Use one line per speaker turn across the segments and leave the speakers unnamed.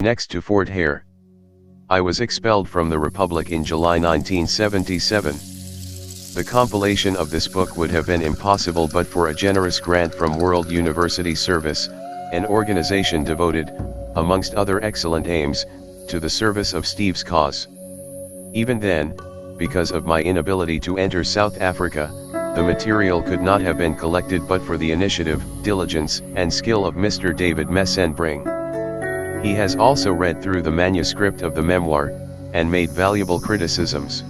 Next to Fort Hare. I was expelled from the Republic in July 1977. The compilation of this book would have been impossible but for a generous grant from World University Service, an organization devoted, amongst other excellent aims, to the service of Steve's cause. Even then, because of my inability to enter South Africa, the material could not have been collected but for the initiative, diligence, and skill of Mr. David Messenbring. He has also read through the manuscript of the memoir, and made valuable criticisms.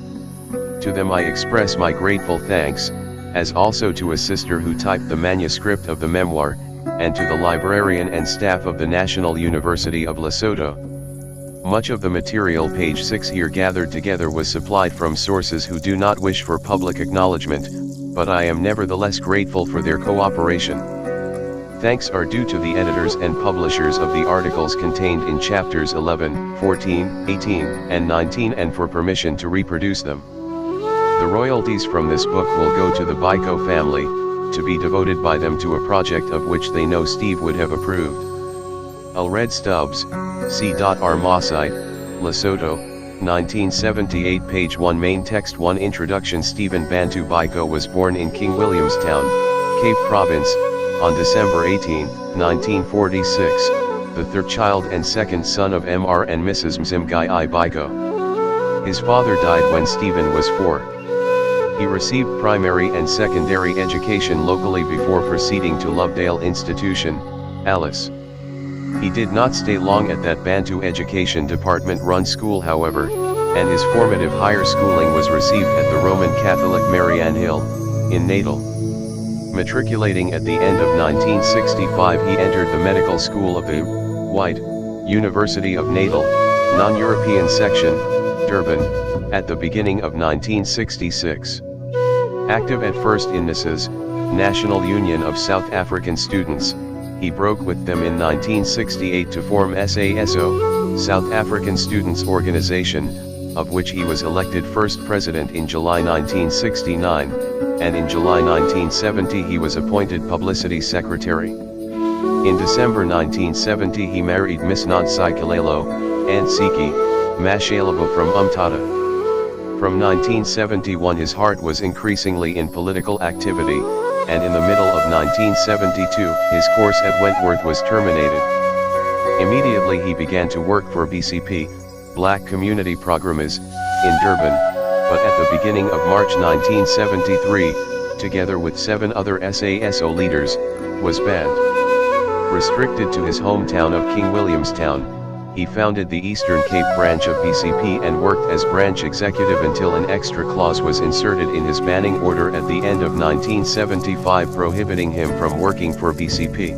To them I express my grateful thanks, as also to a sister who typed the manuscript of the memoir, and to the librarian and staff of the National University of Lesotho. Much of the material page 6 here gathered together was supplied from sources who do not wish for public acknowledgement, but I am nevertheless grateful for their cooperation. Thanks are due to the editors and publishers of the articles contained in chapters 11, 14, 18, and 19 and for permission to reproduce them. The royalties from this book will go to the Biko family, to be devoted by them to a project of which they know Steve would have approved. Alred Stubbs, C.R. Mosside, Lesotho, 1978 page 1 main text 1 Introduction Stephen Bantu Biko was born in King Williamstown, Cape Province, on December 18, 1946, the third child and second son of Mr. and Mrs. Mzimgai I. Biko. His father died when Stephen was 4. He received primary and secondary education locally before proceeding to Lovedale Institution, Alice. He did not stay long at that Bantu Education Department-run school however, and his formative higher schooling was received at the Roman Catholic Marianne Hill, in Natal. Matriculating at the end of 1965 he entered the medical school of the White University of Natal, non-European section, Durban, at the beginning of 1966. Active at first in NASA's, National Union of South African Students, he broke with them in 1968 to form SASO, South African Students Organization, of which he was elected first president in July 1969, and in July 1970 he was appointed publicity secretary. In December 1970 he married Miss Nansai Kalelo, Ansiki, Mashalabo from Umtata. From 1971 his heart was increasingly in political activity, and in the middle of 1972 his course at Wentworth was terminated. Immediately he began to work for BCP, Black Community Programmes, in Durban, but at the beginning of March 1973, together with 7 other SASO leaders, was banned. Restricted to his hometown of King Williamstown, he founded the Eastern Cape branch of BCP and worked as branch executive until an extra clause was inserted in his banning order at the end of 1975 prohibiting him from working for BCP.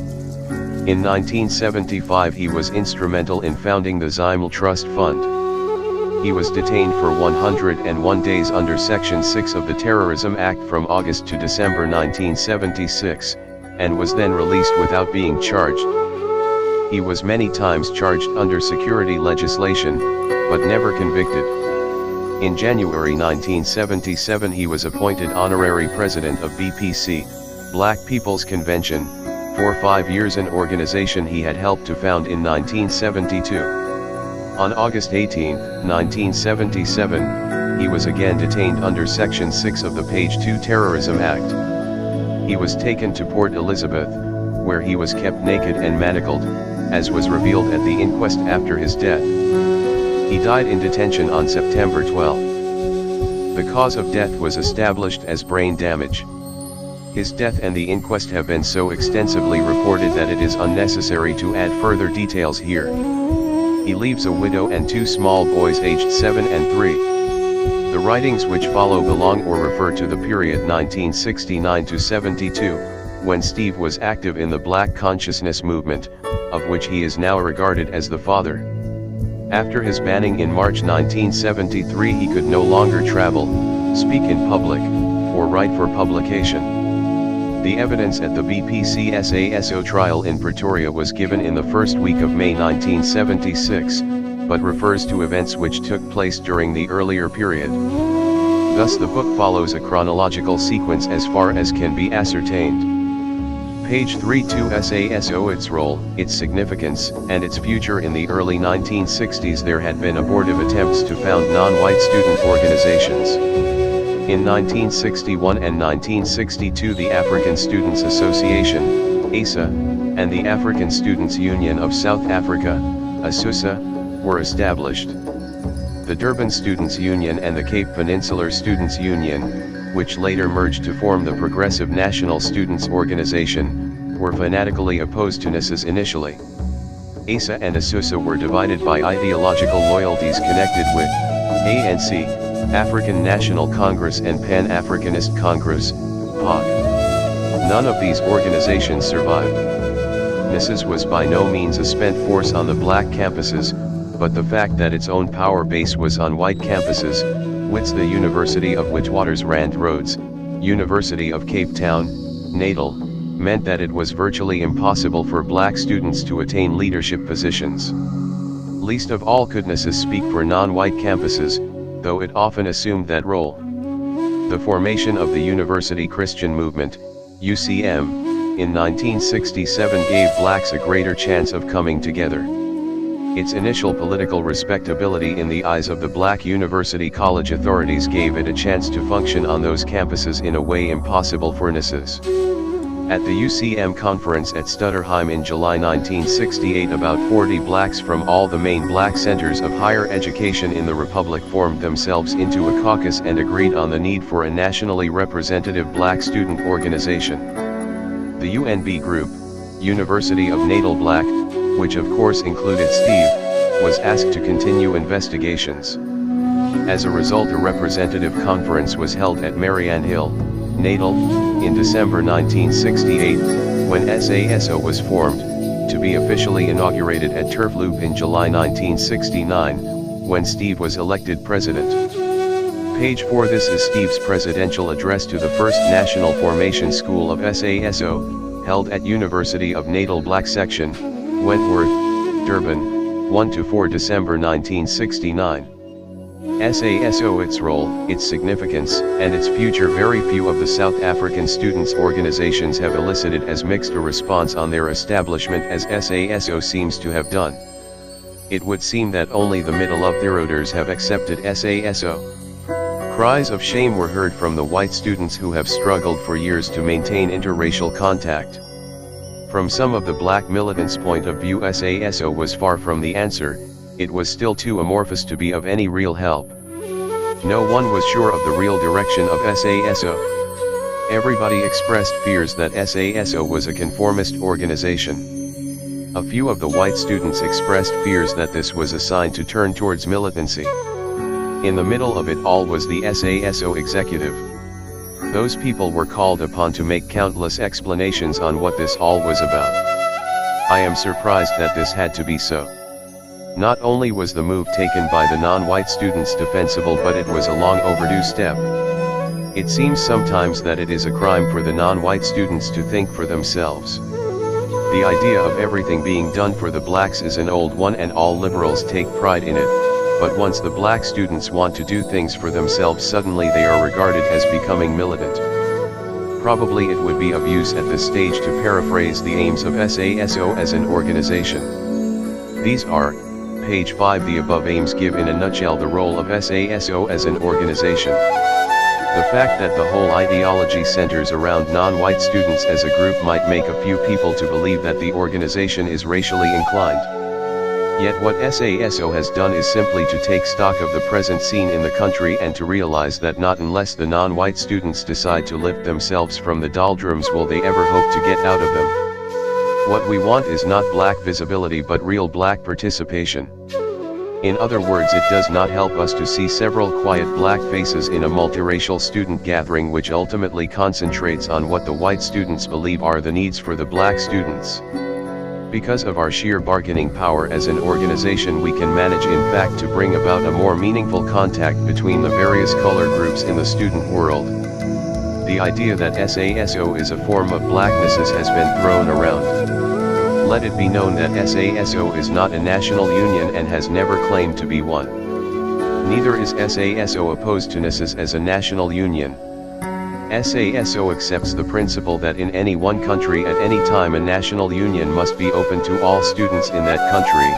In 1975 he was instrumental in founding the Zimel Trust Fund. He was detained for 101 days under Section 6 of the Terrorism Act from August to December 1976, and was then released without being charged. He was many times charged under security legislation, but never convicted. In January 1977 he was appointed honorary president of BPC, Black People's Convention, for 5 years, an organization he had helped to found in 1972. On August 18, 1977, he was again detained under Section 6 of the Page 2 Terrorism Act. He was taken to Port Elizabeth, where he was kept naked and manacled, as was revealed at the inquest after his death. He died in detention on September 12. The cause of death was established as brain damage. His death and the inquest have been so extensively reported that it is unnecessary to add further details here. He leaves a widow and 2 small boys aged 7 and 3. The writings which follow belong or refer to the period 1969 to 72, when Steve was active in the Black consciousness movement, of which he is now regarded as the father. After his banning in March 1973 he could no longer travel, speak in public, or write for publication. The evidence at the BPC SASO trial in Pretoria was given in the first week of May 1976, but refers to events which took place during the earlier period. Thus the book follows a chronological sequence as far as can be ascertained. Page 32 SASO. Its role, its significance, and its future. In the early 1960s there had been abortive attempts to found non-white student organizations. In 1961 and 1962 the African Students Association, ASA, and the African Students Union of South Africa, ASUSA, were established. The Durban Students Union and the Cape Peninsular Students Union, which later merged to form the Progressive National Students Organization, were fanatically opposed to NSAS initially. ASA and ASUSA were divided by ideological loyalties connected with ANC, African National Congress, and Pan-Africanist Congress, PAC. None of these organizations survived. NSAS was by no means a spent force on the black campuses, but the fact that its own power base was on white campuses, WITS, the University of Witwatersrand Roads, University of Cape Town, Natal, meant that it was virtually impossible for black students to attain leadership positions. Least of all could NSAS speak for non-white campuses, though it often assumed that role. The formation of the University Christian Movement, UCM, in 1967 gave blacks a greater chance of coming together. Its initial political respectability in the eyes of the black university college authorities gave it a chance to function on those campuses in a way impossible for NSAS. At the UCM conference at Stutterheim in July 1968, about 40 blacks from all the main black centers of higher education in the Republic formed themselves into a caucus and agreed on the need for a nationally representative black student organization. The UNB group, University of Natal Black, which of course included Steve, was asked to continue investigations. As a result, a representative conference was held at Marianne Hill, Natal, in December 1968, when SASO was formed, to be officially inaugurated at Turf Loop in July 1969, when Steve was elected president. Page 4. This is Steve's presidential address to the first National Formation School of SASO, held at University of Natal Black Section, Wentworth, Durban, 1–4 December 1969. SASO, its role, its significance, and its future. Very few of the South African students' organizations have elicited as mixed a response on their establishment as SASO seems to have done. It would seem that only the middle-of-the-roaders have accepted SASO. Cries of shame were heard from the white students who have struggled for years to maintain interracial contact. From some of the black militants' point of view, SASO was far from the answer. It was still too amorphous to be of any real help. No one was sure of the real direction of SASO. Everybody expressed fears that SASO was a conformist organization. A few of the white students expressed fears that this was a sign to turn towards militancy. In the middle of it all was the SASO executive. Those people were called upon to make countless explanations on what this all was about. I am surprised that this had to be so. Not only was the move taken by the non-white students defensible, but it was a long overdue step. It seems sometimes that it is a crime for the non-white students to think for themselves. The idea of everything being done for the blacks is an old one and all liberals take pride in it, but once the black students want to do things for themselves, suddenly they are regarded as becoming militant. Probably it would be of use at this stage to paraphrase the aims of SASO as an organization. These are, page 5. The above aims give in a nutshell the role of SASO as an organization. The fact that the whole ideology centers around non-white students as a group might make a few people to believe that the organization is racially inclined. Yet what SASO has done is simply to take stock of the present scene in the country and to realize that not unless the non-white students decide to lift themselves from the doldrums will they ever hope to get out of them. What we want is not black visibility but real black participation. In other words, it does not help us to see several quiet black faces in a multiracial student gathering which ultimately concentrates on what the white students believe are the needs for the black students. Because of our sheer bargaining power as an organization, we can manage in fact to bring about a more meaningful contact between the various color groups in the student world. The idea that SASO is a form of blackness has been thrown around. Let it be known that SASO is not a national union and has never claimed to be one. Neither is SASO opposed to NSAS as a national union. SASO accepts the principle that in any one country at any time a national union must be open to all students in that country,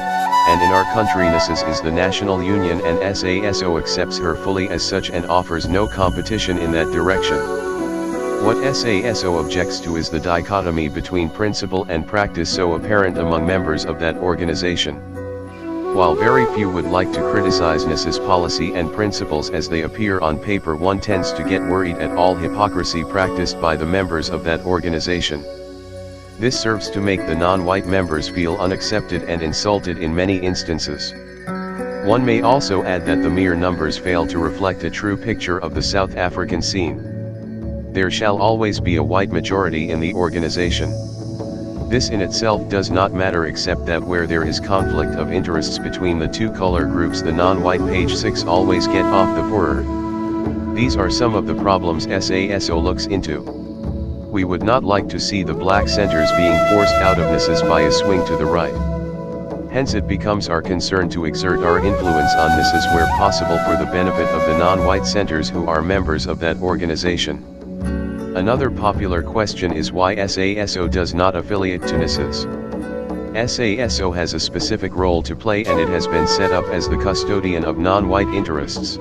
and in our country NSS is the national union and SASO accepts her fully as such and offers no competition in that direction. What SASO objects to is the dichotomy between principle and practice so apparent among members of that organization. While very few would like to criticize NSS's policy and principles as they appear on paper, one tends to get worried at all hypocrisy practiced by the members of that organization. This serves to make the non-white members feel unaccepted and insulted in many instances. One may also add that the mere numbers fail to reflect a true picture of the South African scene. There shall always be a white majority in the organization. This in itself does not matter except that where there is conflict of interests between the two color groups, the non-white page 6 always get off the furor. These are some of the problems SASO looks into. We would not like to see the black centers being forced out of NSS by a swing to the right. Hence it becomes our concern to exert our influence on NSS where possible for the benefit of the non-white centers who are members of that organization. Another popular question is why SASO does not affiliate to NSS. SASO has a specific role to play and it has been set up as the custodian of non-white interests.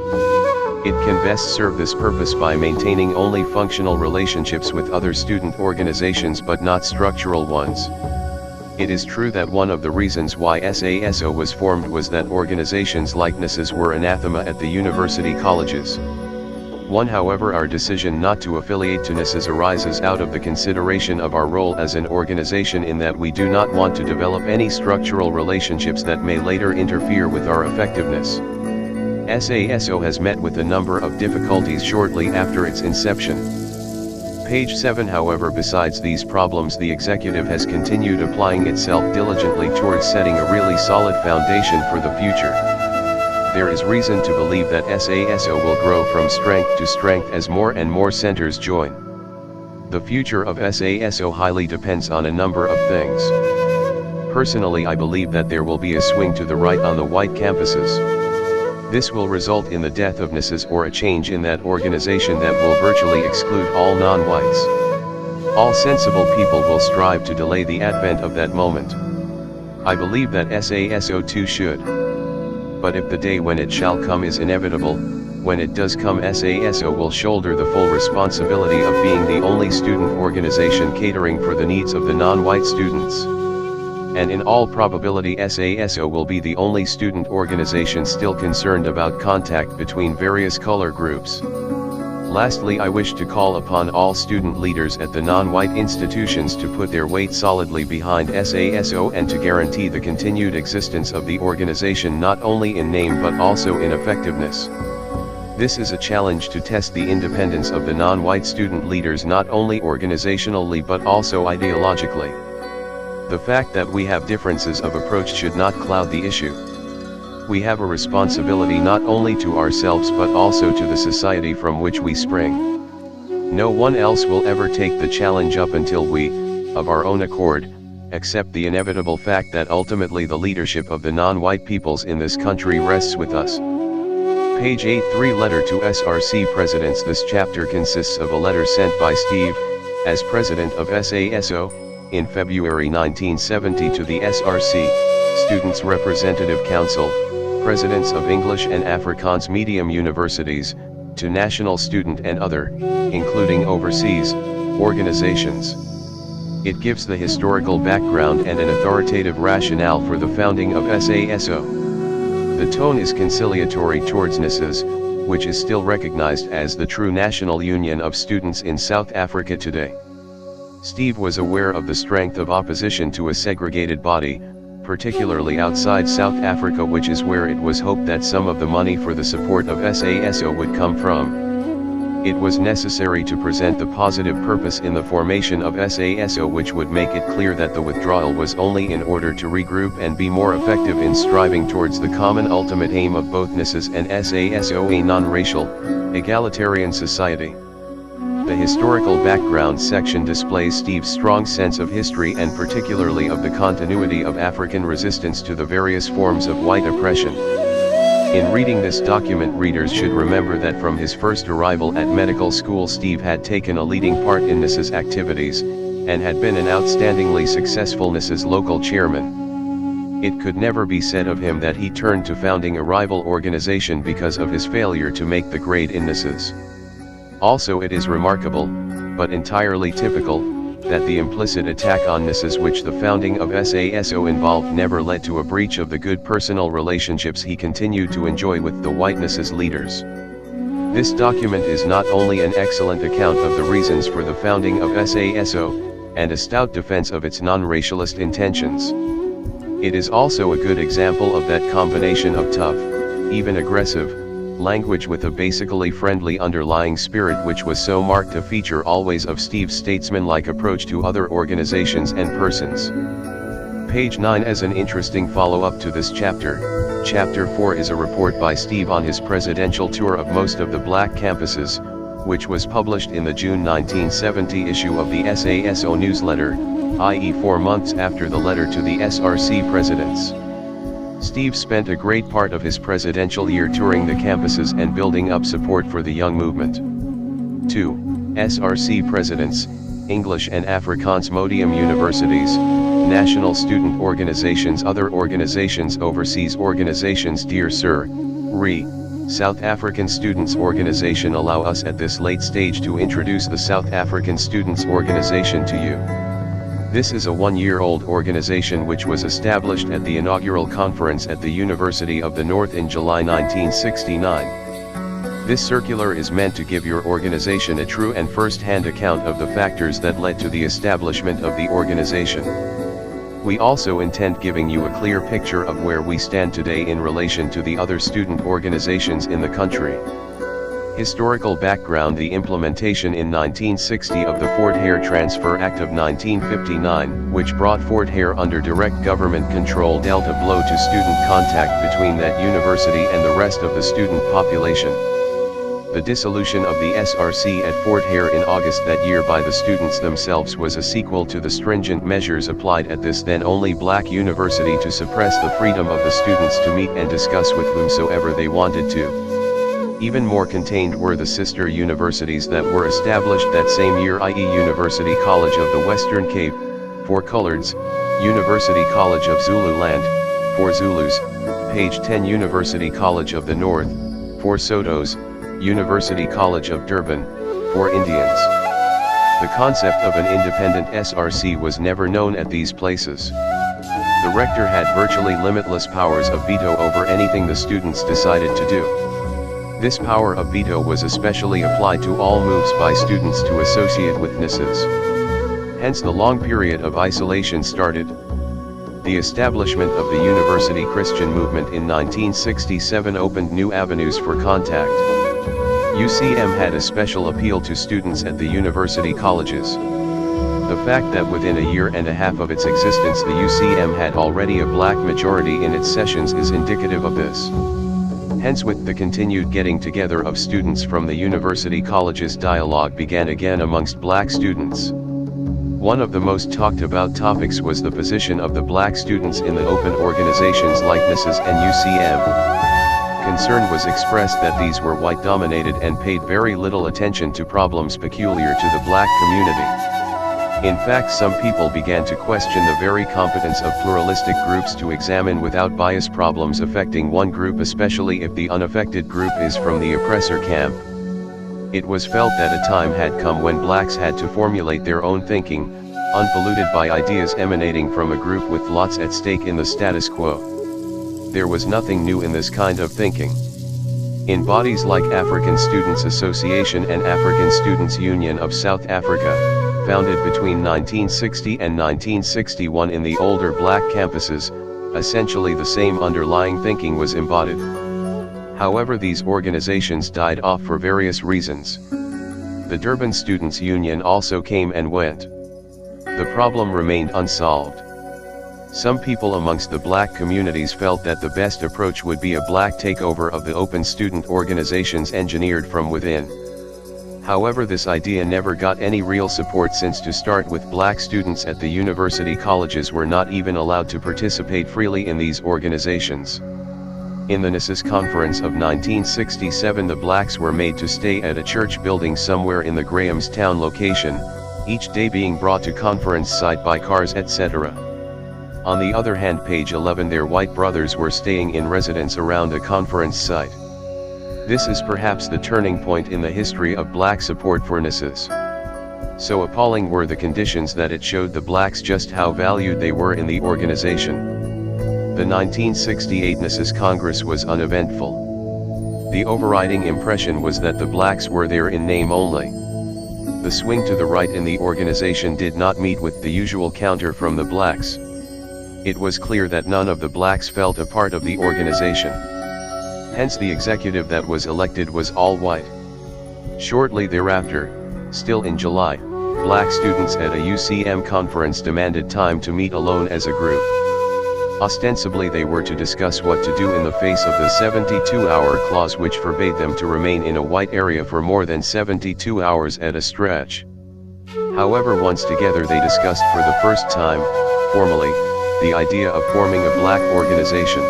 It can best serve this purpose by maintaining only functional relationships with other student organizations but not structural ones. It is true that one of the reasons why SASO was formed was that organizations like NSS were anathema at the university colleges. However, our decision not to affiliate to NSS arises out of the consideration of our role as an organization in that we do not want to develop any structural relationships that may later interfere with our effectiveness. SASO has met with a number of difficulties shortly after its inception. Page 7. However, besides these problems, the executive has continued applying itself diligently towards setting a really solid foundation for the future. There is reason to believe that SASO will grow from strength to strength as more and more centers join. The future of SASO highly depends on a number of things. Personally, I believe that there will be a swing to the right on the white campuses. This will result in the death of NSS or a change in that organization that will virtually exclude all non-whites. All sensible people will strive to delay the advent of that moment. I believe that SASO too should. But if the day when it shall come is inevitable, when it does come, SASO will shoulder the full responsibility of being the only student organization catering for the needs of the non-white students. And in all probability SASO will be the only student organization still concerned about contact between various color groups. Lastly, I wish to call upon all student leaders at the non-white institutions to put their weight solidly behind SASO and to guarantee the continued existence of the organization not only in name but also in effectiveness. This is a challenge to test the independence of the non-white student leaders not only organizationally but also ideologically. The fact that we have differences of approach should not cloud the issue. We have a responsibility not only to ourselves but also to the society from which we spring. No one else will ever take the challenge up until we, of our own accord, accept the inevitable fact that ultimately the leadership of the non-white peoples in this country rests with us. Page 8. Letter to SRC Presidents. This chapter consists of a letter sent by Steve, as president of SASO, in February 1970 to the SRC, Students' Representative Council, Presidents of English and Afrikaans medium universities, to national student and other, including overseas, organizations. It gives the historical background and an authoritative rationale for the founding of SASO. The tone is conciliatory towards NSS, which is still recognized as the true national union of students in South Africa today. Steve was aware of the strength of opposition to a segregated body, particularly outside South Africa, which is where it was hoped that some of the money for the support of SASO would come from. It was necessary to present the positive purpose in the formation of SASO, which would make it clear that the withdrawal was only in order to regroup and be more effective in striving towards the common ultimate aim of both NSS and SASO, a non-racial, egalitarian society. The historical background section displays Steve's strong sense of history and particularly of the continuity of African resistance to the various forms of white oppression. In reading this document, readers should remember that from his first arrival at medical school, Steve had taken a leading part in NIS's activities, and had been an outstandingly successful NIS's local chairman. It could never be said of him that he turned to founding a rival organization because of his failure to make the grade in NIS's. Also, it is remarkable, but entirely typical, that the implicit attack on NIS's which the founding of SASO involved never led to a breach of the good personal relationships he continued to enjoy with the white NIS's leaders. This document is not only an excellent account of the reasons for the founding of SASO, and a stout defense of its non-racialist intentions. It is also a good example of that combination of tough, even aggressive, language with a basically friendly underlying spirit which was so marked a feature always of Steve's statesman-like approach to other organizations and persons. Page 9 as an interesting follow-up to this chapter. Chapter 4 is a report by Steve on his presidential tour of most of the black campuses, which was published in the June 1970 issue of the SASO newsletter, i.e. 4 months after the letter to the SRC presidents. Steve spent a great part of his presidential year touring the campuses and building up support for the young movement. 2. SRC presidents, English and Afrikaans medium universities, national student organizations, other organizations, overseas organizations. Dear Sir, Re. South African Students Organization, allow us at this late stage to introduce the South African Students Organization to you. This is a one-year-old organization which was established at the inaugural conference at the University of the North in July 1969. This circular is meant to give your organization a true and first-hand account of the factors that led to the establishment of the organization. We also intend giving you a clear picture of where we stand today in relation to the other student organizations in the country. Historical background: the implementation in 1960 of the Fort Hare Transfer Act of 1959, which brought Fort Hare under direct government control, dealt a blow to student contact between that university and the rest of the student population. The dissolution of the SRC at Fort Hare in August that year by the students themselves was a sequel to the stringent measures applied at this then only black university to suppress the freedom of the students to meet and discuss with whomsoever they wanted to. Even more contained were the sister universities that were established that same year, i.e. University College of the Western Cape, for Coloreds, University College of Zululand, for Zulus, page 10, University College of the North, for Sotos, University College of Durban, for Indians. The concept of an independent SRC was never known at these places. The rector had virtually limitless powers of veto over anything the students decided to do. This power of veto was especially applied to all moves by students to associate with NISs. Hence the long period of isolation started. The establishment of the University Christian movement in 1967 opened new avenues for contact. UCM had a special appeal to students at the university colleges. The fact that within a year and a half of its existence the UCM had already a black majority in its sessions is indicative of this. Hence, with the continued getting together of students from the university colleges, dialogue began again amongst black students. One of the most talked about topics was the position of the black students in the open organizations like NISs and UCM. Concern was expressed that these were white dominated and paid very little attention to problems peculiar to the black community. In fact, some people began to question the very competence of pluralistic groups to examine without bias problems affecting one group, especially if the unaffected group is from the oppressor camp. It was felt that a time had come when blacks had to formulate their own thinking, unpolluted by ideas emanating from a group with lots at stake in the status quo. There was nothing new in this kind of thinking. In bodies like African Students Association and African Students Union of South Africa, founded between 1960 and 1961 in the older black campuses, essentially the same underlying thinking was embodied. However, these organizations died off for various reasons. The Durban Students Union also came and went. The problem remained unsolved. Some people amongst the black communities felt that the best approach would be a black takeover of the open student organizations engineered from within. However, this idea never got any real support, since to start with, black students at the university colleges were not even allowed to participate freely in these organizations. In the NSS Conference of 1967, the blacks were made to stay at a church building somewhere in the Grahamstown location, each day being brought to conference site by cars etc. On the other hand, page 11, their white brothers were staying in residence around the conference site. This is perhaps the turning point in the history of black support for NSS. So appalling were the conditions that it showed the blacks just how valued they were in the organization. The 1968 NSS Congress was uneventful. The overriding impression was that the blacks were there in name only. The swing to the right in the organization did not meet with the usual counter from the blacks. It was clear that none of the blacks felt a part of the organization. Hence the executive that was elected was all white. Shortly thereafter, still in July, black students at a UCM conference demanded time to meet alone as a group. Ostensibly they were to discuss what to do in the face of the 72-hour clause which forbade them to remain in a white area for more than 72 hours at a stretch. However, once together they discussed for the first time, formally, the idea of forming a black organization.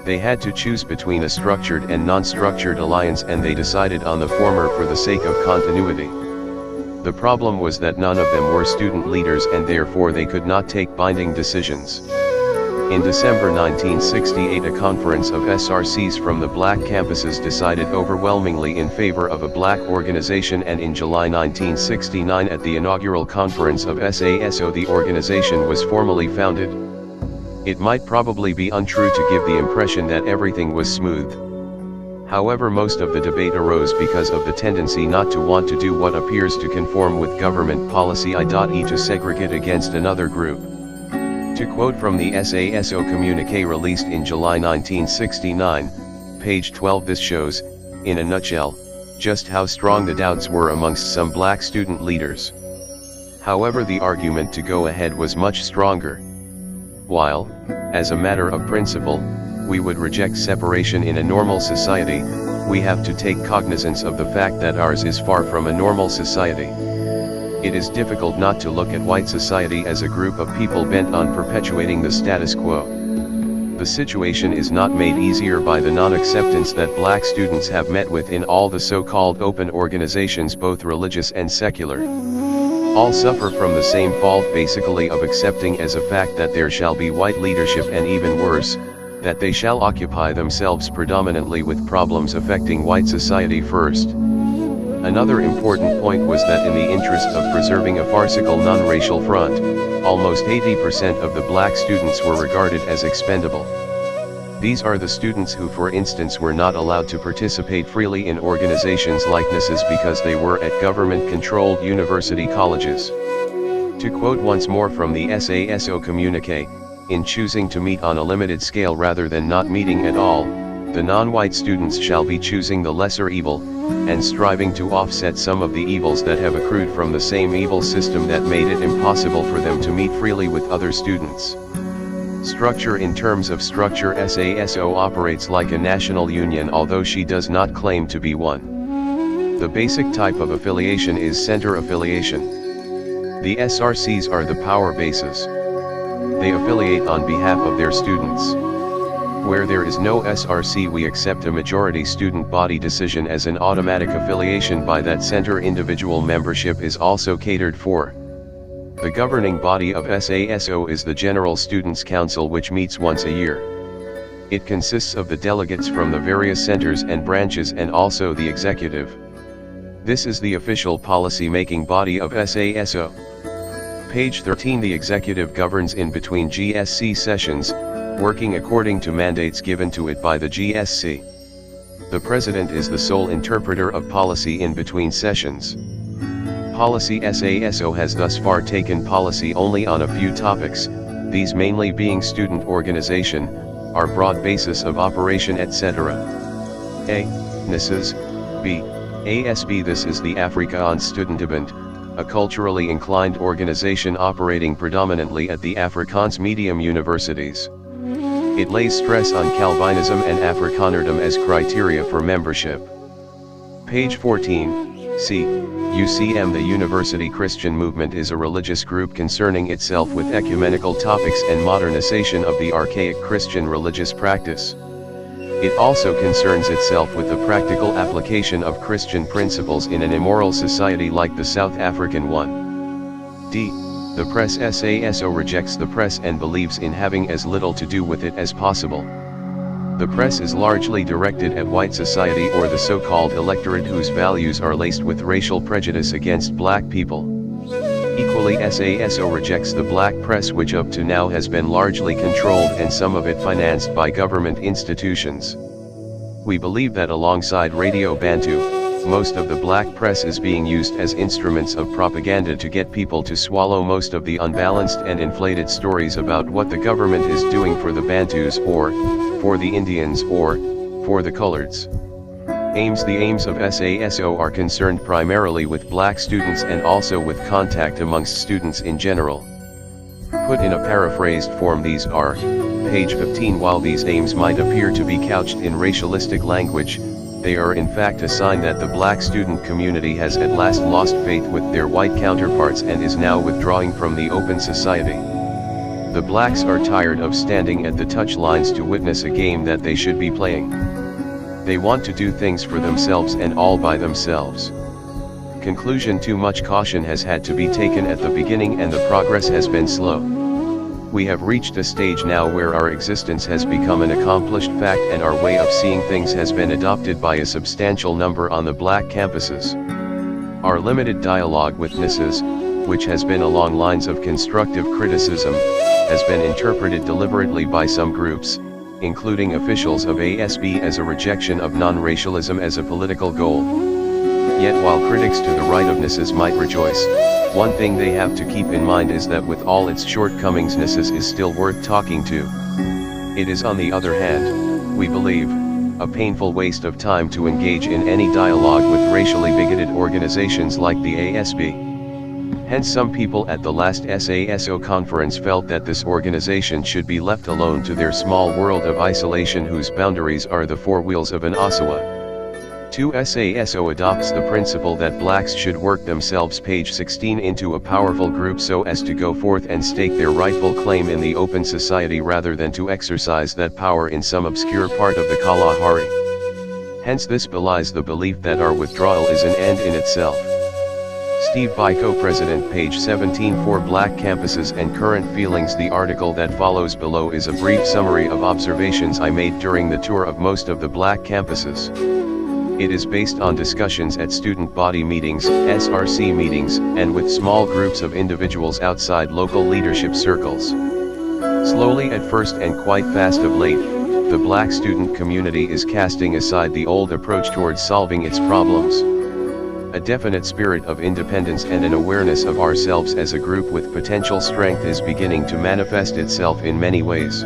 They had to choose between a structured and non-structured alliance, and they decided on the former for the sake of continuity. The problem was that none of them were student leaders and therefore they could not take binding decisions. In December 1968, a conference of SRCs from the black campuses decided overwhelmingly in favor of a black organization, and in July 1969 at the inaugural conference of SASO the organization was formally founded. It might probably be untrue to give the impression that everything was smooth. However, most of the debate arose because of the tendency not to want to do what appears to conform with government policy, i.e. to segregate against another group. To quote from the SASO communique released in July 1969, page 12, this shows, in a nutshell, just how strong the doubts were amongst some black student leaders. However, the argument to go ahead was much stronger. While, as a matter of principle, we would reject separation in a normal society, we have to take cognizance of the fact that ours is far from a normal society. It is difficult not to look at white society as a group of people bent on perpetuating the status quo. The situation is not made easier by the non-acceptance that black students have met with in all the so-called open organizations, both religious and secular. All suffer from the same fault, basically, of accepting as a fact that there shall be white leadership, and even worse, that they shall occupy themselves predominantly with problems affecting white society first. Another important point was that in the interest of preserving a farcical non-racial front, almost 80% of the black students were regarded as expendable. These are the students who, for instance, were not allowed to participate freely in organizations like NSS because they were at government-controlled university colleges. To quote once more from the SASO communique, in choosing to meet on a limited scale rather than not meeting at all, the non-white students shall be choosing the lesser evil, and striving to offset some of the evils that have accrued from the same evil system that made it impossible for them to meet freely with other students. Structure. In terms of structure, SASO operates like a national union, although she does not claim to be one. The basic type of affiliation is center affiliation. The SRCs are the power bases. They affiliate on behalf of their students. Where there is no SRC, we accept a majority student body decision as an automatic affiliation by that center. Individual membership is also catered for. The governing body of SASO is the General Students' Council, which meets once a year. It consists of the delegates from the various centers and branches and also the executive. This is the official policy-making body of SASO. Page 13. The executive governs in between GSC sessions, working according to mandates given to it by the GSC. The president is the sole interpreter of policy in between sessions. Policy. SASO has thus far taken policy only on a few topics, these mainly being student organization, our broad basis of operation, etc. A. NSS. B. ASB. This is the Afrikaans Studentenbond, a culturally inclined organization operating predominantly at the Afrikaans medium universities. It lays stress on Calvinism and Afrikanerdom as criteria for membership. Page 14, C. UCM. The University Christian Movement is a religious group concerning itself with ecumenical topics and modernization of the archaic Christian religious practice. It also concerns itself with the practical application of Christian principles in an immoral society like the South African one. D. The press SASO rejects the press and believes in having as little to do with it as possible. The press is largely directed at white society or the so-called electorate whose values are laced with racial prejudice against black people. Equally, SASO rejects the black press, which up to now has been largely controlled and some of it financed by government institutions. We believe that alongside Radio Bantu, most of the black press is being used as instruments of propaganda to get people to swallow most of the unbalanced and inflated stories about what the government is doing for the Bantus or for the Indians or for the coloreds. The aims of SASO are concerned primarily with black students and also with contact amongst students in general. Put in a paraphrased form, these are, page 15. While these aims might appear to be couched in racialistic language, they are in fact a sign that the black student community has at last lost faith with their white counterparts and is now withdrawing from the open society. The blacks are tired of standing at the touchlines to witness a game that they should be playing. They want to do things for themselves and all by themselves. Conclusion: too much caution has had to be taken at the beginning and the progress has been slow. We have reached a stage now where our existence has become an accomplished fact and our way of seeing things has been adopted by a substantial number on the black campuses. Our limited dialogue with NISs, which has been along lines of constructive criticism, has been interpreted deliberately by some groups, including officials of ASB, as a rejection of non-racialism as a political goal. Yet while critics to the right of NISs might rejoice, one thing they have to keep in mind is that with all its shortcomings, NISs is still worth talking to. It is, on the other hand, we believe, a painful waste of time to engage in any dialogue with racially bigoted organizations like the ASB. Hence some people at the last SASO conference felt that this organization should be left alone to their small world of isolation whose boundaries are the four wheels of an Osawa. 2. SASO adopts the principle that blacks should work themselves, page 16, into a powerful group so as to go forth and stake their rightful claim in the open society rather than to exercise that power in some obscure part of the Kalahari. Hence this belies the belief that our withdrawal is an end in itself. Steve Biko, President, page 17. For black campuses and current feelings. The article that follows below is a brief summary of observations I made during the tour of most of the black campuses. It is based on discussions at student body meetings, SRC meetings, and with small groups of individuals outside local leadership circles. Slowly at first and quite fast of late, the black student community is casting aside the old approach towards solving its problems. A definite spirit of independence and an awareness of ourselves as a group with potential strength is beginning to manifest itself in many ways.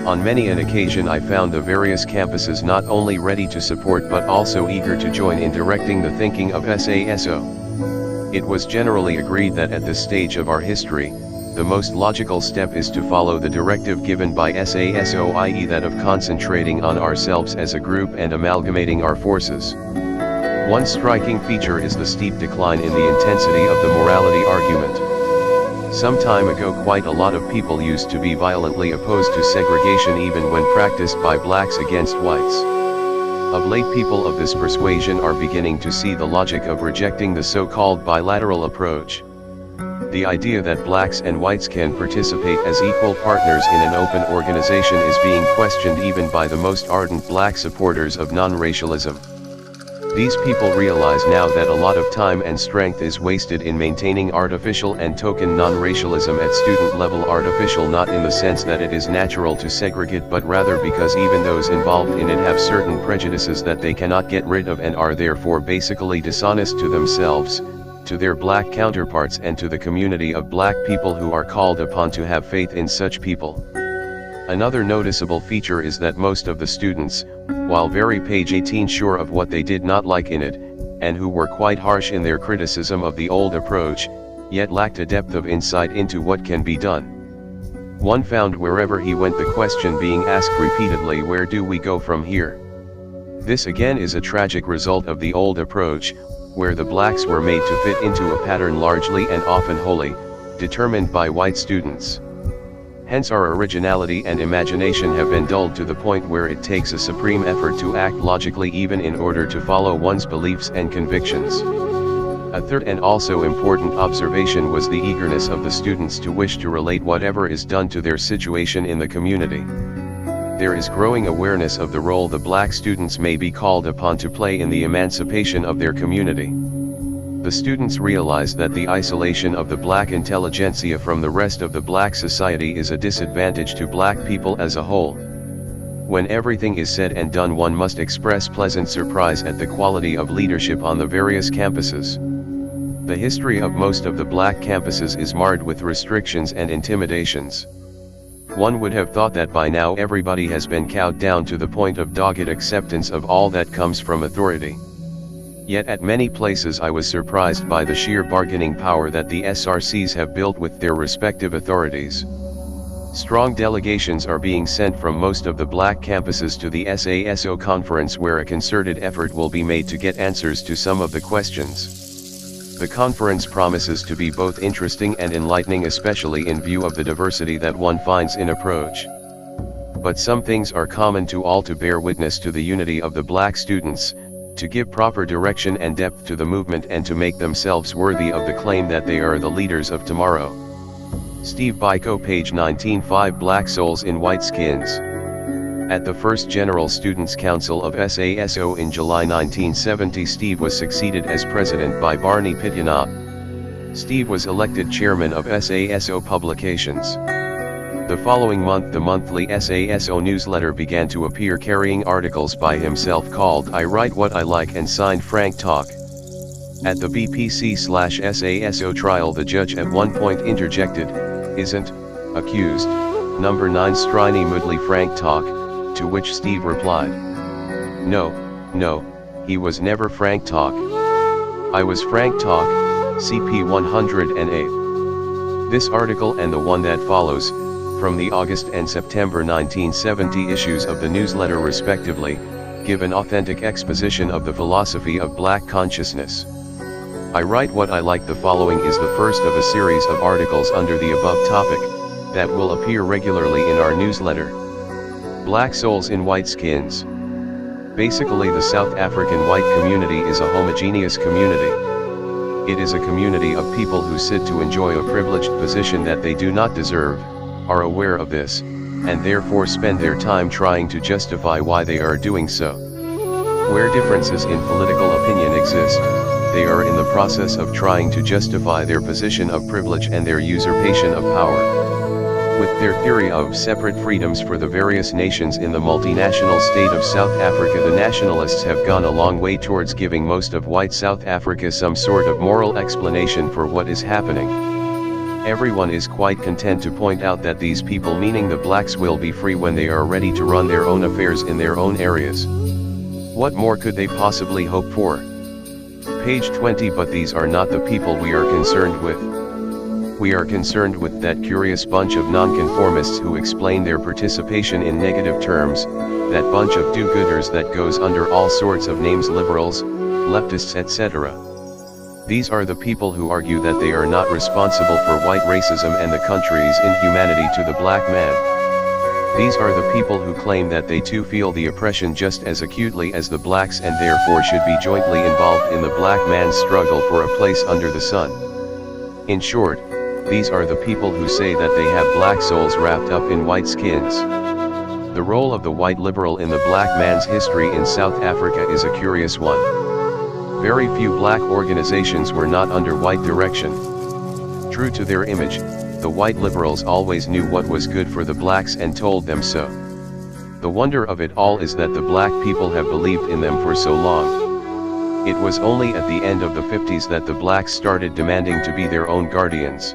On many an occasion I found the various campuses not only ready to support but also eager to join in directing the thinking of SASO. It was generally agreed that at this stage of our history, the most logical step is to follow the directive given by SASO, i.e. that of concentrating on ourselves as a group and amalgamating our forces. One striking feature is the steep decline in the intensity of the morality argument. Some time ago quite a lot of people used to be violently opposed to segregation even when practiced by blacks against whites. Of late people of this persuasion are beginning to see the logic of rejecting the so-called bilateral approach. The idea that blacks and whites can participate as equal partners in an open organization is being questioned even by the most ardent black supporters of non-racialism. These people realize now that a lot of time and strength is wasted in maintaining artificial and token non-racialism at student level. Artificial not in the sense that it is natural to segregate, but rather because even those involved in it have certain prejudices that they cannot get rid of and are therefore basically dishonest to themselves, to their black counterparts and to the community of black people who are called upon to have faith in such people. Another noticeable feature is that most of the students, while very page 18 sure of what they did not like in it, and who were quite harsh in their criticism of the old approach, yet lacked a depth of insight into what can be done. One found wherever he went the question being asked repeatedly, where do we go from here? This again is a tragic result of the old approach, where the blacks were made to fit into a pattern largely and often wholly determined by white students. Hence our originality and imagination have been dulled to the point where it takes a supreme effort to act logically even in order to follow one's beliefs and convictions. A third and also important observation was the eagerness of the students to wish to relate whatever is done to their situation in the community. There is growing awareness of the role the black students may be called upon to play in the emancipation of their community. The students realize that the isolation of the black intelligentsia from the rest of the black society is a disadvantage to black people as a whole. When everything is said and done, one must express pleasant surprise at the quality of leadership on the various campuses. The history of most of the black campuses is marred with restrictions and intimidations. One would have thought that by now everybody has been cowed down to the point of dogged acceptance of all that comes from authority. Yet at many places I was surprised by the sheer bargaining power that the SRCs have built with their respective authorities. Strong delegations are being sent from most of the black campuses to the SASO conference, where a concerted effort will be made to get answers to some of the questions. The conference promises to be both interesting and enlightening, especially in view of the diversity that one finds in approach. But some things are common to all: to bear witness to the unity of the black students, to give proper direction and depth to the movement, and to make themselves worthy of the claim that they are the leaders of tomorrow. Steve Biko, page 19. 5 Black Souls in White Skins. At the first General Students' Council of SASO in July 1970, Steve was succeeded as president by Barney Pityanop. Steve was elected chairman of SASO Publications. The following month, the monthly SASO newsletter began to appear, carrying articles by himself called "I Write What I Like" and signed Frank Talk. At the BPC/SASO trial, the judge at one point interjected, "Isn't accused number 9 Strini Moodley Frank Talk?" To which Steve replied, No, he was never Frank Talk. I was Frank Talk, CP 108. This article and the one that follows, from the August and September 1970 issues of the newsletter respectively, give an authentic exposition of the philosophy of black consciousness. I Write What I Like. The following is the first of a series of articles under the above topic, that will appear regularly in our newsletter. Black Souls in White Skins. Basically, the South African white community is a homogeneous community. It is a community of people who sit to enjoy a privileged position that they do not deserve, are aware of this, and therefore spend their time trying to justify why they are doing so. Where differences in political opinion exist, they are in the process of trying to justify their position of privilege and their usurpation of power. With their theory of separate freedoms for the various nations in the multinational state of South Africa, the nationalists have gone a long way towards giving most of white South Africa some sort of moral explanation for what is happening. Everyone is quite content to point out that these people, meaning the blacks, will be free when they are ready to run their own affairs in their own areas. What more could they possibly hope for? Page 20. But these are not the people we are concerned with. We are concerned with that curious bunch of nonconformists who explain their participation in negative terms, that bunch of do-gooders that goes under all sorts of names: liberals, leftists, etc. These are the people who argue that they are not responsible for white racism and the country's inhumanity to the black man. These are the people who claim that they too feel the oppression just as acutely as the blacks, and therefore should be jointly involved in the black man's struggle for a place under the sun. In short, these are the people who say that they have black souls wrapped up in white skins. The role of the white liberal in the black man's history in South Africa is a curious one. Very few black organizations were not under white direction. True to their image, the white liberals always knew what was good for the blacks and told them so. The wonder of it all is that the black people have believed in them for so long. It was only at the end of the 50s that the blacks started demanding to be their own guardians.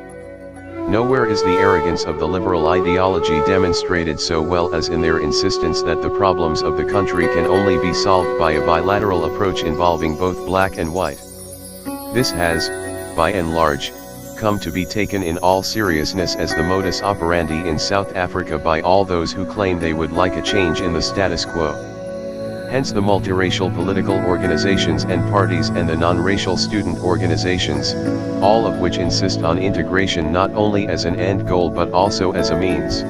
Nowhere is the arrogance of the liberal ideology demonstrated so well as in their insistence that the problems of the country can only be solved by a bilateral approach involving both black and white. This has, by and large, come to be taken in all seriousness as the modus operandi in South Africa by all those who claim they would like a change in the status quo. Hence the multiracial political organizations and parties and the non-racial student organizations, all of which insist on integration not only as an end goal but also as a means.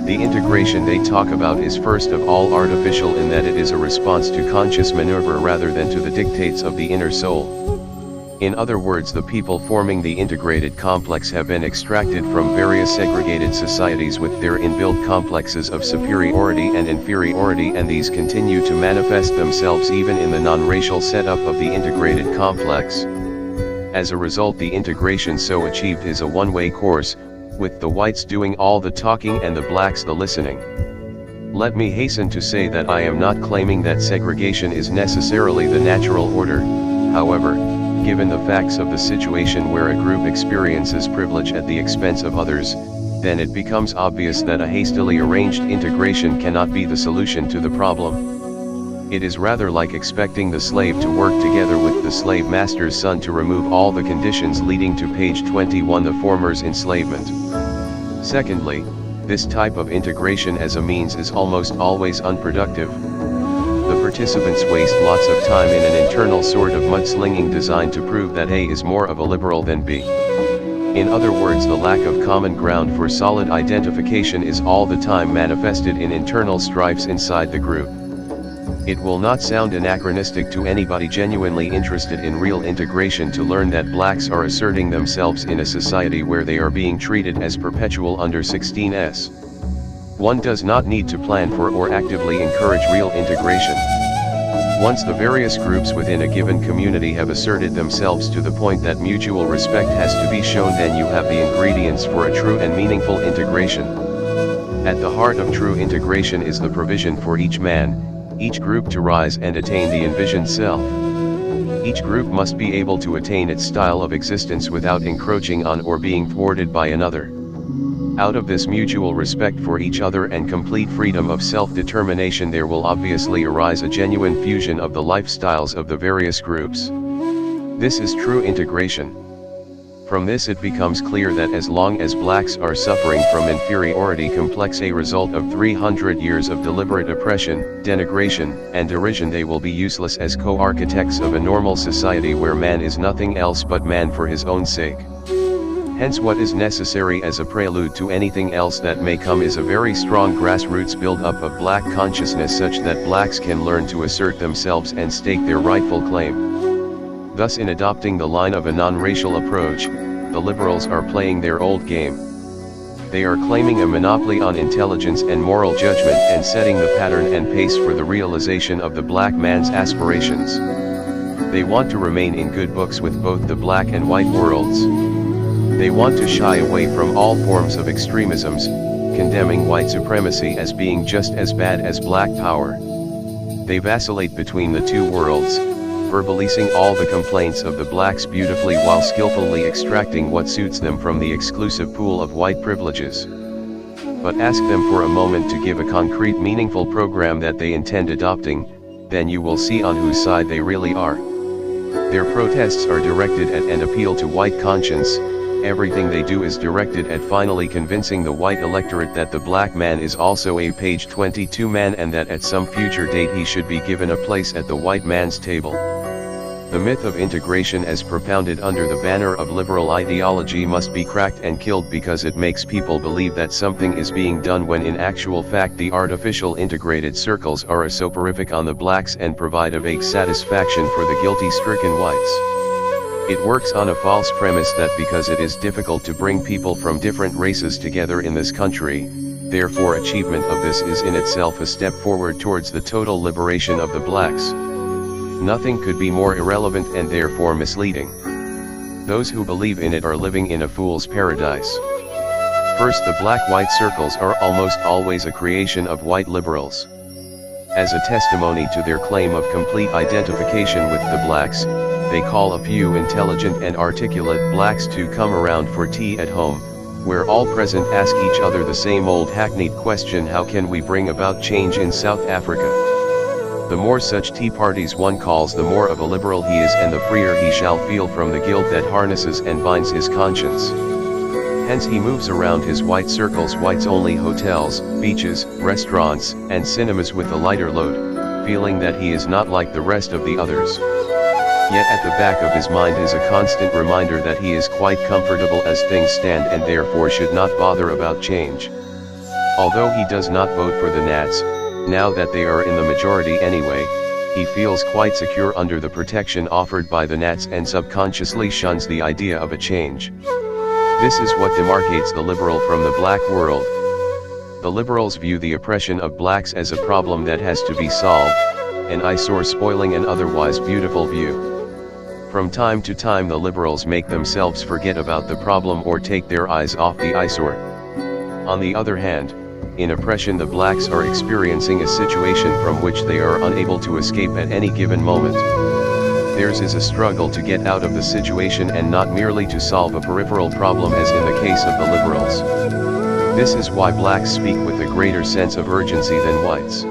The integration they talk about is first of all artificial in that it is a response to conscious maneuver rather than to the dictates of the inner soul. In other words, the people forming the integrated complex have been extracted from various segregated societies with their inbuilt complexes of superiority and inferiority, and these continue to manifest themselves even in the non-racial setup of the integrated complex. As a result, the integration so achieved is a one-way course, with the whites doing all the talking and the blacks the listening. Let me hasten to say that I am not claiming that segregation is necessarily the natural order. However, given the facts of the situation where a group experiences privilege at the expense of others, then it becomes obvious that a hastily arranged integration cannot be the solution to the problem. It is rather like expecting the slave to work together with the slave master's son to remove all the conditions leading to page 21, the former's enslavement. Secondly, this type of integration as a means is almost always unproductive. The participants waste lots of time in an internal sort of mudslinging designed to prove that A is more of a liberal than B. In other words, the lack of common ground for solid identification is all the time manifested in internal strifes inside the group. It will not sound anachronistic to anybody genuinely interested in real integration to learn that blacks are asserting themselves in a society where they are being treated as perpetual under 16s. One does not need to plan for or actively encourage real integration. Once the various groups within a given community have asserted themselves to the point that mutual respect has to be shown, then you have the ingredients for a true and meaningful integration. At the heart of true integration is the provision for each man, each group to rise and attain the envisioned self. Each group must be able to attain its style of existence without encroaching on or being thwarted by another. Out of this mutual respect for each other and complete freedom of self-determination, there will obviously arise a genuine fusion of the lifestyles of the various groups. This is true integration. From this it becomes clear that as long as blacks are suffering from inferiority complex, a result of 300 years of deliberate oppression, denigration, and derision, they will be useless as co-architects of a normal society where man is nothing else but man for his own sake. Hence, what is necessary as a prelude to anything else that may come is a very strong grassroots build-up of black consciousness such that blacks can learn to assert themselves and stake their rightful claim. Thus, in adopting the line of a non-racial approach, the liberals are playing their old game. They are claiming a monopoly on intelligence and moral judgment and setting the pattern and pace for the realization of the black man's aspirations. They want to remain in good books with both the black and white worlds. They want to shy away from all forms of extremisms, condemning white supremacy as being just as bad as black power. They vacillate between the two worlds, verbalizing all the complaints of the blacks beautifully while skillfully extracting what suits them from the exclusive pool of white privileges. But ask them for a moment to give a concrete, meaningful program that they intend adopting, then you will see on whose side they really are. Their protests are directed at an appeal to white conscience. Everything they do is directed at finally convincing the white electorate that the black man is also a page 22 man and that at some future date he should be given a place at the white man's table. The myth of integration as propounded under the banner of liberal ideology must be cracked and killed because it makes people believe that something is being done when in actual fact the artificial integrated circles are a soporific on the blacks and provide a vague satisfaction for the guilty-stricken whites. It works on a false premise that because it is difficult to bring people from different races together in this country, therefore achievement of this is in itself a step forward towards the total liberation of the blacks. Nothing could be more irrelevant and therefore misleading. Those who believe in it are living in a fool's paradise. First, the black-white circles are almost always a creation of white liberals. As a testimony to their claim of complete identification with the blacks, they call a few intelligent and articulate blacks to come around for tea at home, where all present ask each other the same old hackneyed question: how can we bring about change in South Africa? The more such tea parties one calls, the more of a liberal he is and the freer he shall feel from the guilt that harnesses and binds his conscience. Hence he moves around his white circles, whites-only hotels, beaches, restaurants, and cinemas with a lighter load. feeling that he is not like the rest of the others. Yet at the back of his mind is a constant reminder that he is quite comfortable as things stand and therefore should not bother about change. Although he does not vote for the Nats, now that they are in the majority anyway, he feels quite secure under the protection offered by the Nats and subconsciously shuns the idea of a change. This is what demarcates the liberal from the black world. The liberals view the oppression of blacks as a problem that has to be solved, an eyesore spoiling an otherwise beautiful view. From time to time the liberals make themselves forget about the problem or take their eyes off the eyesore. On the other hand, in oppression the blacks are experiencing a situation from which they are unable to escape at any given moment. Theirs is a struggle to get out of the situation and not merely to solve a peripheral problem as in the case of the liberals. This is why blacks speak with a greater sense of urgency than whites.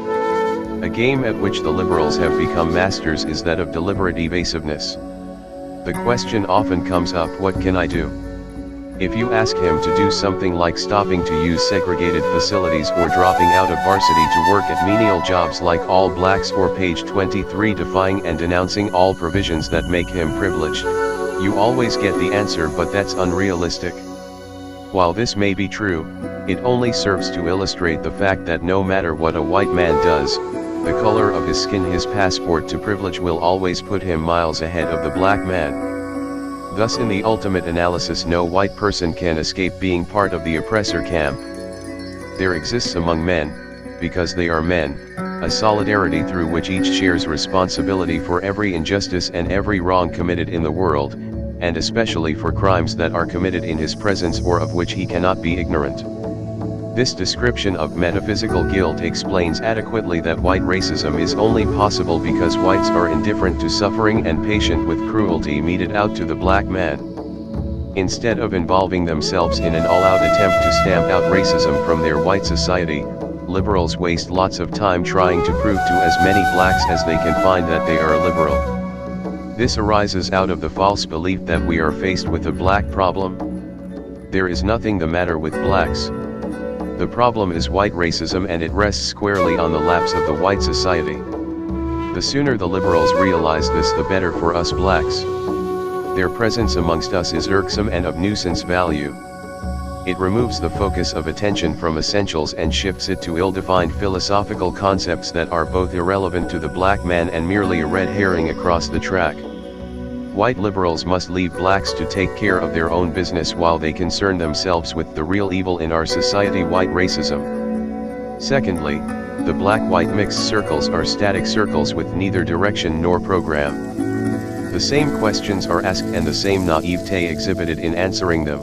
A game at which the liberals have become masters is that of deliberate evasiveness. The question often comes up, what can I do? If you ask him to do something like stopping to use segregated facilities or dropping out of varsity to work at menial jobs like all blacks or page 23 defying and denouncing all provisions that make him privileged, you always get the answer, but that's unrealistic. While this may be true, it only serves to illustrate the fact that no matter what a white man does, the color of his skin, his passport to privilege will always put him miles ahead of the black man. Thus in the ultimate analysis no white person can escape being part of the oppressor camp. There exists among men, because they are men, a solidarity through which each shares responsibility for every injustice and every wrong committed in the world, and especially for crimes that are committed in his presence or of which he cannot be ignorant. This description of metaphysical guilt explains adequately that white racism is only possible because whites are indifferent to suffering and patient with cruelty meted out to the black man. Instead of involving themselves in an all-out attempt to stamp out racism from their white society, liberals waste lots of time trying to prove to as many blacks as they can find that they are liberal. This arises out of the false belief that we are faced with a black problem. There is nothing the matter with blacks. The problem is white racism, and it rests squarely on the laps of the white society. The sooner the liberals realize this, the better for us blacks. Their presence amongst us is irksome and of nuisance value. It removes the focus of attention from essentials and shifts it to ill-defined philosophical concepts that are both irrelevant to the black man and merely a red herring across the track. White liberals must leave blacks to take care of their own business while they concern themselves with the real evil in our society, white racism. Secondly, the black-white mixed circles are static circles with neither direction nor program. The same questions are asked and the same naivete exhibited in answering them.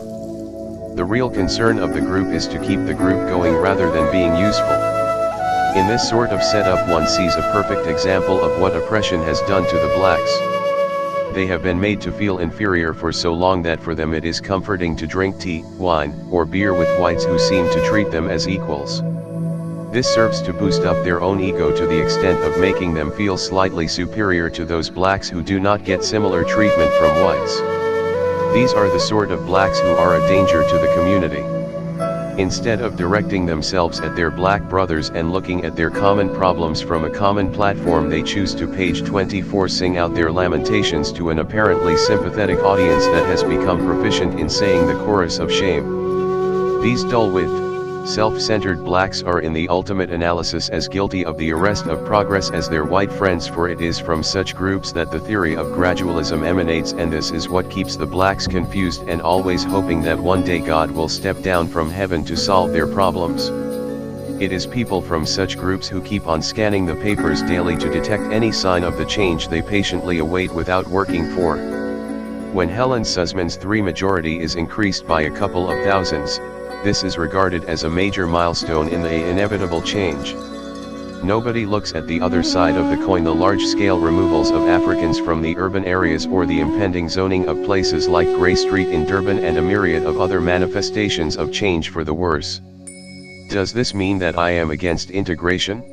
The real concern of the group is to keep the group going rather than being useful. In this sort of setup one sees a perfect example of what oppression has done to the blacks. They have been made to feel inferior for so long that for them it is comforting to drink tea, wine, or beer with whites who seem to treat them as equals. This serves to boost up their own ego to the extent of making them feel slightly superior to those blacks who do not get similar treatment from whites. These are the sort of blacks who are a danger to the community. Instead of directing themselves at their black brothers and looking at their common problems from a common platform, they choose to page 24 sing out their lamentations to an apparently sympathetic audience that has become proficient in saying the chorus of shame. These dull-witted, self-centered blacks are in the ultimate analysis as guilty of the arrest of progress as their white friends, for it is from such groups that the theory of gradualism emanates, and this is what keeps the blacks confused and always hoping that one day God will step down from heaven to solve their problems. It is people from such groups who keep on scanning the papers daily to detect any sign of the change they patiently await without working for. When Helen Sussman's 3 majority is increased by a couple of thousands, this is regarded as a major milestone in the inevitable change. Nobody looks at the other side of the coin, the large-scale removals of Africans from the urban areas or the impending zoning of places like Grey Street in Durban and a myriad of other manifestations of change for the worse. Does this mean that I am against integration?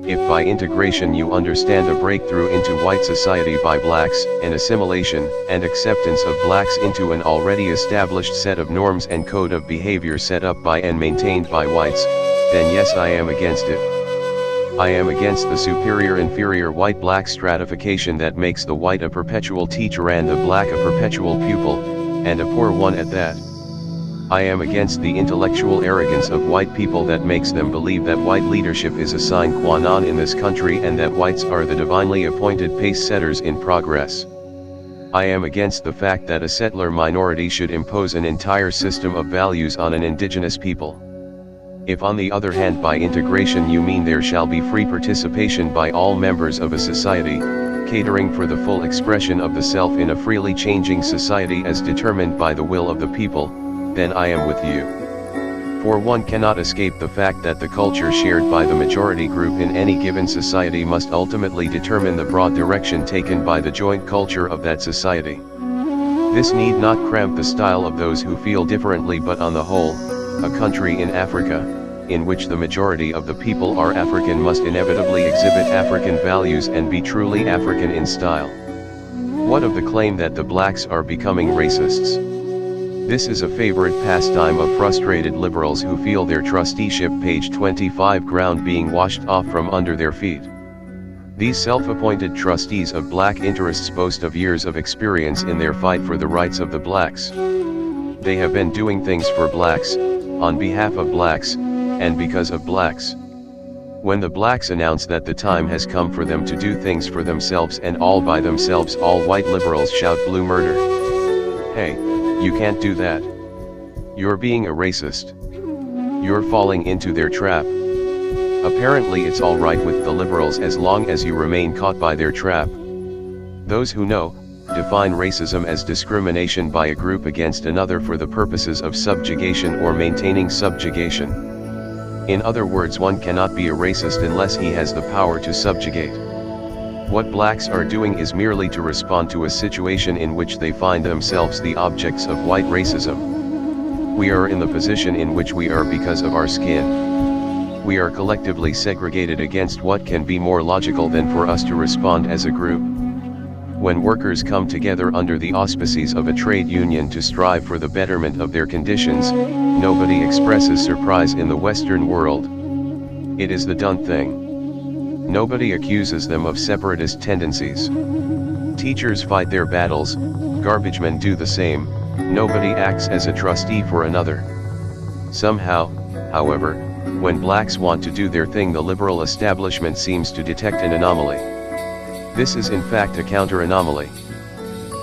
If by integration you understand a breakthrough into white society by blacks, an assimilation and acceptance of blacks into an already established set of norms and code of behavior set up by and maintained by whites, then yes, I am against it. I am against the superior-inferior white-black stratification that makes the white a perpetual teacher and the black a perpetual pupil, and a poor one at that. I am against the intellectual arrogance of white people that makes them believe that white leadership is a sine qua non in this country and that whites are the divinely appointed pace-setters in progress. I am against the fact that a settler minority should impose an entire system of values on an indigenous people. If on the other hand by integration you mean there shall be free participation by all members of a society, catering for the full expression of the self in a freely changing society as determined by the will of the people, then I am with you. For one cannot escape the fact that the culture shared by the majority group in any given society must ultimately determine the broad direction taken by the joint culture of that society. This need not cramp the style of those who feel differently, but on the whole, a country in Africa, in which the majority of the people are African, must inevitably exhibit African values and be truly African in style. What of the claim that the blacks are becoming racists? This is a favorite pastime of frustrated liberals who feel their trusteeship page 25 ground being washed off from under their feet. These self-appointed trustees of black interests boast of years of experience in their fight for the rights of the blacks. They have been doing things for blacks, on behalf of blacks, and because of blacks. When the blacks announce that the time has come for them to do things for themselves and all by themselves, all white liberals shout blue murder. Hey, you can't do that. You're being a racist. You're falling into their trap. Apparently it's alright with the liberals as long as you remain caught by their trap. Those who know, define racism as discrimination by a group against another for the purposes of subjugation or maintaining subjugation. In other words, one cannot be a racist unless he has the power to subjugate. What blacks are doing is merely to respond to a situation in which they find themselves the objects of white racism. We are in the position in which we are because of our skin. We are collectively segregated against what can be more logical than for us to respond as a group. When workers come together under the auspices of a trade union to strive for the betterment of their conditions, nobody expresses surprise in the Western world. It is the done thing. Nobody accuses them of separatist tendencies. Teachers fight their battles, garbage men do the same, nobody acts as a trustee for another. Somehow, however, when blacks want to do their thing, the liberal establishment seems to detect an anomaly. This is in fact a counter-anomaly.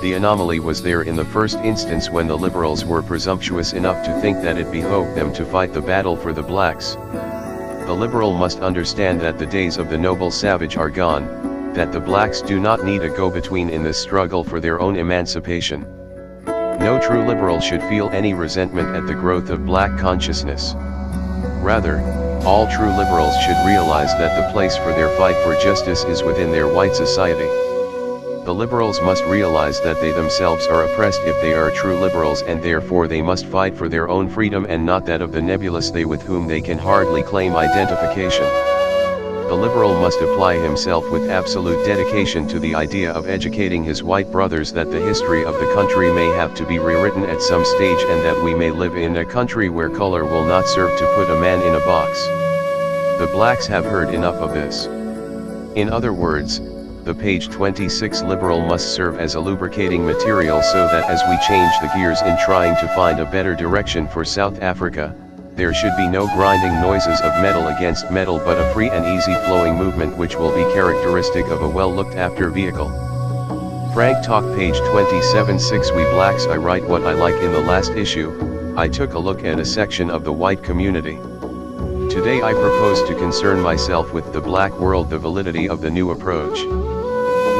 The anomaly was there in the first instance when the liberals were presumptuous enough to think that it behoved them to fight the battle for the blacks. The liberal must understand that the days of the noble savage are gone, that the blacks do not need a go-between in this struggle for their own emancipation. No true liberal should feel any resentment at the growth of black consciousness. Rather, all true liberals should realize that the place for their fight for justice is within their white society. The liberals must realize that they themselves are oppressed if they are true liberals, and therefore they must fight for their own freedom and not that of the nebulous they with whom they can hardly claim identification. The liberal must apply himself with absolute dedication to the idea of educating his white brothers that the history of the country may have to be rewritten at some stage, and that we may live in a country where color will not serve to put a man in a box. The blacks have heard enough of this. In other words, the page 26 liberal must serve as a lubricating material so that as we change the gears in trying to find a better direction for South Africa, there should be no grinding noises of metal against metal, but a free and easy flowing movement which will be characteristic of a well looked after vehicle. Frank Talk page 27-6. We blacks, I write what I like. In the last issue, I took a look at a section of the white community. Today I propose to concern myself with the black world, the validity of the new approach.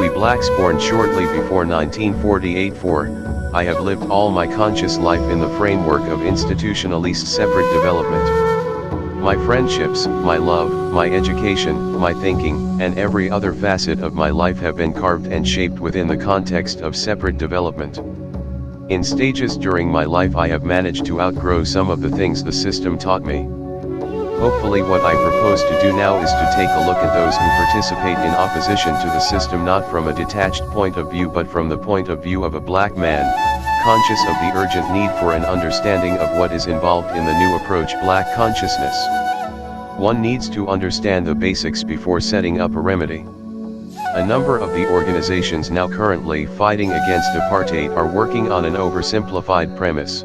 We blacks born shortly before 1948, for I have lived all my conscious life in the framework of institutionalist separate development. My friendships, my love, my education, my thinking, and every other facet of my life have been carved and shaped within the context of separate development. In stages during my life I have managed to outgrow some of the things the system taught me. Hopefully what I propose to do now is to take a look at those who participate in opposition to the system not from a detached point of view but from the point of view of a black man, conscious of the urgent need for an understanding of what is involved in the new approach, black consciousness. One needs to understand the basics before setting up a remedy. A number of the organizations now currently fighting against apartheid are working on an oversimplified premise.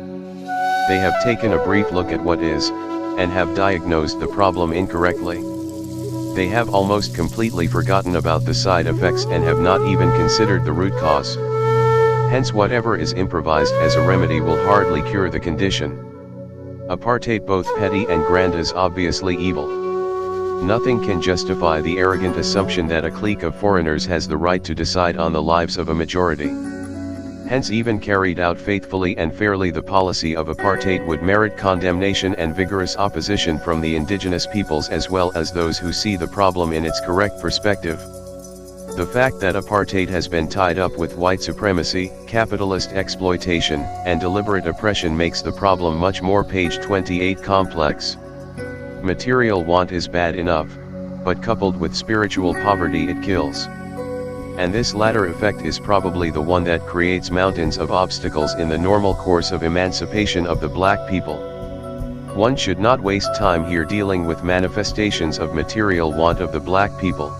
They have taken a brief look at what is, and have diagnosed the problem incorrectly. They have almost completely forgotten about the side effects and have not even considered the root cause. Hence whatever is improvised as a remedy will hardly cure the condition. Apartheid, both petty and grand, is obviously evil. Nothing can justify the arrogant assumption that a clique of foreigners has the right to decide on the lives of a majority. Hence, even carried out faithfully and fairly, the policy of apartheid would merit condemnation and vigorous opposition from the indigenous peoples as well as those who see the problem in its correct perspective. The fact that apartheid has been tied up with white supremacy, capitalist exploitation, and deliberate oppression makes the problem much more page 28 complex. Material want is bad enough, but coupled with spiritual poverty it kills. And this latter effect is probably the one that creates mountains of obstacles in the normal course of emancipation of the black people. One should not waste time here dealing with manifestations of material want of the black people.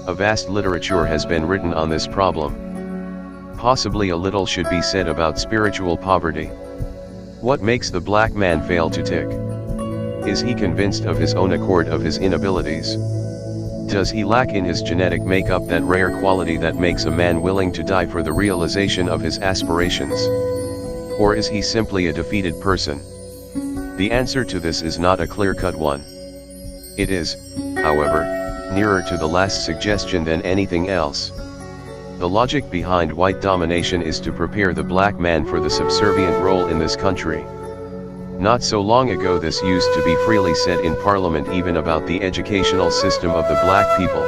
A vast literature has been written on this problem. Possibly a little should be said about spiritual poverty. What makes the black man fail to tick? Is he convinced of his own accord of his inabilities? Does he lack in his genetic makeup that rare quality that makes a man willing to die for the realization of his aspirations? Or is he simply a defeated person? The answer to this is not a clear-cut one. It is, however, nearer to the last suggestion than anything else. The logic behind white domination is to prepare the black man for the subservient role in this country. Not so long ago this used to be freely said in Parliament, even about the educational system of the black people.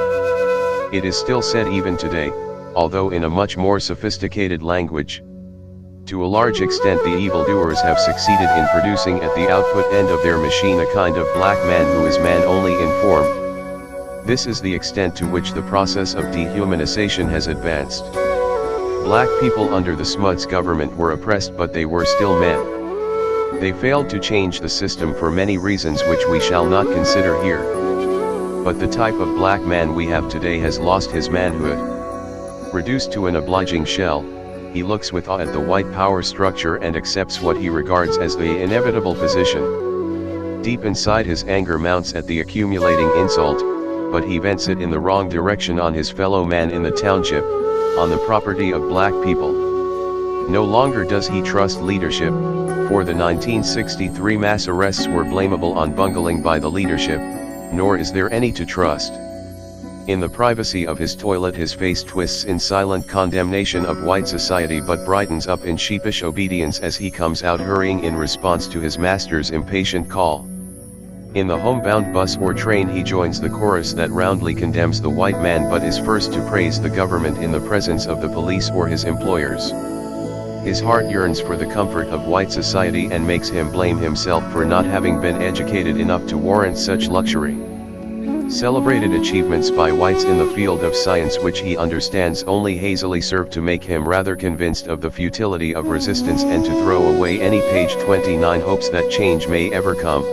It is still said even today, although in a much more sophisticated language. To a large extent the evildoers have succeeded in producing at the output end of their machine a kind of black man who is man only in form. This is the extent to which the process of dehumanization has advanced. Black people under the Smuts government were oppressed, but they were still men. They failed to change the system for many reasons which we shall not consider here. But the type of black man we have today has lost his manhood. Reduced to an obliging shell, he looks with awe at the white power structure and accepts what he regards as the inevitable position. Deep inside his anger mounts at the accumulating insult, but he vents it in the wrong direction on his fellow man in the township, on the property of black people. No longer does he trust leadership, for the 1963 mass arrests were blamable on bungling by the leadership, nor is there any to trust. In the privacy of his toilet his face twists in silent condemnation of white society, but brightens up in sheepish obedience as he comes out hurrying in response to his master's impatient call. In the homebound bus or train he joins the chorus that roundly condemns the white man, but is first to praise the government in the presence of the police or his employers. His heart yearns for the comfort of white society and makes him blame himself for not having been educated enough to warrant such luxury. Celebrated achievements by whites in the field of science which he understands only hazily serve to make him rather convinced of the futility of resistance and to throw away any page 29 hopes that change may ever come.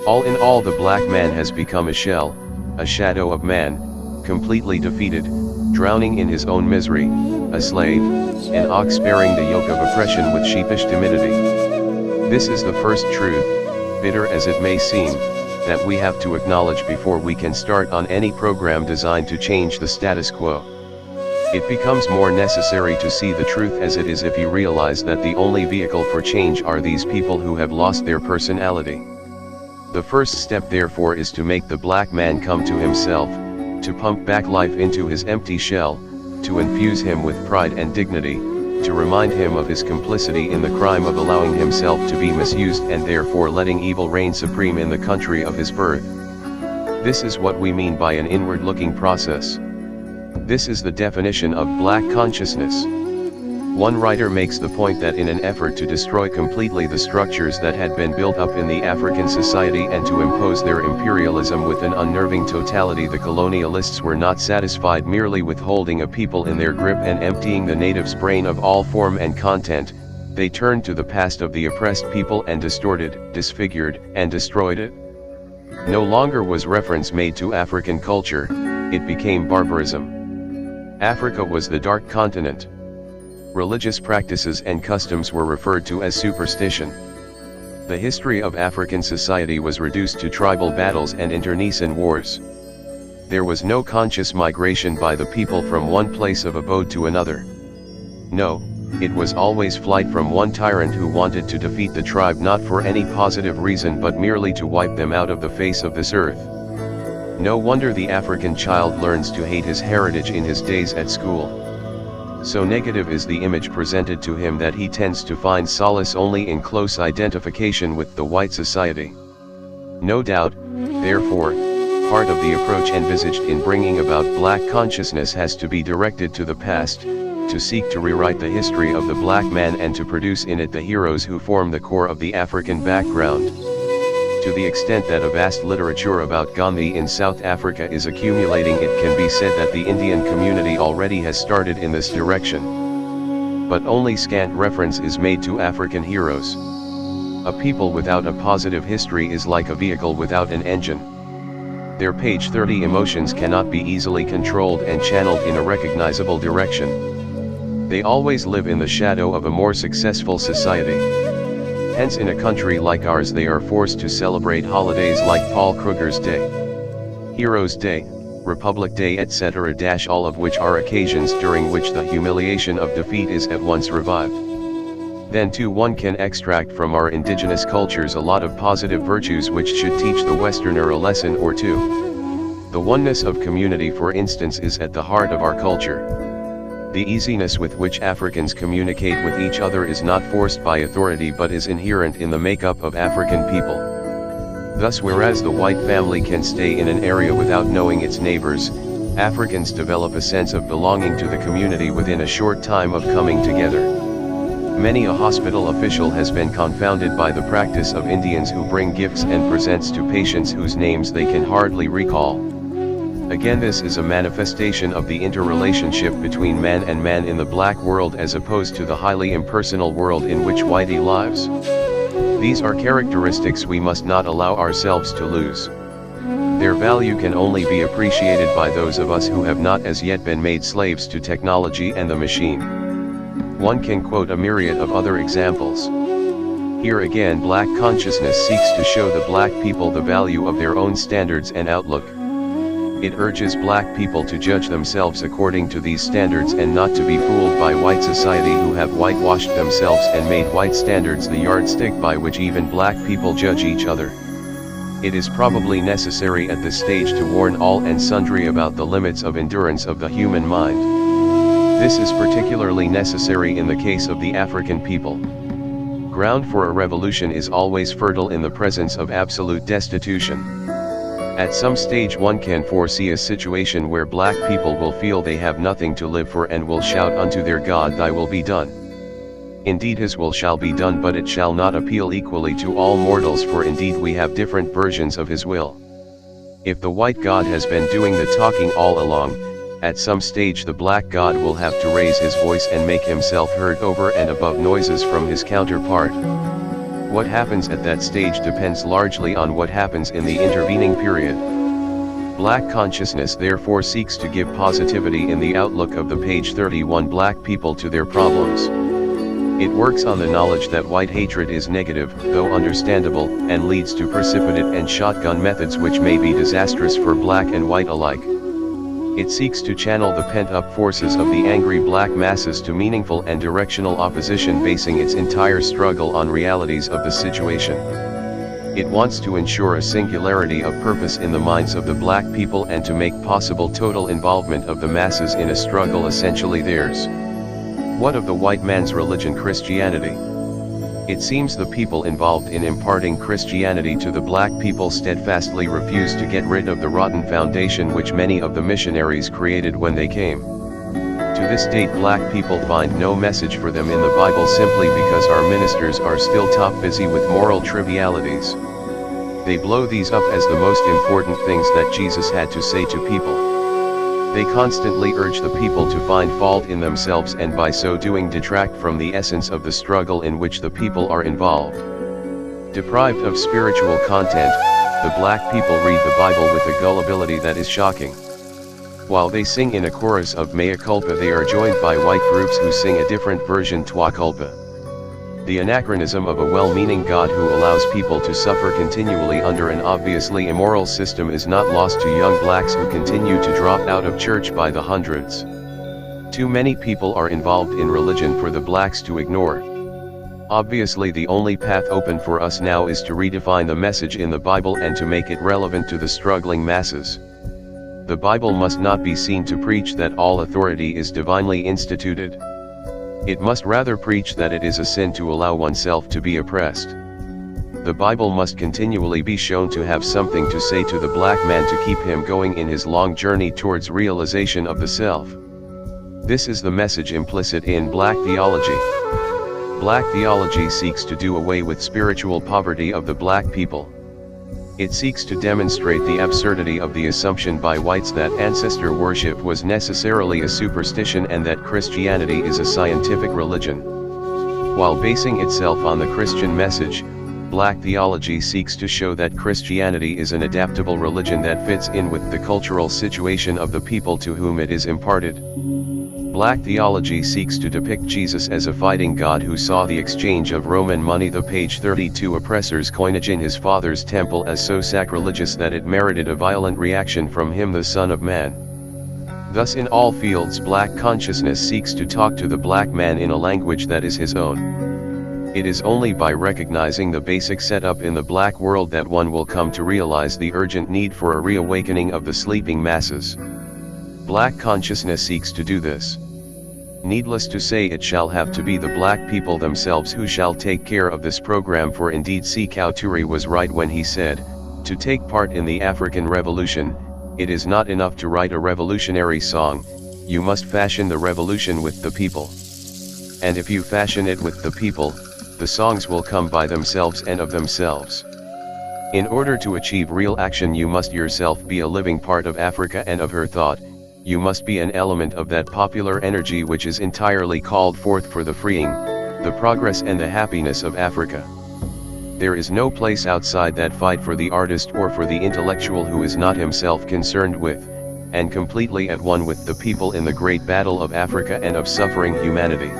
All in all, the black man has become a shell, a shadow of man, completely defeated, drowning in his own misery, a slave, an ox bearing the yoke of oppression with sheepish timidity. This is the first truth, bitter as it may seem, that we have to acknowledge before we can start on any program designed to change the status quo. It becomes more necessary to see the truth as it is if you realize that the only vehicle for change are these people who have lost their personality. The first step therefore is to make the black man come to himself, to pump back life into his empty shell, to infuse him with pride and dignity, to remind him of his complicity in the crime of allowing himself to be misused and therefore letting evil reign supreme in the country of his birth. This is what we mean by an inward-looking process. This is the definition of black consciousness. One writer makes the point that in an effort to destroy completely the structures that had been built up in the African society and to impose their imperialism with an unnerving totality, the colonialists were not satisfied merely with holding a people in their grip and emptying the native's brain of all form and content. They turned to the past of the oppressed people and distorted, disfigured, and destroyed it. No longer was reference made to African culture, it became barbarism. Africa was the dark continent. Religious practices and customs were referred to as superstition. The history of African society was reduced to tribal battles and internecine wars. There was no conscious migration by the people from one place of abode to another. No, it was always flight from one tyrant who wanted to defeat the tribe not for any positive reason but merely to wipe them out of the face of this earth. No wonder the African child learns to hate his heritage in his days at school. So negative is the image presented to him that he tends to find solace only in close identification with the white society. No doubt, therefore, part of the approach envisaged in bringing about black consciousness has to be directed to the past, to seek to rewrite the history of the black man and to produce in it the heroes who form the core of the African background. To the extent that a vast literature about Gandhi in South Africa is accumulating, it can be said that the Indian community already has started in this direction. But only scant reference is made to African heroes. A people without a positive history is like a vehicle without an engine. Their page 30 emotions cannot be easily controlled and channeled in a recognizable direction. They always live in the shadow of a more successful society. Hence in a country like ours they are forced to celebrate holidays like Paul Kruger's Day, Heroes' Day, Republic Day etc. All of which are occasions during which the humiliation of defeat is at once revived. Then too one can extract from our indigenous cultures a lot of positive virtues which should teach the Westerner a lesson or two. The oneness of community for instance is at the heart of our culture. The easiness with which Africans communicate with each other is not forced by authority but is inherent in the makeup of African people. Thus whereas the white family can stay in an area without knowing its neighbors, Africans develop a sense of belonging to the community within a short time of coming together. Many a hospital official has been confounded by the practice of Indians who bring gifts and presents to patients whose names they can hardly recall. Again, this is a manifestation of the interrelationship between man and man in the black world as opposed to the highly impersonal world in which whitey lives. These are characteristics we must not allow ourselves to lose. Their value can only be appreciated by those of us who have not as yet been made slaves to technology and the machine. One can quote a myriad of other examples. Here again, black consciousness seeks to show the black people the value of their own standards and outlook. It urges black people to judge themselves according to these standards and not to be fooled by white society who have whitewashed themselves and made white standards the yardstick by which even black people judge each other. It is probably necessary at this stage to warn all and sundry about the limits of endurance of the human mind. This is particularly necessary in the case of the African people. Ground for a revolution is always fertile in the presence of absolute destitution. At some stage one can foresee a situation where black people will feel they have nothing to live for and will shout unto their God, "Thy will be done." Indeed his will shall be done, but it shall not appeal equally to all mortals, for indeed we have different versions of his will. If the white God has been doing the talking all along, at some stage the black God will have to raise his voice and make himself heard over and above noises from his counterpart. What happens at that stage depends largely on what happens in the intervening period. Black consciousness therefore seeks to give positivity in the outlook of the page 31 black people to their problems. It works on the knowledge that white hatred is negative, though understandable, and leads to precipitate and shotgun methods which may be disastrous for black and white alike. It seeks to channel the pent-up forces of the angry black masses to meaningful and directional opposition, basing its entire struggle on realities of the situation. It wants to ensure a singularity of purpose in the minds of the black people and to make possible total involvement of the masses in a struggle essentially theirs. What of the white man's religion, Christianity? It seems the people involved in imparting Christianity to the black people steadfastly refuse to get rid of the rotten foundation which many of the missionaries created when they came. To this date black people find no message for them in the Bible simply because our ministers are still top busy with moral trivialities. They blow these up as the most important things that Jesus had to say to people. They constantly urge the people to find fault in themselves and by so doing detract from the essence of the struggle in which the people are involved. Deprived of spiritual content, The black people read the Bible with a gullibility that is shocking. While they sing in a chorus of mea culpa, they are joined by white groups who sing a different version, tua culpa. The anachronism of a well-meaning God who allows people to suffer continually under an obviously immoral system is not lost to young blacks who continue to drop out of church by the hundreds. Too many people are involved in religion for the blacks to ignore. Obviously, the only path open for us now is to redefine the message in the Bible and to make it relevant to the struggling masses. The Bible must not be seen to preach that all authority is divinely instituted. It must rather preach that it is a sin to allow oneself to be oppressed. The Bible must continually be shown to have something to say to the black man to keep him going in his long journey towards realization of the self. This is the message implicit in black theology. Black theology seeks to do away with spiritual poverty of the black people. It seeks to demonstrate the absurdity of the assumption by whites that ancestor worship was necessarily a superstition and that Christianity is a scientific religion. While basing itself on the Christian message, black theology seeks to show that Christianity is an adaptable religion that fits in with the cultural situation of the people to whom it is imparted. Black theology seeks to depict Jesus as a fighting God who saw the exchange of Roman money, the page 32 oppressor's coinage in his father's temple, as so sacrilegious that it merited a violent reaction from him, the Son of Man. Thus in all fields black consciousness seeks to talk to the black man in a language that is his own. It is only by recognizing the basic setup in the black world that one will come to realize the urgent need for a reawakening of the sleeping masses. Black consciousness seeks to do this. Needless to say, it shall have to be the black people themselves who shall take care of this program, for indeed Sekou Touré was right when he said, to take part in the African Revolution, it is not enough to write a revolutionary song, you must fashion the revolution with the people. And if you fashion it with the people, the songs will come by themselves and of themselves. In order to achieve real action, you must yourself be a living part of Africa and of her thought. You must be an element of that popular energy which is entirely called forth for the freeing, the progress and the happiness of Africa. There is no place outside that fight for the artist or for the intellectual who is not himself concerned with, and completely at one with the people in the great battle of Africa and of suffering humanity.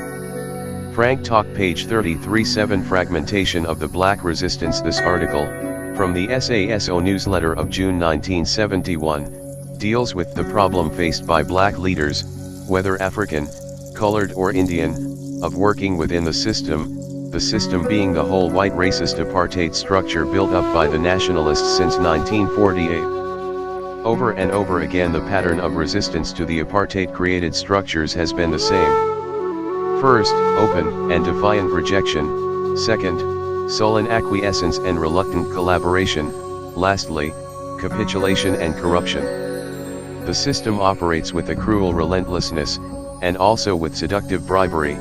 Frank Talk, page 33. 7 Fragmentation of the Black Resistance. This article, from the SASO newsletter of June 1971, deals with the problem faced by black leaders, whether African, colored or Indian, of working within the system being the whole white racist apartheid structure built up by the nationalists since 1948. Over and over again the pattern of resistance to the apartheid created structures has been the same. First, open and defiant rejection; second, sullen acquiescence and reluctant collaboration; lastly, capitulation and corruption. The system operates with a cruel relentlessness, and also with seductive bribery,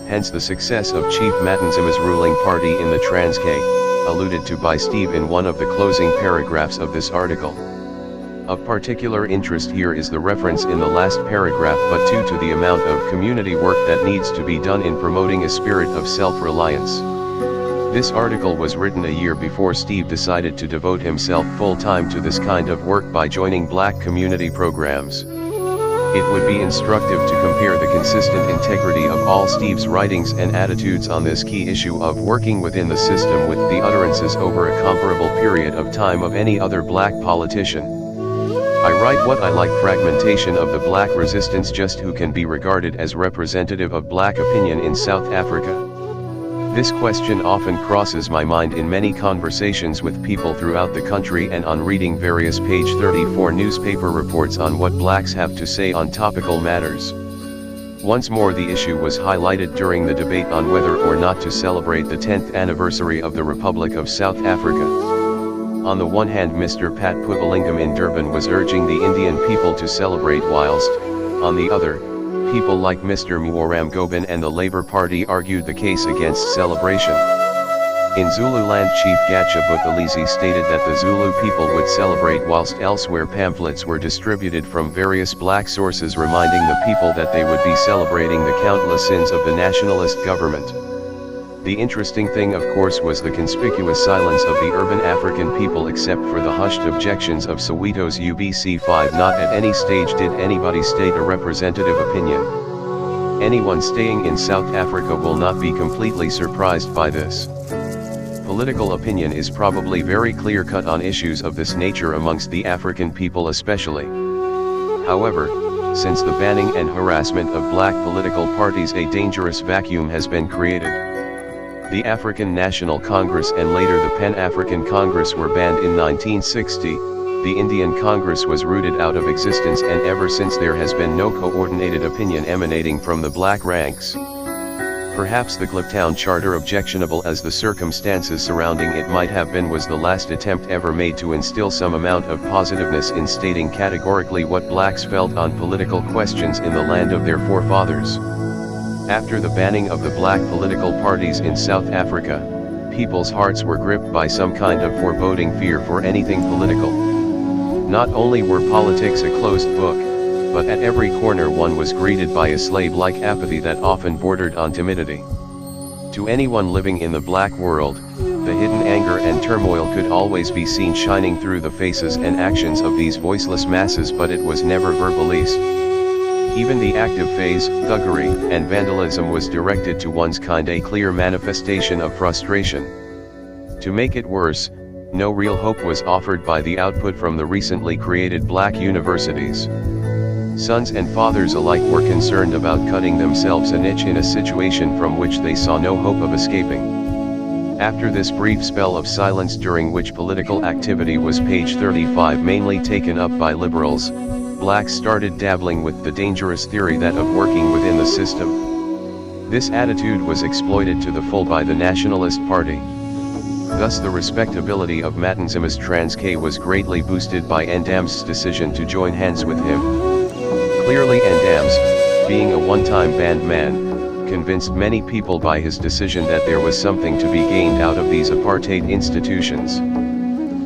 hence the success of Chief Matanzima's ruling party in the Transkei, alluded to by Steve in one of the closing paragraphs of this article. Of particular interest here is the reference in the last paragraph but too to the amount of community work that needs to be done in promoting a spirit of self-reliance. This article was written a year before Steve decided to devote himself full-time to this kind of work by joining black community programs. It would be instructive to compare the consistent integrity of all Steve's writings and attitudes on this key issue of working within the system with the utterances over a comparable period of time of any other black politician. I write what I like: fragmentation of the black resistance. Just who can be regarded as representative of black opinion in South Africa? This question often crosses my mind in many conversations with people throughout the country and on reading various page 34 newspaper reports on what blacks have to say on topical matters. Once more the issue was highlighted during the debate on whether or not to celebrate the 10th anniversary of the Republic of South Africa. On the one hand, Mr. Pat Puvalingam in Durban was urging the Indian people to celebrate, whilst, on the other, people like Mr. Muaram Gobin and the Labour Party argued the case against celebration. In Zululand, Chief Gatsha Buthelezi stated that the Zulu people would celebrate, whilst elsewhere pamphlets were distributed from various black sources reminding the people that they would be celebrating the countless sins of the nationalist government. The interesting thing of course was the conspicuous silence of the urban African people, except for the hushed objections of Soweto's UBC5. Not at any stage did anybody state a representative opinion. Anyone staying in South Africa will not be completely surprised by this. Political opinion is probably very clear-cut on issues of this nature amongst the African people especially. However, since the banning and harassment of black political parties, a dangerous vacuum has been created. The African National Congress and later the Pan-African Congress were banned in 1960, the Indian Congress was rooted out of existence, and ever since there has been no coordinated opinion emanating from the black ranks. Perhaps the Kliptown Charter, objectionable as the circumstances surrounding it might have been, was the last attempt ever made to instill some amount of positiveness in stating categorically what blacks felt on political questions in the land of their forefathers. After the banning of the black political parties in South Africa, people's hearts were gripped by some kind of foreboding fear for anything political. Not only were politics a closed book, but at every corner one was greeted by a slave-like apathy that often bordered on timidity. To anyone living in the black world, the hidden anger and turmoil could always be seen shining through the faces and actions of these voiceless masses, but it was never verbalized. Even the active phase, thuggery, and vandalism was directed to one's kind, a clear manifestation of frustration. To make it worse, no real hope was offered by the output from the recently created black universities. Sons and fathers alike were concerned about cutting themselves a niche in a situation from which they saw no hope of escaping. After this brief spell of silence, during which political activity was, page 35, mainly taken up by liberals, blacks started dabbling with the dangerous theory that of working within the system. This attitude was exploited to the full by the Nationalist Party. Thus the respectability of Matanzima's Transkei was greatly boosted by Ndam's decision to join hands with him. Clearly Ndam's, being a one-time banned man, convinced many people by his decision that there was something to be gained out of these apartheid institutions.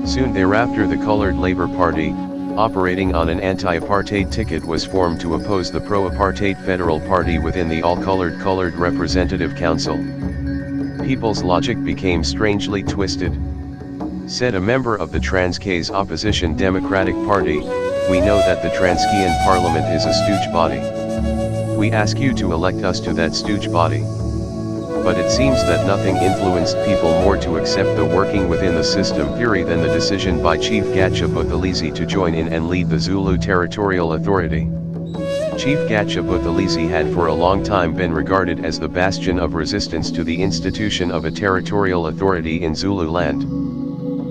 Soon thereafter the Colored Labour Party, operating on an anti-apartheid ticket, was formed to oppose the pro-apartheid Federal Party within the all-colored Colored Representative Council. People's logic became strangely twisted. Said a member of the Transkei's opposition Democratic Party, "We know that the Transkeian Parliament is a stooge body. We ask you to elect us to that stooge body." But it seems that nothing influenced people more to accept the working within the system theory than the decision by Chief Gatsha Buthelezi to join in and lead the Zulu Territorial Authority. Chief Gatsha Buthelezi had for a long time been regarded as the bastion of resistance to the institution of a territorial authority in Zululand.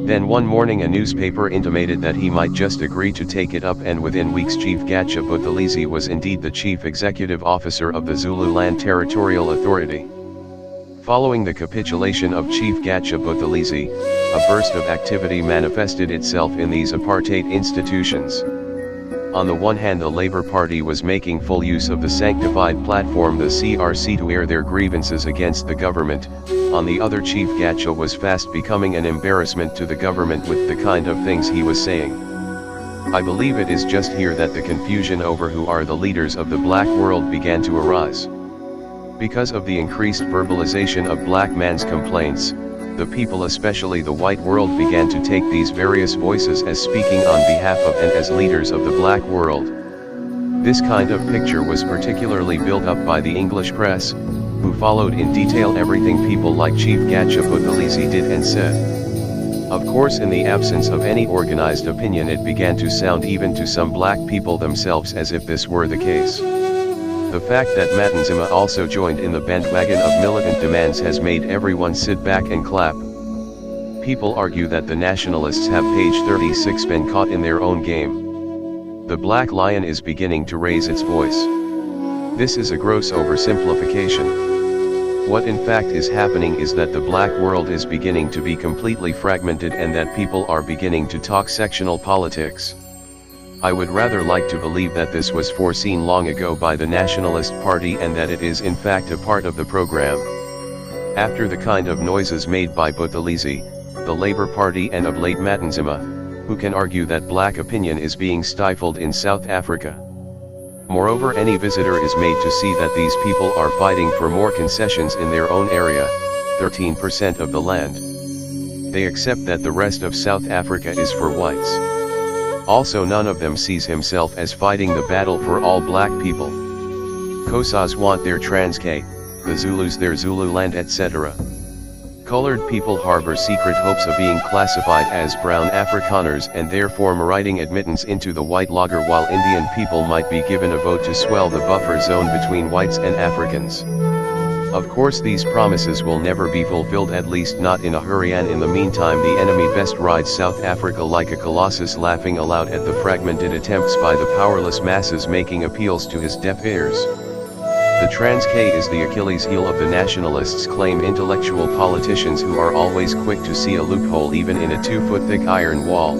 Then one morning a newspaper intimated that he might just agree to take it up, and within weeks Chief Gatsha Buthelezi was indeed the chief executive officer of the Zululand Territorial Authority. Following the capitulation of Chief Gatsha Buthelezi, a burst of activity manifested itself in these apartheid institutions. On the one hand, the Labour Party was making full use of the sanctified platform, the CRC, to air their grievances against the government. On the other, Chief Gatsha was fast becoming an embarrassment to the government with the kind of things he was saying. I believe it is just here that the confusion over who are the leaders of the black world began to arise. Because of the increased verbalization of black man's complaints, the people, especially the white world, began to take these various voices as speaking on behalf of and as leaders of the black world. This kind of picture was particularly built up by the English press, who followed in detail everything people like Chief Gatsha Buthelezi did and said. Of course, in the absence of any organized opinion, it began to sound even to some black people themselves as if this were the case. The fact that Matanzima also joined in the bandwagon of militant demands has made everyone sit back and clap. People argue that the nationalists have, page 36, been caught in their own game. The black lion is beginning to raise its voice. This is a gross oversimplification. What in fact is happening is that the black world is beginning to be completely fragmented, and that people are beginning to talk sectional politics. I would rather like to believe that this was foreseen long ago by the Nationalist Party, and that it is in fact a part of the program. After the kind of noises made by Buthelezi, the Labour Party, and of late Matanzima, who can argue that black opinion is being stifled in South Africa? Moreover, any visitor is made to see that these people are fighting for more concessions in their own area, 13% of the land. They accept that the rest of South Africa is for whites. Also, none of them sees himself as fighting the battle for all black people. Xhosas want their Transkei, the Zulus their Zululand, etc. Colored people harbor secret hopes of being classified as brown Afrikaners and therefore meriting admittance into the white logger, while Indian people might be given a vote to swell the buffer zone between whites and Africans. Of course, these promises will never be fulfilled, at least not in a hurry, and in the meantime the enemy best rides South Africa like a colossus, laughing aloud at the fragmented attempts by the powerless masses, making appeals to his deaf ears. The Transkei is the Achilles heel of the nationalists, claim intellectual politicians who are always quick to see a loophole even in a 2-foot thick iron wall.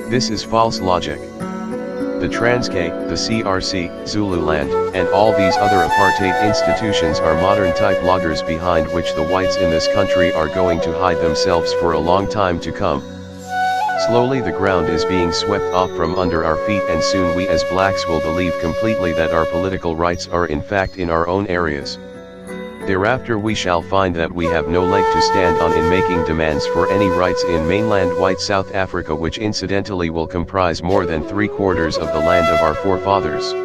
This is false logic. The Transkei, the CRC, Zululand, and all these other apartheid institutions are modern type loggers behind which the whites in this country are going to hide themselves for a long time to come. Slowly the ground is being swept off from under our feet, and soon we as blacks will believe completely that our political rights are in fact in our own areas. Thereafter we shall find that we have no leg to stand on in making demands for any rights in mainland white South Africa, which incidentally will comprise more than 3/4 of the land of our forefathers.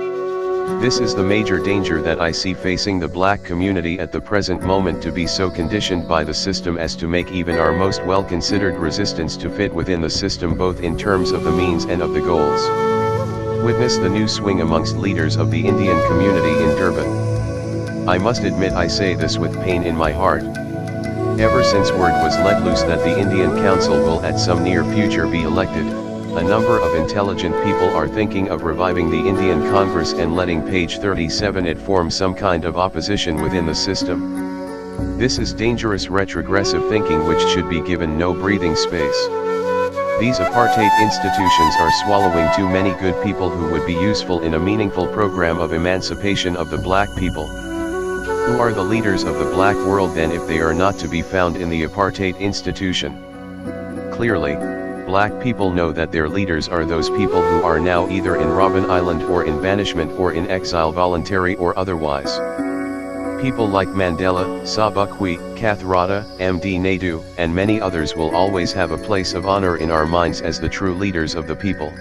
This is the major danger that I see facing the black community at the present moment, to be so conditioned by the system as to make even our most well-considered resistance to fit within the system, both in terms of the means and of the goals. Witness the new swing amongst leaders of the Indian community in Durban. I must admit I say this with pain in my heart. Ever since word was let loose that the Indian Council will at some near future be elected, a number of intelligent people are thinking of reviving the Indian Congress and letting page 37 it form some kind of opposition within the system. This is dangerous retrogressive thinking which should be given no breathing space. These apartheid institutions are swallowing too many good people who would be useful in a meaningful program of emancipation of the black people. Who are the leaders of the black world then if they are not to be found in the apartheid institution? Clearly, black people know that their leaders are those people who are now either in Robben Island or in banishment or in exile, voluntary or otherwise. People like Mandela, Sobukwe, Kathrada, MD Naidu, and many others will always have a place of honor in our minds as the true leaders of the people.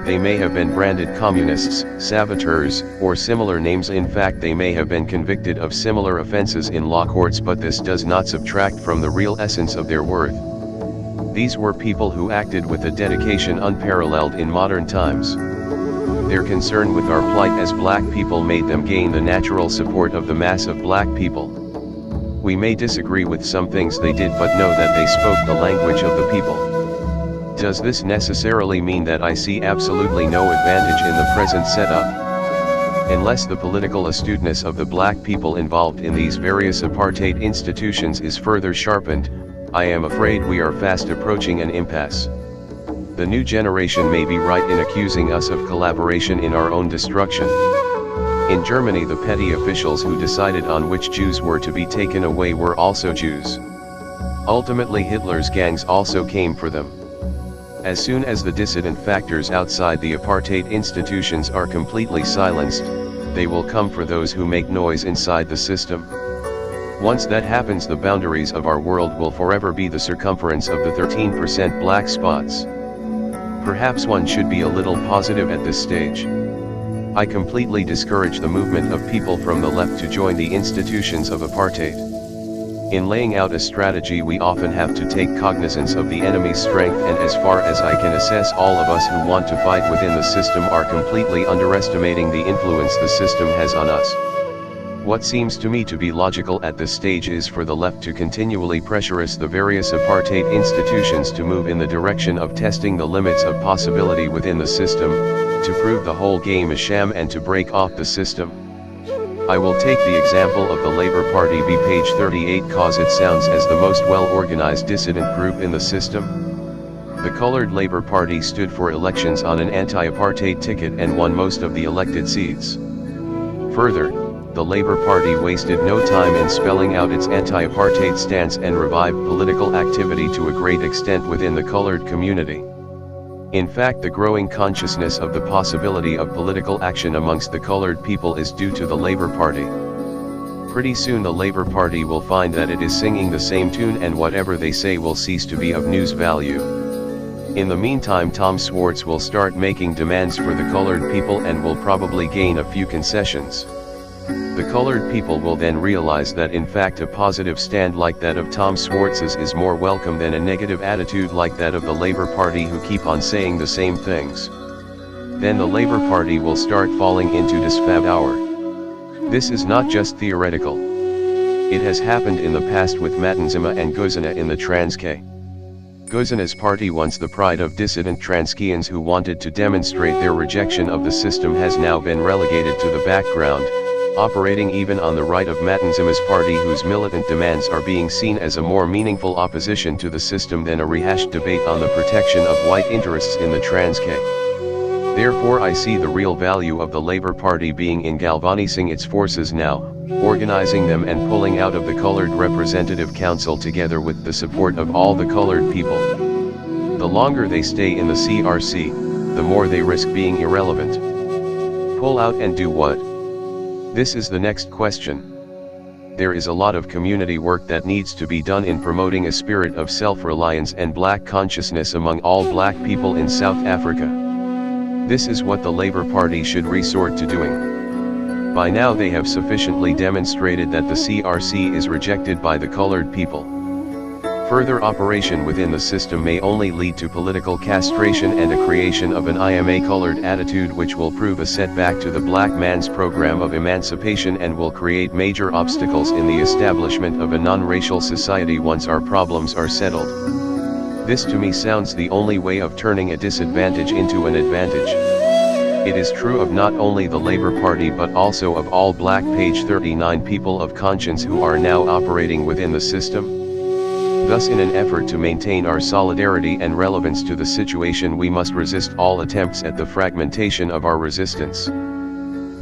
They may have been branded communists, saboteurs, or similar names. In fact, they may have been convicted of similar offenses in law courts, but this does not subtract from the real essence of their worth. These were people who acted with a dedication unparalleled in modern times. Their concern with our plight as black people made them gain the natural support of the mass of black people. We may disagree with some things they did, but know that they spoke the language of the people. Does this necessarily mean that I see absolutely no advantage in the present setup? Unless the political astuteness of the black people involved in these various apartheid institutions is further sharpened, I am afraid we are fast approaching an impasse. The new generation may be right in accusing us of collaboration in our own destruction. In Germany, the petty officials who decided on which Jews were to be taken away were also Jews. Ultimately, Hitler's gangs also came for them. As soon as the dissident factors outside the apartheid institutions are completely silenced, they will come for those who make noise inside the system. Once that happens, the boundaries of our world will forever be the circumference of the 13% black spots. Perhaps one should be a little positive at this stage. I completely discourage the movement of people from the left to join the institutions of apartheid. In laying out a strategy, we often have to take cognizance of the enemy's strength, and as far as I can assess, all of us who want to fight within the system are completely underestimating the influence the system has on us. What seems to me to be logical at this stage is for the left to continually pressure us, the various apartheid institutions, to move in the direction of testing the limits of possibility within the system, to prove the whole game a sham and to break off the system. I will take the example of the Labour Party, b page 38, cause it sounds as the most well-organized dissident group in the system. The colored Labour Party stood for elections on an anti-apartheid ticket and won most of the elected seats. Further, the Labour Party wasted no time in spelling out its anti-apartheid stance and revived political activity to a great extent within the colored community. In fact, the growing consciousness of the possibility of political action amongst the colored people is due to the Labour Party. Pretty soon the Labour Party will find that it is singing the same tune, and whatever they say will cease to be of news value. In the meantime, Tom Schwartz will start making demands for the colored people and will probably gain a few concessions. The colored people will then realize that in fact a positive stand like that of Tom Schwartz's is more welcome than a negative attitude like that of the Labour Party, who keep on saying the same things. Then the Labour Party will start falling into disfab hour. This is not just theoretical. It has happened in the past with Matanzima and Gozana in the Transkei. Gozana's party, once the pride of dissident Transkeians who wanted to demonstrate their rejection of the system, has now been relegated to the background, operating even on the right of Matanzima's party, whose militant demands are being seen as a more meaningful opposition to the system than a rehashed debate on the protection of white interests in the Transkei. Therefore I see the real value of the Labour Party being in galvanizing its forces now, organizing them and pulling out of the Colored Representative Council together with the support of all the colored people. The longer they stay in the CRC, the more they risk being irrelevant. Pull out and do what? This is the next question. There is a lot of community work that needs to be done in promoting a spirit of self-reliance and black consciousness among all black people in South Africa. This is what the Labour Party should resort to doing. By now they have sufficiently demonstrated that the CRC is rejected by the colored people. Further operation within the system may only lead to political castration and a creation of an IMA colored attitude, which will prove a setback to the black man's program of emancipation and will create major obstacles in the establishment of a non-racial society once our problems are settled. This to me sounds the only way of turning a disadvantage into an advantage. It is true of not only the Labour Party but also of all black page 39 people of conscience who are now operating within the system. Thus, in an effort to maintain our solidarity and relevance to the situation, we must resist all attempts at the fragmentation of our resistance.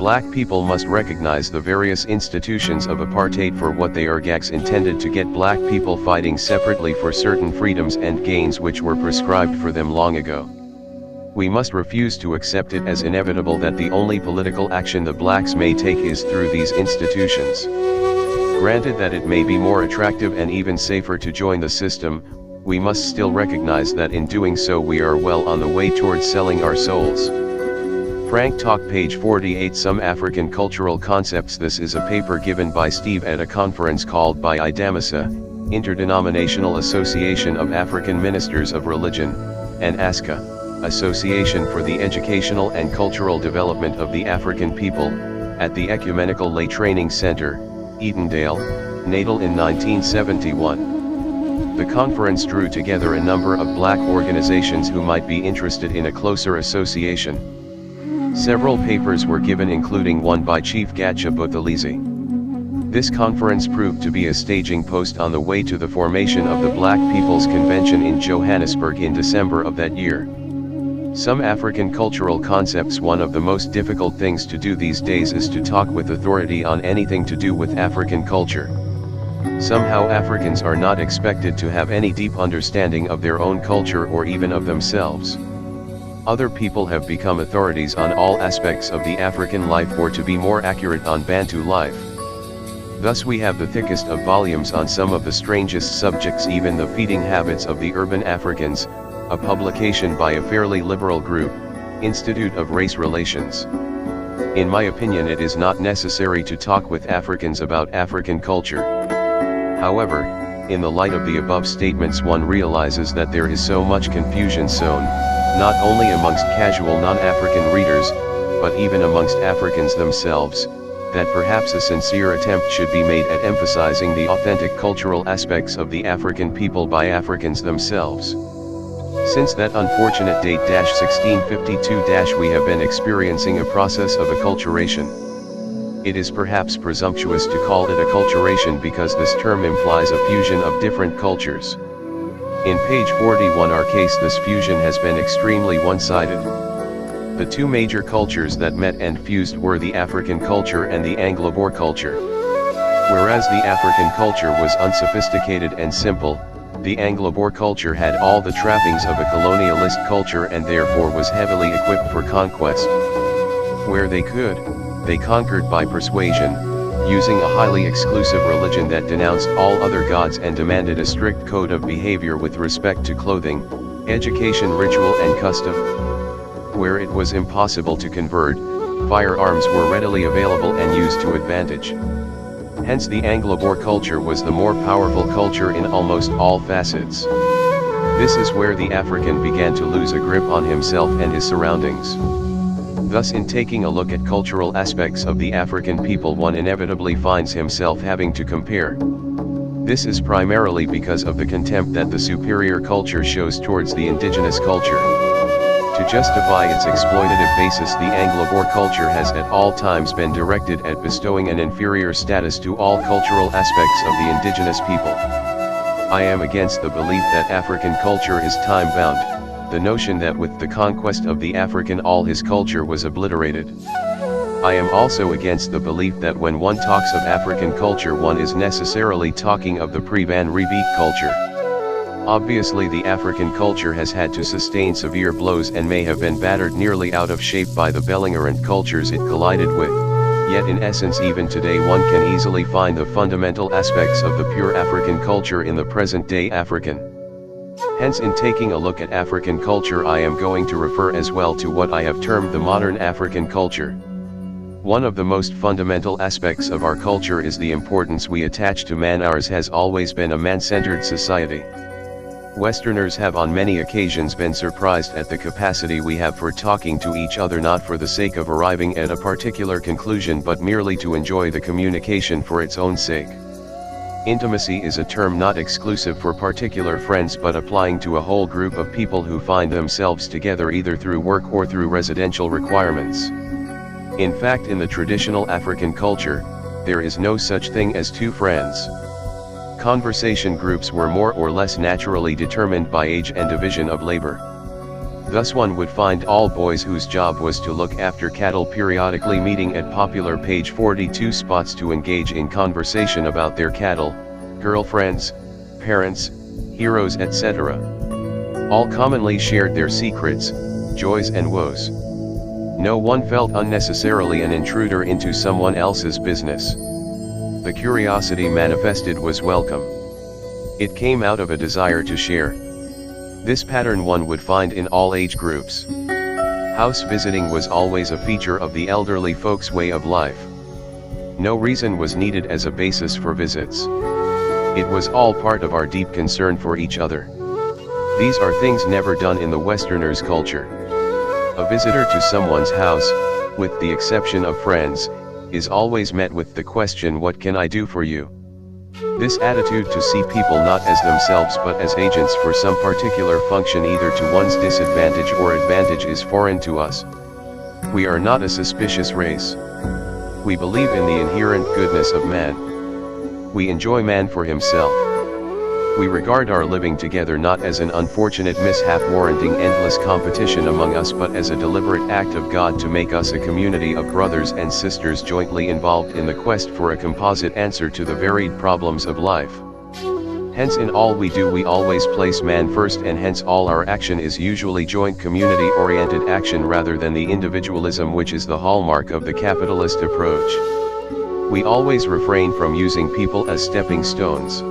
Black people must recognize the various institutions of apartheid for what they are, gags intended to get black people fighting separately for certain freedoms and gains which were prescribed for them long ago. We must refuse to accept it as inevitable that the only political action the blacks may take is through these institutions. Granted that it may be more attractive and even safer to join the system, we must still recognize that in doing so we are well on the way towards selling our souls. Frank Talk, page 48. Some African Cultural Concepts. This is a paper given by Steve at a conference called by IDAMASA, Interdenominational Association of African Ministers of Religion, and ASCA, Association for the Educational and Cultural Development of the African People, at the Ecumenical Lay Training Center, Edendale, Natal in 1971. The conference drew together a number of black organizations who might be interested in a closer association. Several papers were given, including one by Chief Gacha Buthelezi. This conference proved to be a staging post on the way to the formation of the Black People's Convention in Johannesburg in December of that year. Some African cultural concepts. One of the most difficult things to do these days is to talk with authority on anything to do with African culture. Somehow Africans are not expected to have any deep understanding of their own culture or even of themselves. Other people have become authorities on all aspects of the African life, or to be more accurate, on Bantu life. Thus we have the thickest of volumes on some of the strangest subjects, even the feeding habits of the urban Africans, a publication by a fairly liberal group, Institute of Race Relations. In my opinion, it is not necessary to talk with Africans about African culture. However, in the light of the above statements, one realizes that there is so much confusion sown, not only amongst casual non-African readers, but even amongst Africans themselves, that perhaps a sincere attempt should be made at emphasizing the authentic cultural aspects of the African people by Africans themselves. Since that unfortunate date 1652 we have been experiencing a process of acculturation. It is perhaps presumptuous to call it acculturation because this term implies a fusion of different cultures. In page 41 our case, this fusion has been extremely one-sided. The two major cultures that met and fused were the African culture and the Anglo-Boer culture. Whereas the African culture was unsophisticated and simple, the Anglo-Boer culture had all the trappings of a colonialist culture and therefore was heavily equipped for conquest. Where they could, they conquered by persuasion, using a highly exclusive religion that denounced all other gods and demanded a strict code of behavior with respect to clothing, education, ritual and custom. Where it was impossible to convert, firearms were readily available and used to advantage. Hence the Anglo-Boer culture was the more powerful culture in almost all facets. This is where the African began to lose a grip on himself and his surroundings. Thus, in taking a look at cultural aspects of the African people, one inevitably finds himself having to compare. This is primarily because of the contempt that the superior culture shows towards the indigenous culture. To justify its exploitative basis, the Anglo-Boer culture has at all times been directed at bestowing an inferior status to all cultural aspects of the indigenous people. I am against the belief that African culture is time-bound, the notion that with the conquest of the African all his culture was obliterated. I am also against the belief that when one talks of African culture, one is necessarily talking of the pre-Van Riebeeck culture. Obviously, the African culture has had to sustain severe blows and may have been battered nearly out of shape by the belligerent cultures it collided with, yet in essence even today one can easily find the fundamental aspects of the pure African culture in the present-day African. Hence, in taking a look at African culture, I am going to refer as well to what I have termed the modern African culture. One of the most fundamental aspects of our culture is the importance we attach to man. Ours has always been a man-centered society. Westerners have on many occasions been surprised at the capacity we have for talking to each other not for the sake of arriving at a particular conclusion but merely to enjoy the communication for its own sake. Intimacy is a term not exclusive for particular friends but applying to a whole group of people who find themselves together either through work or through residential requirements. In fact, in the traditional African culture, there is no such thing as two friends. Conversation groups were more or less naturally determined by age and division of labor. Thus one would find all boys whose job was to look after cattle periodically meeting at popular page 42 spots to engage in conversation about their cattle, girlfriends, parents, heroes, etc. All commonly shared their secrets, joys and woes. No one felt unnecessarily an intruder into someone else's business. The curiosity manifested was welcome. It came out of a desire to share. This pattern one would find in all age groups. House visiting was always a feature of the elderly folks' way of life. No reason was needed as a basis for visits. It was all part of our deep concern for each other. These are things never done in the Westerner's culture. A visitor to someone's house, with the exception of friends, is always met with the question, "What can I do for you?" This attitude to see people not as themselves but as agents for some particular function either to one's disadvantage or advantage is foreign to us. We are not a suspicious race. We believe in the inherent goodness of man. We enjoy man for himself. We regard our living together not as an unfortunate mishap warranting endless competition among us but as a deliberate act of God to make us a community of brothers and sisters jointly involved in the quest for a composite answer to the varied problems of life. Hence in all we do we always place man first, and hence all our action is usually joint community-oriented action rather than the individualism which is the hallmark of the capitalist approach. We always refrain from using people as stepping stones.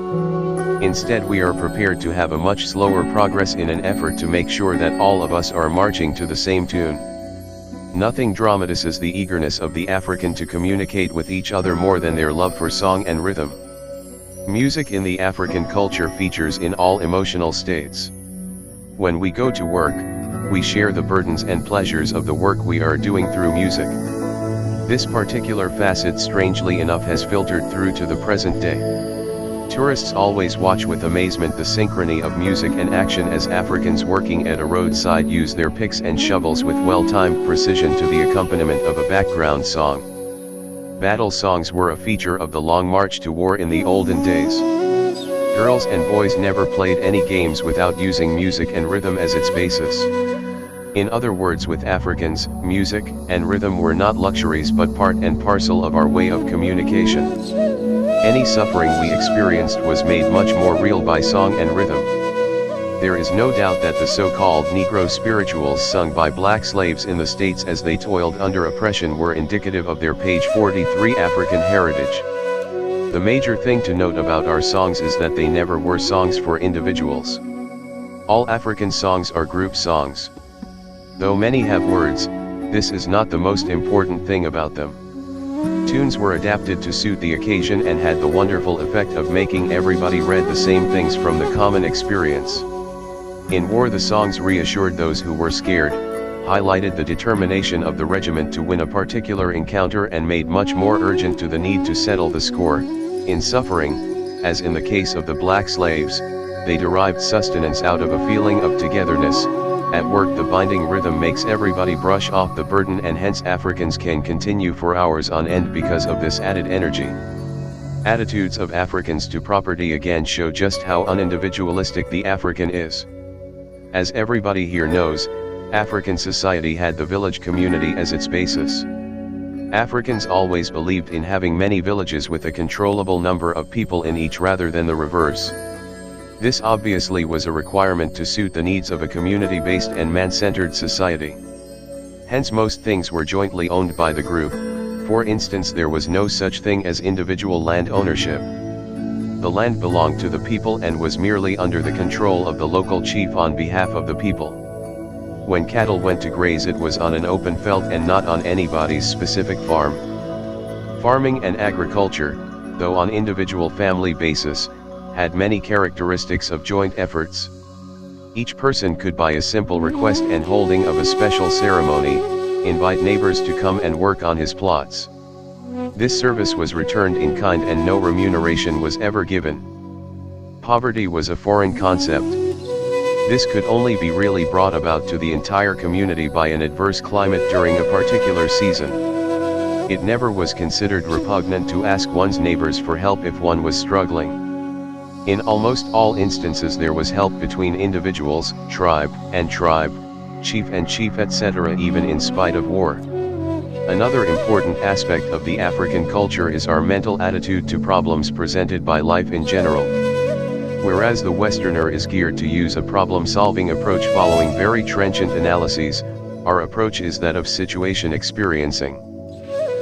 Instead, we are prepared to have a much slower progress in an effort to make sure that all of us are marching to the same tune. Nothing dramatizes the eagerness of the African to communicate with each other more than their love for song and rhythm. Music in the African culture features in all emotional states. When we go to work, we share the burdens and pleasures of the work we are doing through music. This particular facet, strangely enough, has filtered through to the present day. Tourists always watch with amazement the synchrony of music and action as Africans working at a roadside use their picks and shovels with well-timed precision to the accompaniment of a background song. Battle songs were a feature of the Long March to War in the olden days. Girls and boys never played any games without using music and rhythm as its basis. In other words, with Africans, music and rhythm were not luxuries but part and parcel of our way of communication. Any suffering we experienced was made much more real by song and rhythm. There is no doubt that the so-called Negro spirituals sung by black slaves in the States as they toiled under oppression were indicative of their page 43 African heritage. The major thing to note about our songs is that they never were songs for individuals. All African songs are group songs. Though many have words, this is not the most important thing about them. Tunes were adapted to suit the occasion and had the wonderful effect of making everybody read the same things from the common experience. In war, the songs reassured those who were scared, highlighted the determination of the regiment to win a particular encounter, and made much more urgent to the need to settle the score. In suffering, as in the case of the black slaves, they derived sustenance out of a feeling of togetherness. At work, the binding rhythm makes everybody brush off the burden, and hence Africans can continue for hours on end because of this added energy. Attitudes of Africans to property again show just how unindividualistic the African is. As everybody here knows, African society had the village community as its basis. Africans always believed in having many villages with a controllable number of people in each rather than the reverse. This obviously was a requirement to suit the needs of a community-based and man-centered society. Hence most things were jointly owned by the group. For instance, there was no such thing as individual land ownership. The land belonged to the people and was merely under the control of the local chief on behalf of the people. When cattle went to graze, it was on an open felt and not on anybody's specific farm. Farming and agriculture, though on individual family basis, had many characteristics of joint efforts. Each person could, by a simple request and holding of a special ceremony, invite neighbors to come and work on his plots. This service was returned in kind and no remuneration was ever given. Poverty was a foreign concept. This could only be really brought about to the entire community by an adverse climate during a particular season. It never was considered repugnant to ask one's neighbors for help if one was struggling. In almost all instances there was help between individuals, tribe and tribe, chief and chief, etc., even in spite of war. Another important aspect of the African culture is our mental attitude to problems presented by life in general. Whereas the Westerner is geared to use a problem-solving approach following very trenchant analyses, our approach is that of situation experiencing.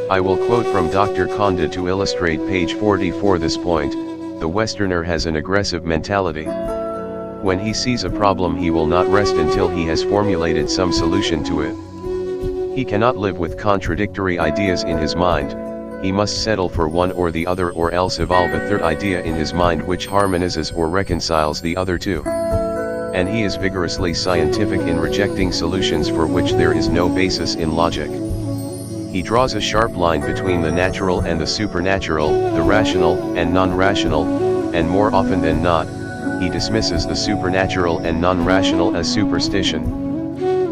I will quote from Dr. Konda to illustrate page 44 this point. The Westerner has an aggressive mentality. When he sees a problem, he will not rest until he has formulated some solution to it. He cannot live with contradictory ideas in his mind. He must settle for one or the other, or else evolve a third idea in his mind which harmonizes or reconciles the other two. And he is vigorously scientific in rejecting solutions for which there is no basis in logic. He draws a sharp line between the natural and the supernatural, the rational and non-rational, and more often than not, he dismisses the supernatural and non-rational as superstition.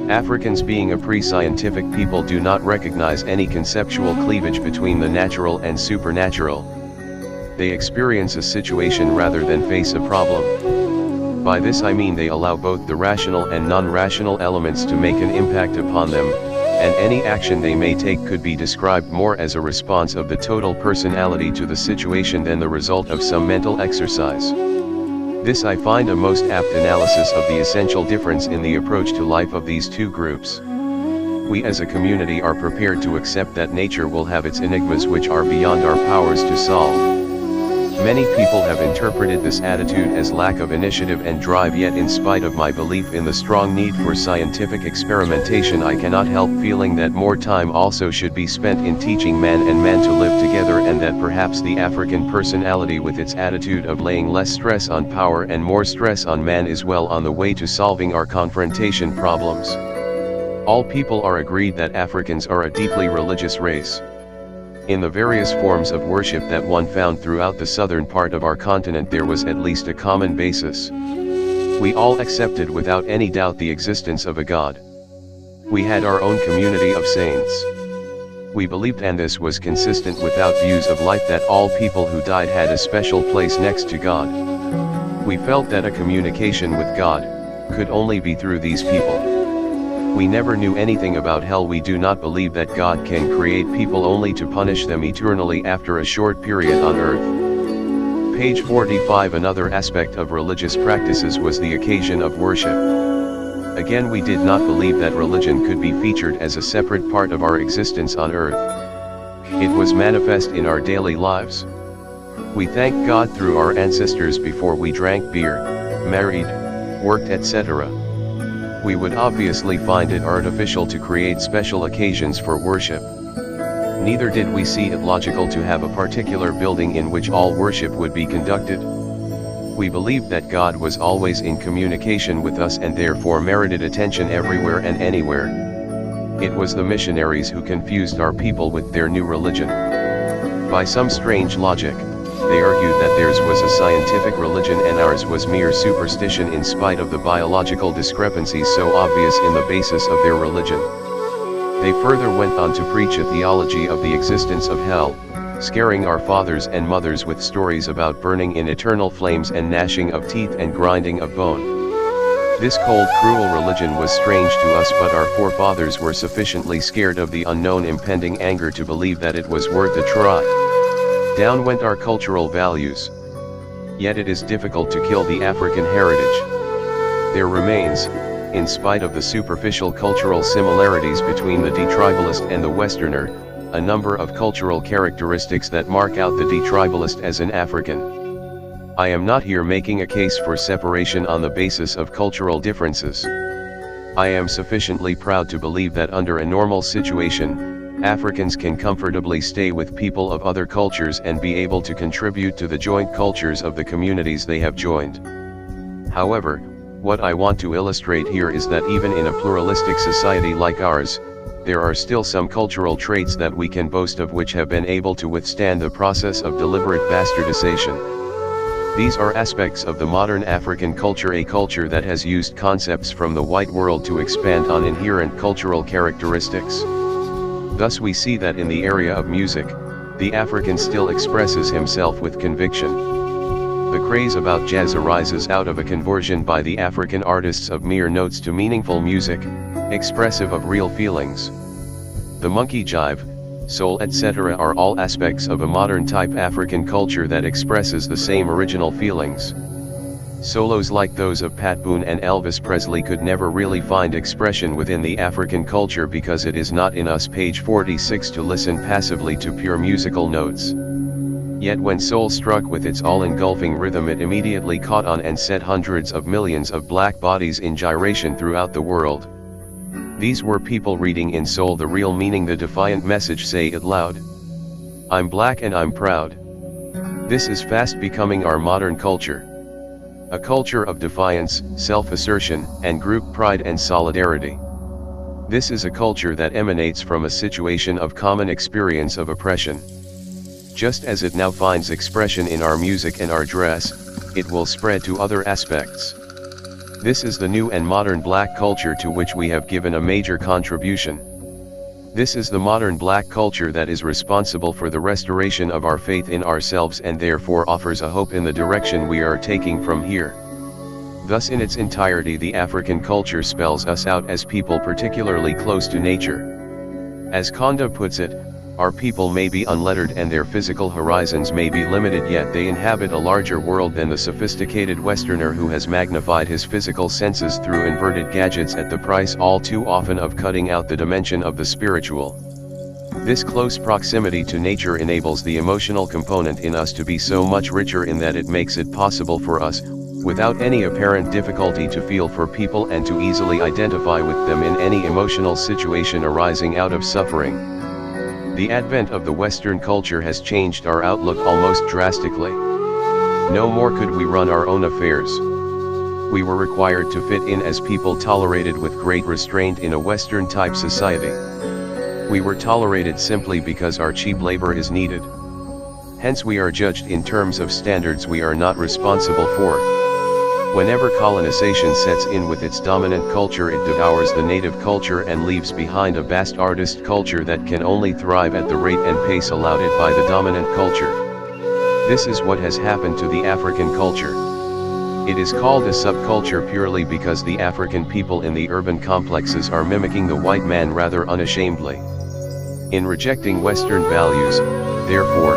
Africans, being a pre-scientific people, do not recognize any conceptual cleavage between the natural and supernatural. They experience a situation rather than face a problem. By this I mean they allow both the rational and non-rational elements to make an impact upon them, and any action they may take could be described more as a response of the total personality to the situation than the result of some mental exercise. This I find a most apt analysis of the essential difference in the approach to life of these two groups. We as a community are prepared to accept that nature will have its enigmas which are beyond our powers to solve. Many people have interpreted this attitude as lack of initiative and drive, yet in spite of my belief in the strong need for scientific experimentation, I cannot help feeling that more time also should be spent in teaching man and man to live together, and that perhaps the African personality with its attitude of laying less stress on power and more stress on man is well on the way to solving our confrontation problems. All people are agreed that Africans are a deeply religious race. In the various forms of worship that one found throughout the southern part of our continent, there was at least a common basis. We all accepted without any doubt the existence of a God. We had our own community of saints. We believed, and this was consistent with our views of life, that all people who died had a special place next to God. We felt that a communication with God could only be through these people. We never knew anything about hell. We do not believe that God can create people only to punish them eternally after a short period on earth. Page 45. Another aspect of religious practices was the occasion of worship. Again, we did not believe that religion could be featured as a separate part of our existence on earth. It was manifest in our daily lives. We thanked God through our ancestors before we drank beer, married, worked, etc. We would obviously find it artificial to create special occasions for worship. Neither did we see it logical to have a particular building in which all worship would be conducted. We believed that God was always in communication with us and therefore merited attention everywhere and anywhere. It was the missionaries who confused our people with their new religion. By some strange logic, they argued that theirs was a scientific religion and ours was mere superstition in spite of the biological discrepancies so obvious in the basis of their religion. They further went on to preach a theology of the existence of hell, scaring our fathers and mothers with stories about burning in eternal flames and gnashing of teeth and grinding of bone. This cold, cruel religion was strange to us, but our forefathers were sufficiently scared of the unknown impending anger to believe that it was worth a try. Down went our cultural values. Yet it is difficult to kill the African heritage. There remains, in spite of the superficial cultural similarities between the detribalist and the Westerner, a number of cultural characteristics that mark out the detribalist as an African. I am not here making a case for separation on the basis of cultural differences. I am sufficiently proud to believe that under a normal situation, Africans can comfortably stay with people of other cultures and be able to contribute to the joint cultures of the communities they have joined. However, what I want to illustrate here is that even in a pluralistic society like ours, there are still some cultural traits that we can boast of which have been able to withstand the process of deliberate bastardization. These are aspects of the modern African culture, a culture that has used concepts from the white world to expand on inherent cultural characteristics. Thus we see that in the area of music, the African still expresses himself with conviction. The craze about jazz arises out of a conversion by the African artists of mere notes to meaningful music, expressive of real feelings. The monkey jive, soul, etc. are all aspects of a modern type African culture that expresses the same original feelings. Solos like those of Pat Boone and Elvis Presley could never really find expression within the African culture because it is not in us. Page 46. To listen passively to pure musical notes. Yet when soul struck with its all-engulfing rhythm, it immediately caught on and set hundreds of millions of black bodies in gyration throughout the world. These were people reading in soul the real meaning, the defiant message. Say it loud. I'm black and I'm proud. This is fast becoming our modern culture. A culture of defiance, self-assertion, and group pride and solidarity. This is a culture that emanates from a situation of common experience of oppression. Just as it now finds expression in our music and our dress, it will spread to other aspects. This is the new and modern black culture to which we have given a major contribution. This is the modern black culture that is responsible for the restoration of our faith in ourselves and therefore offers a hope in the direction we are taking from here. Thus in its entirety the African culture spells us out as people particularly close to nature. As Konda puts it, our people may be unlettered and their physical horizons may be limited, yet they inhabit a larger world than the sophisticated Westerner who has magnified his physical senses through inverted gadgets at the price all too often of cutting out the dimension of the spiritual. This close proximity to nature enables the emotional component in us to be so much richer in that it makes it possible for us, without any apparent difficulty, to feel for people and to easily identify with them in any emotional situation arising out of suffering. The advent of the Western culture has changed our outlook almost drastically. No more could we run our own affairs. We were required to fit in as people tolerated with great restraint in a Western-type society. We were tolerated simply because our cheap labor is needed. Hence we are judged in terms of standards we are not responsible for. Whenever colonization sets in with its dominant culture, it devours the native culture and leaves behind a vast artist culture that can only thrive at the rate and pace allowed it by the dominant culture. This is what has happened to the African culture. It is called a subculture purely because the African people in the urban complexes are mimicking the white man rather unashamedly. In rejecting Western values, therefore,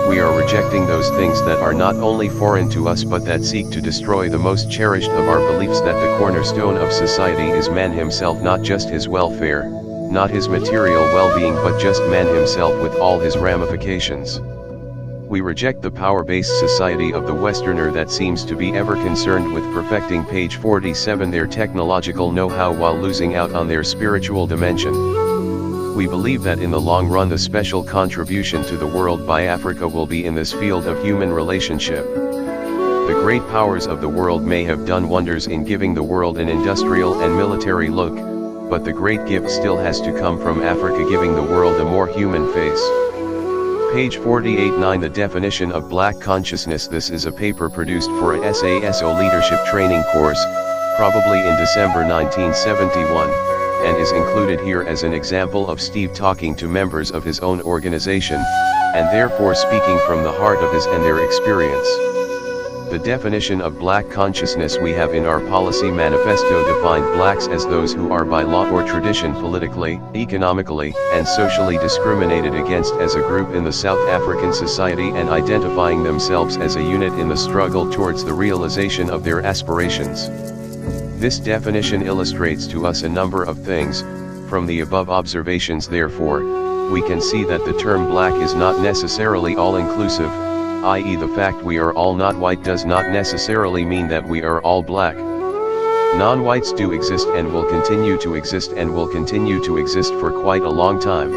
We are rejecting those things that are not only foreign to us but that seek to destroy the most cherished of our beliefs, that the cornerstone of society is man himself, not just his welfare, not his material well-being, but just man himself with all his ramifications. We reject the power-based society of the Westerner that seems to be ever concerned with perfecting page 47 their technological know-how while losing out on their spiritual dimension. We believe that in the long run the special contribution to the world by Africa will be in this field of human relationship. The great powers of the world may have done wonders in giving the world an industrial and military look, but the great gift still has to come from Africa, giving the world a more human face. Page 48-9 The definition of black consciousness. This is a paper produced for a SASO leadership training course, probably in December 1971, and is included here as an example of Steve talking to members of his own organization, and therefore speaking from the heart of his and their experience. The definition of black consciousness we have in our policy manifesto defined blacks as those who are by law or tradition politically, economically, and socially discriminated against as a group in the South African society, and identifying themselves as a unit in the struggle towards the realization of their aspirations. This definition illustrates to us a number of things. From the above observations, therefore, we can see that the term black is not necessarily all-inclusive, i.e. the fact we are all not white does not necessarily mean that we are all black. Non-whites do exist and will continue to exist and will continue to exist for quite a long time.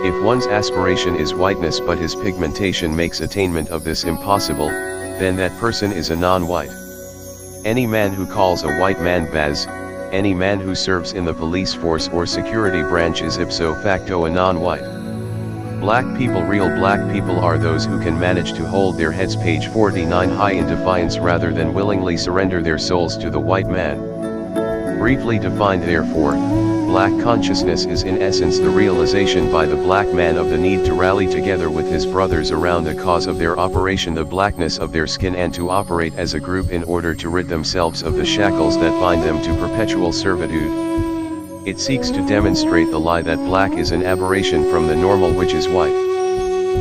If one's aspiration is whiteness but his pigmentation makes attainment of this impossible, then that person is a non-white. Any man who calls a white man Baz, any man who serves in the police force or security branch is ipso facto a non-white. Black people, real black people, are those who can manage to hold their heads, page 49, high in defiance rather than willingly surrender their souls to the white man. Briefly defined, therefore, black consciousness is in essence the realization by the black man of the need to rally together with his brothers around the cause of their operation, the blackness of their skin, and to operate as a group in order to rid themselves of the shackles that bind them to perpetual servitude. It seeks to demonstrate the lie that black is an aberration from the normal which is white.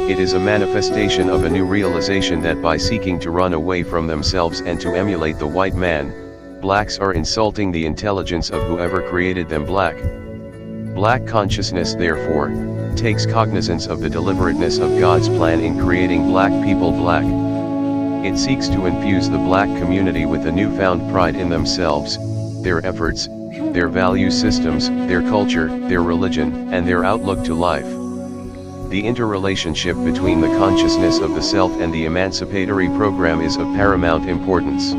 It is a manifestation of a new realization that by seeking to run away from themselves and to emulate the white man, blacks are insulting the intelligence of whoever created them black. Black consciousness, therefore, takes cognizance of the deliberateness of God's plan in creating black people black. It seeks to infuse the black community with a newfound pride in themselves, their efforts, their value systems, their culture, their religion, and their outlook to life. The interrelationship between the consciousness of the self and the emancipatory program is of paramount importance.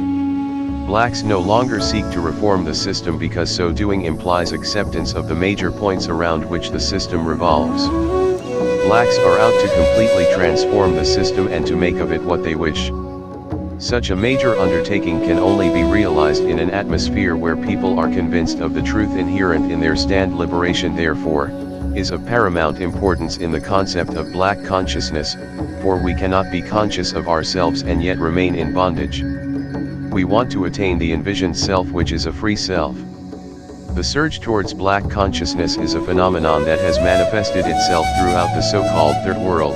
Blacks no longer seek to reform the system because so doing implies acceptance of the major points around which the system revolves. Blacks are out to completely transform the system and to make of it what they wish. Such a major undertaking can only be realized in an atmosphere where people are convinced of the truth inherent in their stand. Liberation, therefore, is of paramount importance in the concept of black consciousness, for we cannot be conscious of ourselves and yet remain in bondage. We want to attain the envisioned self, which is a free self. The surge towards black consciousness is a phenomenon that has manifested itself throughout the so-called Third World.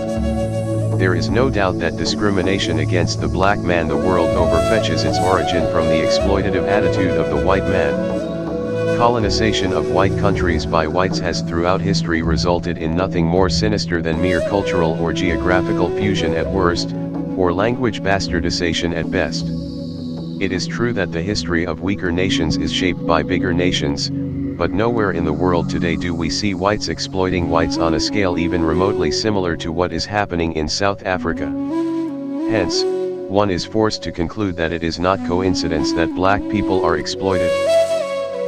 There is no doubt that discrimination against the black man the world over fetches its origin from the exploitative attitude of the white man. Colonization of white countries by whites has throughout history resulted in nothing more sinister than mere cultural or geographical fusion at worst, or language bastardization at best. It is true that the history of weaker nations is shaped by bigger nations, but nowhere in the world today do we see whites exploiting whites on a scale even remotely similar to what is happening in South Africa. Hence, one is forced to conclude that it is not coincidence that black people are exploited.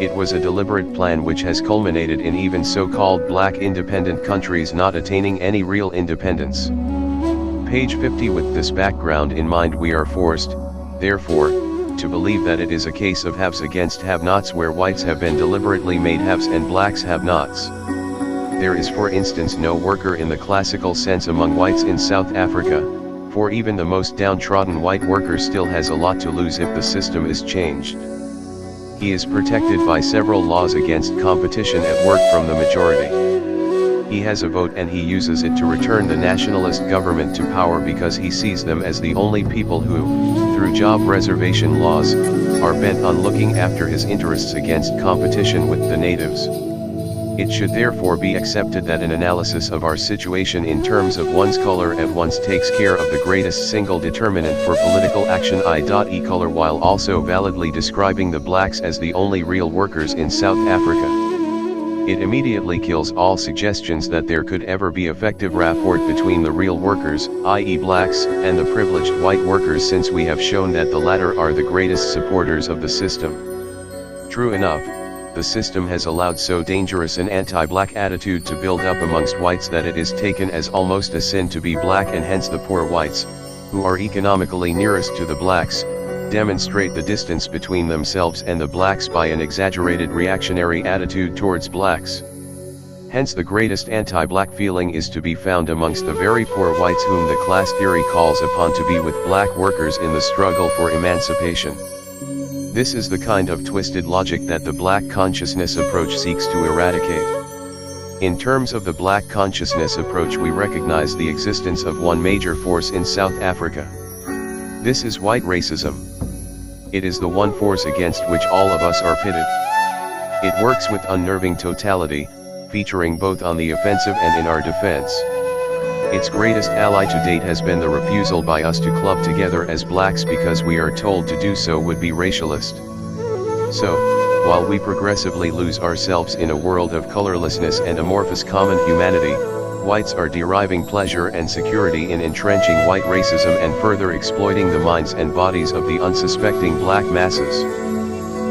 It was a deliberate plan which has culminated in even so-called black independent countries not attaining any real independence. Page 50. With this background in mind, we are forced, therefore, to believe that it is a case of haves against have-nots, where whites have been deliberately made haves and blacks have-nots. There is, for instance, no worker in the classical sense among whites in South Africa, for even the most downtrodden white worker still has a lot to lose if the system is changed. He is protected by several laws against competition at work from the majority. He has a vote and he uses it to return the nationalist government to power because he sees them as the only people who, through job reservation laws, are bent on looking after his interests against competition with the natives. It should therefore be accepted that an analysis of our situation in terms of one's color at once takes care of the greatest single determinant for political action, i.e. color, while also validly describing the blacks as the only real workers in South Africa. It immediately kills all suggestions that there could ever be effective rapport between the real workers, i.e. blacks, and the privileged white workers, since we have shown that the latter are the greatest supporters of the system. True enough, the system has allowed so dangerous an anti-black attitude to build up amongst whites that it is taken as almost a sin to be black, and hence the poor whites, who are economically nearest to the blacks, demonstrate the distance between themselves and the blacks by an exaggerated reactionary attitude towards blacks. Hence the greatest anti-black feeling is to be found amongst the very poor whites, whom the class theory calls upon to be with black workers in the struggle for emancipation. This is the kind of twisted logic that the black consciousness approach seeks to eradicate. In terms of the black consciousness approach, we recognize the existence of one major force in South Africa. This is white racism. It is the one force against which all of us are pitted. It works with unnerving totality, featuring both on the offensive and in our defense. Its greatest ally to date has been the refusal by us to club together as blacks because we are told to do so would be racialist. So, while we progressively lose ourselves in a world of colorlessness and amorphous common humanity, whites are deriving pleasure and security in entrenching white racism and further exploiting the minds and bodies of the unsuspecting black masses.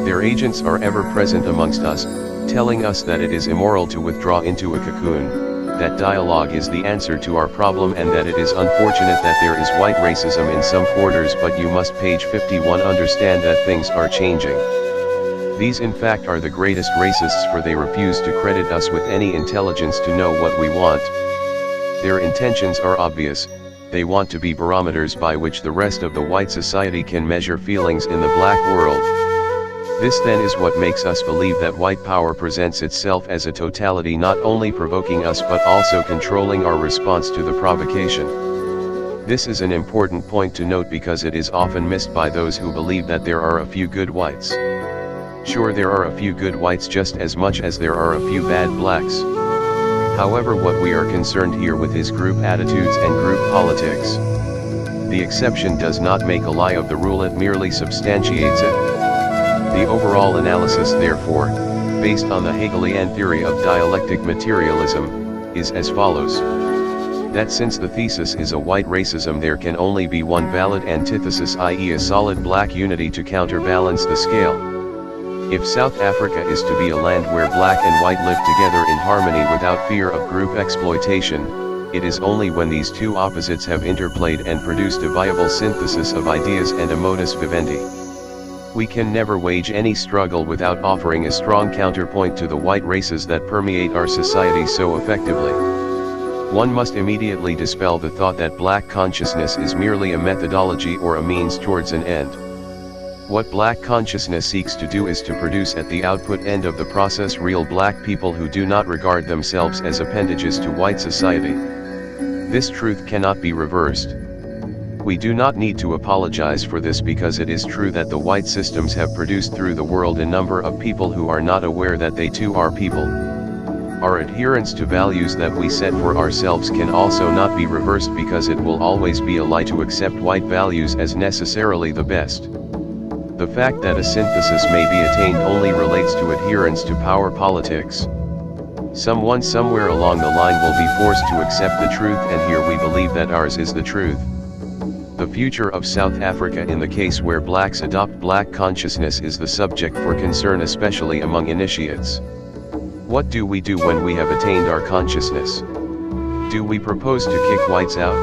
Their agents are ever present amongst us, telling us that it is immoral to withdraw into a cocoon, that dialogue is the answer to our problem, and that it is unfortunate that there is white racism in some quarters, but you must, page 51, understand that things are changing. These in fact are the greatest racists, for they refuse to credit us with any intelligence to know what we want. Their intentions are obvious. They want to be barometers by which the rest of the white society can measure feelings in the black world. This then is what makes us believe that white power presents itself as a totality, not only provoking us but also controlling our response to the provocation. This is an important point to note because it is often missed by those who believe that there are a few good whites. Sure, there are a few good whites just as much as there are a few bad blacks. However, what we are concerned here with is group attitudes and group politics. The exception does not make a lie of the rule, it merely substantiates it. The overall analysis, therefore, based on the Hegelian theory of dialectic materialism, is as follows. That since the thesis is a white racism, there can only be one valid antithesis, i.e. a solid black unity to counterbalance the scale. If South Africa is to be a land where black and white live together in harmony without fear of group exploitation, it is only when these two opposites have interplayed and produced a viable synthesis of ideas and a modus vivendi. We can never wage any struggle without offering a strong counterpoint to the white races that permeate our society so effectively. One must immediately dispel the thought that black consciousness is merely a methodology or a means towards an end. What black consciousness seeks to do is to produce at the output end of the process real black people who do not regard themselves as appendages to white society. This truth cannot be reversed. We do not need to apologize for this, because it is true that the white systems have produced through the world a number of people who are not aware that they too are people. Our adherence to values that we set for ourselves can also not be reversed, because it will always be a lie to accept white values as necessarily the best. The fact that a synthesis may be attained only relates to adherence to power politics. Someone somewhere along the line will be forced to accept the truth, and here we believe that ours is the truth. The future of South Africa in the case where blacks adopt black consciousness is the subject for concern, especially among initiates. What do we do when we have attained our consciousness? Do we propose to kick whites out?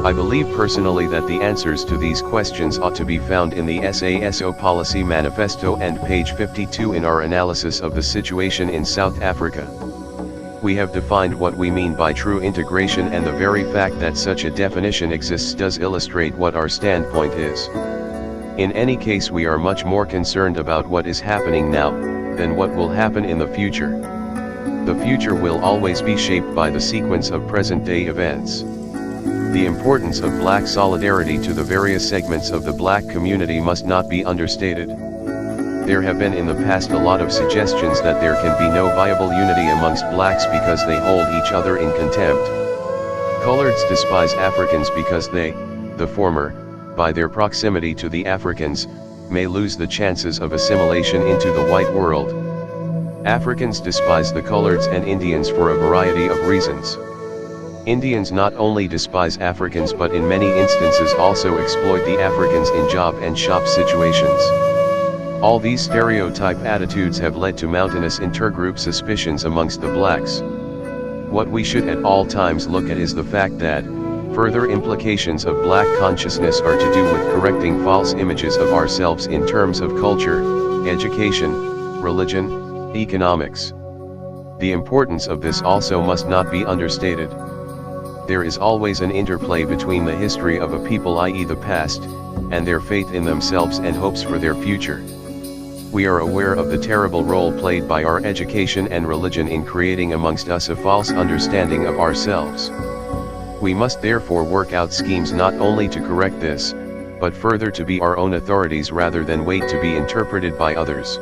I believe personally that the answers to these questions ought to be found in the SASO Policy Manifesto and page 52 in our analysis of the situation in South Africa. We have defined what we mean by true integration, and the very fact that such a definition exists does illustrate what our standpoint is. In any case, we are much more concerned about what is happening now than what will happen in the future. The future will always be shaped by the sequence of present-day events. The importance of black solidarity to the various segments of the black community must not be understated. There have been in the past a lot of suggestions that there can be no viable unity amongst blacks because they hold each other in contempt. Coloreds despise Africans because they, the former, by their proximity to the Africans, may lose the chances of assimilation into the white world. Africans despise the coloreds and Indians for a variety of reasons. Indians not only despise Africans but in many instances also exploit the Africans in job and shop situations. All these stereotype attitudes have led to mountainous intergroup suspicions amongst the blacks. What we should at all times look at is the fact that further implications of black consciousness are to do with correcting false images of ourselves in terms of culture, education, religion, economics. The importance of this also must not be understated. There is always an interplay between the history of a people, i.e. the past, and their faith in themselves and hopes for their future. We are aware of the terrible role played by our education and religion in creating amongst us a false understanding of ourselves. We must therefore work out schemes not only to correct this, but further to be our own authorities rather than wait to be interpreted by others.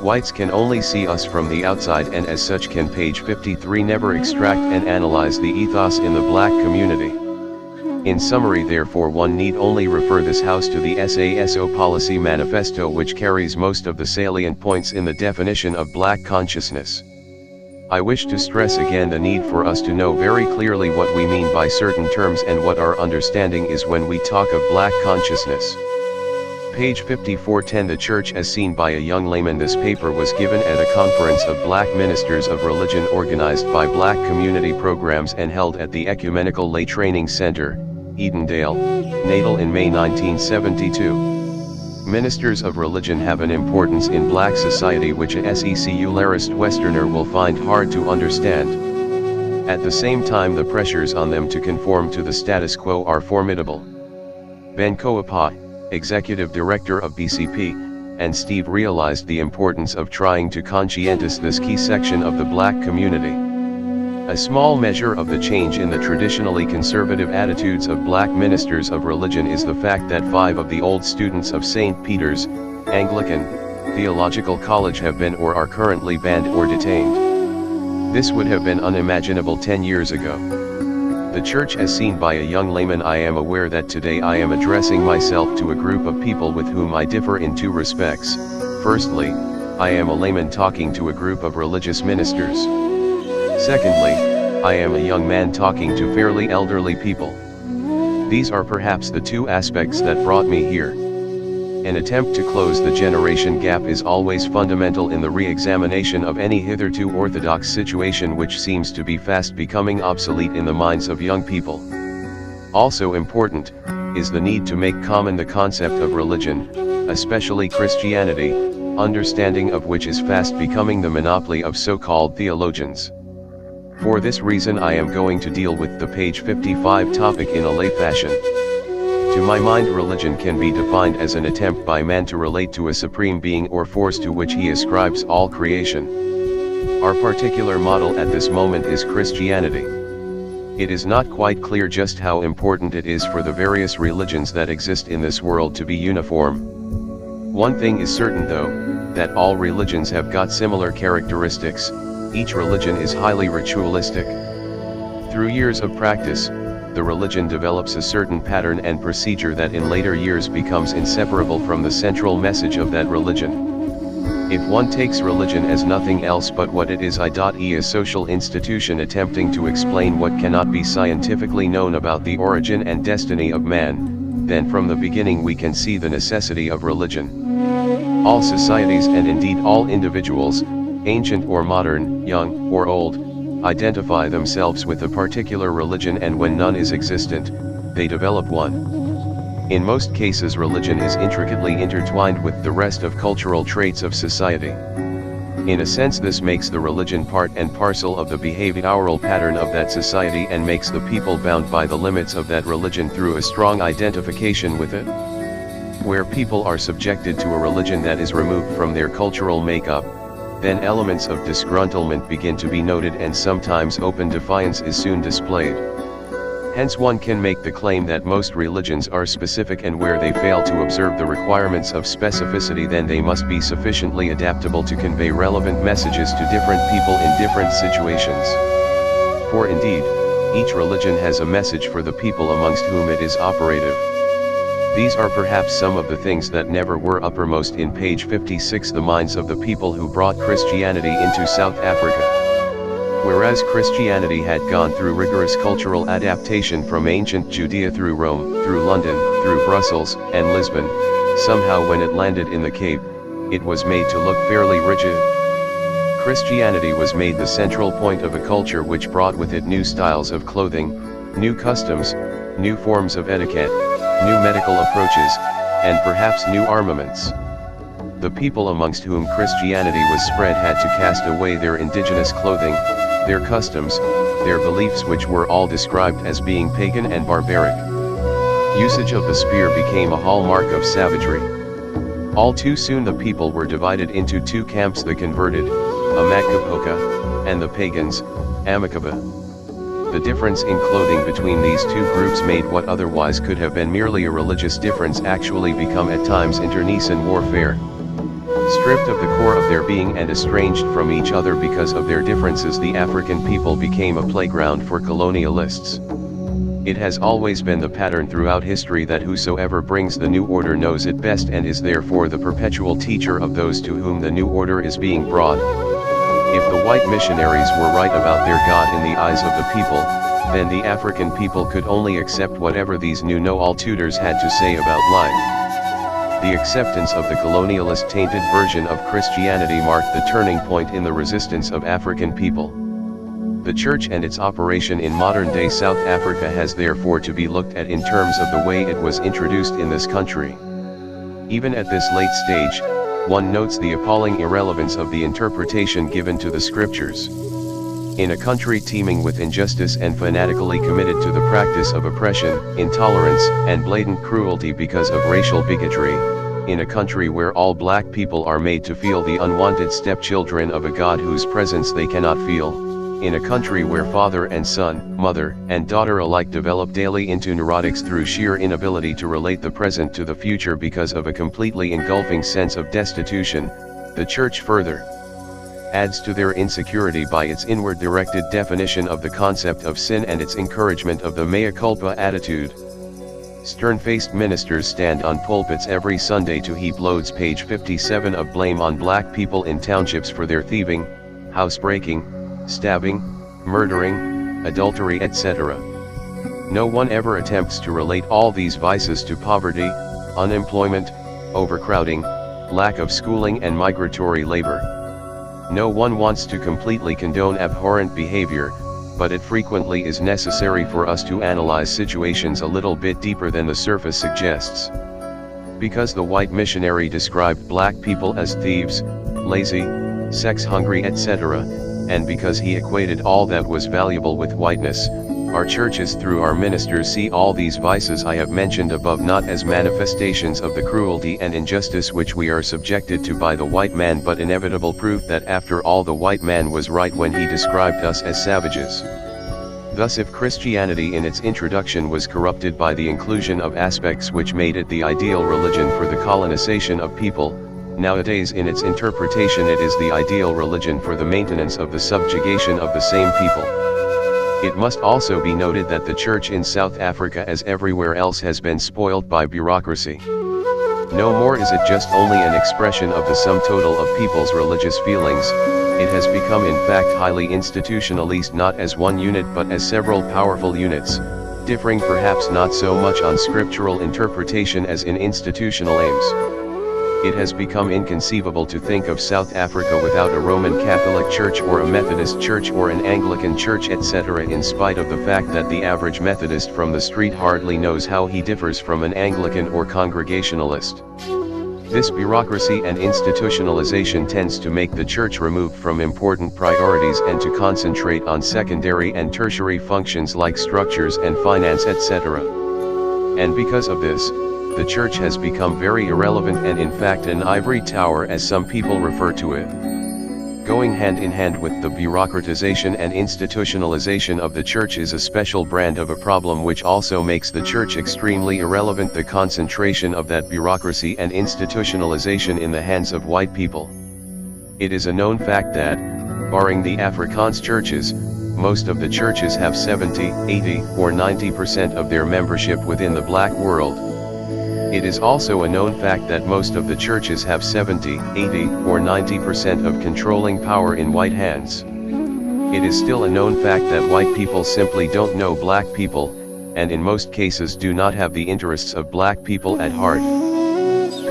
Whites can only see us from the outside, and as such can page 53 never extract and analyze the ethos in the black community. In summary, therefore, one need only refer this house to the SASO Policy Manifesto, which carries most of the salient points in the definition of black consciousness. I wish to stress again the need for us to know very clearly what we mean by certain terms and what our understanding is when we talk of black consciousness. Page 5410. The Church as Seen by a Young Layman. This paper was given at a conference of black ministers of religion organized by Black Community Programs and held at the Ecumenical Lay Training Center, Edendale, Natal in May 1972. Ministers of religion have an importance in black society which a secularist Westerner will find hard to understand. At the same time, the pressures on them to conform to the status quo are formidable. Ben Koapa, executive director of BCP, and Steve realized the importance of trying to conscientize this key section of the black community. A small measure of the change in the traditionally conservative attitudes of black ministers of religion is the fact that 5 of the old students of St. Peter's, Anglican, Theological College have been or are currently banned or detained. This would have been unimaginable 10 years ago. The Church as Seen by a Young Layman. I am aware that today I am addressing myself to a group of people with whom I differ in 2 respects. Firstly, I am a layman talking to a group of religious ministers. Secondly, I am a young man talking to fairly elderly people. These are perhaps the 2 aspects that brought me here. An attempt to close the generation gap is always fundamental in the re-examination of any hitherto orthodox situation which seems to be fast becoming obsolete in the minds of young people. Also important, is the need to make common the concept of religion, especially Christianity, understanding of which is fast becoming the monopoly of so-called theologians. For this reason I am going to deal with the page 55 topic in a lay fashion. To my mind, religion can be defined as an attempt by man to relate to a supreme being or force to which he ascribes all creation. Our particular model at this moment is Christianity. It is not quite clear just how important it is for the various religions that exist in this world to be uniform. One thing is certain though, that all religions have got similar characteristics. Each religion is highly ritualistic. Through years of practice, the religion develops a certain pattern and procedure that in later years becomes inseparable from the central message of that religion. If one takes religion as nothing else but what it is, i.e. a social institution attempting to explain what cannot be scientifically known about the origin and destiny of man, then from the beginning we can see the necessity of religion. All societies and indeed all individuals, ancient or modern, young or old, identify themselves with a particular religion, and when none is existent, they develop one. In most cases religion is intricately intertwined with the rest of cultural traits of society. In a sense this makes the religion part and parcel of the behavioral pattern of that society and makes the people bound by the limits of that religion through a strong identification with it. Where people are subjected to a religion that is removed from their cultural makeup, then elements of disgruntlement begin to be noted and sometimes open defiance is soon displayed. Hence one can make the claim that most religions are specific, and where they fail to observe the requirements of specificity, then they must be sufficiently adaptable to convey relevant messages to different people in different situations. For indeed, each religion has a message for the people amongst whom it is operative. These are perhaps some of the things that never were uppermost in page 56, the minds of the people who brought Christianity into South Africa. Whereas Christianity had gone through rigorous cultural adaptation from ancient Judea through Rome, through London, through Brussels, and Lisbon, somehow when it landed in the Cape, it was made to look fairly rigid. Christianity was made the central point of a culture which brought with it new styles of clothing, new customs, new forms of etiquette, new medical approaches, and perhaps new armaments. The people amongst whom Christianity was spread had to cast away their indigenous clothing, their customs, their beliefs, which were all described as being pagan and barbaric. Usage of the spear became a hallmark of savagery. All too soon the people were divided into two camps: the converted, Amakapoka, and the pagans, Amakaba. The difference in clothing between these two groups made what otherwise could have been merely a religious difference actually become at times internecine warfare. Stripped of the core of their being and estranged from each other because of their differences, the African people became a playground for colonialists. It has always been the pattern throughout history that whosoever brings the new order knows it best and is therefore the perpetual teacher of those to whom the new order is being brought. If the white missionaries were right about their God in the eyes of the people, then the African people could only accept whatever these new know-all tutors had to say about life. The acceptance of the colonialist tainted version of Christianity marked the turning point in the resistance of African people. The Church and its operation in modern-day South Africa has therefore to be looked at in terms of the way it was introduced in this country. Even at this late stage, one notes the appalling irrelevance of the interpretation given to the scriptures. In a country teeming with injustice and fanatically committed to the practice of oppression, intolerance, and blatant cruelty because of racial bigotry, in a country where all black people are made to feel the unwanted stepchildren of a God whose presence they cannot feel, in a country where father and son, mother and daughter alike develop daily into neurotics through sheer inability to relate the present to the future because of a completely engulfing sense of destitution, the Church further adds to their insecurity by its inward-directed definition of the concept of sin and its encouragement of the mea culpa attitude. Stern-faced ministers stand on pulpits every Sunday to heap loads, page 57, of blame on black people in townships for their thieving, housebreaking, stabbing, murdering, adultery, etc. No one ever attempts to relate all these vices to poverty, unemployment, overcrowding, lack of schooling and migratory labor. No one wants to completely condone abhorrent behavior, but it frequently is necessary for us to analyze situations a little bit deeper than the surface suggests. Because the white missionary described black people as thieves, lazy, sex-hungry, etc., and because he equated all that was valuable with whiteness, our churches through our ministers see all these vices I have mentioned above not as manifestations of the cruelty and injustice which we are subjected to by the white man, but inevitable proof that after all the white man was right when he described us as savages. Thus, if Christianity in its introduction was corrupted by the inclusion of aspects which made it the ideal religion for the colonization of people, nowadays in its interpretation it is the ideal religion for the maintenance of the subjugation of the same people. It must also be noted that the Church in South Africa, as everywhere else, has been spoiled by bureaucracy. No more is it just only an expression of the sum total of people's religious feelings, it has become in fact highly institutionalist, not as one unit but as several powerful units, differing perhaps not so much on scriptural interpretation as in institutional aims. It has become inconceivable to think of South Africa without a Roman Catholic Church or a Methodist Church or an Anglican Church, etc., in spite of the fact that the average Methodist from the street hardly knows how he differs from an Anglican or Congregationalist. This bureaucracy and institutionalization tends to make the Church remove from important priorities and to concentrate on secondary and tertiary functions like structures and finance, etc. And because of this, the Church has become very irrelevant and in fact an ivory tower, as some people refer to it. Going hand in hand with the bureaucratization and institutionalization of the church is a special brand of a problem which also makes the church extremely irrelevant: the concentration of that bureaucracy and institutionalization in the hands of white people. It is a known fact that, barring the Afrikaans churches, most of the churches have 70, 80, or 90% of their membership within the black world. It is also a known fact that most of the churches have 70, 80, or 90% of controlling power in white hands. It is still a known fact that white people simply don't know black people, and in most cases do not have the interests of black people at heart.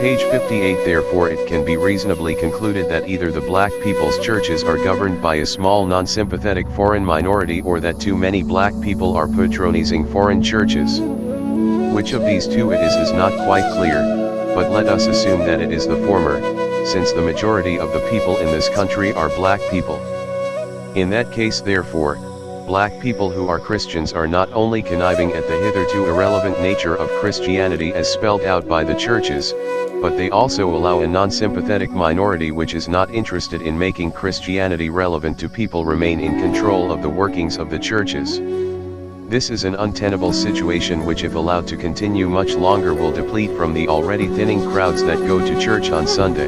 Page 58. Therefore it can be reasonably concluded that either the black people's churches are governed by a small non-sympathetic foreign minority, or that too many black people are patronizing foreign churches. Which of these two it is not quite clear, but let us assume that it is the former, since the majority of the people in this country are black people. In that case, therefore, black people who are Christians are not only conniving at the hitherto irrelevant nature of Christianity as spelled out by the churches, but they also allow a non-sympathetic minority which is not interested in making Christianity relevant to people remain in control of the workings of the churches. This is an untenable situation which, if allowed to continue much longer, will deplete from the already thinning crowds that go to church on Sunday.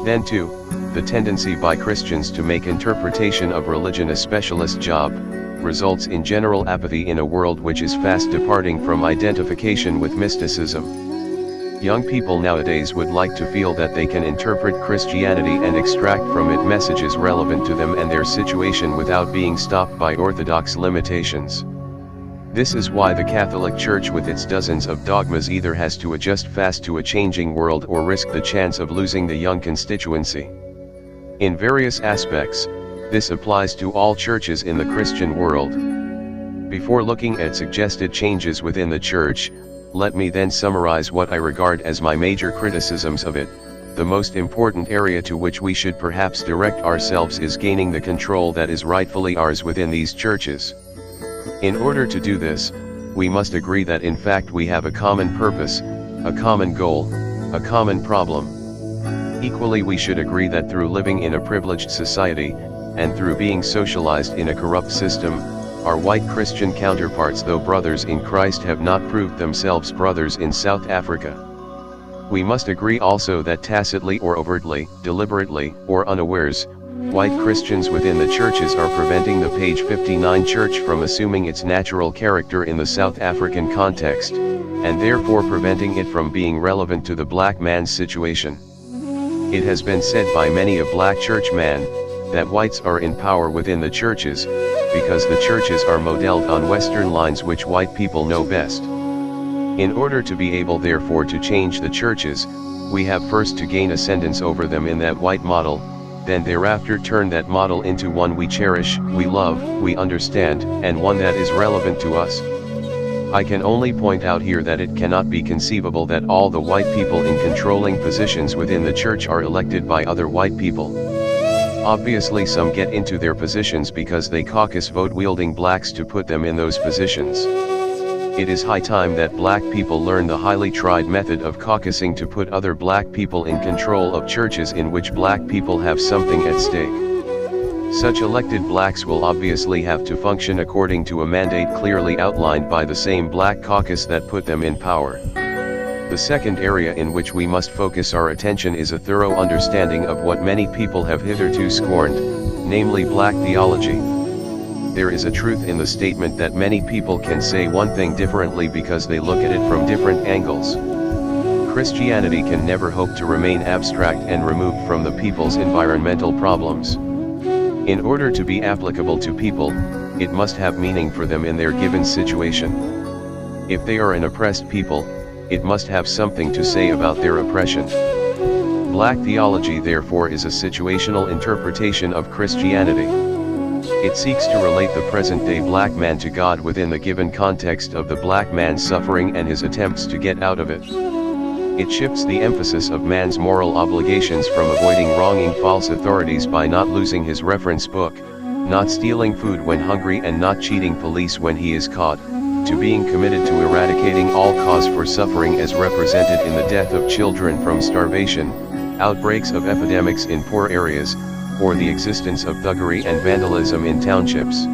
Then too, the tendency by Christians to make interpretation of religion a specialist job, results in general apathy in a world which is fast departing from identification with mysticism. Young people nowadays would like to feel that they can interpret Christianity and extract from it messages relevant to them and their situation without being stopped by orthodox limitations. This is why the Catholic Church with its dozens of dogmas either has to adjust fast to a changing world or risk the chance of losing the young constituency. In various aspects, this applies to all churches in the Christian world. Before looking at suggested changes within the church, let me then summarize what I regard as my major criticisms of it. The most important area to which we should perhaps direct ourselves is gaining the control that is rightfully ours within these churches. In order to do this, we must agree that in fact we have a common purpose, a common goal, a common problem. Equally, we should agree that through living in a privileged society, and through being socialized in a corrupt system, our white Christian counterparts, though brothers in Christ, have not proved themselves brothers in South Africa. We must agree also that tacitly or overtly, deliberately or unawares, white Christians within the churches are preventing the Page 59 church from assuming its natural character in the South African context, and therefore preventing it from being relevant to the black man's situation. It has been said by many a black churchman, that whites are in power within the churches, because the churches are modeled on Western lines which white people know best. In order to be able therefore to change the churches, we have first to gain ascendance over them in that white model, then thereafter turn that model into one we cherish, we love, we understand, and one that is relevant to us. I can only point out here that it cannot be conceivable that all the white people in controlling positions within the church are elected by other white people. Obviously some get into their positions because they caucus vote-wielding blacks to put them in those positions. It is high time that black people learn the highly tried method of caucusing to put other black people in control of churches in which black people have something at stake. Such elected blacks will obviously have to function according to a mandate clearly outlined by the same black caucus that put them in power. The second area in which we must focus our attention is a thorough understanding of what many people have hitherto scorned, namely black theology. There is a truth in the statement that many people can say one thing differently because they look at it from different angles. Christianity can never hope to remain abstract and removed from the people's environmental problems. In order to be applicable to people, it must have meaning for them in their given situation. If they are an oppressed people, it must have something to say about their oppression. Black theology therefore is a situational interpretation of Christianity. It seeks to relate the present-day black man to God within the given context of the black man's suffering and his attempts to get out of it. It shifts the emphasis of man's moral obligations from avoiding wronging false authorities by not losing his reference book, not stealing food when hungry and not cheating police when he is caught, to being committed to eradicating all cause for suffering as represented in the death of children from starvation, outbreaks of epidemics in poor areas, or the existence of thuggery and vandalism in townships.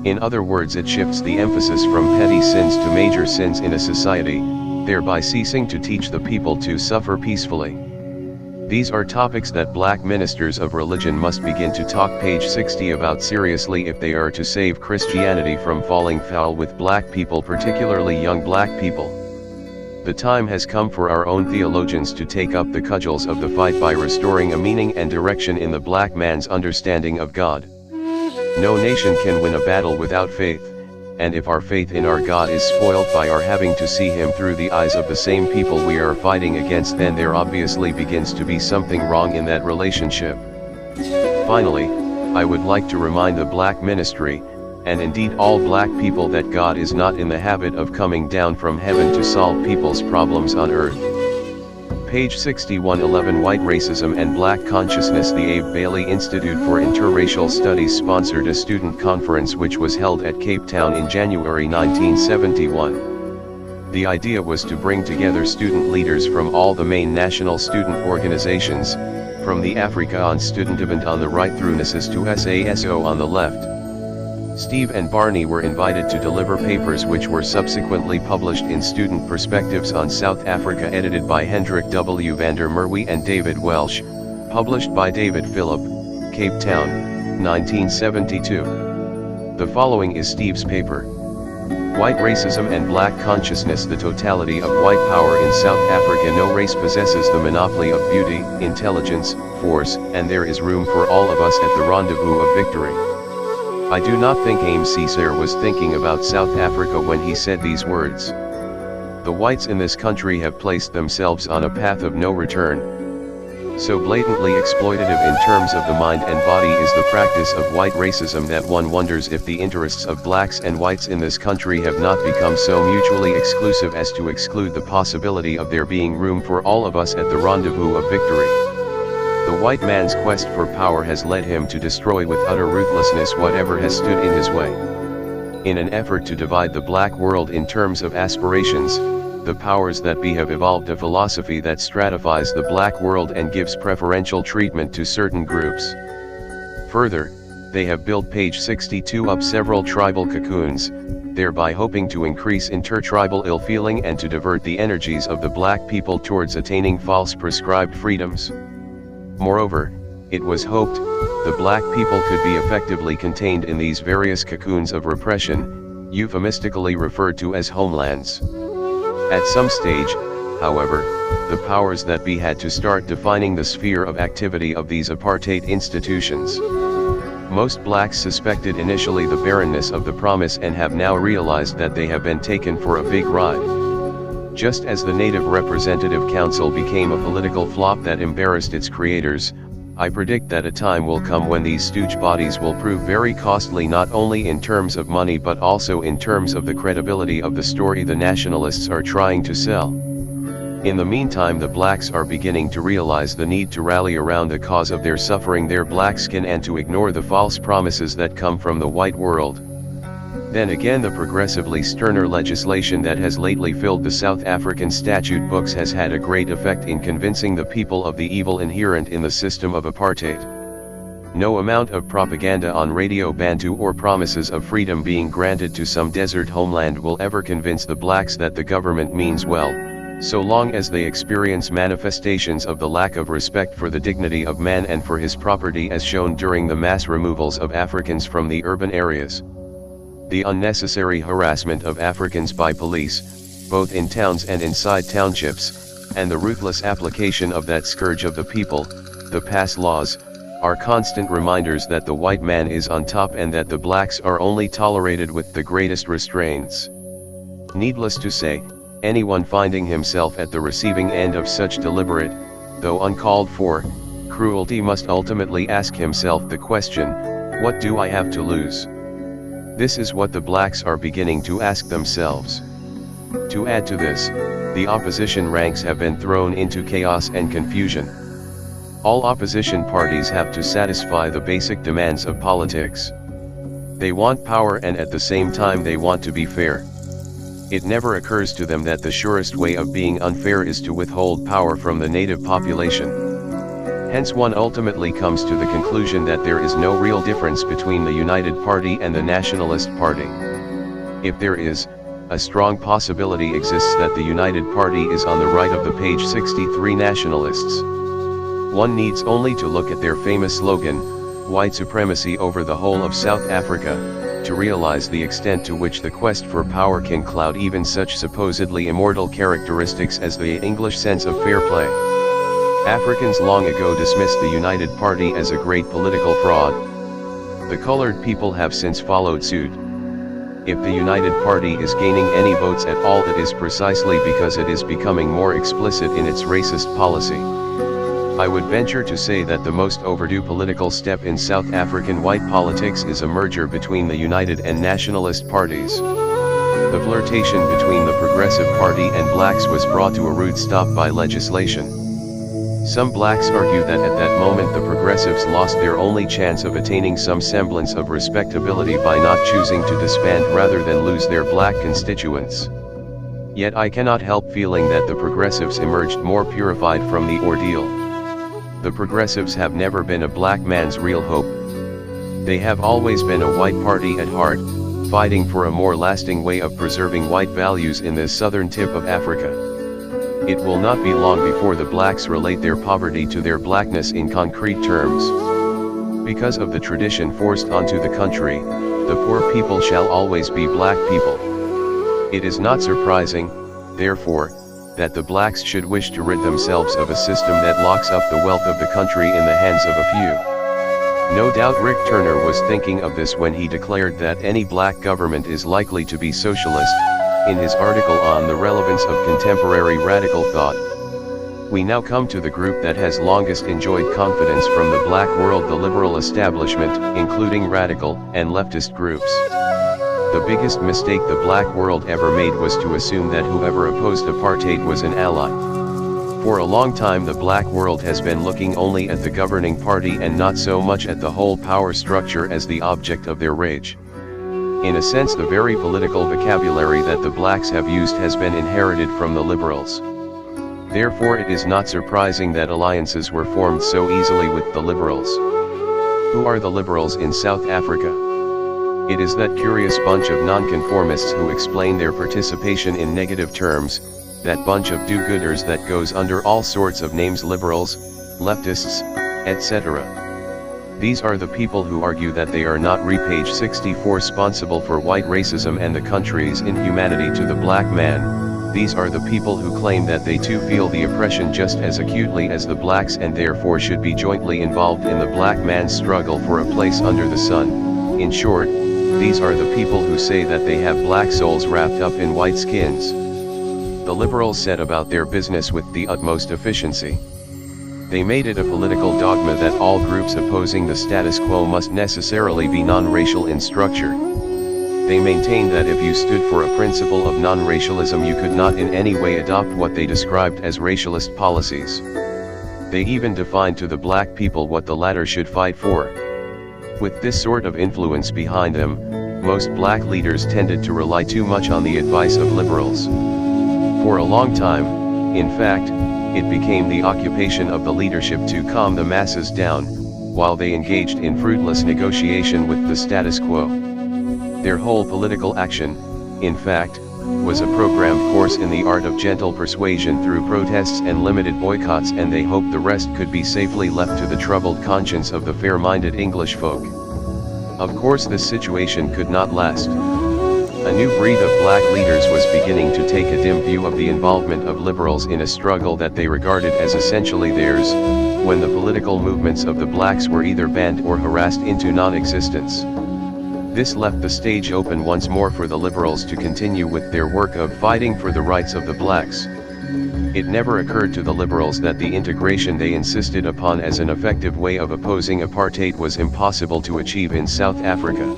In other words, it shifts the emphasis from petty sins to major sins in a society, thereby ceasing to teach the people to suffer peacefully. These are topics that black ministers of religion must begin to talk page 60 about seriously if they are to save Christianity from falling foul with black people, particularly young black people. The time has come for our own theologians to take up the cudgels of the fight by restoring a meaning and direction in the black man's understanding of God. No nation can win a battle without faith, and if our faith in our God is spoiled by our having to see Him through the eyes of the same people we are fighting against, then there obviously begins to be something wrong in that relationship. Finally, I would like to remind the black ministry, and indeed all black people, that God is not in the habit of coming down from heaven to solve people's problems on earth. Page 6111. White Racism and Black Consciousness. The Abe Bailey Institute for Interracial Studies sponsored a student conference which was held at Cape Town in January 1971. The idea was to bring together student leaders from all the main national student organizations, from the Afrika on Studentebond on the right through NSS to SASO on the left. Steve and Barney were invited to deliver papers which were subsequently published in Student Perspectives on South Africa, edited by Hendrik W. van der Merwe and David Welsh, published by David Phillip, Cape Town, 1972. The following is Steve's paper. White Racism and Black Consciousness. The totality of white power in South Africa. No race possesses the monopoly of beauty, intelligence, force, and there is room for all of us at the rendezvous of victory. I do not think Ames Caesar was thinking about South Africa when he said these words. The whites in this country have placed themselves on a path of no return. So blatantly exploitative in terms of the mind and body is the practice of white racism that one wonders if the interests of blacks and whites in this country have not become so mutually exclusive as to exclude the possibility of there being room for all of us at the rendezvous of victory. The white man's quest for power has led him to destroy with utter ruthlessness whatever has stood in his way. In an effort to divide the black world in terms of aspirations, the powers that be have evolved a philosophy that stratifies the black world and gives preferential treatment to certain groups. Further, they have built page 62 up several tribal cocoons, thereby hoping to increase intertribal ill-feeling and to divert the energies of the black people towards attaining false prescribed freedoms. Moreover, it was hoped, the black people could be effectively contained in these various cocoons of repression, euphemistically referred to as homelands. At some stage, however, the powers that be had to start defining the sphere of activity of these apartheid institutions. Most blacks suspected initially the barrenness of the promise and have now realized that they have been taken for a big ride. Just as the Native Representative Council became a political flop that embarrassed its creators, I predict that a time will come when these stooge bodies will prove very costly, not only in terms of money but also in terms of the credibility of the story the nationalists are trying to sell. In the meantime, the blacks are beginning to realize the need to rally around the cause of their suffering, their black skin, and to ignore the false promises that come from the white world. Then again, the progressively sterner legislation that has lately filled the South African statute books has had a great effect in convincing the people of the evil inherent in the system of apartheid. No amount of propaganda on Radio Bantu or promises of freedom being granted to some desert homeland will ever convince the blacks that the government means well, so long as they experience manifestations of the lack of respect for the dignity of man and for his property as shown during the mass removals of Africans from the urban areas. The unnecessary harassment of Africans by police, both in towns and inside townships, and the ruthless application of that scourge of the people, the pass laws, are constant reminders that the white man is on top and that the blacks are only tolerated with the greatest restraints. Needless to say, anyone finding himself at the receiving end of such deliberate, though uncalled for, cruelty must ultimately ask himself the question, what do I have to lose? This is what the blacks are beginning to ask themselves. To add to this, the opposition ranks have been thrown into chaos and confusion. All opposition parties have to satisfy the basic demands of politics. They want power and at the same time they want to be fair. It never occurs to them that the surest way of being unfair is to withhold power from the native population. Hence one ultimately comes to the conclusion that there is no real difference between the United Party and the Nationalist Party. If there is, a strong possibility exists that the United Party is on the right of the page 63 nationalists. One needs only to look at their famous slogan, "White Supremacy over the whole of South Africa," to realize the extent to which the quest for power can cloud even such supposedly immortal characteristics as the English sense of fair play. Africans long ago dismissed the United Party as a great political fraud. The colored people have since followed suit. If the United Party is gaining any votes at all, it is precisely because it is becoming more explicit in its racist policy. I would venture to say that the most overdue political step in South African white politics is a merger between the United and Nationalist parties. The flirtation between the Progressive Party and blacks was brought to a rude stop by legislation. Some blacks argue that at that moment the progressives lost their only chance of attaining some semblance of respectability by not choosing to disband rather than lose their black constituents. Yet I cannot help feeling that the progressives emerged more purified from the ordeal. The progressives have never been a black man's real hope. They have always been a white party at heart, fighting for a more lasting way of preserving white values in this southern tip of Africa. It will not be long before the blacks relate their poverty to their blackness in concrete terms. Because of the tradition forced onto the country, the poor people shall always be black people. It is not surprising, therefore, that the blacks should wish to rid themselves of a system that locks up the wealth of the country in the hands of a few. No doubt Rick Turner was thinking of this when he declared that any black government is likely to be socialist, in his article on the relevance of contemporary radical thought. We now come to the group that has longest enjoyed confidence from the black world, the liberal establishment, including radical and leftist groups. The biggest mistake the black world ever made was to assume that whoever opposed apartheid was an ally. For a long time the black world has been looking only at the governing party and not so much at the whole power structure as the object of their rage. In a sense, the very political vocabulary that the blacks have used has been inherited from the liberals. Therefore it is not surprising that alliances were formed so easily with the liberals. Who are the liberals in South Africa? It is that curious bunch of nonconformists who explain their participation in negative terms, that bunch of do-gooders that goes under all sorts of names: liberals, leftists, etc. These are the people who argue that they are not page 64 responsible for white racism and the country's inhumanity to the black man. These are the people who claim that they too feel the oppression just as acutely as the blacks and therefore should be jointly involved in the black man's struggle for a place under the sun. In short, these are the people who say that they have black souls wrapped up in white skins. The liberals set about their business with the utmost efficiency. They made it a political dogma that all groups opposing the status quo must necessarily be non-racial in structure. They maintained that if you stood for a principle of non-racialism you could not in any way adopt what they described as racialist policies. They even defined to the black people what the latter should fight for. With this sort of influence behind them, most black leaders tended to rely too much on the advice of liberals. For a long time, in fact, it became the occupation of the leadership to calm the masses down, while they engaged in fruitless negotiation with the status quo. Their whole political action, in fact, was a programmed course in the art of gentle persuasion through protests and limited boycotts, and they hoped the rest could be safely left to the troubled conscience of the fair-minded English folk. Of course this situation could not last. A new breed of black leaders was beginning to take a dim view of the involvement of liberals in a struggle that they regarded as essentially theirs, when the political movements of the blacks were either banned or harassed into non-existence. This left the stage open once more for the liberals to continue with their work of fighting for the rights of the blacks. It never occurred to the liberals that the integration they insisted upon as an effective way of opposing apartheid was impossible to achieve in South Africa.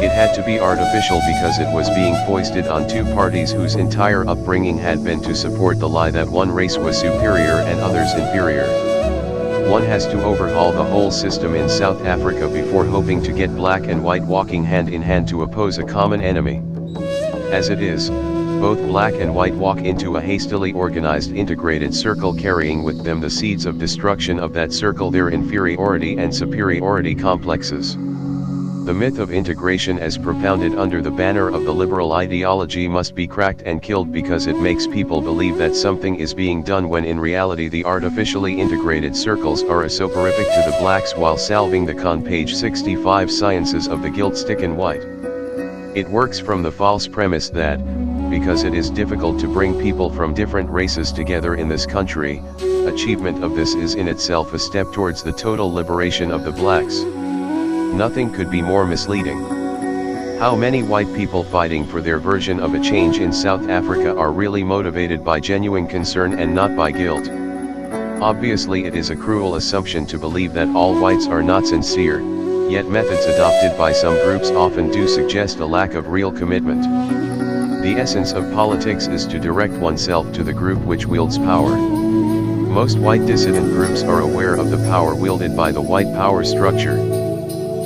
It had to be artificial because it was being foisted on two parties whose entire upbringing had been to support the lie that one race was superior and others inferior. One has to overhaul the whole system in South Africa before hoping to get black and white walking hand in hand to oppose a common enemy. As it is, Both black and white walk into a hastily organized integrated circle, carrying with them the seeds of destruction of that circle, their inferiority and superiority complexes. The myth of integration as propounded under the banner of the liberal ideology must be cracked and killed, because it makes people believe that something is being done when in reality the artificially integrated circles are a soporific to the blacks while salving the page 65 sciences of the guilt stick in white. It works from the false premise that, because it is difficult to bring people from different races together in this country, achievement of this is in itself a step towards the total liberation of the blacks. Nothing could be more misleading. How many white people fighting for their version of a change in South Africa are really motivated by genuine concern and not by guilt? Obviously, it is a cruel assumption to believe that all whites are not sincere, yet methods adopted by some groups often do suggest a lack of real commitment. The essence of politics is to direct oneself to the group which wields power. Most white dissident groups are aware of the power wielded by the white power structure.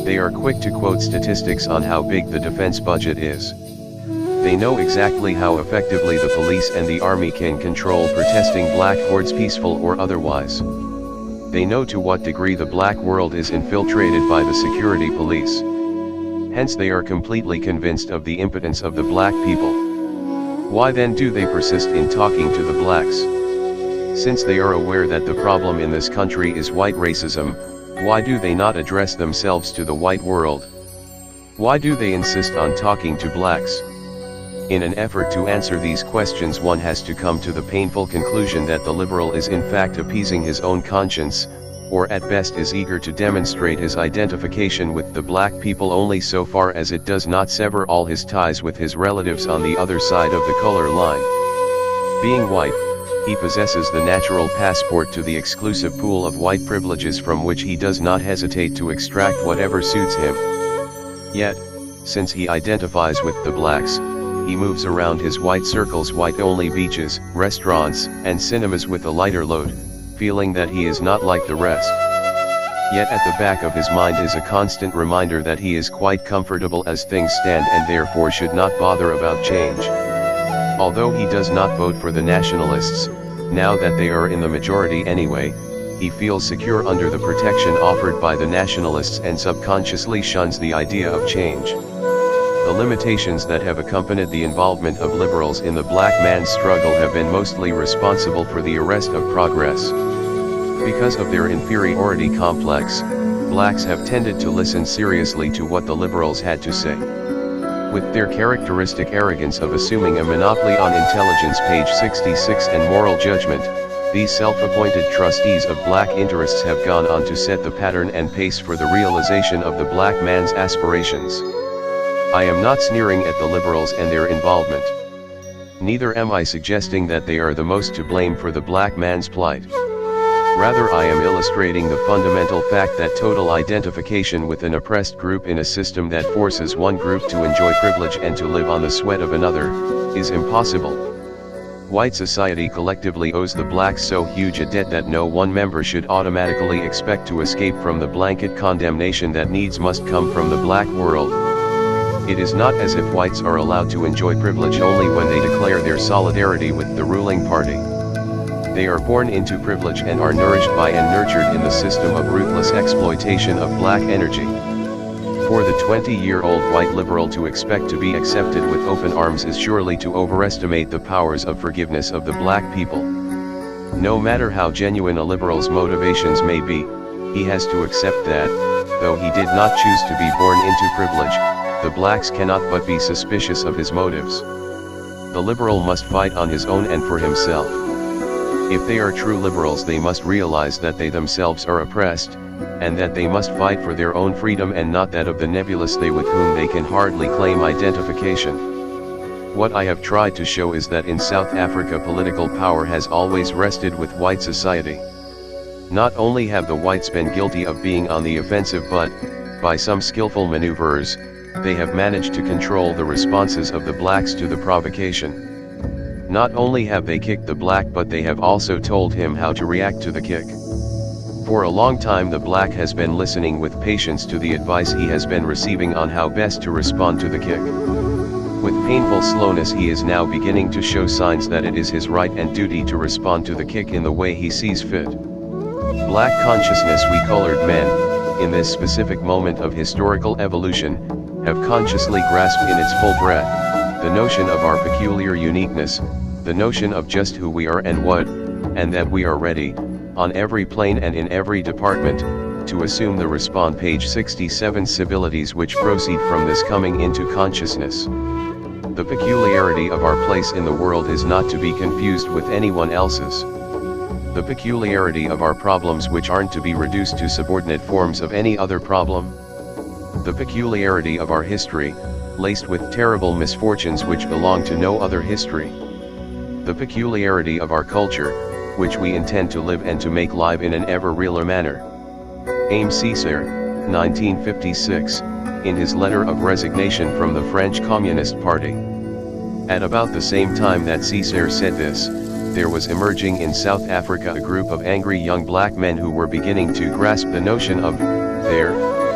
They are quick to quote statistics on how big the defense budget is. They know exactly how effectively the police and the army can control protesting black hordes, peaceful or otherwise. They know to what degree the black world is infiltrated by the security police. Hence they are completely convinced of the impotence of the black people. Why then do they persist in talking to the blacks? Since they are aware that the problem in this country is white racism, why do they not address themselves to the white world? Why do they insist on talking to blacks? In an effort to answer these questions, one has to come to the painful conclusion that the liberal is in fact appeasing his own conscience, or at best is eager to demonstrate his identification with the black people only so far as it does not sever all his ties with his relatives on the other side of the color line. Being white, he possesses the natural passport to the exclusive pool of white privileges from which he does not hesitate to extract whatever suits him. Yet, since he identifies with the blacks, he moves around his white circles, white-only beaches, restaurants, and cinemas with a lighter load, feeling that he is not like the rest. Yet at the back of his mind is a constant reminder that he is quite comfortable as things stand and therefore should not bother about change. Although he does not vote for the nationalists, now that they are in the majority anyway, he feels secure under the protection offered by the nationalists and subconsciously shuns the idea of change. The limitations that have accompanied the involvement of liberals in the black man's struggle have been mostly responsible for the arrest of progress. Because of their inferiority complex, blacks have tended to listen seriously to what the liberals had to say. With their characteristic arrogance of assuming a monopoly on intelligence, page 66, and moral judgment, these self-appointed trustees of black interests have gone on to set the pattern and pace for the realization of the black man's aspirations. I am not sneering at the liberals and their involvement. Neither am I suggesting that they are the most to blame for the black man's plight. Rather, I am illustrating the fundamental fact that total identification with an oppressed group in a system that forces one group to enjoy privilege and to live on the sweat of another, is impossible. White society collectively owes the blacks so huge a debt that no one member should automatically expect to escape from the blanket condemnation that needs must come from the black world. It is not as if whites are allowed to enjoy privilege only when they declare their solidarity with the ruling party. They are born into privilege and are nourished by and nurtured in the system of ruthless exploitation of black energy. For the 20-year-old white liberal to expect to be accepted with open arms is surely to overestimate the powers of forgiveness of the black people. No matter how genuine a liberal's motivations may be, he has to accept that, though he did not choose to be born into privilege, the blacks cannot but be suspicious of his motives. The liberal must fight on his own and for himself. If they are true liberals, they must realize that they themselves are oppressed, and that they must fight for their own freedom and not that of the nebulous they with whom they can hardly claim identification. What I have tried to show is that in South Africa political power has always rested with white society. Not only have the whites been guilty of being on the offensive, but, by some skillful maneuvers, they have managed to control the responses of the blacks to the provocation. Not only have they kicked the black, but they have also told him how to react to the kick. For a long time the black has been listening with patience to the advice he has been receiving on how best to respond to the kick. With painful slowness he is now beginning to show signs that it is his right and duty to respond to the kick in the way he sees fit. Black consciousness, we colored men, in this specific moment of historical evolution, have consciously grasped in its full breadth, the notion of our peculiar uniqueness, the notion of just who we are and what, and that we are ready, on every plane and in every department, to assume the respond page 67 civilities which proceed from this coming into consciousness. The peculiarity of our place in the world is not to be confused with anyone else's. The peculiarity of our problems which aren't to be reduced to subordinate forms of any other problem. The peculiarity of our history, laced with terrible misfortunes which belong to no other history. The peculiarity of our culture, which we intend to live and to make live in an ever realer manner. Aimé Césaire, 1956, in his letter of resignation from the French Communist Party. At about the same time that Césaire said this, there was emerging in South Africa a group of angry young black men who were beginning to grasp the notion of their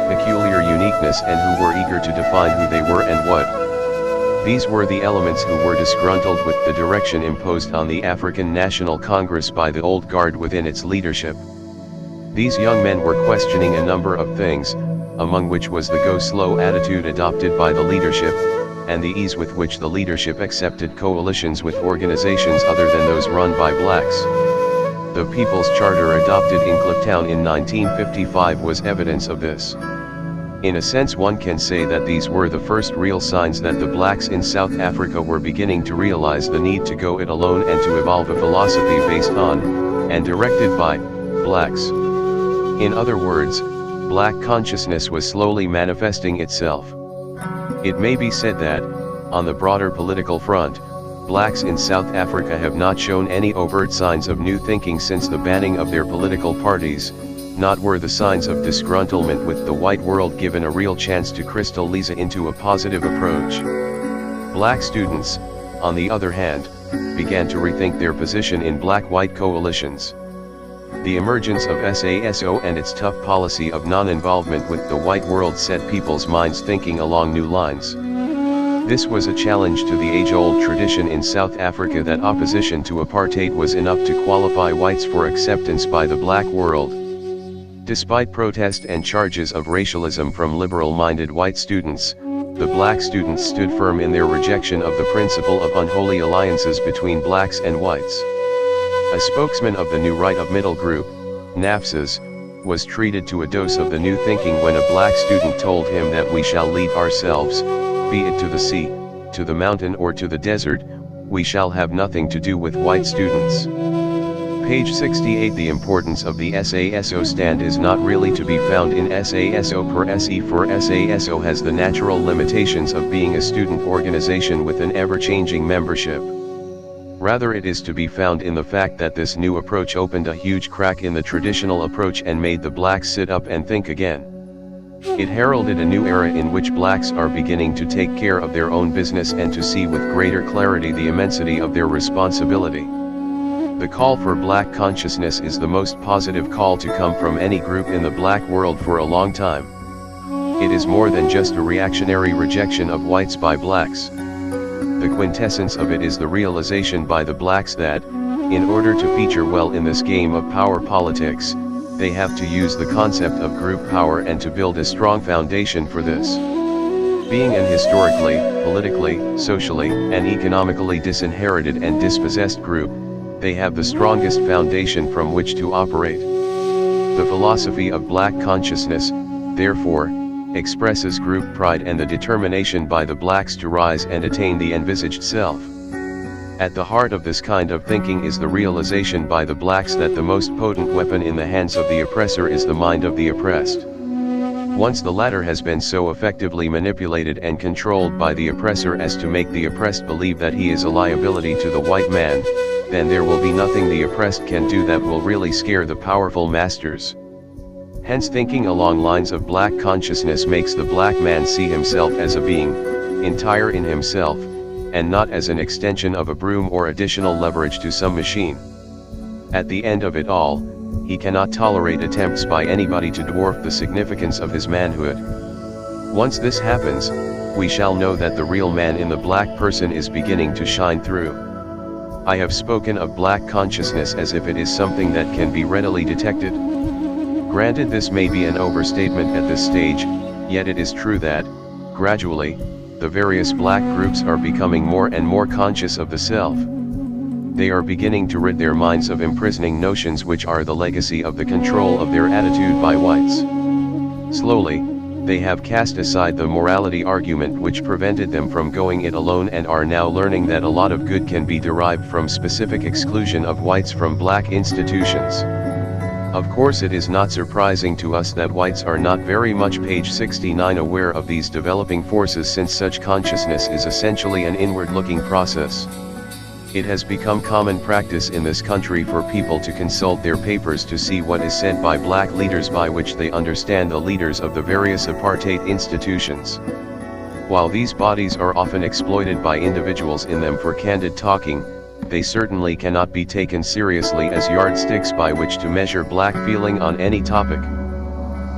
peculiar uniqueness and who were eager to define who they were and what. These were the elements who were disgruntled with the direction imposed on the African National Congress by the old guard within its leadership. These young men were questioning a number of things, among which was the go-slow attitude adopted by the leadership, and the ease with which the leadership accepted coalitions with organizations other than those run by blacks. The People's Charter adopted in Cliptown in 1955 was evidence of this. In a sense, one can say that these were the first real signs that the blacks in South Africa were beginning to realize the need to go it alone and to evolve a philosophy based on, and directed by, blacks. In other words, black consciousness was slowly manifesting itself. It may be said that, on the broader political front, blacks in South Africa have not shown any overt signs of new thinking since the banning of their political parties, not were the signs of disgruntlement with the white world given a real chance to crystallize into a positive approach. Black students, on the other hand, began to rethink their position in black-white coalitions. The emergence of SASO and its tough policy of non-involvement with the white world set people's minds thinking along new lines. This was a challenge to the age-old tradition in South Africa that opposition to apartheid was enough to qualify whites for acceptance by the black world. Despite protest and charges of racialism from liberal-minded white students, the black students stood firm in their rejection of the principle of unholy alliances between blacks and whites. A spokesman of the new right of middle group, NAFSAs, was treated to a dose of the new thinking when a black student told him that we shall lead ourselves, be it to the sea, to the mountain or to the desert, we shall have nothing to do with white students. Page 68. The importance of the SASO stand is not really to be found in SASO per se, for SASO has the natural limitations of being a student organization with an ever-changing membership. Rather, it is to be found in the fact that this new approach opened a huge crack in the traditional approach and made the blacks sit up and think again. It heralded a new era in which blacks are beginning to take care of their own business and to see with greater clarity the immensity of their responsibility. The call for black consciousness is the most positive call to come from any group in the black world for a long time. It is more than just a reactionary rejection of whites by blacks. The quintessence of it is the realization by the blacks that, in order to feature well in this game of power politics, they have to use the concept of group power and to build a strong foundation for this. Being an historically, politically, socially, and economically disinherited and dispossessed group, they have the strongest foundation from which to operate. The philosophy of black consciousness, therefore, expresses group pride and the determination by the blacks to rise and attain the envisaged self. At the heart of this kind of thinking is the realization by the blacks that the most potent weapon in the hands of the oppressor is the mind of the oppressed. Once the latter has been so effectively manipulated and controlled by the oppressor as to make the oppressed believe that he is a liability to the white man, then there will be nothing the oppressed can do that will really scare the powerful masters. Hence, thinking along lines of black consciousness makes the black man see himself as a being, entire in himself, and not as an extension of a broom or additional leverage to some machine. At the end of it all, he cannot tolerate attempts by anybody to dwarf the significance of his manhood. Once this happens, we shall know that the real man in the black person is beginning to shine through. I have spoken of black consciousness as if it is something that can be readily detected. Granted, this may be an overstatement at this stage, yet it is true that, gradually, the various black groups are becoming more and more conscious of the self. They are beginning to rid their minds of imprisoning notions which are the legacy of the control of their attitude by whites. Slowly, they have cast aside the morality argument which prevented them from going it alone and are now learning that a lot of good can be derived from specific exclusion of whites from black institutions. Of course, it is not surprising to us that whites are not very much page 69 aware of these developing forces, since such consciousness is essentially an inward-looking process. It has become common practice in this country for people to consult their papers to see what is said by black leaders, by which they understand the leaders of the various apartheid institutions. While these bodies are often exploited by individuals in them for candid talking, they certainly cannot be taken seriously as yardsticks by which to measure black feeling on any topic.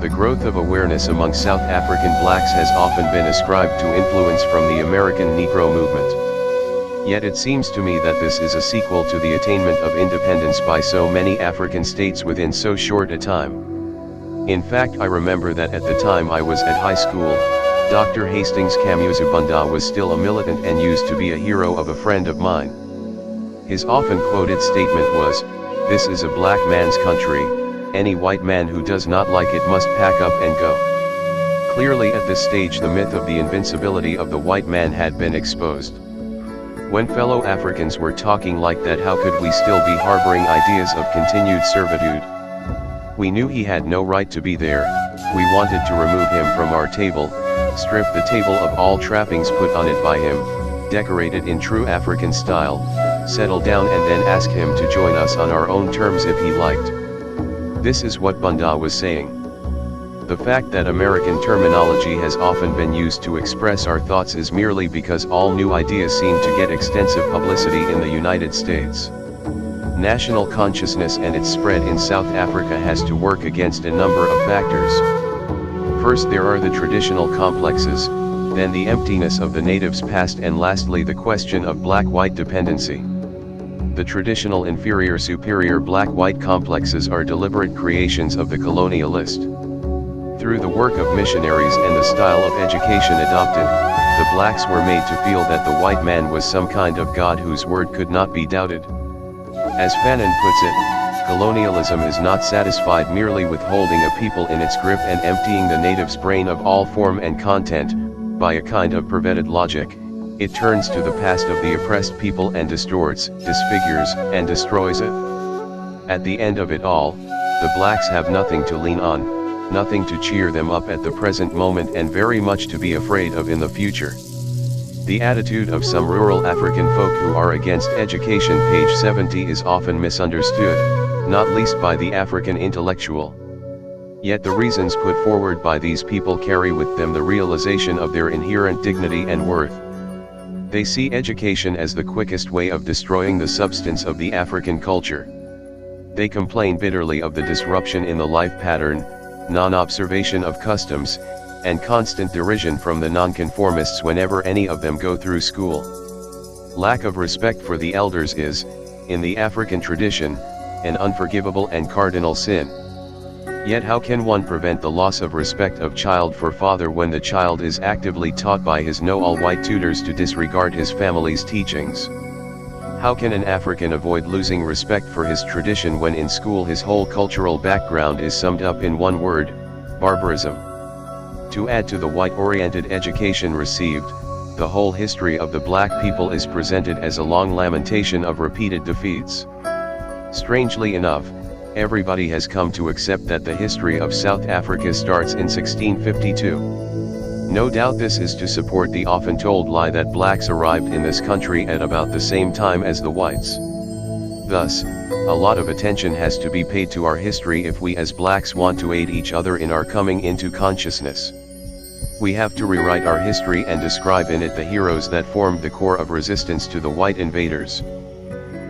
The growth of awareness among South African blacks has often been ascribed to influence from the American Negro movement. Yet it seems to me that this is a sequel to the attainment of independence by so many African states within so short a time. In fact, I remember that at the time I was at high school, Dr. Hastings Kamuzabunda was still a militant and used to be a hero of a friend of mine. His often quoted statement was, "This is a black man's country, any white man who does not like it must pack up and go." Clearly at this stage the myth of the invincibility of the white man had been exposed. When fellow Africans were talking like that, how could we still be harboring ideas of continued servitude? We knew he had no right to be there. We wanted to remove him from our table, strip the table of all trappings put on it by him, decorate it in true African style, settle down and then ask him to join us on our own terms if he liked. This is what Bunda was saying. The fact that American terminology has often been used to express our thoughts is merely because all new ideas seem to get extensive publicity in the United States. National consciousness and its spread in South Africa has to work against a number of factors. First, there are the traditional complexes, then the emptiness of the natives' past, and lastly the question of black-white dependency. The traditional inferior-superior black-white complexes are deliberate creations of the colonialist. Through the work of missionaries and the style of education adopted, the blacks were made to feel that the white man was some kind of god whose word could not be doubted. As Fanon puts it, colonialism is not satisfied merely with holding a people in its grip and emptying the native's brain of all form and content, by a kind of perverted logic. It turns to the past of the oppressed people and distorts, disfigures, and destroys it. At the end of it all, the blacks have nothing to lean on, nothing to cheer them up at the present moment, and very much to be afraid of in the future. The attitude of some rural African folk who are against education, page 70, is often misunderstood, not least by the African intellectual. Yet the reasons put forward by these people carry with them the realization of their inherent dignity and worth. They see education as the quickest way of destroying the substance of the African culture. They complain bitterly of the disruption in the life pattern, non-observation of customs, and constant derision from the nonconformists whenever any of them go through school. Lack of respect for the elders is, in the African tradition, an unforgivable and cardinal sin. Yet how can one prevent the loss of respect of child for father when the child is actively taught by his all-white tutors to disregard his family's teachings? How can an African avoid losing respect for his tradition when in school his whole cultural background is summed up in one word: barbarism? To add to the white-oriented education received, the whole history of the black people is presented as a long lamentation of repeated defeats. Strangely enough, everybody has come to accept that the history of South Africa starts in 1652. No doubt this is to support the often told lie that blacks arrived in this country at about the same time as the whites. Thus, a lot of attention has to be paid to our history if we as blacks want to aid each other in our coming into consciousness. We have to rewrite our history and describe in it the heroes that formed the core of resistance to the white invaders.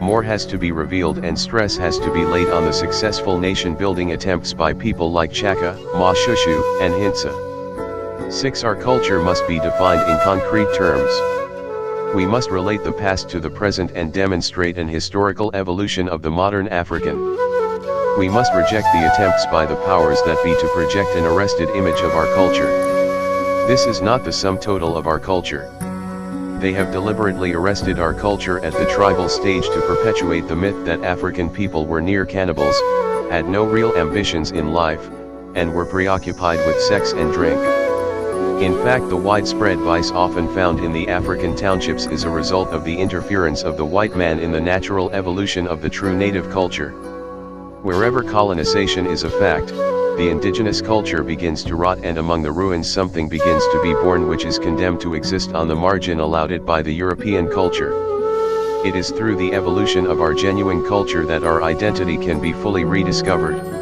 More has to be revealed and stress has to be laid on the successful nation-building attempts by people like Chaka, Mashushu, and Hintsa. 6. Our culture must be defined in concrete terms. We must relate the past to the present and demonstrate an historical evolution of the modern African. We must reject the attempts by the powers that be to project an arrested image of our culture. This is not the sum total of our culture. They have deliberately arrested our culture at the tribal stage to perpetuate the myth that African people were near cannibals, had no real ambitions in life, and were preoccupied with sex and drink. In fact, the widespread vice often found in the African townships is a result of the interference of the white man in the natural evolution of the true native culture. Wherever colonization is a fact, the indigenous culture begins to rot, and among the ruins something begins to be born which is condemned to exist on the margin allowed it by the European culture. It is through the evolution of our genuine culture that our identity can be fully rediscovered.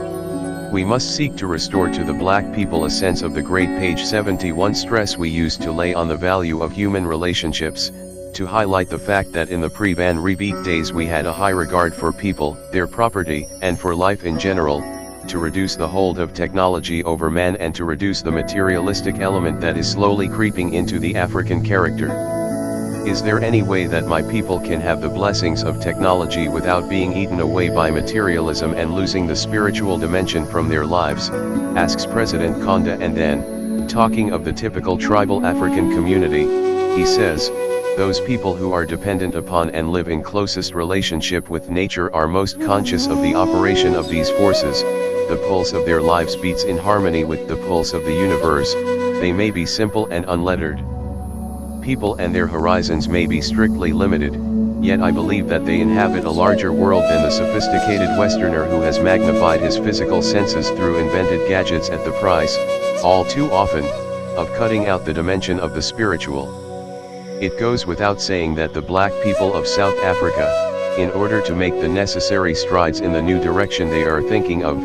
We must seek to restore to the black people a sense of the great page 71 stress we used to lay on the value of human relationships, to highlight the fact that in the pre-Van Riebeek days we had a high regard for people, their property, and for life in general, to reduce the hold of technology over man and to reduce the materialistic element that is slowly creeping into the African character. Is there any way that my people can have the blessings of technology without being eaten away by materialism and losing the spiritual dimension from their lives? Asks President Konda, and then, talking of the typical tribal African community, he says, those people who are dependent upon and live in closest relationship with nature are most conscious of the operation of these forces. The pulse of their lives beats in harmony with the pulse of the universe. They may be simple and unlettered people and their horizons may be strictly limited, yet I believe that they inhabit a larger world than the sophisticated Westerner who has magnified his physical senses through invented gadgets at the price, all too often, of cutting out the dimension of the spiritual. It goes without saying that the black people of South Africa, in order to make the necessary strides in the new direction they are thinking of,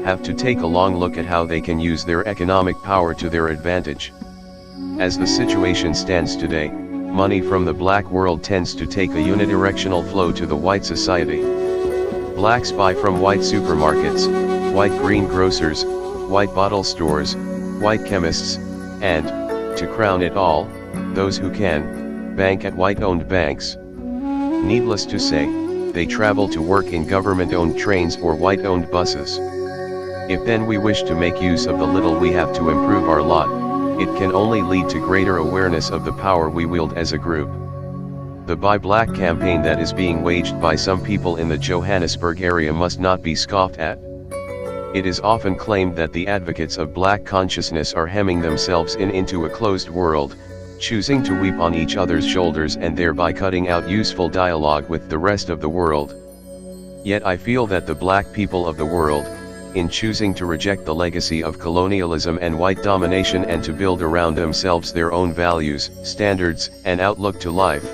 have to take a long look at how they can use their economic power to their advantage. As the situation stands today, money from the black world tends to take a unidirectional flow to the white society. Blacks buy from white supermarkets, white green grocers, white bottle stores, white chemists, and, to crown it all, those who can, bank at white-owned banks. Needless to say, they travel to work in government-owned trains or white-owned buses. If then we wish to make use of the little we have to improve our lot, it can only lead to greater awareness of the power we wield as a group. The Buy Black campaign that is being waged by some people in the Johannesburg area must not be scoffed at. It is often claimed that the advocates of black consciousness are hemming themselves into a closed world, choosing to weep on each other's shoulders and thereby cutting out useful dialogue with the rest of the world. Yet I feel that the black people of the world, in choosing to reject the legacy of colonialism and white domination and to build around themselves their own values, standards, and outlook to life,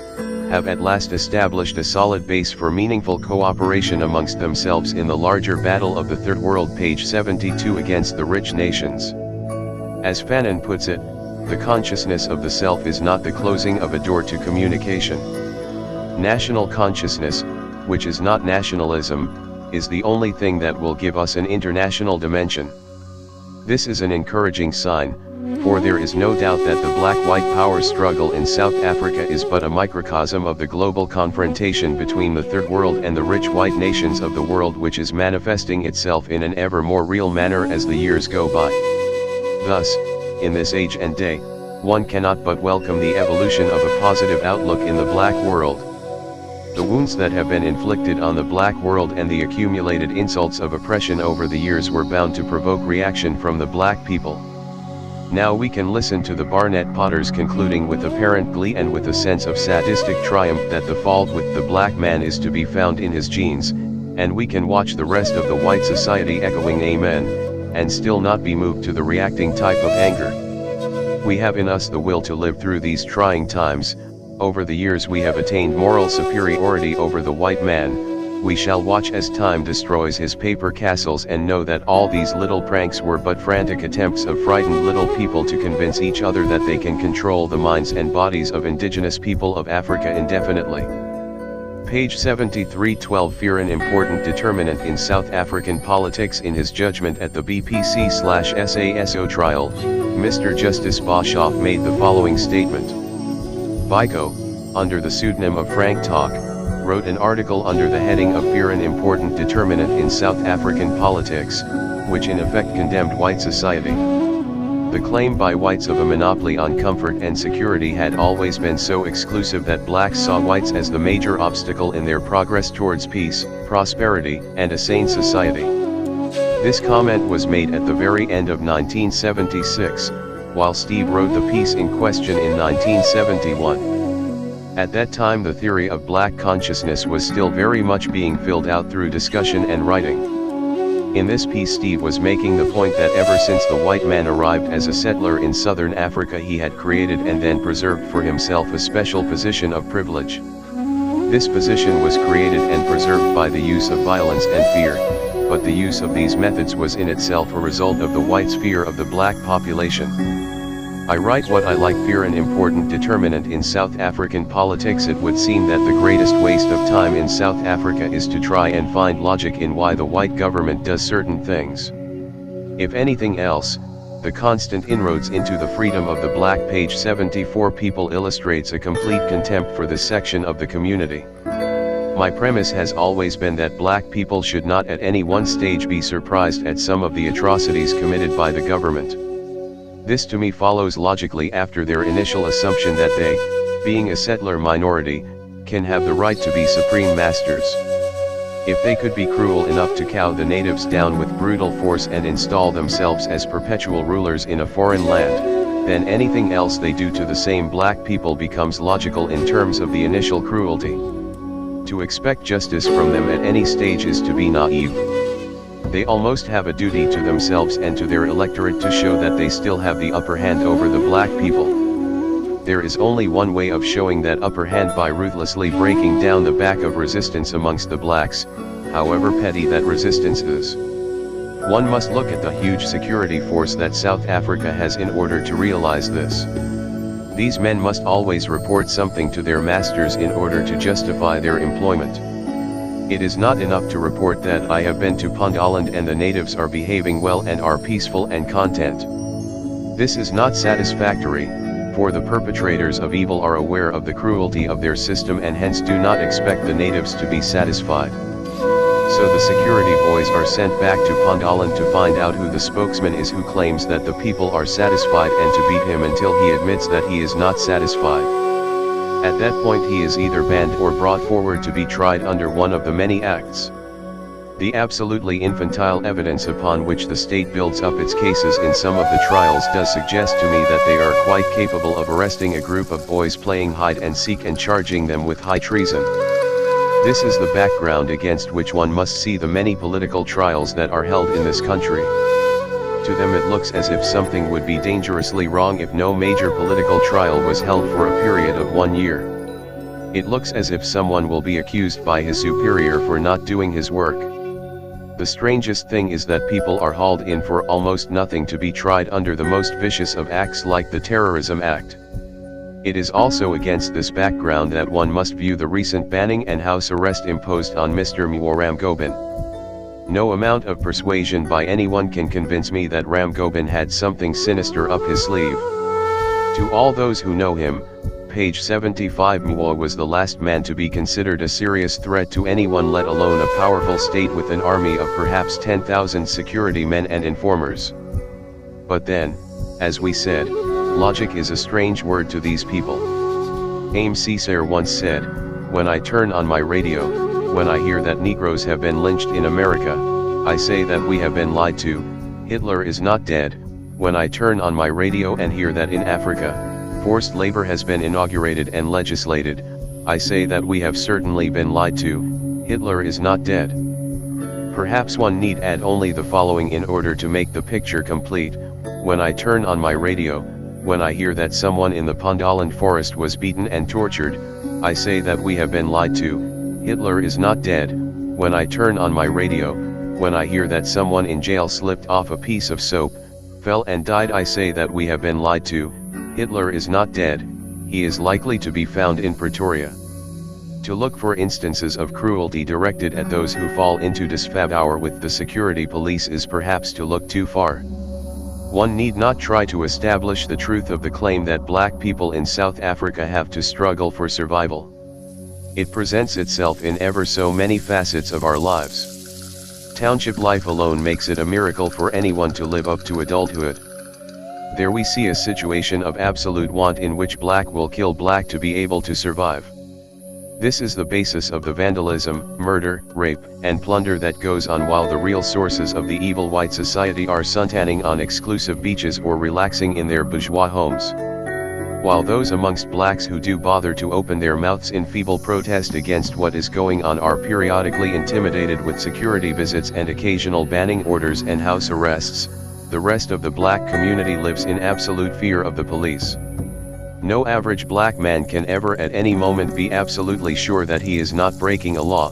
have at last established a solid base for meaningful cooperation amongst themselves in the larger battle of the Third World, page 72, against the rich nations. As Fanon puts it, the consciousness of the self is not the closing of a door to communication. National consciousness, which is not nationalism, is the only thing that will give us an international dimension. This is an encouraging sign, for there is no doubt that the black-white power struggle in South Africa is but a microcosm of the global confrontation between the Third World and the rich white nations of the world, which is manifesting itself in an ever more real manner as the years go by. Thus, in this age and day, one cannot but welcome the evolution of a positive outlook in the black world. The wounds that have been inflicted on the black world and the accumulated insults of oppression over the years were bound to provoke reaction from the black people. Now we can listen to the Barnett Potters concluding with apparent glee and with a sense of sadistic triumph that the fault with the black man is to be found in his genes, and we can watch the rest of the white society echoing amen, and still not be moved to the reacting type of anger. We have in us the will to live through these trying times. Over the years we have attained moral superiority over the white man. We shall watch as time destroys his paper castles and know that all these little pranks were but frantic attempts of frightened little people to convince each other that they can control the minds and bodies of indigenous people of Africa indefinitely. Page 7312. Fear an important determinant in South African politics. In his judgment at the BPC/SASO trial, Mr. Justice Boshoff made the following statement. Biko, under the pseudonym of Frank Talk, wrote an article under the heading of Fear an important determinant in South African politics, which in effect condemned white society. The claim by whites of a monopoly on comfort and security had always been so exclusive that blacks saw whites as the major obstacle in their progress towards peace, prosperity, and a sane society. This comment was made at the very end of 1976, while Steve wrote the piece in question in 1971. At that time the theory of black consciousness was still very much being filled out through discussion and writing. In this piece Steve was making the point that ever since the white man arrived as a settler in southern Africa he had created and then preserved for himself a special position of privilege. This position was created and preserved by the use of violence and fear, but the use of these methods was in itself a result of the whites' fear of the black population. I write what I like. Fear an important determinant in South African politics. It would seem that the greatest waste of time in South Africa is to try and find logic in why the white government does certain things. If anything else, the constant inroads into the freedom of the black. Page 74 people illustrates a complete contempt for this section of the community. My premise has always been that black people should not at any one stage be surprised at some of the atrocities committed by the government. This to me follows logically after their initial assumption that they, being a settler minority, can have the right to be supreme masters. If they could be cruel enough to cow the natives down with brutal force and install themselves as perpetual rulers in a foreign land, then anything else they do to the same black people becomes logical in terms of the initial cruelty. To expect justice from them at any stage is to be naive. They almost have a duty to themselves and to their electorate to show that they still have the upper hand over the black people. There is only one way of showing that upper hand: by ruthlessly breaking down the back of resistance amongst the blacks, however petty that resistance is. One must look at the huge security force that South Africa has in order to realize this. These men must always report something to their masters in order to justify their employment. It is not enough to report that I have been to Pondoland and the natives are behaving well and are peaceful and content. This is not satisfactory, for the perpetrators of evil are aware of the cruelty of their system and hence do not expect the natives to be satisfied. So the security boys are sent back to Pondoland to find out who the spokesman is who claims that the people are satisfied and to beat him until he admits that he is not satisfied. At that point he is either banned or brought forward to be tried under one of the many acts. The absolutely infantile evidence upon which the state builds up its cases in some of the trials does suggest to me that they are quite capable of arresting a group of boys playing hide and seek and charging them with high treason. This is the background against which one must see the many political trials that are held in this country. To them it looks as if something would be dangerously wrong if no major political trial was held for a period of 1 year. It looks as if someone will be accused by his superior for not doing his work. The strangest thing is that people are hauled in for almost nothing to be tried under the most vicious of acts like the Terrorism Act. It is also against this background that one must view the recent banning and house arrest imposed on Mr. Ramgobin. No amount of persuasion by anyone can convince me that Ramgobin had something sinister up his sleeve. To all those who know him, page 75, Mwa was the last man to be considered a serious threat to anyone, let alone a powerful state with an army of perhaps 10,000 security men and informers. But then, as we said, logic is a strange word to these people. Aim Césaire once said, "When I turn on my radio, when I hear that Negroes have been lynched in America, I say that we have been lied to, Hitler is not dead. When I turn on my radio and hear that in Africa, forced labor has been inaugurated and legislated, I say that we have certainly been lied to, Hitler is not dead." Perhaps one need add only the following in order to make the picture complete: when I turn on my radio, when I hear that someone in the Pondoland forest was beaten and tortured, I say that we have been lied to, Hitler is not dead. When I turn on my radio, when I hear that someone in jail slipped off a piece of soap, fell and died, I say that we have been lied to, Hitler is not dead, he is likely to be found in Pretoria. To look for instances of cruelty directed at those who fall into disfavor with the security police is perhaps to look too far. One need not try to establish the truth of the claim that black people in South Africa have to struggle for survival. It presents itself in ever so many facets of our lives. Township life alone makes it a miracle for anyone to live up to adulthood. There we see a situation of absolute want in which black will kill black to be able to survive. This is the basis of the vandalism, murder, rape, and plunder that goes on while the real sources of the evil white society are suntanning on exclusive beaches or relaxing in their bourgeois homes. While those amongst blacks who do bother to open their mouths in feeble protest against what is going on are periodically intimidated with security visits and occasional banning orders and house arrests, the rest of the black community lives in absolute fear of the police. No average black man can ever at any moment be absolutely sure that he is not breaking a law.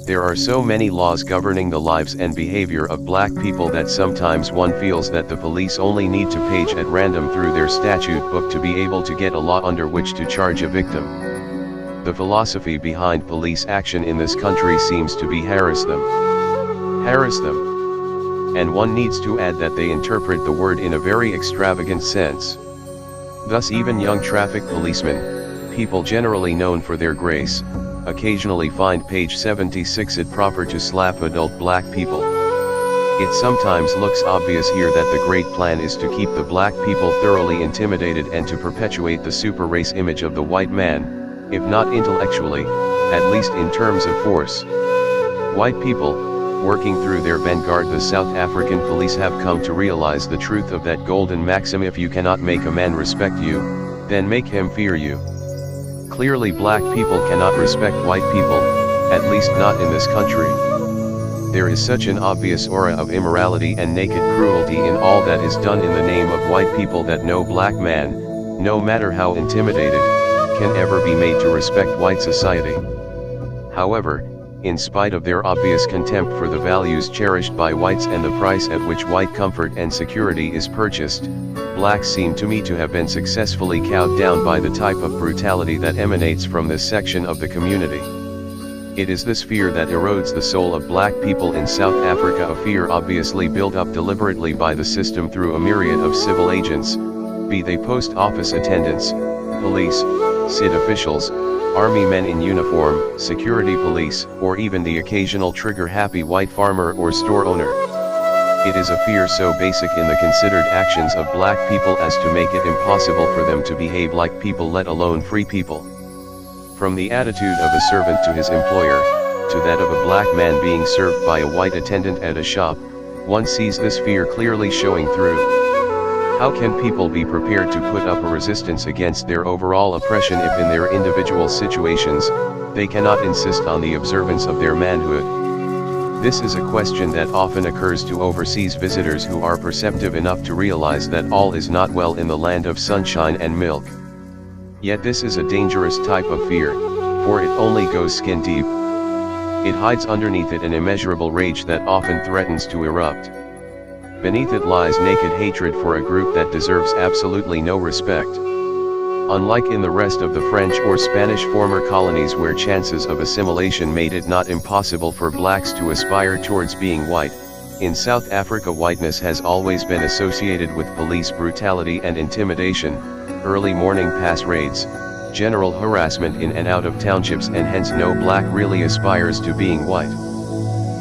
There are so many laws governing the lives and behavior of black people that sometimes one feels that the police only need to page at random through their statute book to be able to get a law under which to charge a victim. The philosophy behind police action in this country seems to be harass them. Harass them. And one needs to add that they interpret the word in a very extravagant sense. Thus even young traffic policemen, people generally known for their grace, occasionally find page 76 it proper to slap adult black people. It sometimes looks obvious here that the great plan is to keep the black people thoroughly intimidated and to perpetuate the super race image of the white man, if not intellectually, at least in terms of force. White people, working through their vanguard the South African police have come to realize the truth of that golden maxim: if you cannot make a man respect you, then make him fear you. Clearly black people cannot respect white people, at least not in this country. There is such an obvious aura of immorality and naked cruelty in all that is done in the name of white people that no black man, no matter how intimidated, can ever be made to respect white society. However, in spite of their obvious contempt for the values cherished by whites and the price at which white comfort and security is purchased, blacks seem to me to have been successfully cowed down by the type of brutality that emanates from this section of the community. It is this fear that erodes the soul of black people in South Africa, a fear obviously built up deliberately by the system through a myriad of civil agents, be they post office attendants, police, CID officials, army men in uniform, security police, or even the occasional trigger-happy white farmer or store owner. It is a fear so basic in the considered actions of black people as to make it impossible for them to behave like people, let alone free people. From the attitude of a servant to his employer, to that of a black man being served by a white attendant at a shop, one sees this fear clearly showing through. How can people be prepared to put up a resistance against their overall oppression if in their individual situations, they cannot insist on the observance of their manhood? This is a question that often occurs to overseas visitors who are perceptive enough to realize that all is not well in the land of sunshine and milk. Yet this is a dangerous type of fear, for it only goes skin deep. It hides underneath it an immeasurable rage that often threatens to erupt. Beneath it lies naked hatred for a group that deserves absolutely no respect. Unlike in the rest of the French or Spanish former colonies where chances of assimilation made it not impossible for blacks to aspire towards being white, in South Africa whiteness has always been associated with police brutality and intimidation, early morning pass raids, general harassment in and out of townships, and hence no black really aspires to being white.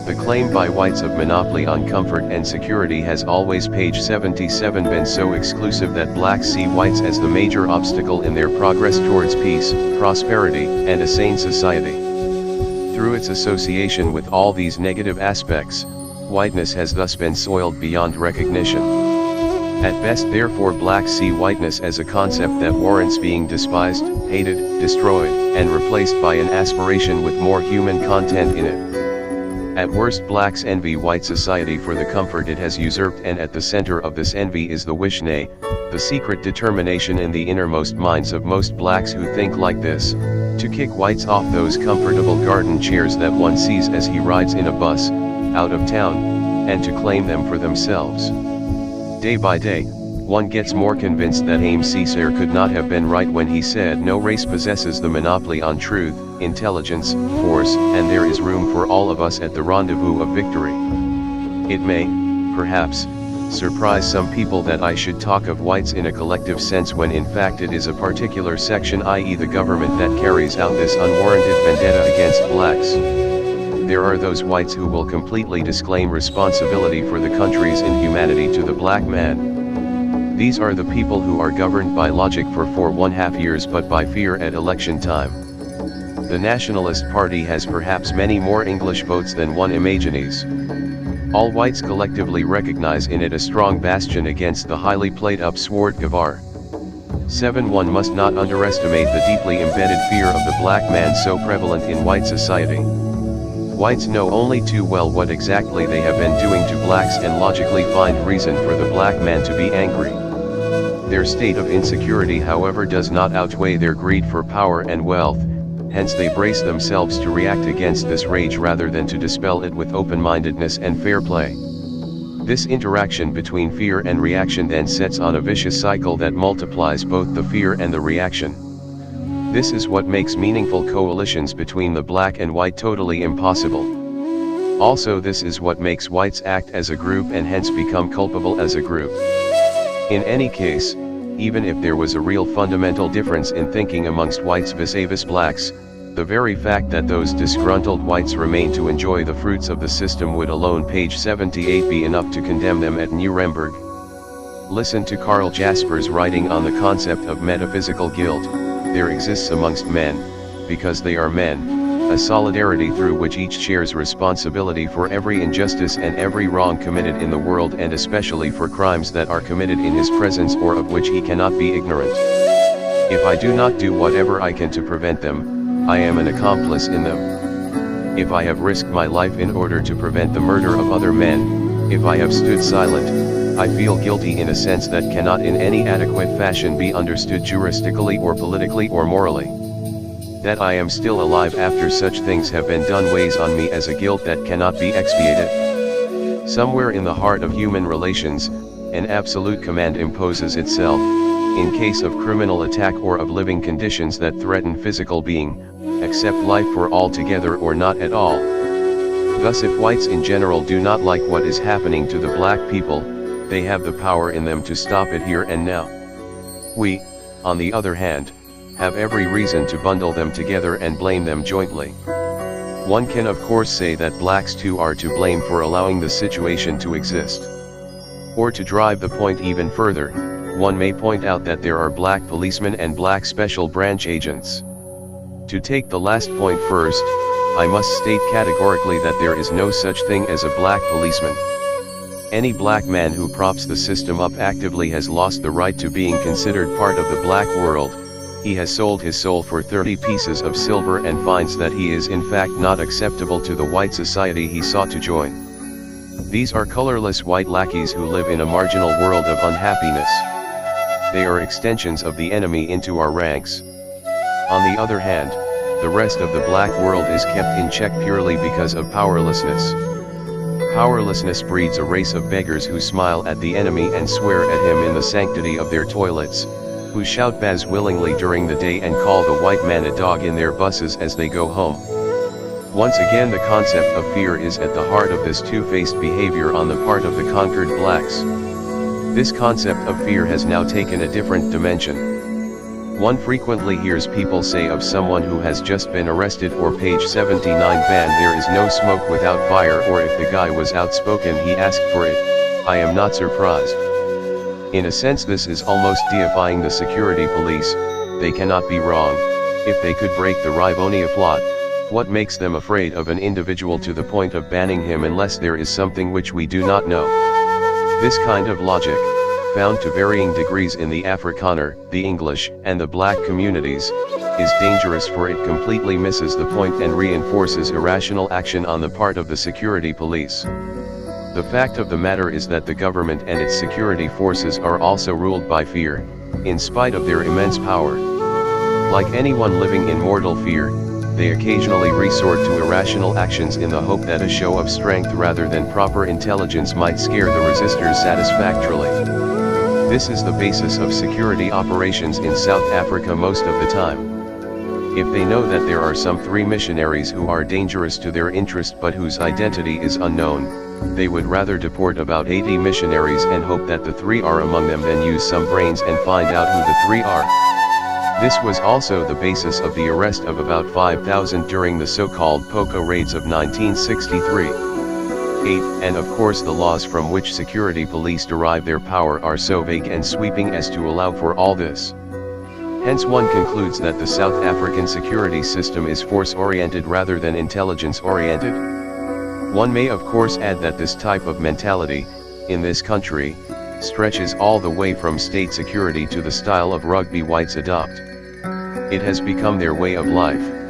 The claim by whites of monopoly on comfort and security has always, page 77, been so exclusive that blacks see whites as the major obstacle in their progress towards peace, prosperity, and a sane society. Through its association with all these negative aspects, whiteness has thus been soiled beyond recognition. At best therefore blacks see whiteness as a concept that warrants being despised, hated, destroyed, and replaced by an aspiration with more human content in it. At worst blacks envy white society for the comfort it has usurped, and at the center of this envy is the wish, nay, the secret determination in the innermost minds of most blacks who think like this, to kick whites off those comfortable garden chairs that one sees as he rides in a bus, out of town, and to claim them for themselves. Day by day, one gets more convinced that Ames Caesar could not have been right when he said no race possesses the monopoly on truth, intelligence, force, and there is room for all of us at the rendezvous of victory. It may, perhaps, surprise some people that I should talk of whites in a collective sense when in fact it is a particular section, i.e. the government, that carries out this unwarranted vendetta against blacks. There are those whites who will completely disclaim responsibility for the country's inhumanity to the black man. These are the people who are governed by logic for 4½ years but by fear at election time. The Nationalist Party has perhaps many more English votes than one imagines. All whites collectively recognize in it a strong bastion against the highly played-up swart Gavar. 7. One must not underestimate the deeply embedded fear of the black man so prevalent in white society. Whites know only too well what exactly they have been doing to blacks and logically find reason for the black man to be angry. Their state of insecurity, however, does not outweigh their greed for power and wealth, hence they brace themselves to react against this rage rather than to dispel it with open-mindedness and fair play. This interaction between fear and reaction then sets on a vicious cycle that multiplies both the fear and the reaction. This is what makes meaningful coalitions between the black and white totally impossible. Also, this is what makes whites act as a group and hence become culpable as a group. In any case, even if there was a real fundamental difference in thinking amongst whites vis-a-vis blacks, the very fact that those disgruntled whites remain to enjoy the fruits of the system would alone, page 78, be enough to condemn them at Nuremberg. Listen to Karl Jasper's writing on the concept of metaphysical guilt. There exists amongst men, because they are men, a solidarity through which each shares responsibility for every injustice and every wrong committed in the world, and especially for crimes that are committed in his presence or of which he cannot be ignorant. If I do not do whatever I can to prevent them, I am an accomplice in them. If I have risked my life in order to prevent the murder of other men, if I have stood silent, I feel guilty in a sense that cannot in any adequate fashion be understood juristically or politically or morally. That I am still alive after such things have been done weighs on me as a guilt that cannot be expiated. Somewhere in the heart of human relations, an absolute command imposes itself, in case of criminal attack or of living conditions that threaten physical being, accept life for altogether or not at all. Thus, if whites in general do not like what is happening to the black people, they have the power in them to stop it here and now. We, on the other hand, have every reason to bundle them together and blame them jointly. One can of course say that blacks too are to blame for allowing the situation to exist. Or to drive the point even further, one may point out that there are black policemen and black special branch agents. To take the last point first, I must state categorically that there is no such thing as a black policeman. Any black man who props the system up actively has lost the right to being considered part of the black world. He has sold his soul for 30 pieces of silver and finds that he is in fact not acceptable to the white society he sought to join. These are colorless white lackeys who live in a marginal world of unhappiness. They are extensions of the enemy into our ranks. On the other hand, the rest of the black world is kept in check purely because of powerlessness. Powerlessness breeds a race of beggars who smile at the enemy and swear at him in the sanctity of their toilets, who shout baz willingly during the day and call the white man a dog in their buses as they go home. Once again, the concept of fear is at the heart of this two-faced behavior on the part of the conquered blacks. This concept of fear has now taken a different dimension. One frequently hears people say of someone who has just been arrested or page 79 ban, there is no smoke without fire, or if the guy was outspoken he asked for it. I am not surprised. In a sense this is almost deifying the security police. They cannot be wrong. If they could break the Rivonia plot, what makes them afraid of an individual to the point of banning him unless there is something which we do not know? This kind of logic, found to varying degrees in the Afrikaner, the English, and the black communities, is dangerous, for it completely misses the point and reinforces irrational action on the part of the security police. The fact of the matter is that the government and its security forces are also ruled by fear, in spite of their immense power. Like anyone living in mortal fear, they occasionally resort to irrational actions in the hope that a show of strength rather than proper intelligence might scare the resistors satisfactorily. This is the basis of security operations in South Africa most of the time. If they know that there are some 3 missionaries who are dangerous to their interest but whose identity is unknown, they would rather deport about 80 missionaries and hope that the 3 are among them than use some brains and find out who the 3 are. This was also the basis of the arrest of about 5,000 during the so-called Biko raids of 1963. 8. And of course the laws from which security police derive their power are so vague and sweeping as to allow for all this. Hence one concludes that the South African security system is force-oriented rather than intelligence-oriented. One may of course add that this type of mentality, in this country, stretches all the way from state security to the style of rugby whites adopt. It has become their way of life.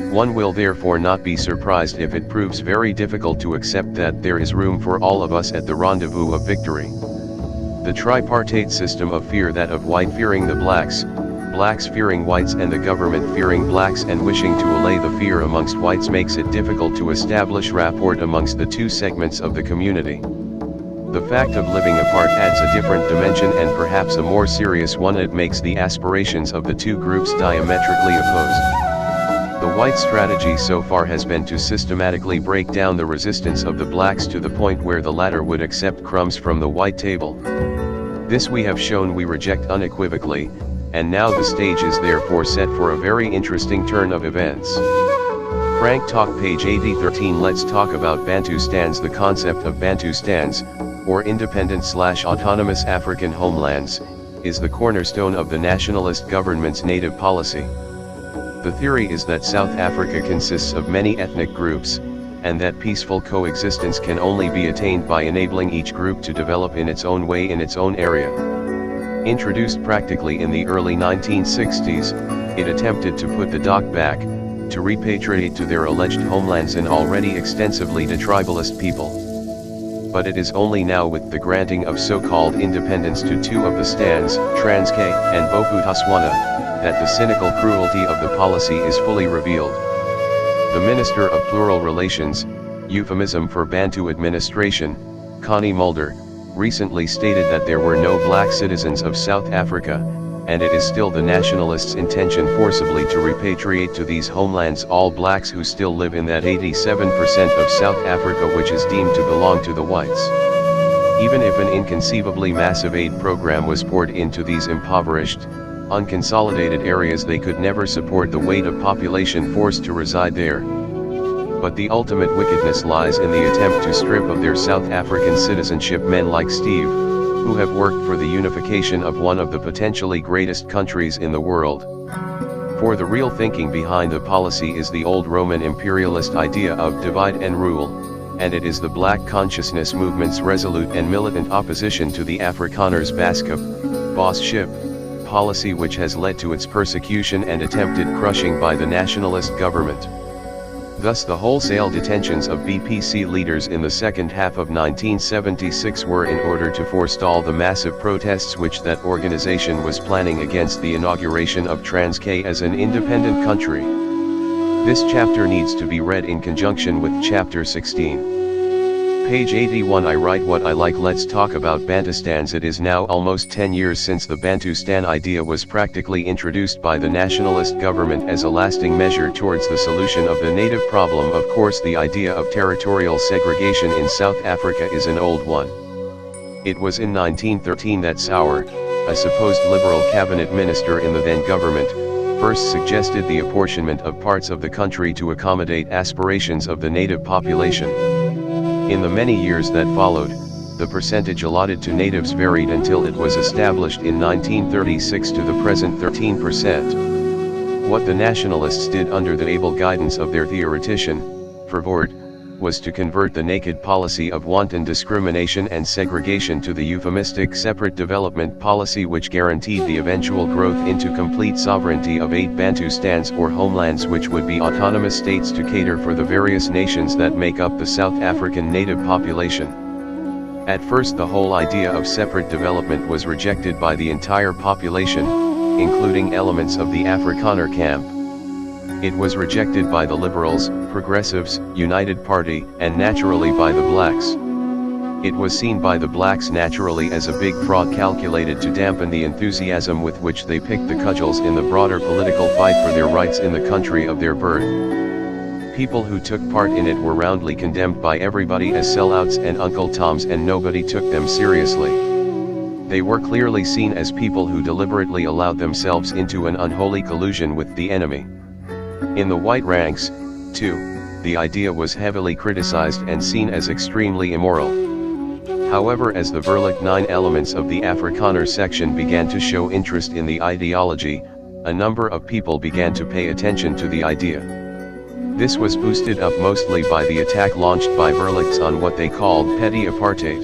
One will therefore not be surprised if it proves very difficult to accept that there is room for all of us at the rendezvous of victory. The tripartite system of fear, that of white fearing the blacks, blacks fearing whites and the government fearing blacks and wishing to allay the fear amongst whites, makes it difficult to establish rapport amongst the 2 segments of the community. The fact of living apart adds a different dimension and perhaps a more serious one. It makes the aspirations of the 2 groups diametrically opposed. The white strategy so far has been to systematically break down the resistance of the blacks to the point where the latter would accept crumbs from the white table. This we have shown we reject unequivocally, and now the stage is therefore set for a very interesting turn of events. Frank Talk, page 8013. Let's talk about Bantustans. The concept of Bantustans, or independent/autonomous African homelands, is the cornerstone of the nationalist government's native policy. The theory is that South Africa consists of many ethnic groups, and that peaceful coexistence can only be attained by enabling each group to develop in its own way in its own area. Introduced practically in the early 1960s, it attempted to put the Dok back, to repatriate to their alleged homelands an already extensively detribalist people. But it is only now with the granting of so-called independence to 2 of the stands, Transkei and Bophuthatswana, that the cynical cruelty of the policy is fully revealed. The Minister of Plural Relations, euphemism for Bantu administration, Connie Mulder, recently stated that there were no black citizens of South Africa, and it is still the nationalists' intention forcibly to repatriate to these homelands all blacks who still live in that 87% of South Africa which is deemed to belong to the whites. Even if an inconceivably massive aid program was poured into these impoverished, unconsolidated areas, they could never support the weight of population forced to reside there. But the ultimate wickedness lies in the attempt to strip of their South African citizenship men like Steve, who have worked for the unification of one of the potentially greatest countries in the world. For the real thinking behind the policy is the old Roman imperialist idea of divide and rule, and it is the black consciousness movement's resolute and militant opposition to the Afrikaners Baskep, boss-ship, policy which has led to its persecution and attempted crushing by the nationalist government. Thus the wholesale detentions of BPC leaders in the second half of 1976 were in order to forestall the massive protests which that organization was planning against the inauguration of Transkei as an independent country. This chapter needs to be read in conjunction with chapter 16. Page 81. I write what I like. Let's talk about Bantustans. It is now almost 10 years since the Bantustan idea was practically introduced by the nationalist government as a lasting measure towards the solution of the native problem. Of course, the idea of territorial segregation in South Africa is an old one. It was in 1913 that Sauer, a supposed liberal cabinet minister in the then government, first suggested the apportionment of parts of the country to accommodate aspirations of the native population. In the many years that followed, the percentage allotted to natives varied until it was established in 1936 to the present 13%. What the nationalists did under the able guidance of their theoretician, Verwoerd, was to convert the naked policy of wanton discrimination and segregation to the euphemistic separate development policy which guaranteed the eventual growth into complete sovereignty of 8 Bantustans or homelands which would be autonomous states to cater for the various nations that make up the South African native population. At first the whole idea of separate development was rejected by the entire population, including elements of the Afrikaner camp. It was rejected by the liberals, progressives, United Party, and naturally by the blacks. It was seen by the blacks naturally as a big fraud calculated to dampen the enthusiasm with which they picked the cudgels in the broader political fight for their rights in the country of their birth. People who took part in it were roundly condemned by everybody as sellouts and Uncle Toms, and nobody took them seriously. They were clearly seen as people who deliberately allowed themselves into an unholy collusion with the enemy. In the white ranks, too, the idea was heavily criticized and seen as extremely immoral. However, as the Verlicht 9 elements of the Afrikaner section began to show interest in the ideology, a number of people began to pay attention to the idea. This was boosted up mostly by the attack launched by Verlichts on what they called petty apartheid.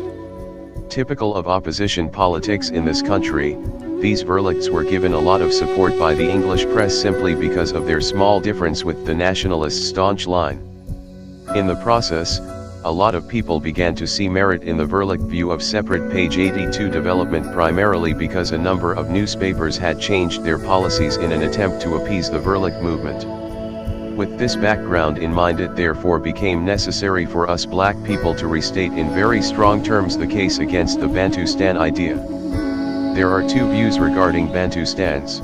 Typical of opposition politics in this country, these Verlichts were given a lot of support by the English press simply because of their small difference with the nationalist staunch line. In the process, a lot of people began to see merit in the Verlicht view of separate page 82 development, primarily because a number of newspapers had changed their policies in an attempt to appease the Verlicht movement. With this background in mind, it therefore became necessary for us black people to restate in very strong terms the case against the Bantustan idea. There are two views regarding Bantustans.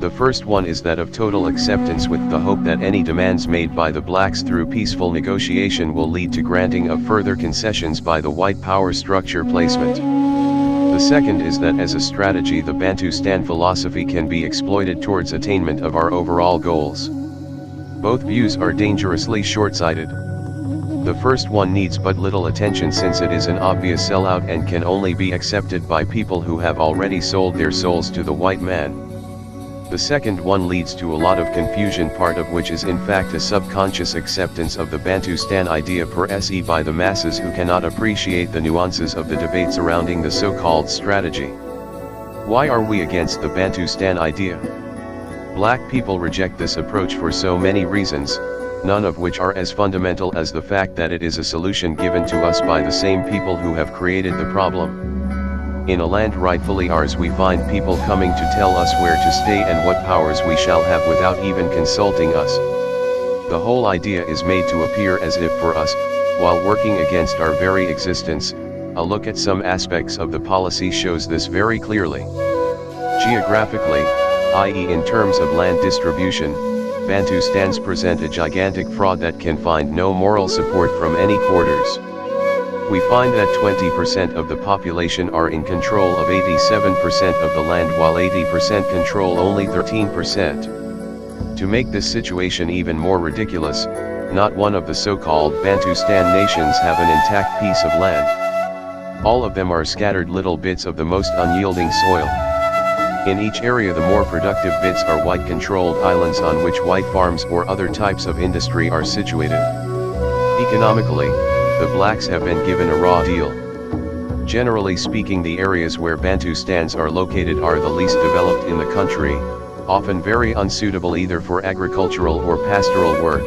The first one is that of total acceptance, with the hope that any demands made by the blacks through peaceful negotiation will lead to granting of further concessions by the white power structure placement. The second is that as a strategy the Bantustan philosophy can be exploited towards attainment of our overall goals. Both views are dangerously short-sighted. The first one needs but little attention since it is an obvious sellout and can only be accepted by people who have already sold their souls to the white man. The second one leads to a lot of confusion, part of which is in fact a subconscious acceptance of the Bantustan idea per se by the masses who cannot appreciate the nuances of the debate surrounding the so-called strategy. Why are we against the Bantustan idea? Black people reject this approach for so many reasons, none of which are as fundamental as the fact that it is a solution given to us by the same people who have created the problem. In a land rightfully ours, we find people coming to tell us where to stay and what powers we shall have without even consulting us. The whole idea is made to appear as if for us, while working against our very existence. A look at some aspects of the policy shows this very clearly. Geographically, i.e. in terms of land distribution, Bantustans present a gigantic fraud that can find no moral support from any quarters. We find that 20% of the population are in control of 87% of the land, while 80% control only 13%. To make this situation even more ridiculous, not one of the so-called Bantustan nations have an intact piece of land. All of them are scattered little bits of the most unyielding soil. In each area the more productive bits are white-controlled islands on which white farms or other types of industry are situated. Economically, the blacks have been given a raw deal. Generally speaking, the areas where Bantustans are located are the least developed in the country, often very unsuitable either for agricultural or pastoral work.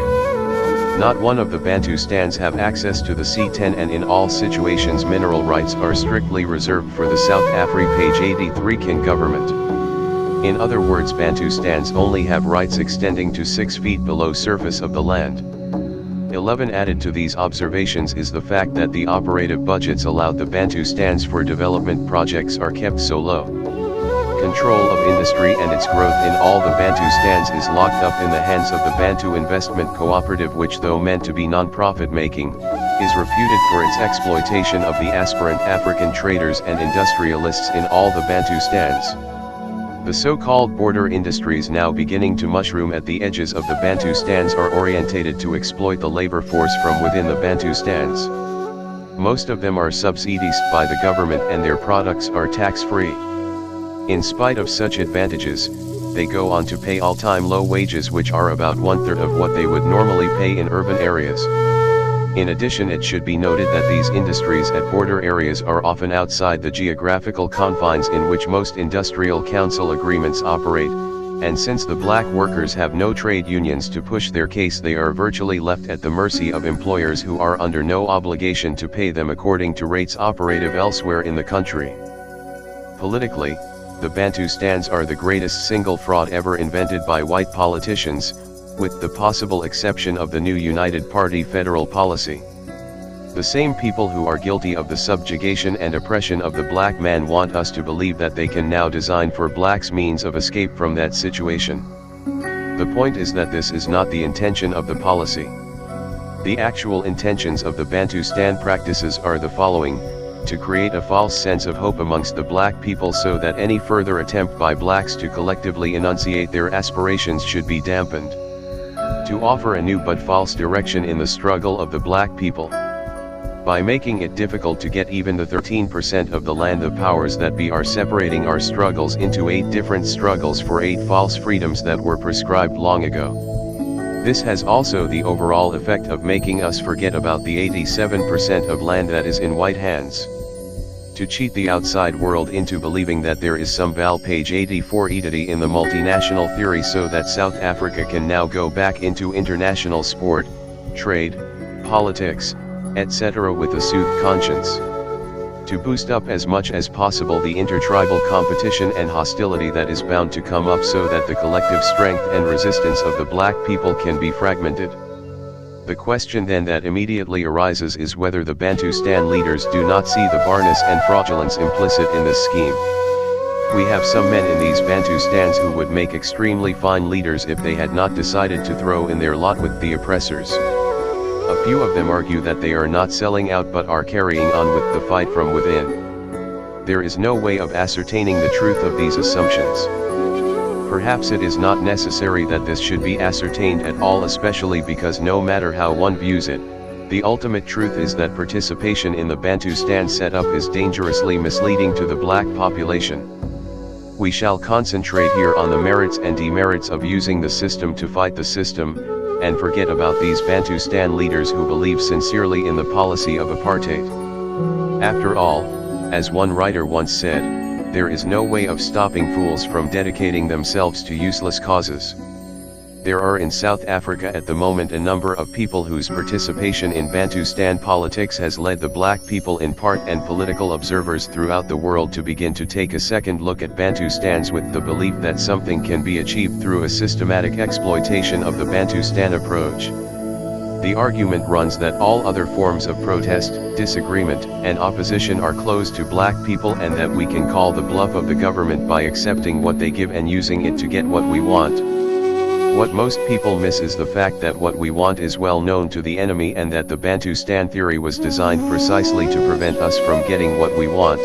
Not one of the Bantustans have access to the C10, and in all situations mineral rights are strictly reserved for the South Afri page 83 kin government. In other words, Bantustans only have rights extending to 6 feet below surface of the land. 11 Added to these observations is the fact that the operative budgets allowed the Bantustans for development projects are kept so low. Control of industry and its growth in all the Bantustans is locked up in the hands of the Bantu Investment Cooperative, which, though meant to be non-profit making, is reputed for its exploitation of the aspirant African traders and industrialists in all the Bantustans. The so-called border industries now beginning to mushroom at the edges of the Bantustans are orientated to exploit the labor force from within the Bantustans. Most of them are subsidized by the government and their products are tax-free. In spite of such advantages, they go on to pay all-time low wages, which are about 1/3 of what they would normally pay in urban areas. In addition, it should be noted that these industries at border areas are often outside the geographical confines in which most industrial council agreements operate, and since the black workers have no trade unions to push their case, they are virtually left at the mercy of employers who are under no obligation to pay them according to rates operative elsewhere in the country. Politically, the Bantustans are the greatest single fraud ever invented by white politicians, with the possible exception of the new United Party federal policy. The same people who are guilty of the subjugation and oppression of the black man want us to believe that they can now design for blacks means of escape from that situation. The point is that this is not the intention of the policy. The actual intentions of the Bantustan practices are the following: to create a false sense of hope amongst the black people so that any further attempt by blacks to collectively enunciate their aspirations should be dampened. To offer a new but false direction in the struggle of the black people. By making it difficult to get even the 13% of the land, the powers that be are separating our struggles into 8 different struggles for 8 false freedoms that were prescribed long ago. This has also the overall effect of making us forget about the 87% of land that is in white hands. To cheat the outside world into believing that there is some page 84 entity in the multinational theory so that South Africa can now go back into international sport, trade, politics, etc. with a soothed conscience. To boost up as much as possible the intertribal competition and hostility that is bound to come up so that the collective strength and resistance of the black people can be fragmented. The question then that immediately arises is whether the Bantustan leaders do not see the barness and fraudulence implicit in this scheme. We have some men in these Bantustans who would make extremely fine leaders if they had not decided to throw in their lot with the oppressors. A few of them argue that they are not selling out but are carrying on with the fight from within. There is no way of ascertaining the truth of these assumptions. Perhaps it is not necessary that this should be ascertained at all, especially because no matter how one views it, the ultimate truth is that participation in the Bantustan setup is dangerously misleading to the black population. We shall concentrate here on the merits and demerits of using the system to fight the system, and forget about these Bantustan leaders who believe sincerely in the policy of apartheid. After all, as one writer once said, there is no way of stopping fools from dedicating themselves to useless causes. There are in South Africa at the moment a number of people whose participation in Bantustan politics has led the black people in part and political observers throughout the world to begin to take a second look at Bantustans with the belief that something can be achieved through a systematic exploitation of the Bantustan approach. The argument runs that all other forms of protest, disagreement, and opposition are closed to black people and that we can call the bluff of the government by accepting what they give and using it to get what we want. What most people miss is the fact that what we want is well known to the enemy and that the Bantustan theory was designed precisely to prevent us from getting what we want.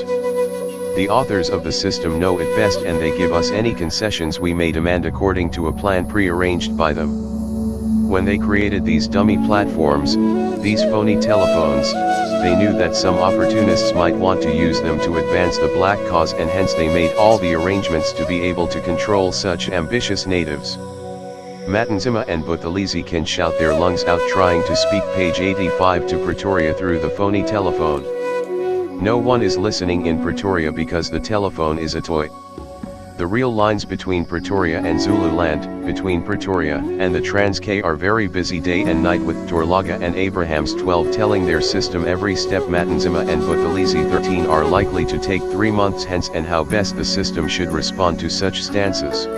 The authors of the system know it best and they give us any concessions we may demand according to a plan pre-arranged by them. When they created these dummy platforms, these phony telephones, they knew that some opportunists might want to use them to advance the black cause and hence they made all the arrangements to be able to control such ambitious natives. Matanzima and Buthelezi can shout their lungs out trying to speak page 85 to Pretoria through the phony telephone. No one is listening in Pretoria because the telephone is a toy. The real lines between Pretoria and Zululand, between Pretoria and the Transkei are very busy day and night with Torlaga and Abraham's 12 telling their system every step. Matanzima and Buthelezi 13 are likely to take 3 months hence and how best the system should respond to such stances.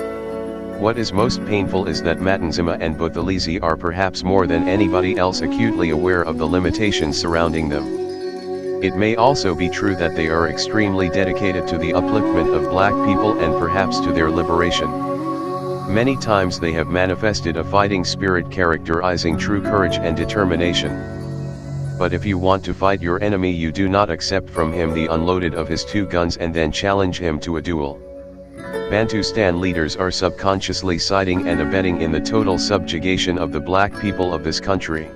What is most painful is that Matanzima and Buthelezi are perhaps more than anybody else acutely aware of the limitations surrounding them. It may also be true that they are extremely dedicated to the upliftment of black people and perhaps to their liberation. Many times they have manifested a fighting spirit characterizing true courage and determination. But if you want to fight your enemy, you do not accept from him the unloaded of his 2 guns and then challenge him to a duel. Bantustan leaders are subconsciously siding and abetting in the total subjugation of the black people of this country.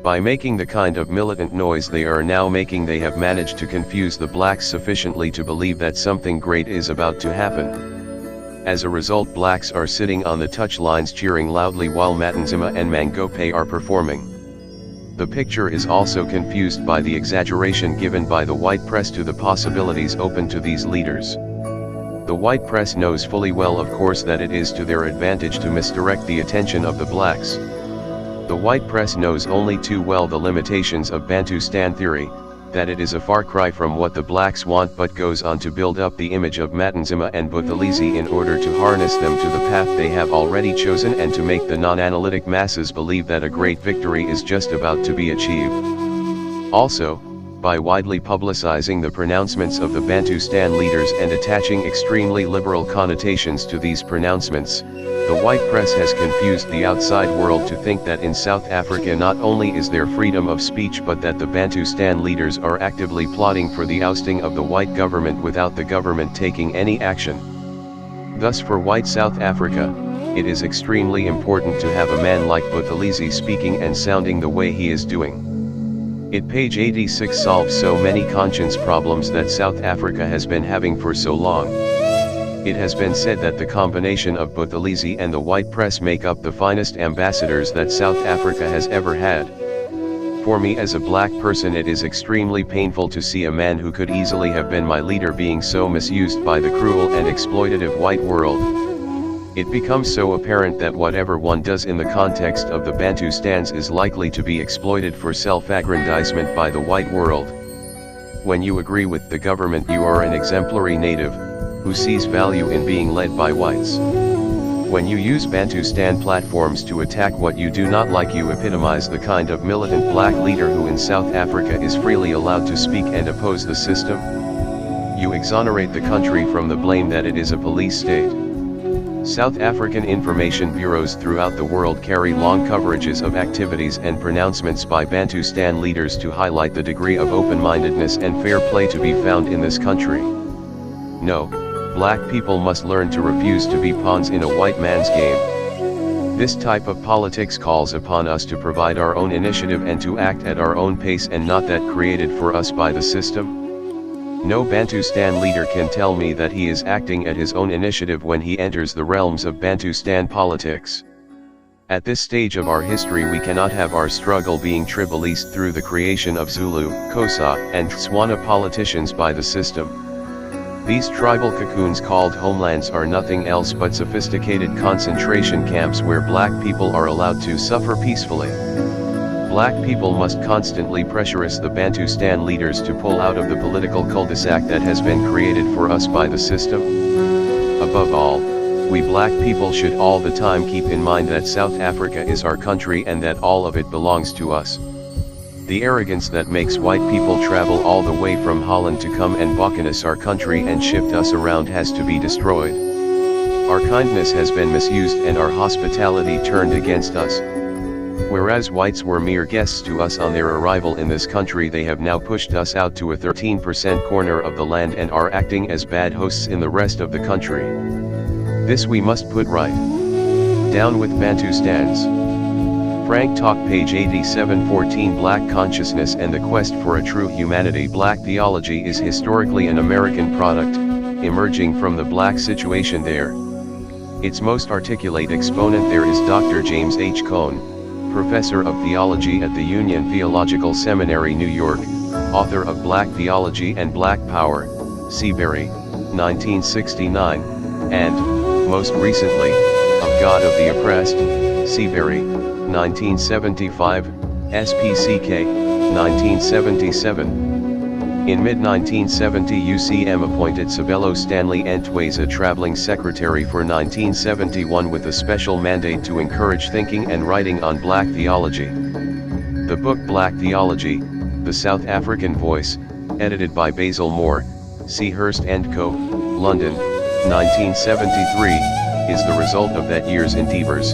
By making the kind of militant noise they are now making, they have managed to confuse the blacks sufficiently to believe that something great is about to happen. As a result, blacks are sitting on the touchlines cheering loudly while Matanzima and Mangope are performing. The picture is also confused by the exaggeration given by the white press to the possibilities open to these leaders. The white press knows fully well, of course, that it is to their advantage to misdirect the attention of the blacks. The white press knows only too well the limitations of Bantustan theory, that it is a far cry from what the blacks want, but goes on to build up the image of Matanzima and Buthelezi in order to harness them to the path they have already chosen and to make the non-analytic masses believe that a great victory is just about to be achieved. Also, by widely publicizing the pronouncements of the Bantustan leaders and attaching extremely liberal connotations to these pronouncements, the white press has confused the outside world to think that in South Africa not only is there freedom of speech but that the Bantustan leaders are actively plotting for the ousting of the white government without the government taking any action. Thus for white South Africa, it is extremely important to have a man like Buthelezi speaking and sounding the way he is doing. It page 86 solves so many conscience problems that South Africa has been having for so long. It has been said that the combination of Buthelezi and the white press make up the finest ambassadors that South Africa has ever had. For me as a black person it is extremely painful to see a man who could easily have been my leader being so misused by the cruel and exploitative white world. It becomes so apparent that whatever one does in the context of the Bantustans is likely to be exploited for self-aggrandizement by the white world. When you agree with the government you are an exemplary native, who sees value in being led by whites. When you use Bantustan platforms to attack what you do not like you epitomize the kind of militant black leader who in South Africa is freely allowed to speak and oppose the system. You exonerate the country from the blame that it is a police state. South African information bureaus throughout the world carry long coverages of activities and pronouncements by Bantustan leaders to highlight the degree of open-mindedness and fair play to be found in this country. No, black people must learn to refuse to be pawns in a white man's game. This type of politics calls upon us to provide our own initiative and to act at our own pace and not that created for us by the system. No Bantustan leader can tell me that he is acting at his own initiative when he enters the realms of Bantustan politics. At this stage of our history we cannot have our struggle being tribalised through the creation of Zulu, Xhosa, and Tswana politicians by the system. These tribal cocoons called homelands are nothing else but sophisticated concentration camps where black people are allowed to suffer peacefully. Black people must constantly pressure us the Bantustan leaders to pull out of the political cul-de-sac that has been created for us by the system. Above all, we black people should all the time keep in mind that South Africa is our country and that all of it belongs to us. The arrogance that makes white people travel all the way from Holland to come and balkanize our country and shift us around has to be destroyed. Our kindness has been misused and our hospitality turned against us. Whereas whites were mere guests to us on their arrival in this country, they have now pushed us out to a 13% corner of the land and are acting as bad hosts in the rest of the country. This we must put right. Down with Bantustans. Frank Talk page 87:14 Black consciousness and the quest for a true humanity. Black theology is historically an American product, emerging from the black situation there. Its most articulate exponent there is Dr. James H. Cone, Professor of Theology at the Union Theological Seminary, New York, author of Black Theology and Black Power, Seabury, 1969, and, most recently, Of God of the Oppressed, Seabury, 1975, SPCK, 1977. In mid-1970 UCM appointed Sabelo Stanley Entway as a traveling secretary for 1971 with a special mandate to encourage thinking and writing on black theology. The book Black Theology, The South African Voice, edited by Basil Moore, C. Hurst & Co., London, 1973, is the result of that year's endeavors,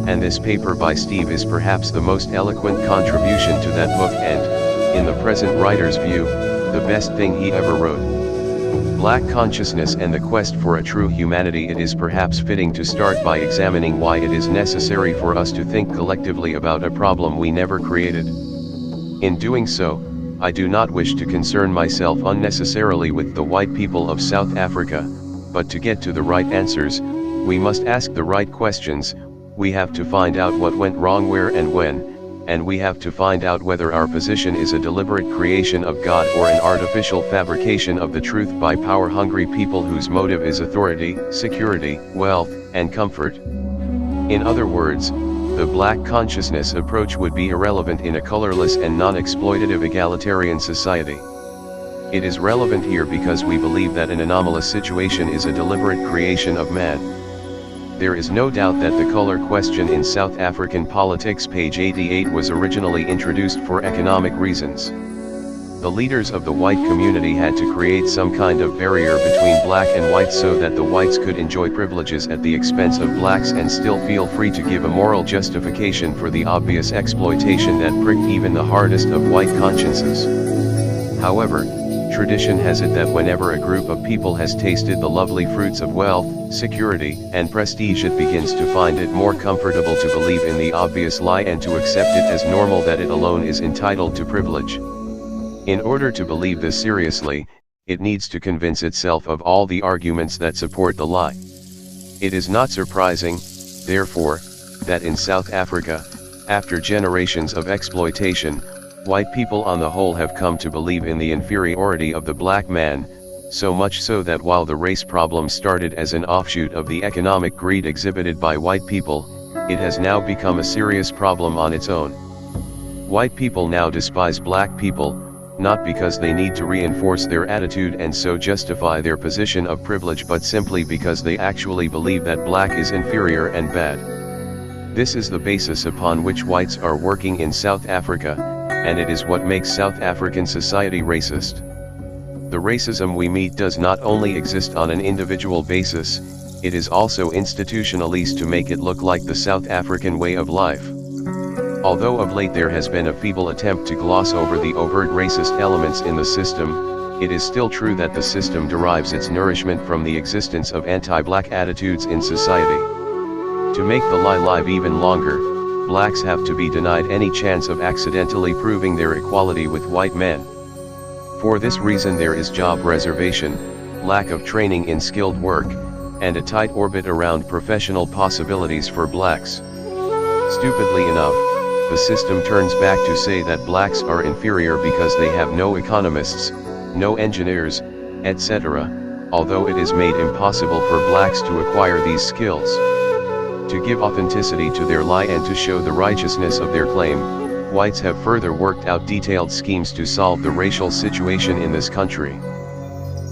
and this paper by Steve is perhaps the most eloquent contribution to that book and, in the present writer's view, the best thing he ever wrote. Black consciousness and the quest for a true humanity. It is perhaps fitting to start by examining why it is necessary for us to think collectively about a problem we never created. In doing so, I do not wish to concern myself unnecessarily with the white people of South Africa, but to get to the right answers, we must ask the right questions. We have to find out what went wrong where and when, and we have to find out whether our position is a deliberate creation of God or an artificial fabrication of the truth by power-hungry people whose motive is authority, security, wealth, and comfort. In other words, the black consciousness approach would be irrelevant in a colorless and non-exploitative egalitarian society. It is relevant here because we believe that an anomalous situation is a deliberate creation of man. There is no doubt that the color question in South African politics, page 88, was originally introduced for economic reasons. The leaders of the white community had to create some kind of barrier between black and white so that the whites could enjoy privileges at the expense of blacks and still feel free to give a moral justification for the obvious exploitation that pricked even the hardest of white consciences. However, tradition has it that whenever a group of people has tasted the lovely fruits of wealth, security, and prestige, it begins to find it more comfortable to believe in the obvious lie and to accept it as normal that it alone is entitled to privilege. In order to believe this seriously, it needs to convince itself of all the arguments that support the lie. It is not surprising, therefore, that in South Africa, after generations of exploitation, white people on the whole have come to believe in the inferiority of the black man, so much so that while the race problem started as an offshoot of the economic greed exhibited by white people, it has now become a serious problem on its own. White people now despise black people, not because they need to reinforce their attitude and so justify their position of privilege, but simply because they actually believe that black is inferior and bad. This is the basis upon which whites are working in South Africa, and it is what makes South African society racist. The racism we meet does not only exist on an individual basis, it is also institutionalized to make it look like the South African way of life. Although of late there has been a feeble attempt to gloss over the overt racist elements in the system, it is still true that the system derives its nourishment from the existence of anti-black attitudes in society. To make the lie live even longer, blacks have to be denied any chance of accidentally proving their equality with white men. For this reason there is job reservation, lack of training in skilled work, and a tight orbit around professional possibilities for blacks. Stupidly enough, the system turns back to say that blacks are inferior because they have no economists, no engineers, etc., although it is made impossible for blacks to acquire these skills. To give authenticity to their lie and to show the righteousness of their claim, whites have further worked out detailed schemes to solve the racial situation in this country.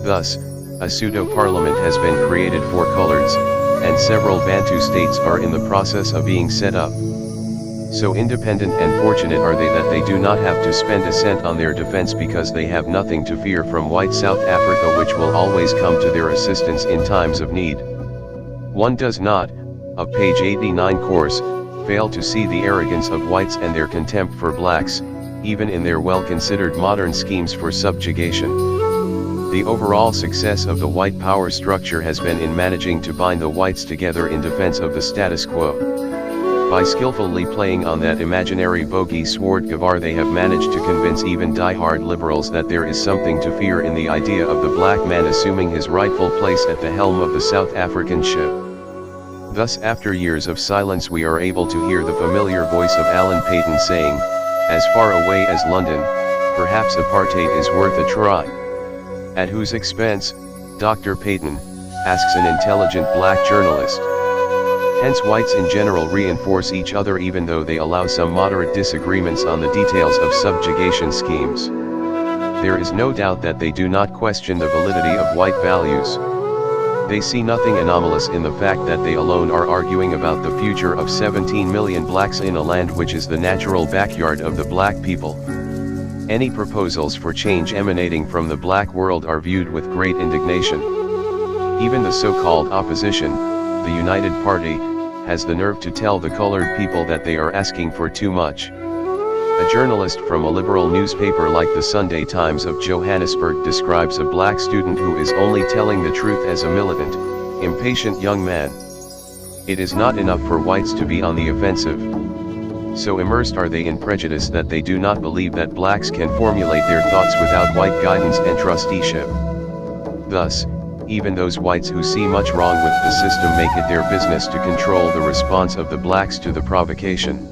Thus, a pseudo-parliament has been created for coloreds, and several Bantu states are in the process of being set up. So independent and fortunate are they that they do not have to spend a cent on their defense because they have nothing to fear from white South Africa, which will always come to their assistance in times of need. One does not, of page 89 course, fail to see the arrogance of whites and their contempt for blacks, even in their well-considered modern schemes for subjugation. The overall success of the white power structure has been in managing to bind the whites together in defense of the status quo. By skillfully playing on that imaginary bogey sword Gavar, they have managed to convince even die-hard liberals that there is something to fear in the idea of the black man assuming his rightful place at the helm of the South African ship. Thus, after years of silence, we are able to hear the familiar voice of Alan Paton saying, "As far away as London, perhaps apartheid is worth a try." At whose expense, Dr. Paton, asks an intelligent black journalist. Hence whites in general reinforce each other even though they allow some moderate disagreements on the details of subjugation schemes. There is no doubt that they do not question the validity of white values. They see nothing anomalous in the fact that they alone are arguing about the future of 17 million blacks in a land which is the natural backyard of the black people. Any proposals for change emanating from the black world are viewed with great indignation. Even the so-called opposition, the United Party, has the nerve to tell the colored people that they are asking for too much. A journalist from a liberal newspaper like the Sunday Times of Johannesburg describes a black student who is only telling the truth as a militant, impatient young man. It is not enough for whites to be on the offensive. So immersed are they in prejudice that they do not believe that blacks can formulate their thoughts without white guidance and trusteeship. Thus, even those whites who see much wrong with the system make it their business to control the response of the blacks to the provocation.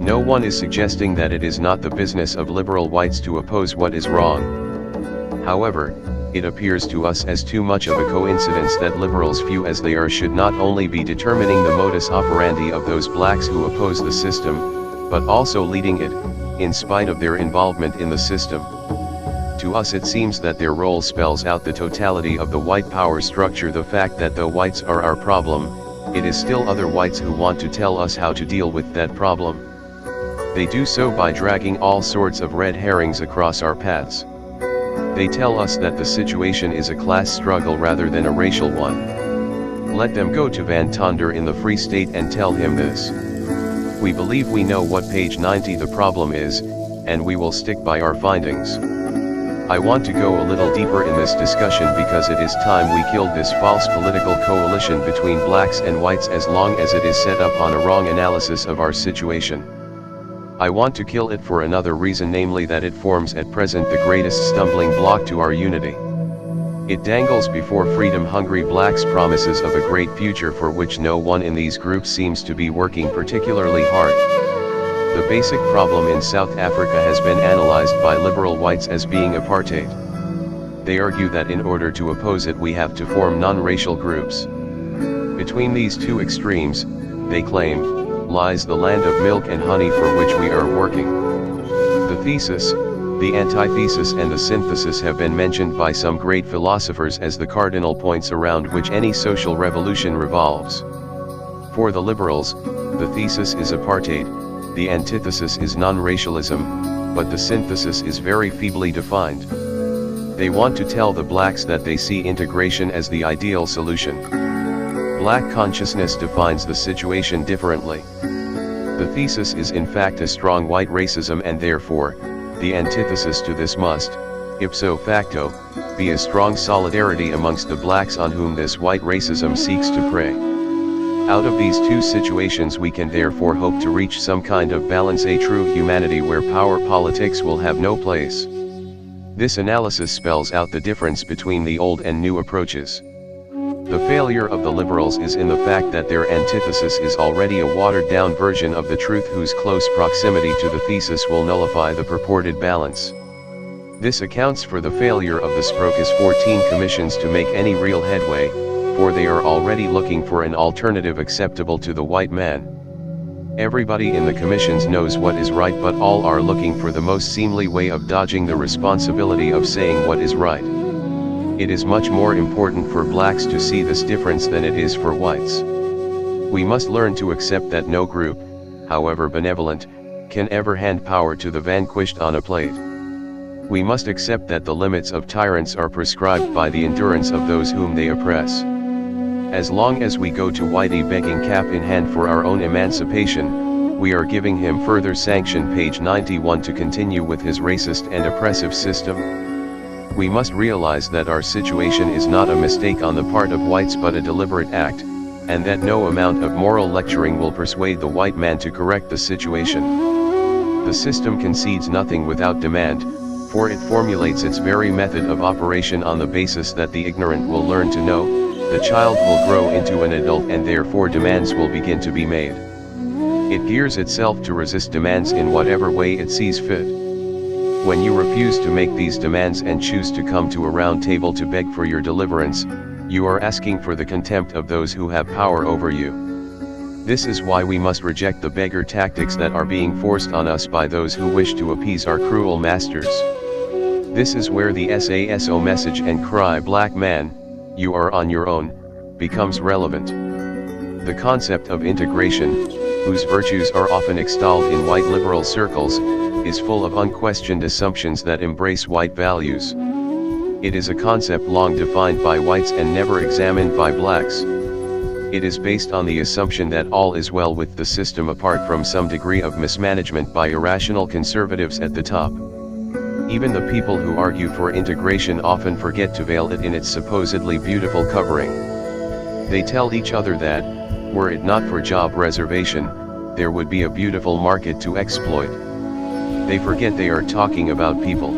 No one is suggesting that it is not the business of liberal whites to oppose what is wrong. However, it appears to us as too much of a coincidence that liberals, few as they are, should not only be determining the modus operandi of those blacks who oppose the system, but also leading it, in spite of their involvement in the system. To us it seems that their role spells out the totality of the white power structure, the fact that though whites are our problem, it is still other whites who want to tell us how to deal with that problem. They do so by dragging all sorts of red herrings across our paths. They tell us that the situation is a class struggle rather than a racial one. Let them go to Van Tonder in the Free State and tell him this. We believe we know what page 90 the problem is, and we will stick by our findings. I want to go a little deeper in this discussion because it is time we killed this false political coalition between blacks and whites as long as it is set up on a wrong analysis of our situation. I want to kill it for another reason, namely that it forms at present the greatest stumbling block to our unity. It dangles before freedom-hungry blacks promises of a great future for which no one in these groups seems to be working particularly hard. The basic problem in South Africa has been analyzed by liberal whites as being apartheid. They argue that in order to oppose it we have to form non-racial groups. Between these two extremes, they claim, lies the land of milk and honey for which we are working. The thesis, the antithesis and the synthesis have been mentioned by some great philosophers as the cardinal points around which any social revolution revolves. For the liberals, the thesis is apartheid, the antithesis is non-racialism, but the synthesis is very feebly defined. They want to tell the blacks that they see integration as the ideal solution. Black consciousness defines the situation differently. The thesis is in fact a strong white racism, and therefore, the antithesis to this must, ipso facto, be a strong solidarity amongst the blacks on whom this white racism seeks to prey. Out of these two situations we can therefore hope to reach some kind of balance, a true humanity where power politics will have no place. This analysis spells out the difference between the old and new approaches. The failure of the liberals is in the fact that their antithesis is already a watered-down version of the truth whose close proximity to the thesis will nullify the purported balance. This accounts for the failure of the Sprocus 14 commissions to make any real headway, for they are already looking for an alternative acceptable to the white man. Everybody in the commissions knows what is right, but all are looking for the most seemly way of dodging the responsibility of saying what is right. It is much more important for blacks to see this difference than it is for whites. We must learn to accept that no group, however benevolent, can ever hand power to the vanquished on a plate. We must accept that the limits of tyrants are prescribed by the endurance of those whom they oppress. As long as we go to Whitey begging cap in hand for our own emancipation, we are giving him further sanction, page 91, to continue with his racist and oppressive system. We must realize that our situation is not a mistake on the part of whites but a deliberate act, and that no amount of moral lecturing will persuade the white man to correct the situation. The system concedes nothing without demand, for it formulates its very method of operation on the basis that the ignorant will learn to know, the child will grow into an adult, and therefore demands will begin to be made. It gears itself to resist demands in whatever way it sees fit. When you refuse to make these demands and choose to come to a round table to beg for your deliverance, you are asking for the contempt of those who have power over you. This is why we must reject the beggar tactics that are being forced on us by those who wish to appease our cruel masters. This is where the SASO message and cry "Black man, you are on your own," becomes relevant. The concept of integration, whose virtues are often extolled in white liberal circles, is full of unquestioned assumptions that embrace white values. It is a concept long defined by whites and never examined by blacks. It is based on the assumption that all is well with the system apart from some degree of mismanagement by irrational conservatives at the top. Even the people who argue for integration often forget to veil it in its supposedly beautiful covering. They tell each other that, were it not for job reservation, there would be a beautiful market to exploit. They forget they are talking about people.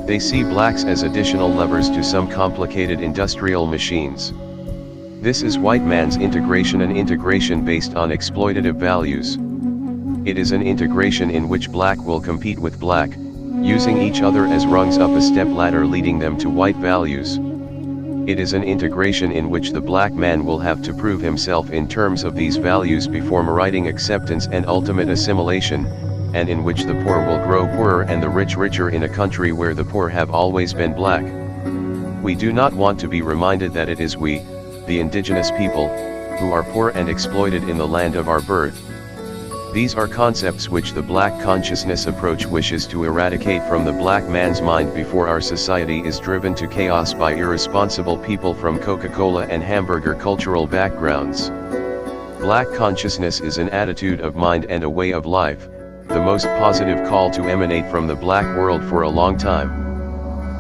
They see blacks as additional levers to some complicated industrial machines. This is white man's integration, an integration based on exploitative values. It is an integration in which black will compete with black, using each other as rungs up a step ladder leading them to white values. It is an integration in which the black man will have to prove himself in terms of these values before meriting acceptance and ultimate assimilation, and in which the poor will grow poorer and the rich richer in a country where the poor have always been black. We do not want to be reminded that it is we, the indigenous people, who are poor and exploited in the land of our birth. These are concepts which the black consciousness approach wishes to eradicate from the black man's mind before our society is driven to chaos by irresponsible people from Coca-Cola and hamburger cultural backgrounds. Black consciousness is an attitude of mind and a way of life, the most positive call to emanate from the black world for a long time.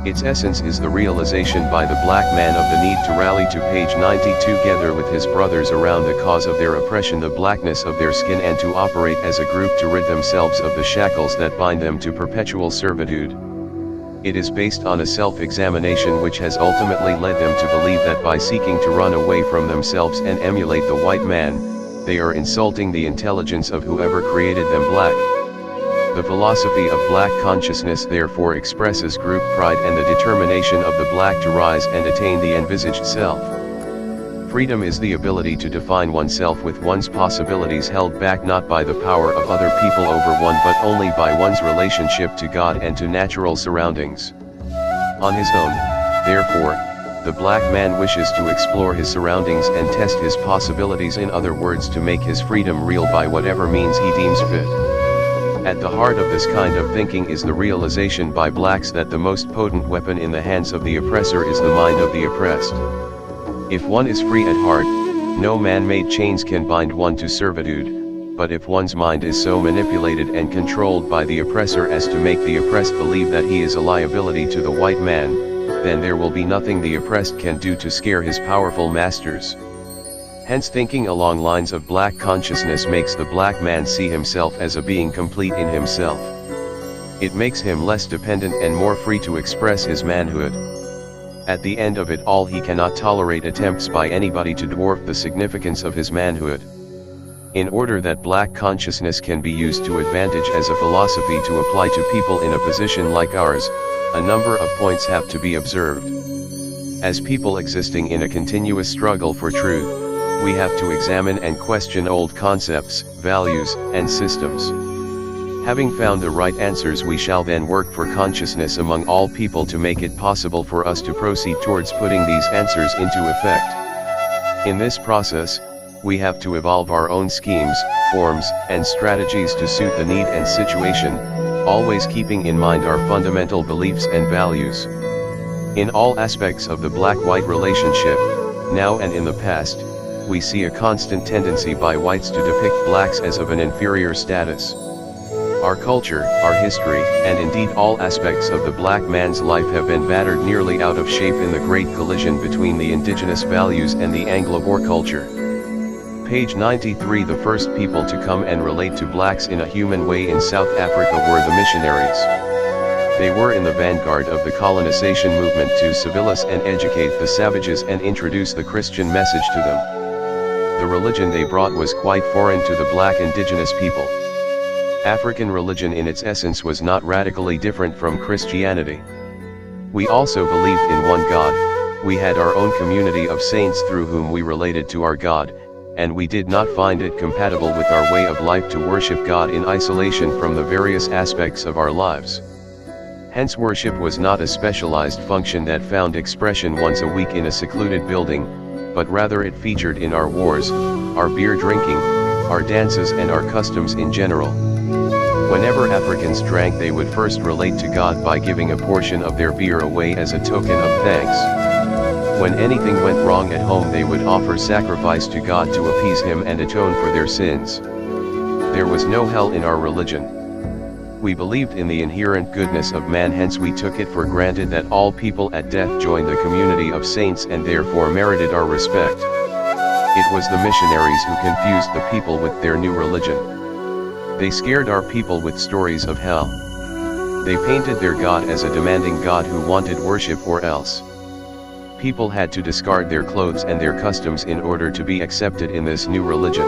Its essence is the realization by the black man of the need to rally to page 90 together with his brothers around the cause of their oppression, the blackness of their skin, and to operate as a group to rid themselves of the shackles that bind them to perpetual servitude. It is based on a self-examination which has ultimately led them to believe that by seeking to run away from themselves and emulate the white man, they are insulting the intelligence of whoever created them black. The philosophy of black consciousness therefore expresses group pride and the determination of the black to rise and attain the envisaged self. Freedom is the ability to define oneself with one's possibilities held back not by the power of other people over one but only by one's relationship to God and to natural surroundings. On his own, therefore, the black man wishes to explore his surroundings and test his possibilities, in other words to make his freedom real by whatever means he deems fit. At the heart of this kind of thinking is the realization by blacks that the most potent weapon in the hands of the oppressor is the mind of the oppressed. If one is free at heart, no man-made chains can bind one to servitude, but if one's mind is so manipulated and controlled by the oppressor as to make the oppressed believe that he is a liability to the white man, then there will be nothing the oppressed can do to scare his powerful masters. Hence thinking along lines of black consciousness makes the black man see himself as a being complete in himself. It makes him less dependent and more free to express his manhood. At the end of it all, he cannot tolerate attempts by anybody to dwarf the significance of his manhood. In order that black consciousness can be used to advantage as a philosophy to apply to people in a position like ours, a number of points have to be observed. As people existing in a continuous struggle for truth, we have to examine and question old concepts, values, and systems. Having found the right answers, we shall then work for consciousness among all people to make it possible for us to proceed towards putting these answers into effect. In this process, we have to evolve our own schemes, forms, and strategies to suit the need and situation, always keeping in mind our fundamental beliefs and values. In all aspects of the black-white relationship, now and in the past, we see a constant tendency by whites to depict blacks as of an inferior status. Our culture, our history, and indeed all aspects of the black man's life have been battered nearly out of shape in the great collision between the indigenous values and the Anglo-Boer culture. Page 93. The first people to come and relate to blacks in a human way in South Africa were the missionaries. They were in the vanguard of the colonization movement to civilize and educate the savages and introduce the Christian message to them. The religion they brought was quite foreign to the black indigenous people. African religion in its essence was not radically different from Christianity. We also believed in one God, we had our own community of saints through whom we related to our God, and we did not find it compatible with our way of life to worship God in isolation from the various aspects of our lives. Hence worship was not a specialized function that found expression once a week in a secluded building, but rather it featured in our wars, our beer drinking, our dances and our customs in general. Whenever Africans drank, they would first relate to God by giving a portion of their beer away as a token of thanks. When anything went wrong at home, they would offer sacrifice to God to appease Him and atone for their sins. There was no hell in our religion. We believed in the inherent goodness of man, hence we took it for granted that all people at death joined the community of saints and therefore merited our respect. It was the missionaries who confused the people with their new religion. They scared our people with stories of hell. They painted their God as a demanding God who wanted worship, or else people had to discard their clothes and their customs in order to be accepted in this new religion.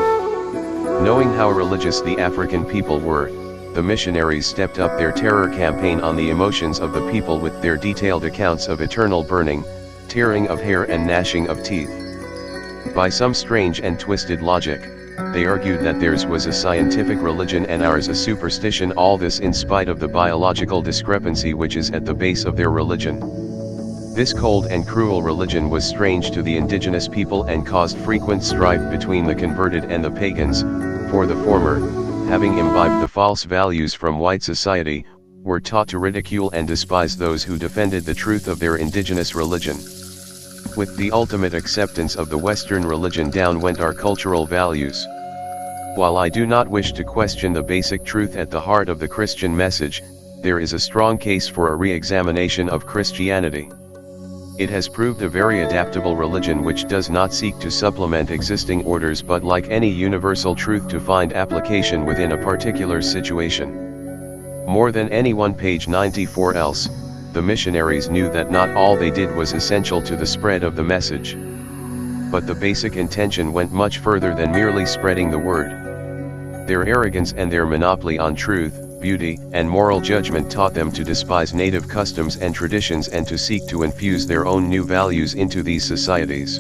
Knowing how religious the African people were, the missionaries stepped up their terror campaign on the emotions of the people with their detailed accounts of eternal burning, tearing of hair and gnashing of teeth. By some strange and twisted logic, they argued that theirs was a scientific religion and ours a superstition, all this in spite of the biological discrepancy which is at the base of their religion. This cold and cruel religion was strange to the indigenous people and caused frequent strife between the converted and the pagans, for the former, having imbibed the false values from white society, were taught to ridicule and despise those who defended the truth of their indigenous religion. With the ultimate acceptance of the Western religion, down went our cultural values. While I do not wish to question the basic truth at the heart of the Christian message, there is a strong case for a re-examination of Christianity. It has proved a very adaptable religion which does not seek to supplement existing orders but, like any universal truth, to find application within a particular situation. More than anyone, page 94 else, the missionaries knew that not all they did was essential to the spread of the message. But the basic intention went much further than merely spreading the word. Their arrogance and their monopoly on truth, beauty, and moral judgment taught them to despise native customs and traditions and to seek to infuse their own new values into these societies.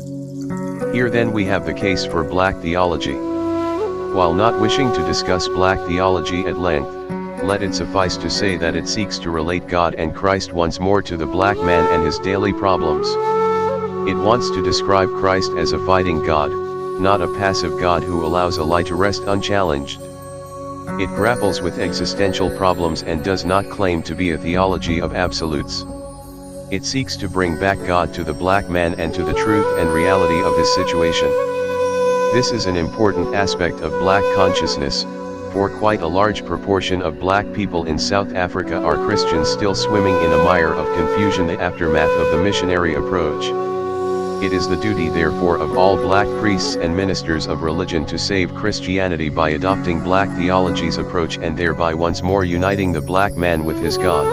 Here then we have the case for black theology. While not wishing to discuss black theology at length, let it suffice to say that it seeks to relate God and Christ once more to the black man and his daily problems. It wants to describe Christ as a fighting God, not a passive God who allows a lie to rest unchallenged. It grapples with existential problems and does not claim to be a theology of absolutes. It seeks to bring back God to the black man and to the truth and reality of his situation. This is an important aspect of black consciousness, for quite a large proportion of black people in South Africa are Christians still swimming in a mire of confusion, the aftermath of the missionary approach. It is the duty therefore of all black priests and ministers of religion to save Christianity by adopting black theology's approach and thereby once more uniting the black man with his God.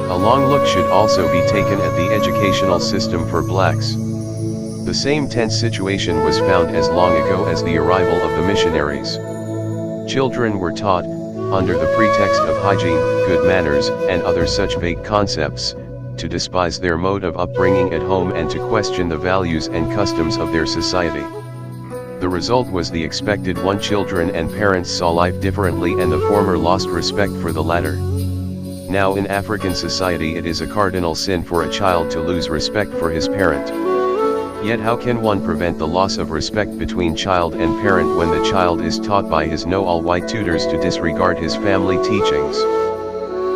A long look should also be taken at the educational system for blacks. The same tense situation was found as long ago as the arrival of the missionaries. Children were taught, under the pretext of hygiene, good manners, and other such vague concepts, to despise their mode of upbringing at home and to question the values and customs of their society. The result was the expected one: children and parents saw life differently and the former lost respect for the latter. Now in African society it is a cardinal sin for a child to lose respect for his parent. Yet how can one prevent the loss of respect between child and parent when the child is taught by his all-white tutors to disregard his family teachings?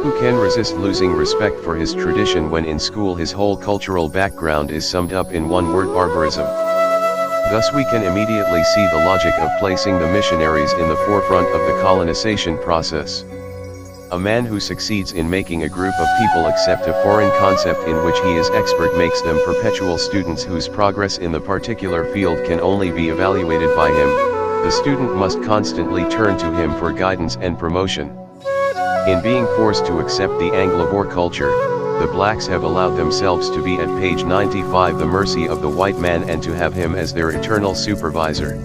Who can resist losing respect for his tradition when in school his whole cultural background is summed up in one word: barbarism? Thus we can immediately see the logic of placing the missionaries in the forefront of the colonization process. A man who succeeds in making a group of people accept a foreign concept in which he is expert makes them perpetual students whose progress in the particular field can only be evaluated by him. The student must constantly turn to him for guidance and promotion. In being forced to accept the Anglophone culture, the blacks have allowed themselves to be, at page 95, the mercy of the white man and to have him as their eternal supervisor.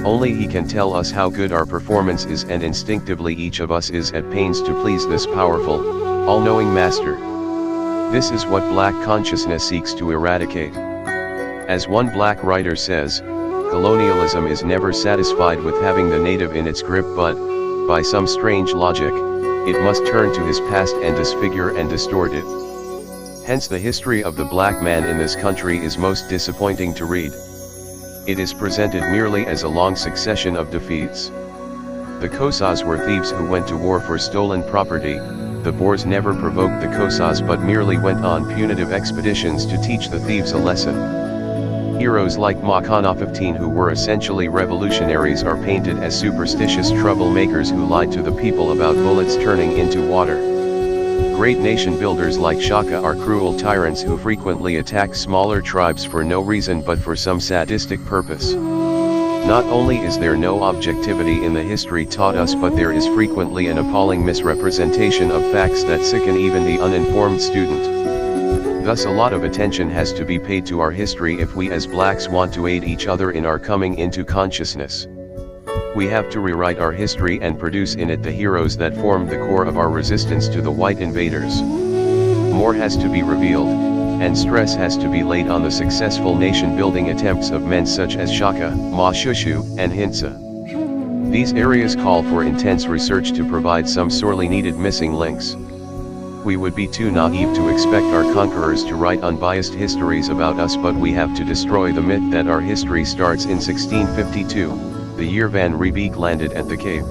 Only he can tell us how good our performance is, and instinctively each of us is at pains to please this powerful, all-knowing master. This is what black consciousness seeks to eradicate. As one black writer says, colonialism is never satisfied with having the native in its grip, but, by some strange logic, it must turn to his past and disfigure and distort it. Hence the history of the black man in this country is most disappointing to read. It is presented merely as a long succession of defeats. The Xhosas were thieves who went to war for stolen property. The Boers never provoked the Xhosas but merely went on punitive expeditions to teach the thieves a lesson. Heroes like Makana 15, who were essentially revolutionaries, are painted as superstitious troublemakers who lied to the people about bullets turning into water. Great nation builders like Shaka are cruel tyrants who frequently attack smaller tribes for no reason but for some sadistic purpose. Not only is there no objectivity in the history taught us, but there is frequently an appalling misrepresentation of facts that sicken even the uninformed student. Thus a lot of attention has to be paid to our history if we as blacks want to aid each other in our coming into consciousness. We have to rewrite our history and produce in it the heroes that formed the core of our resistance to the white invaders. More has to be revealed, and stress has to be laid on the successful nation-building attempts of men such as Shaka, Mashushu, and Hintsa. These areas call for intense research to provide some sorely needed missing links. We would be too naive to expect our conquerors to write unbiased histories about us, but we have to destroy the myth that our history starts in 1652. The year Van Riebeeck landed at the Cape.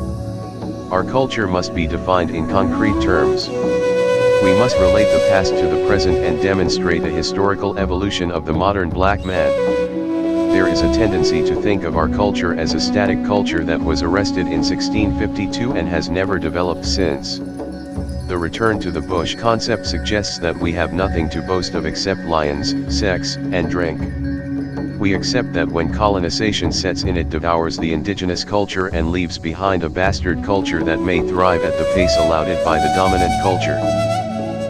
Our culture must be defined in concrete terms. We must relate the past to the present and demonstrate a historical evolution of the modern black man. There is a tendency to think of our culture as a static culture that was arrested in 1652 and has never developed since. The return to the bush concept suggests that we have nothing to boast of except lions, sex, and drink. We accept that when colonization sets in, it devours the indigenous culture and leaves behind a bastard culture that may thrive at the pace allowed it by the dominant culture.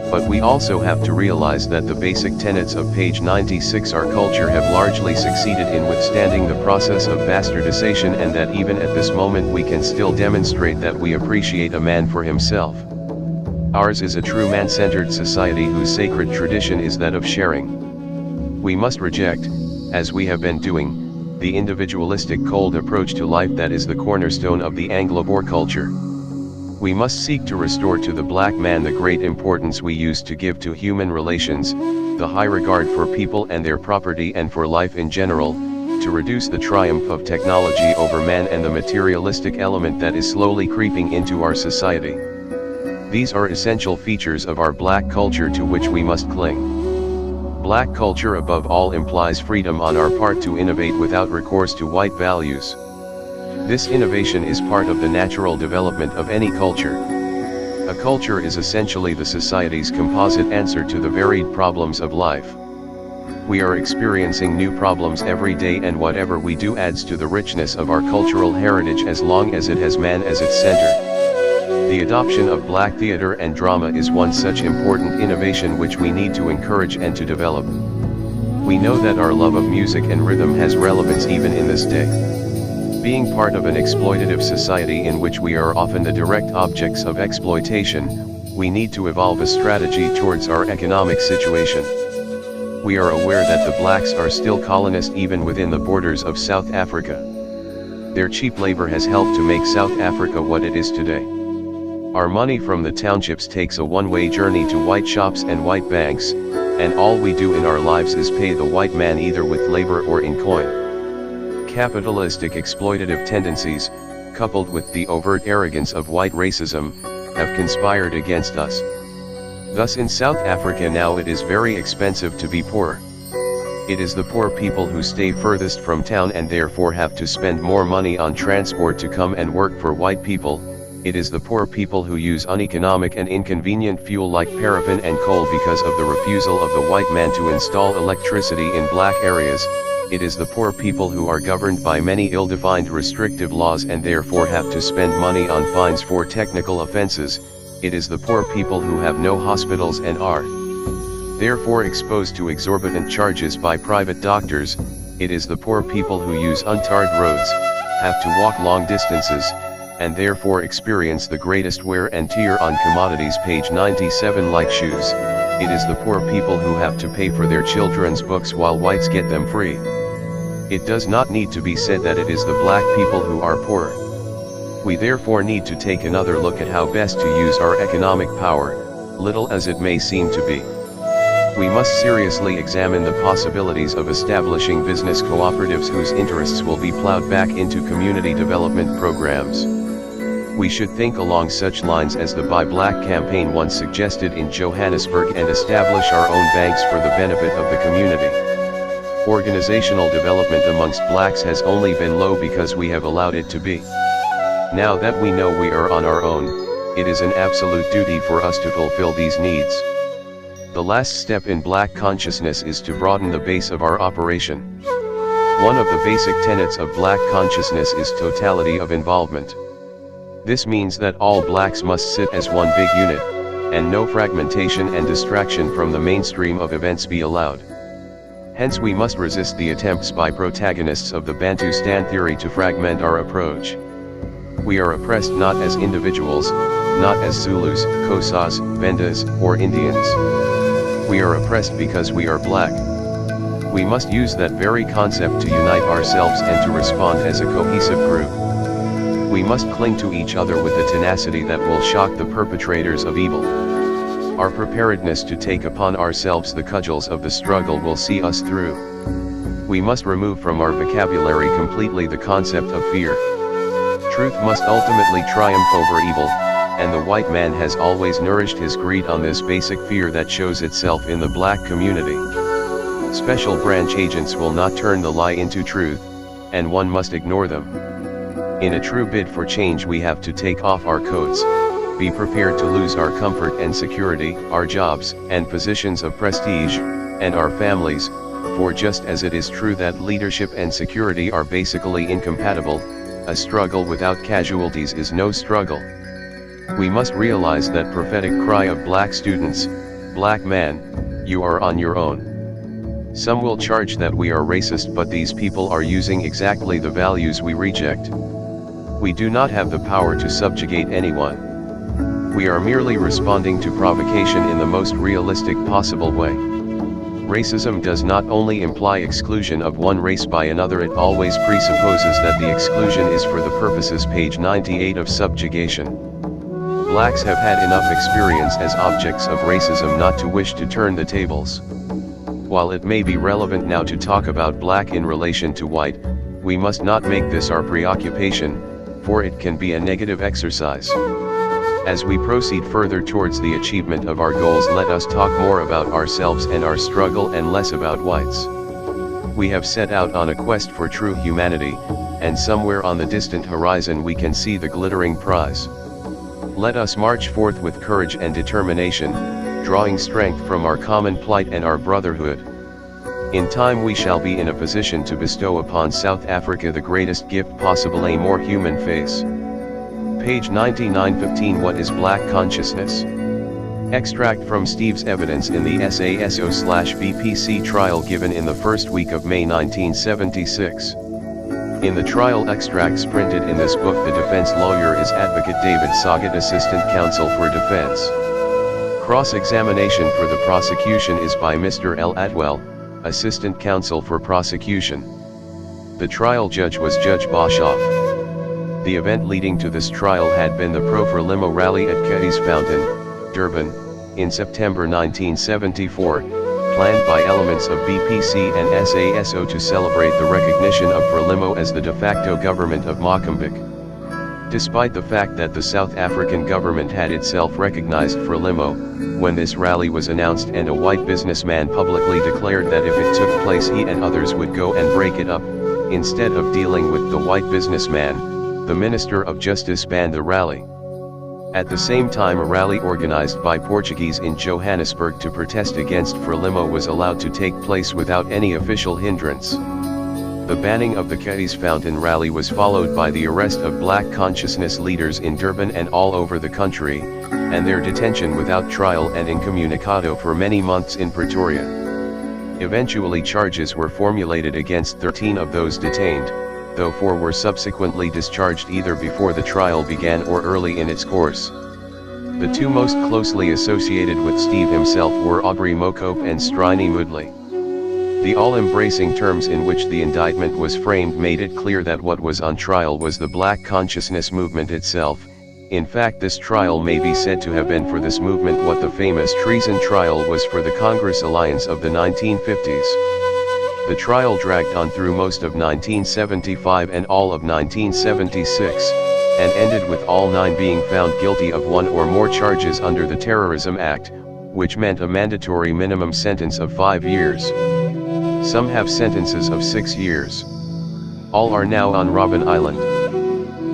But we also have to realize that the basic tenets of page 96 our culture have largely succeeded in withstanding the process of bastardization, and that even at this moment we can still demonstrate that we appreciate a man for himself. Ours is a true man-centered society whose sacred tradition is that of sharing. We must reject, as we have been doing, the individualistic cold approach to life that is the cornerstone of the Anglo-Boer culture. We must seek to restore to the black man the great importance we used to give to human relations, the high regard for people and their property and for life in general, to reduce the triumph of technology over man and the materialistic element that is slowly creeping into our society. These are essential features of our black culture to which we must cling. Black culture above all implies freedom on our part to innovate without recourse to white values. This innovation is part of the natural development of any culture. A culture is essentially the society's composite answer to the varied problems of life. We are experiencing new problems every day, and whatever we do adds to the richness of our cultural heritage as long as it has man as its center. The adoption of black theater and drama is one such important innovation which we need to encourage and to develop. We know that our love of music and rhythm has relevance even in this day. Being part of an exploitative society in which we are often the direct objects of exploitation, we need to evolve a strategy towards our economic situation. We are aware that the blacks are still colonist even within the borders of South Africa. Their cheap labor has helped to make South Africa what it is today. Our money from the townships takes a one-way journey to white shops and white banks, and all we do in our lives is pay the white man either with labor or in coin. Capitalistic exploitative tendencies, coupled with the overt arrogance of white racism, have conspired against us. Thus in South Africa now it is very expensive to be poor. It is the poor people who stay furthest from town and therefore have to spend more money on transport to come and work for white people. It is the poor people who use uneconomic and inconvenient fuel like paraffin and coal because of the refusal of the white man to install electricity in black areas. It is the poor people who are governed by many ill-defined restrictive laws and therefore have to spend money on fines for technical offenses. It is the poor people who have no hospitals and are therefore exposed to exorbitant charges by private doctors. It is the poor people who use untarred roads, have to walk long distances, and therefore experience the greatest wear and tear on commodities page 97 like shoes. It is the poor people who have to pay for their children's books while whites get them free. It does not need to be said that it is the black people who are poor. We therefore need to take another look at how best to use our economic power, little as it may seem to be. We must seriously examine the possibilities of establishing business cooperatives whose interests will be plowed back into community development programs. We should think along such lines as the Buy Black campaign once suggested in Johannesburg and establish our own banks for the benefit of the community. Organizational development amongst blacks has only been low because we have allowed it to be. Now that we know we are on our own, it is an absolute duty for us to fulfill these needs. The last step in black consciousness is to broaden the base of our operation. One of the basic tenets of black consciousness is totality of involvement. This means that all blacks must sit as one big unit, and no fragmentation and distraction from the mainstream of events be allowed. Hence we must resist the attempts by protagonists of the Bantustan theory to fragment our approach. We are oppressed not as individuals, not as Zulus, Xhosas, Vendas, or Indians. We are oppressed because we are black. We must use that very concept to unite ourselves and to respond as a cohesive group. We must cling to each other with a tenacity that will shock the perpetrators of evil. Our preparedness to take upon ourselves the cudgels of the struggle will see us through. We must remove from our vocabulary completely the concept of fear. Truth must ultimately triumph over evil, and the white man has always nourished his greed on this basic fear that shows itself in the black community. Special branch agents will not turn the lie into truth, and one must ignore them. In a true bid for change, we have to take off our coats, be prepared to lose our comfort and security, our jobs and positions of prestige, and our families, for just as it is true that leadership and security are basically incompatible, a struggle without casualties is no struggle. We must realize that prophetic cry of black students, "Black man, you are on your own." Some will charge that we are racist, but these people are using exactly the values we reject. We do not have the power to subjugate anyone. We are merely responding to provocation in the most realistic possible way. Racism does not only imply exclusion of one race by another, it always presupposes that the exclusion is for the purposes page 98 of subjugation. Blacks have had enough experience as objects of racism not to wish to turn the tables. While it may be relevant now to talk about black in relation to white, we must not make this our preoccupation, for it can be a negative exercise. As we proceed further towards the achievement of our goals, let us talk more about ourselves and our struggle and less about whites. We have set out on a quest for true humanity, and somewhere on the distant horizon we can see the glittering prize. Let us march forth with courage and determination, drawing strength from our common plight and our brotherhood. In time we shall be in a position to bestow upon South Africa the greatest gift possible, a more human face. Page 9915. What is black consciousness? Extract from Steve's evidence in the SASO/BPC trial given in the first week of May 1976. In the trial extracts printed in this book, the defense lawyer is Advocate David Saget, Assistant Counsel for Defense. Cross-examination for the prosecution is by Mr. L. Atwell, Assistant Counsel for Prosecution. The trial judge was Judge Boshoff. The event leading to this trial had been the Pro Limo rally at Ketty's Fountain, Durban, in September 1974, planned by elements of BPC and SASO to celebrate the recognition of Frelimo as the de facto government of Mozambique. Despite the fact that the South African government had itself recognized Frelimo, when this rally was announced and a white businessman publicly declared that if it took place he and others would go and break it up, instead of dealing with the white businessman, the Minister of Justice banned the rally. At the same time, a rally organized by Portuguese in Johannesburg to protest against Frelimo was allowed to take place without any official hindrance. The banning of the Ketty's Fountain rally was followed by the arrest of black consciousness leaders in Durban and all over the country, and their detention without trial and incommunicado for many months in Pretoria. Eventually charges were formulated against 13 of those detained, though 4 were subsequently discharged either before the trial began or early in its course. The 2 most closely associated with Steve himself were Aubrey Mokope and Strini Moodley. The all-embracing terms in which the indictment was framed made it clear that what was on trial was the black consciousness movement itself. In fact, this trial may be said to have been for this movement what the famous treason trial was for the Congress Alliance of the 1950s. The trial dragged on through most of 1975 and all of 1976, and ended with all 9 being found guilty of 1 or more charges under the Terrorism Act, which meant a mandatory minimum sentence of 5 years. Some have sentences of 6 years. All are now on Robben Island.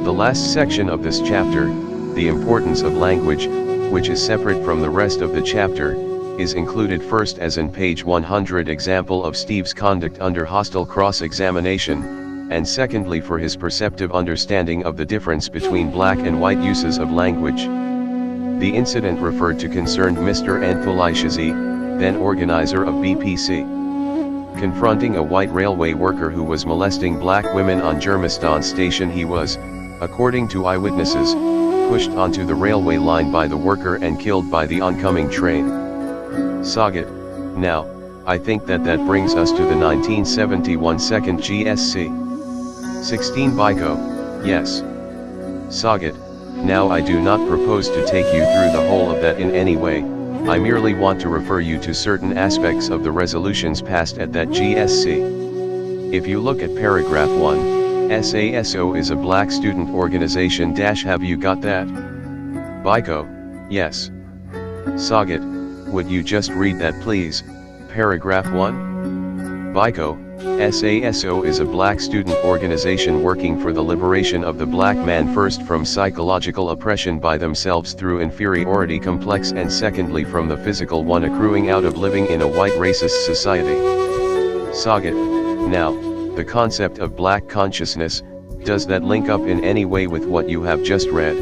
The last section of this chapter, the importance of language, which is separate from the rest of the chapter, is included first as in page 100 example of Steve's conduct under hostile cross-examination, and secondly for his perceptive understanding of the difference between black and white uses of language. The incident referred to concerned Mr. Anthony Shizi, then organizer of BPC. Confronting a white railway worker who was molesting black women on Germiston station, he was, according to eyewitnesses, pushed onto the railway line by the worker and killed by the oncoming train. Saget: now, I think that brings us to the 1971 second GSC. 16 Biko: yes. Saget: now I do not propose to take you through the whole of that in any way, I merely want to refer you to certain aspects of the resolutions passed at that GSC. If you look at paragraph 1, SASO is a black student organization. Have you got that? Biko, yes. Sagat, would you just read that please? Paragraph 1? Biko, SASO is a black student organization working for the liberation of the black man, first from psychological oppression by themselves through inferiority complex, and secondly from the physical one accruing out of living in a white racist society. Sagat, now, the concept of black consciousness, does that link up in any way with what you have just read?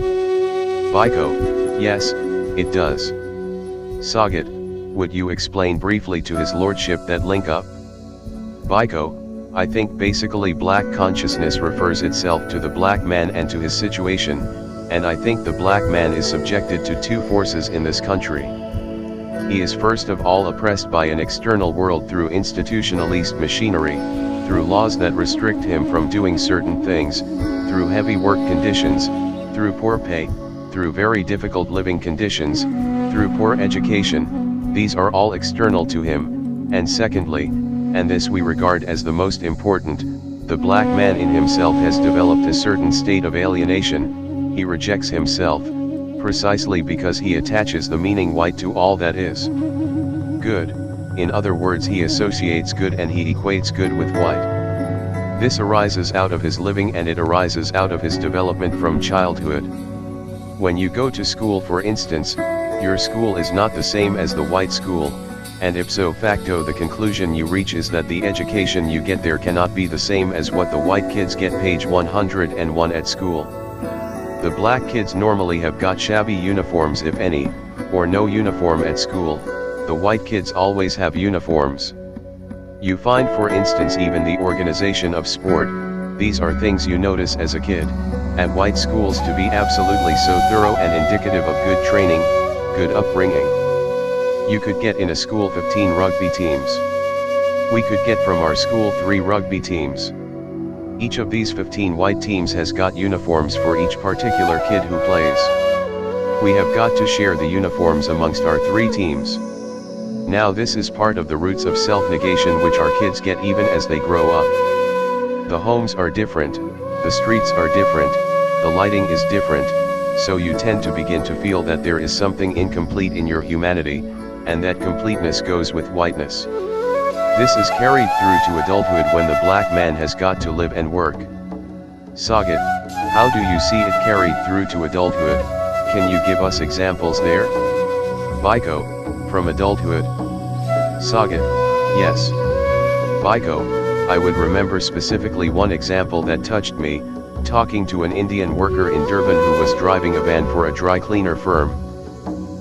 Biko, yes, it does. Sagat, would you explain briefly to his lordship that link up? Biko, I think basically black consciousness refers itself to the black man and to his situation, and I think the black man is subjected to two forces in this country. He is first of all oppressed by an external world through institutionalist machinery, through laws that restrict him from doing certain things, through heavy work conditions, through poor pay, through very difficult living conditions, through poor education. These are all external to him, and secondly, and this we regard as the most important, the black man in himself has developed a certain state of alienation. He rejects himself, precisely because he attaches the meaning white to all that is good. In other words, he associates good and he equates good with white. This arises out of his living, and it arises out of his development from childhood. When you go to school, for instance, your school is not the same as the white school, and ipso facto the conclusion you reach is that the education you get there cannot be the same as what the white kids get. Page 101 at school. The black kids normally have got shabby uniforms, if any, or no uniform at school. The white kids always have uniforms. You find, for instance, even the organization of sport. These are things you notice as a kid, at white schools, to be absolutely so thorough and indicative of good training, good upbringing. You could get in a school 15 rugby teams. We could get from our school 3 rugby teams. Each of these 15 white teams has got uniforms for each particular kid who plays. We have got to share the uniforms amongst our 3 teams. Now this is part of the roots of self-negation which our kids get even as they grow up. The homes are different, the streets are different, the lighting is different, so you tend to begin to feel that there is something incomplete in your humanity, and that completeness goes with whiteness. This is carried through to adulthood when the black man has got to live and work. Sagat, how do you see it carried through to adulthood? Can you give us examples there? Biko, from adulthood. Sagat, yes. Biko, I would remember specifically one example that touched me, talking to an Indian worker in Durban who was driving a van for a dry cleaner firm.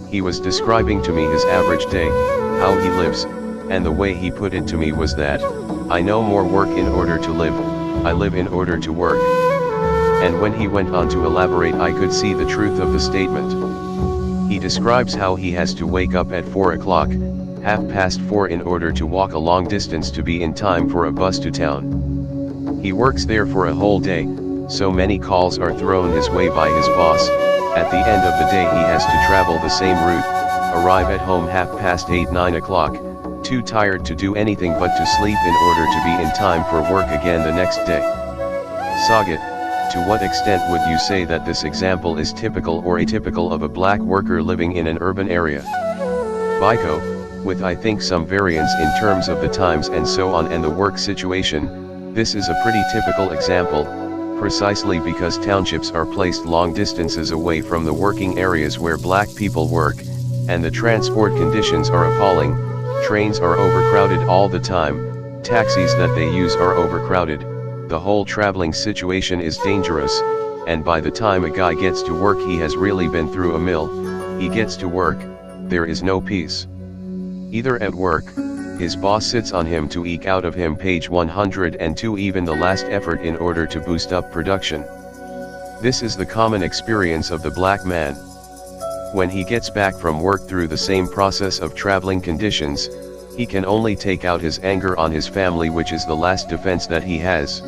He was describing to me his average day, how he lives, and the way he put it to me was that, I no more work in order to live, I live in order to work. And when he went on to elaborate, I could see the truth of the statement. He describes how he has to wake up at 4 o'clock, 4:30 in order to walk a long distance to be in time for a bus to town. He works there for a whole day, so many calls are thrown his way by his boss. At the end of the day he has to travel the same route, arrive at home 8:30, 9 o'clock, too tired to do anything but to sleep in order to be in time for work again the next day. Sagat, to what extent would you say that this example is typical or atypical of a black worker living in an urban area? Biko, with I think some variance in terms of the times and so on and the work situation, this is a pretty typical example, precisely because townships are placed long distances away from the working areas where black people work, and the transport conditions are appalling. Trains are overcrowded all the time, taxis that they use are overcrowded, the whole traveling situation is dangerous, and by the time a guy gets to work he has really been through a mill. He gets to work, there is no peace. Either at work, his boss sits on him to eke out of him page 102 even the last effort in order to boost up production. This is the common experience of the black man. When he gets back from work through the same process of traveling conditions, he can only take out his anger on his family, which is the last defense that he has.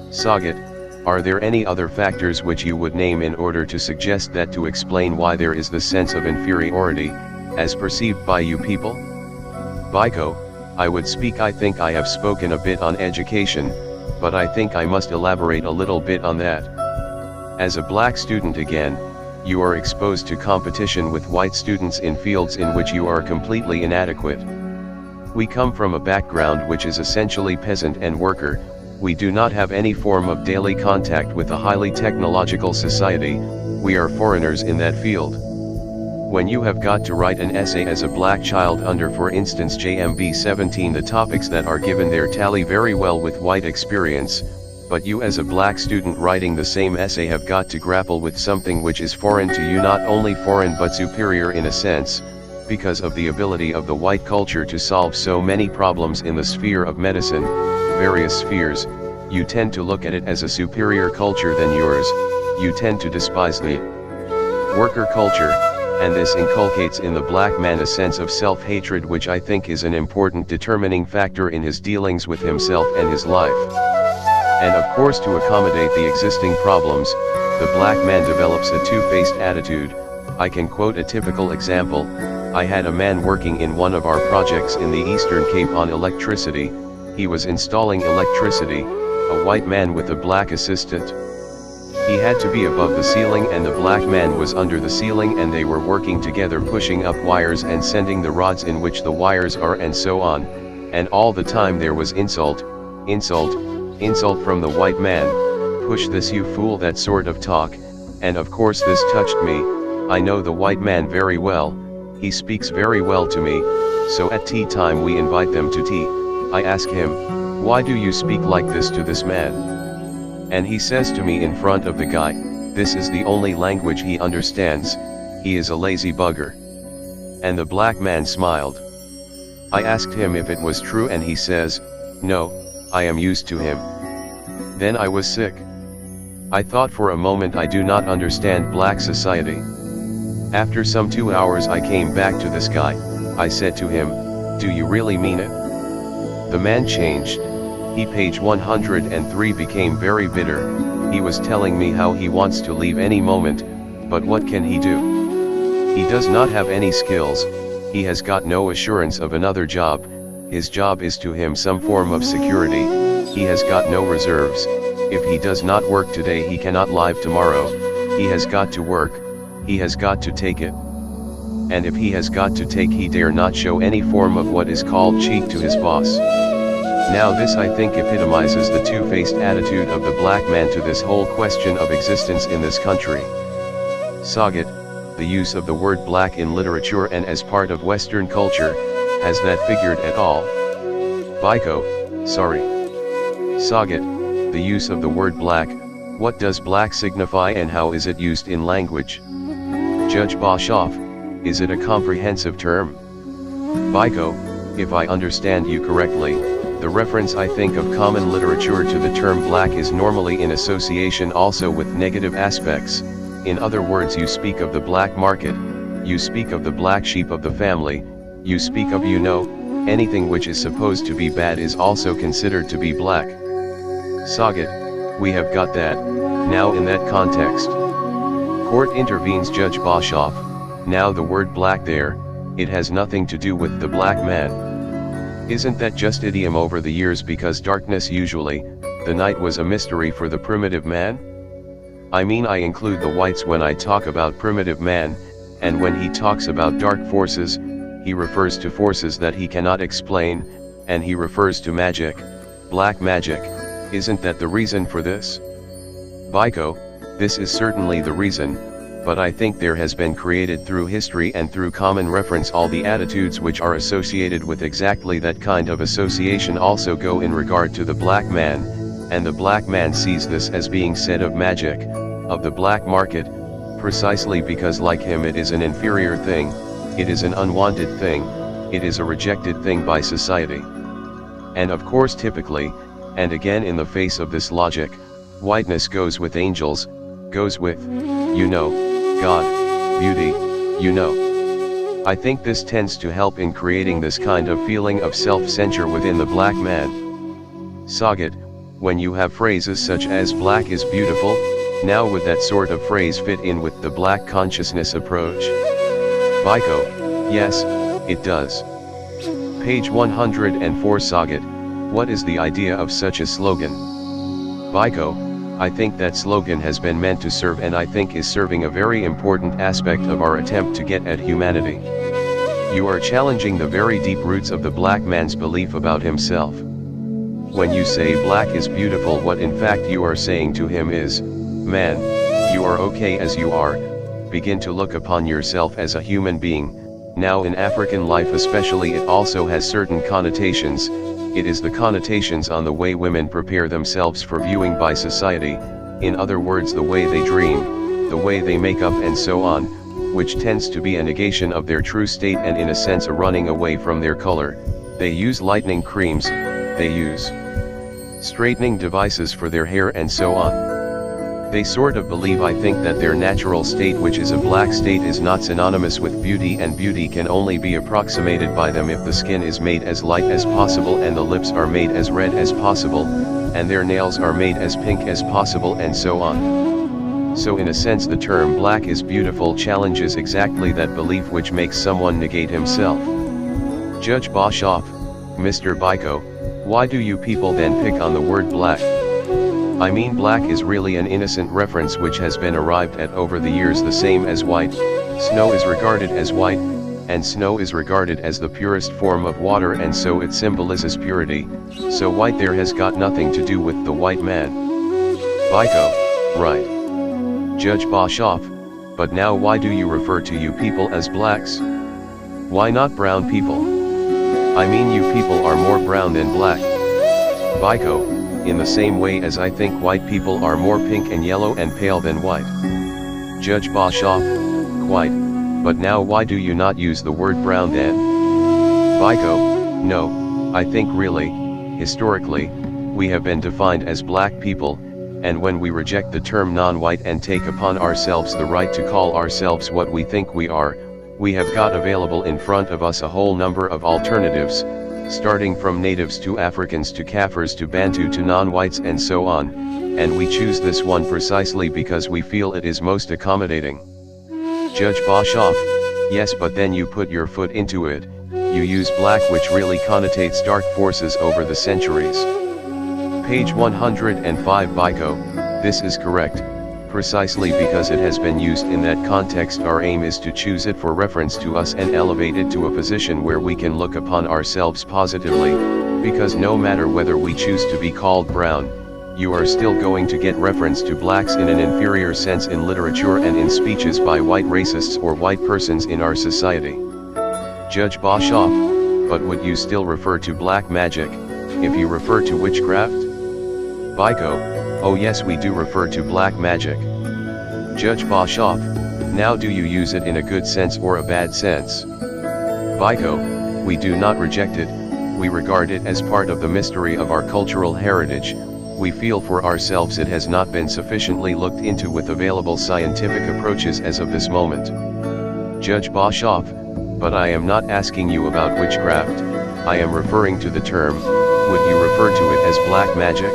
Sagat, are there any other factors which you would name in order to suggest that, to explain why there is this sense of inferiority, as perceived by you people? Biko, I would speak. I think I have spoken a bit on education, but I think I must elaborate a little bit on that. As a black student again, you are exposed to competition with white students in fields in which you are completely inadequate. We come from a background which is essentially peasant and worker. We do not have any form of daily contact with a highly technological society. We are foreigners in that field. When you have got to write an essay as a black child under, for instance, JMB 17, the topics that are given there tally very well with white experience, but you as a black student writing the same essay have got to grapple with something which is foreign to you, not only foreign but superior in a sense, because of the ability of the white culture to solve so many problems in the sphere of medicine, various spheres. You tend to look at it as a superior culture than yours. You tend to despise the worker culture, and this inculcates in the black man a sense of self-hatred, which I think is an important determining factor in his dealings with himself and his life. And of course, to accommodate the existing problems, the black man develops a two-faced attitude. I can quote a typical example. I had a man working in one of our projects in the Eastern Cape on electricity. He was installing electricity, a white man with a black assistant. He had to be above the ceiling and the black man was under the ceiling, and they were working together pushing up wires and sending the rods in which the wires are and so on, and all the time there was insult from the white man. Push this, you fool, that sort of talk, and of course this touched me. I know the white man very well, he speaks very well to me, so at tea time we invite them to tea. I ask him, why do you speak like this to this man? And he says to me in front of the guy, this is the only language he understands, he is a lazy bugger. And the black man smiled. I asked him if it was true and he says, no, I am used to him. Then I was sick. I thought for a moment I do not understand black society. After some 2 hours I came back to this guy. I said to him, do you really mean it? The man changed. He, page 103, became very bitter. He was telling me how he wants to leave any moment, but what can he do? He does not have any skills, he has got no assurance of another job, his job is to him some form of security, he has got no reserves. If he does not work today he cannot live tomorrow. He has got to work, he has got to take it. And if he has got to take, he dare not show any form of what is called cheek to his boss. Now this I think epitomizes the two-faced attitude of the black man to this whole question of existence in this country. Sagat, the use of the word black in literature and as part of Western culture, has that figured at all? Biko, sorry. Sagat, the use of the word black, what does black signify and how is it used in language? Judge Boshoff, is it a comprehensive term? Biko, if I understand you correctly, the reference I think of common literature to the term black is normally in association also with negative aspects. In other words, you speak of the black market, you speak of the black sheep of the family, you speak of, anything which is supposed to be bad is also considered to be black. Sagat, we have got that, now in that context. Court intervenes. Judge Boshoff, now the word black there, it has nothing to do with the black man. Isn't that just idiom over the years because darkness usually, the night was a mystery for the primitive man? I mean, I include the whites when I talk about primitive man, and when he talks about dark forces, he refers to forces that he cannot explain, and he refers to magic, black magic. Isn't that the reason for this? Biko, this is certainly the reason, but I think there has been created through history and through common reference all the attitudes which are associated with exactly that kind of association also go in regard to the black man, and the black man sees this as being said of magic, of the black market, precisely because like him it is an inferior thing, it is an unwanted thing, it is a rejected thing by society. And of course typically, and again in the face of this logic, whiteness goes with angels, goes with, God, beauty, I think this tends to help in creating this kind of feeling of self-censure within the black man. Sagat, when you have phrases such as black is beautiful, now would that sort of phrase fit in with the black consciousness approach? Biko, yes, it does. Page 104. Sagat, what is the idea of such a slogan? Biko, I think that slogan has been meant to serve and I think is serving a very important aspect of our attempt to get at humanity. You are challenging the very deep roots of the black man's belief about himself. When you say black is beautiful, what in fact you are saying to him is, man, you are okay as you are, begin to look upon yourself as a human being. Now in African life especially it also has certain connotations. It is the connotations on the way women prepare themselves for viewing by society, in other words the way they dream, the way they make up and so on, which tends to be a negation of their true state and in a sense a running away from their color. They use lightening creams, they use straightening devices for their hair and so on. They sort of believe, I think, that their natural state, which is a black state, is not synonymous with beauty, and beauty can only be approximated by them if the skin is made as light as possible and the lips are made as red as possible, and their nails are made as pink as possible and so on. So in a sense the term black is beautiful challenges exactly that belief, which makes someone negate himself. Judge Boshoff, Mr. Biko, why do you people then pick on the word black? I mean, black is really an innocent reference which has been arrived at over the years, the same as white. Snow is regarded as white, and snow is regarded as the purest form of water, and so it symbolizes purity, so white there has got nothing to do with the white man. Biko, right. Judge Boshoff, but now why do you refer to you people as blacks? Why not brown people? I mean, you people are more brown than black. Biko, in the same way as I think white people are more pink and yellow and pale than white. Judge Boshoff, quite, but now why do you not use the word brown then? Biko, no, I think really, historically, we have been defined as black people, and when we reject the term non-white and take upon ourselves the right to call ourselves what we think we are, we have got available in front of us a whole number of alternatives, starting from natives to Africans to Kafirs to Bantu to non-whites and so on, and we choose this one precisely because we feel it is most accommodating. Judge Boshoff, yes, but then you put your foot into it, you use black, which really connotates dark forces over the centuries. Page 105. Biko, this is correct, precisely because it has been used in that context. Our aim is to choose it for reference to us and elevate it to a position where we can look upon ourselves positively, because no matter whether we choose to be called brown, you are still going to get reference to blacks in an inferior sense in literature and in speeches by white racists or white persons in our society. Judge Boshoff, but would you still refer to black magic, if you refer to witchcraft? Biko, oh yes, we do refer to black magic. Judge Boshoff, now do you use it in a good sense or a bad sense? Biko, we do not reject it, we regard it as part of the mystery of our cultural heritage. We feel for ourselves it has not been sufficiently looked into with available scientific approaches as of this moment. Judge Boshoff, but I am not asking you about witchcraft, I am referring to the term, would you refer to it as black magic?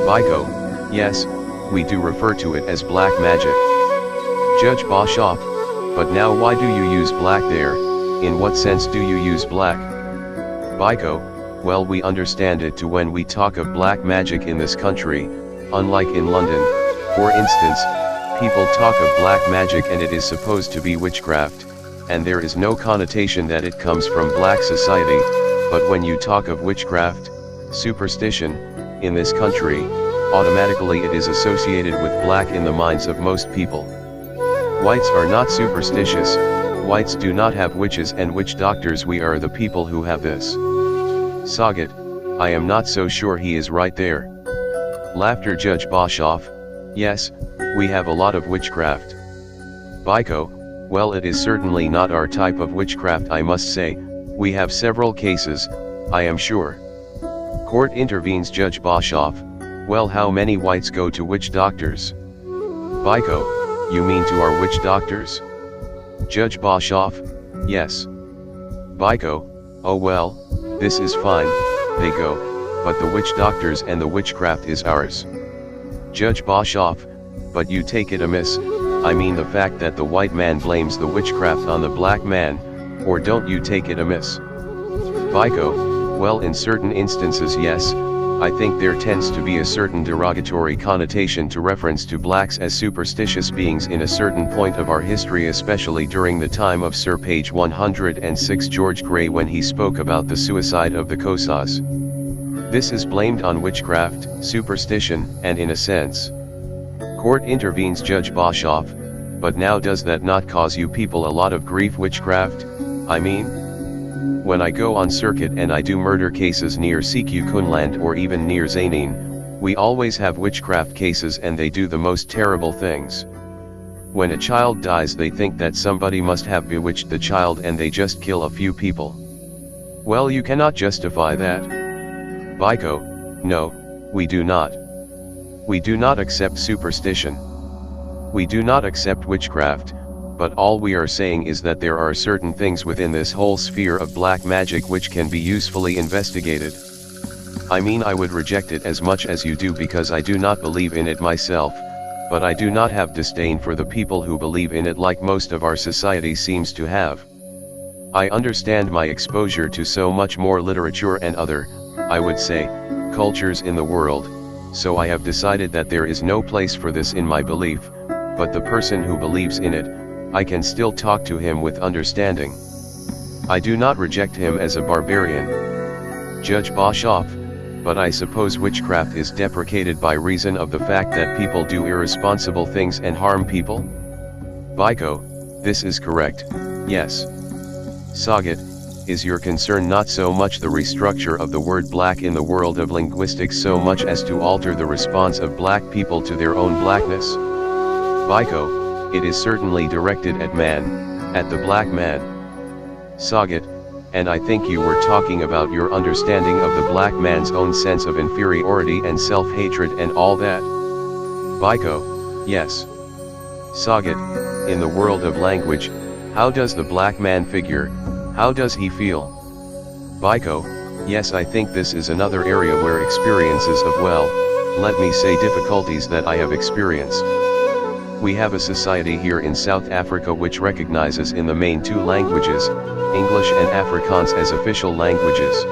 Biko, yes, we do refer to it as black magic. Judge Boshoff, but now why do you use black there, in what sense do you use black? Biko, well, we understand it to when we talk of black magic in this country, unlike in London, for instance, people talk of black magic and it is supposed to be witchcraft, and there is no connotation that it comes from black society, but when you talk of witchcraft, superstition, in this country, automatically it is associated with black in the minds of most people. Whites are not superstitious, whites do not have witches and witch doctors, we are the people who have this. Sagat, I am not so sure he is right there. Laughter. Judge Boshoff, yes, we have a lot of witchcraft. Biko, well, it is certainly not our type of witchcraft, I must say, we have several cases, I am sure. Court intervenes. Judge Boshoff, well, how many whites go to witch doctors? Biko, you mean to our witch doctors? Judge Boshoff, yes. Biko, oh well, this is fine, they go, but the witch doctors and the witchcraft is ours. Judge Boshoff, but you take it amiss, I mean the fact that the white man blames the witchcraft on the black man, or don't you take it amiss? Biko, well, in certain instances yes, I think there tends to be a certain derogatory connotation to reference to blacks as superstitious beings in a certain point of our history, especially during the time of Sir Page 106 George Grey, when he spoke about the suicide of the Kosas. This is blamed on witchcraft, superstition, and in a sense. Court intervenes, Judge Boshoff, but now does that not cause you people a lot of grief? Witchcraft, I mean? When I go on circuit and I do murder cases near CQ Kunland or even near Zainin, we always have witchcraft cases and they do the most terrible things. When a child dies, they think that somebody must have bewitched the child and they just kill a few people. Well, you cannot justify that. Biko, no, we do not. We do not accept superstition. We do not accept witchcraft, but all we are saying is that there are certain things within this whole sphere of black magic which can be usefully investigated. I mean, I would reject it as much as you do because I do not believe in it myself, but I do not have disdain for the people who believe in it like most of our society seems to have. I understand my exposure to so much more literature and other, I would say, cultures in the world, so I have decided that there is no place for this in my belief, but the person who believes in it, I can still talk to him with understanding. I do not reject him as a barbarian. Judge Boshoff, but I suppose witchcraft is deprecated by reason of the fact that people do irresponsible things and harm people? Biko, this is correct, yes. Sagat, is your concern not so much the restructure of the word black in the world of linguistics so much as to alter the response of black people to their own blackness? Biko, it is certainly directed at man, at the black man. Sagat, and I think you were talking about your understanding of the black man's own sense of inferiority and self-hatred and all that. Biko, yes. Sagat, in the world of language, how does the black man figure? How does he feel? Biko, yes, I think this is another area where experiences of, well, let me say difficulties that I have experienced. We have a society here in South Africa which recognizes in the main two languages, English and Afrikaans, as official languages.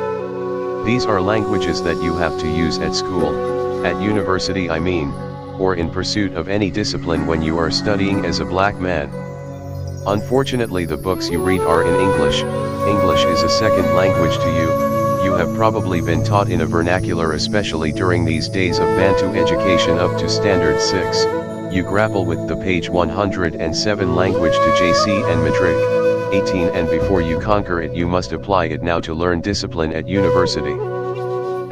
These are languages that you have to use at school, at university I mean, or in pursuit of any discipline when you are studying as a black man. Unfortunately, the books you read are in English. English is a second language to you. You have probably been taught in a vernacular, especially during these days of Bantu education up to Standard 6. You grapple with the page 107 language to JC and Matric 18, and before you conquer it you must apply it now to learn discipline at university.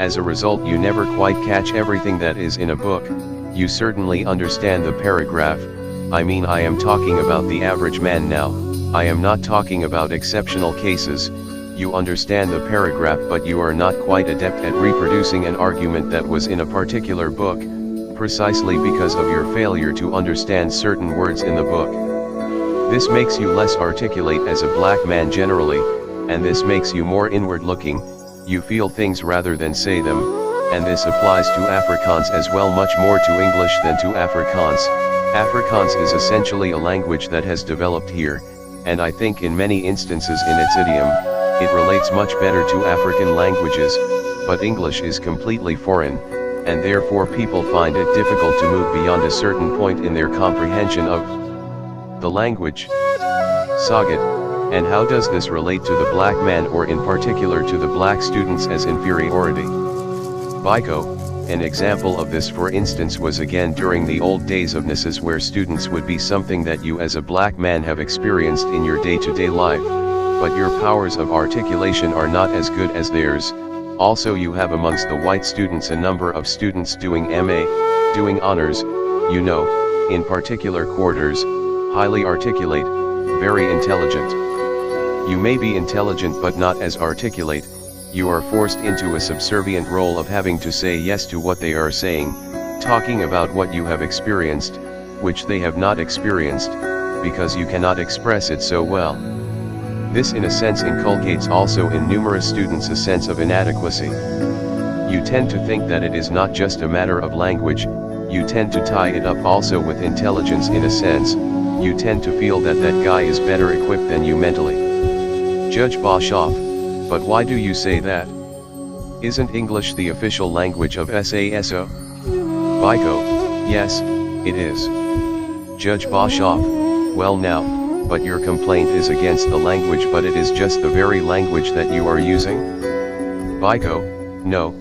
As a result, you never quite catch everything that is in a book. You certainly understand the paragraph. I mean, I am talking about the average man now, I am not talking about exceptional cases. You understand the paragraph, but you are not quite adept at reproducing an argument that was in a particular book, precisely because of your failure to understand certain words in the book. This makes you less articulate as a black man generally, and this makes you more inward-looking. You feel things rather than say them, and this applies to Afrikaans as well, much more to English than to Afrikaans. Afrikaans is essentially a language that has developed here, and I think in many instances in its idiom, it relates much better to African languages, but English is completely foreign, and therefore people find it difficult to move beyond a certain point in their comprehension of the language. Sagat, and how does this relate to the black man, or in particular to the black students, as inferiority? Biko, an example of this for instance was again during the old days of NSS, where students would be something that you as a black man have experienced in your day-to-day life, but your powers of articulation are not as good as theirs. Also, you have amongst the white students a number of students doing MA, doing honors, you know, in particular quarters, highly articulate, very intelligent. You may be intelligent but not as articulate. You are forced into a subservient role of having to say yes to what they are saying, talking about what you have experienced, which they have not experienced, because you cannot express it so well. This in a sense inculcates also in numerous students a sense of inadequacy. You tend to think that it is not just a matter of language, you tend to tie it up also with intelligence in a sense, you tend to feel that that guy is better equipped than you mentally. Judge Boshoff, but why do you say that? Isn't English the official language of SASO? Biko, yes, it is. Judge Bashoff, well now, but your complaint is against the language, but it is just the very language that you are using? Biko, no,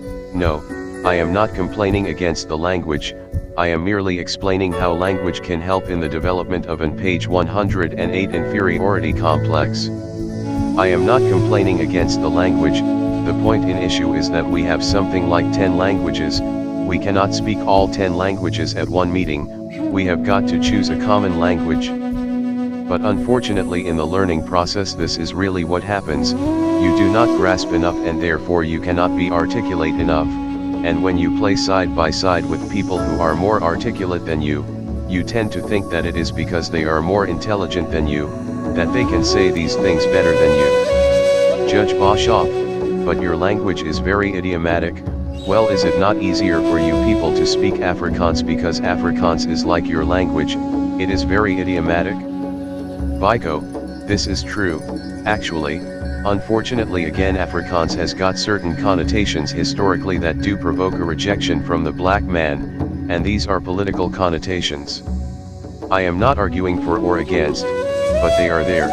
I am not complaining against the language, I am merely explaining how language can help in the development of an page 108 inferiority complex. I am not complaining against the language, the point in issue is that we have something like 10 languages, we cannot speak all 10 languages at one meeting, we have got to choose a common language. But unfortunately in the learning process this is really what happens, you do not grasp enough and therefore you cannot be articulate enough, and when you play side by side with people who are more articulate than you tend to think that it is because they are more intelligent than you, that they can say these things better than you. Judge Bashoff, but your language is very idiomatic. Well, is it not easier for you people to speak Afrikaans because Afrikaans is like your language, it is very idiomatic? Biko, this is true, actually, unfortunately again Afrikaans has got certain connotations historically that do provoke a rejection from the black man, and these are political connotations. I am not arguing for or against, but they are there.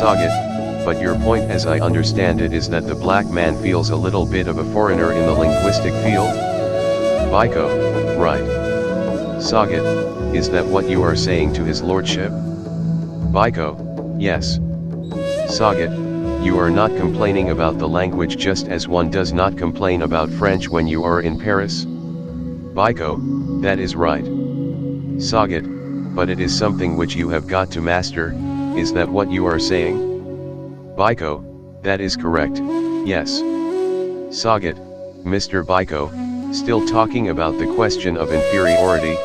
Sagat, but your point as I understand it is that the black man feels a little bit of a foreigner in the linguistic field? Biko, right. Sagat, is that what you are saying to his lordship? Biko, yes. Sagat, you are not complaining about the language just as one does not complain about French when you are in Paris? Biko, that is right. Sagat, but it is something which you have got to master, is that what you are saying? Biko, that is correct, yes. Sagat, Mr. Biko, still talking about the question of inferiority,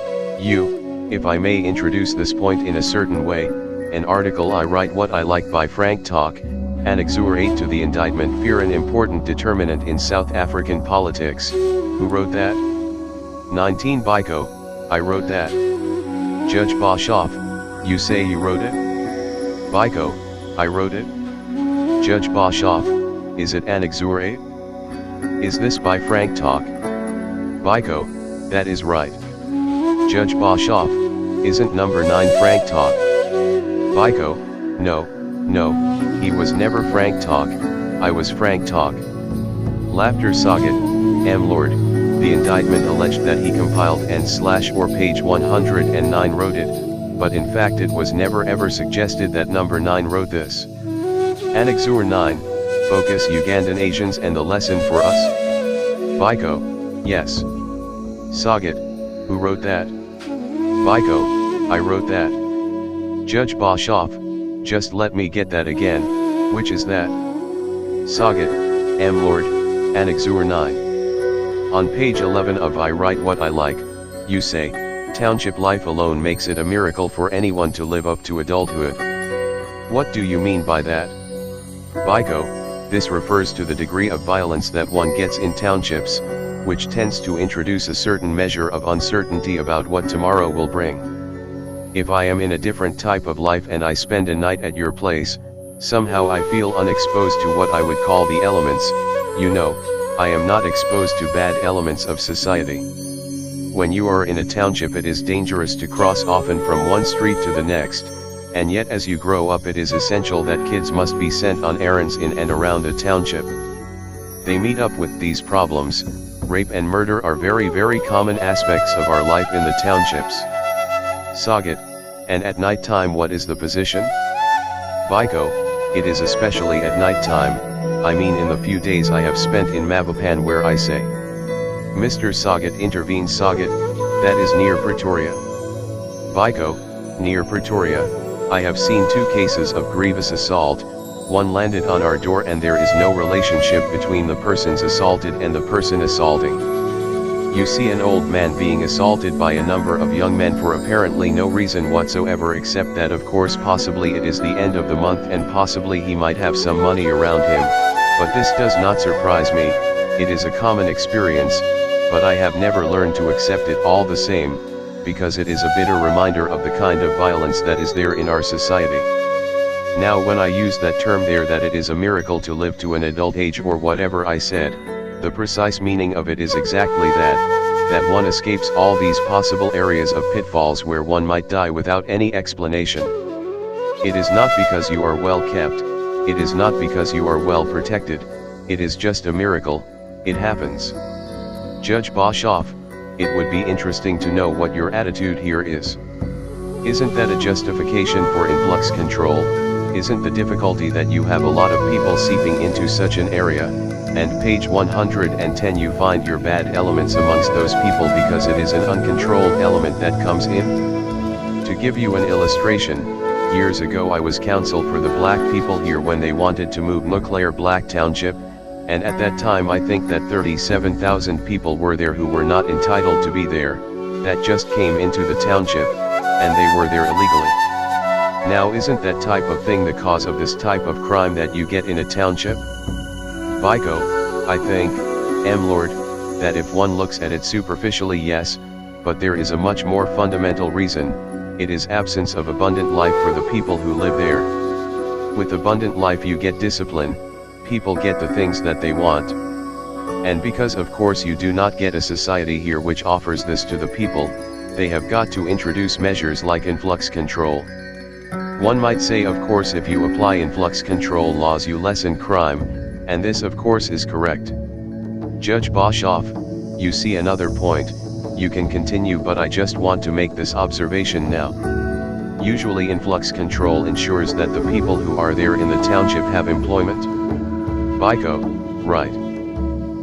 if I may introduce this point in a certain way, an article I write what I like by Frank Talk, annexure 8 to the indictment fear an important determinant in South African politics, who wrote that? 19 Biko, I wrote that. Judge Bashoff, you say you wrote it? Biko, I wrote it. Judge Bashoff, is it annexure 8? Is this by Frank Talk? Biko, that is right. Judge Bashoff, isn't number 9 Frank Talk? Biko, no, he was never Frank Talk, I was Frank Talk. Laughter Sagat, Lord, the indictment alleged that he compiled or page 109 wrote it, but in fact it was never ever suggested that number 9 wrote this. Annexure 9, focus Ugandan Asians and the lesson for us? Biko, yes. Sagat, who wrote that? Biko, I wrote that. Judge Bashoff, just let me get that again, which is that? Sagat, Lord, Annexure 9. On page 11 of I Write What I Like, you say, township life alone makes it a miracle for anyone to live up to adulthood. What do you mean by that? Biko, this refers to the degree of violence that one gets in townships, which tends to introduce a certain measure of uncertainty about what tomorrow will bring. If I am in a different type of life and I spend a night at your place, somehow I feel unexposed to what I would call the elements, I am not exposed to bad elements of society. When you are in a township it is dangerous to cross often from one street to the next, and yet as you grow up it is essential that kids must be sent on errands in and around a township. They meet up with these problems. Rape and murder are very very common aspects of our life in the townships. Sagat, and at night time what is the position? Biko, it is especially at night time, I mean in the few days I have spent in Mavapan where I say. Mr. Sagat intervenes. Sagat, that is near Pretoria. Biko, near Pretoria, I have seen 2 cases of grievous assault, one landed on our door and there is no relationship between the persons assaulted and the person assaulting. You see an old man being assaulted by a number of young men for apparently no reason whatsoever except that of course possibly it is the end of the month and possibly he might have some money around him, but this does not surprise me, it is a common experience, but I have never learned to accept it all the same, because it is a bitter reminder of the kind of violence that is there in our society. Now when I use that term there that it is a miracle to live to an adult age or whatever I said, The precise meaning of it is exactly that one escapes all these possible areas of pitfalls where one might die without any explanation. It is not because you are well kept, it is not because you are well protected, it is just a miracle, it happens. Judge Boshoff, it would be interesting to know what your attitude here is. Isn't that a justification for influx control? Isn't the difficulty that you have a lot of people seeping into such an area, and page 110 you find your bad elements amongst those people because it is an uncontrolled element that comes in? To give you an illustration, years ago I was counsel for the black people here when they wanted to move Nuclear Black Township, and at that time I think that 37,000 people were there who were not entitled to be there, that just came into the township, and they were there illegally. Now isn't that type of thing the cause of this type of crime that you get in a township? Biko, I think, Lord, that if one looks at it superficially, yes, but there is a much more fundamental reason. It is absence of abundant life for the people who live there. With abundant life you get discipline, people get the things that they want. And because of course you do not get a society here which offers this to the people, they have got to introduce measures like influx control. One might say of course if you apply influx control laws you lessen crime, and this of course is correct. Judge Boshoff, you see another point, you can continue but I just want to make this observation now. Usually influx control ensures that the people who are there in the township have employment. Biko, right.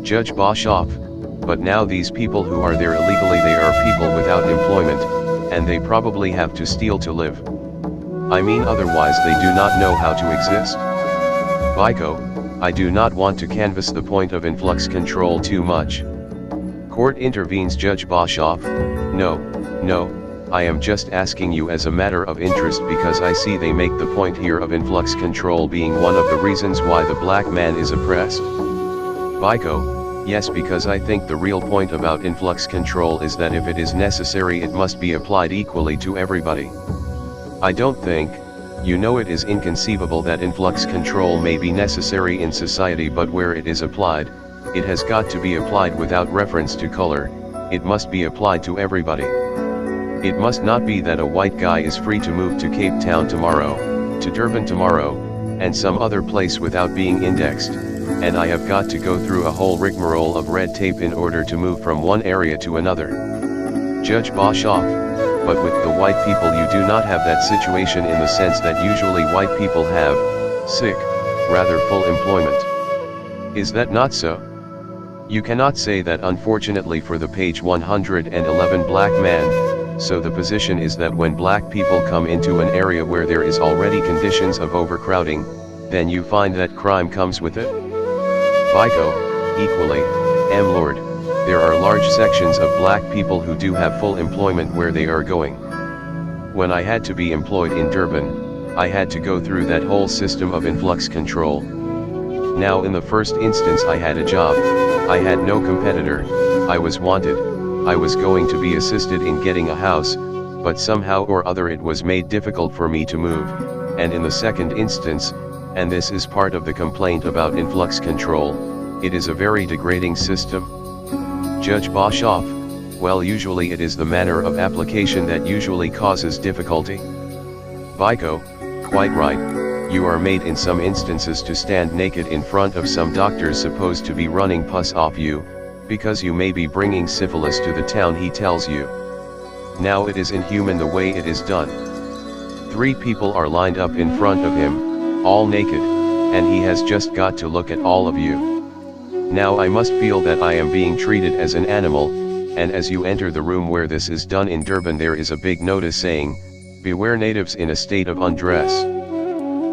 Judge Boshoff, but now these people who are there illegally they are people without employment, and they probably have to steal to live. I mean otherwise they do not know how to exist. Biko, I do not want to canvass the point of influx control too much. Court intervenes. Judge Boshoff, no, I am just asking you as a matter of interest because I see they make the point here of influx control being one of the reasons why the black man is oppressed. Biko, yes, because I think the real point about influx control is that if it is necessary it must be applied equally to everybody. I don't think, it is inconceivable that influx control may be necessary in society, but where it is applied, it has got to be applied without reference to color, it must be applied to everybody. It must not be that a white guy is free to move to Cape Town tomorrow, to Durban tomorrow, and some other place without being indexed, and I have got to go through a whole rigmarole of red tape in order to move from one area to another. Judge Boshoff, but with the white people you do not have that situation in the sense that usually white people have, rather full employment. Is that not so? You cannot say that unfortunately for the page 111 black man, so the position is that when black people come into an area where there is already conditions of overcrowding, then you find that crime comes with it? Biko, equally, Lord, there are large sections of black people who do have full employment where they are going. When I had to be employed in Durban, I had to go through that whole system of influx control. Now in the first instance I had a job, I had no competitor, I was wanted, I was going to be assisted in getting a house, but somehow or other it was made difficult for me to move, and in the second instance, and this is part of the complaint about influx control, it is a very degrading system. Judge Boshoff, well usually it is the manner of application that usually causes difficulty. Biko, quite right, you are made in some instances to stand naked in front of some doctors supposed to be running pus off you, because you may be bringing syphilis to the town, he tells you. Now it is inhuman the way it is done. 3 people are lined up in front of him, all naked, and he has just got to look at all of you. Now I must feel that I am being treated as an animal, and as you enter the room where this is done in Durban there is a big notice saying, "Beware natives in a state of undress."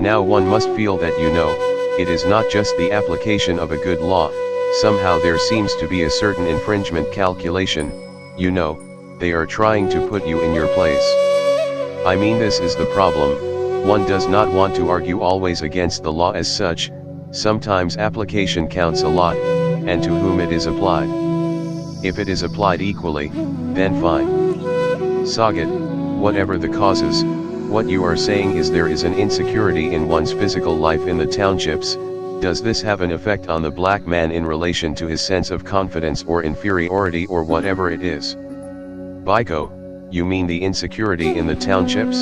Now one must feel that it is not just the application of a good law, somehow there seems to be a certain infringement calculation, they are trying to put you in your place. I mean this is the problem, one does not want to argue always against the law as such, sometimes application counts a lot, and to whom it is applied. If it is applied equally, then fine. Sagat, whatever the causes, what you are saying is there is an insecurity in one's physical life in the townships, Does this have an effect on the black man in relation to his sense of confidence or inferiority or whatever it is? Biko, you mean the insecurity in the townships?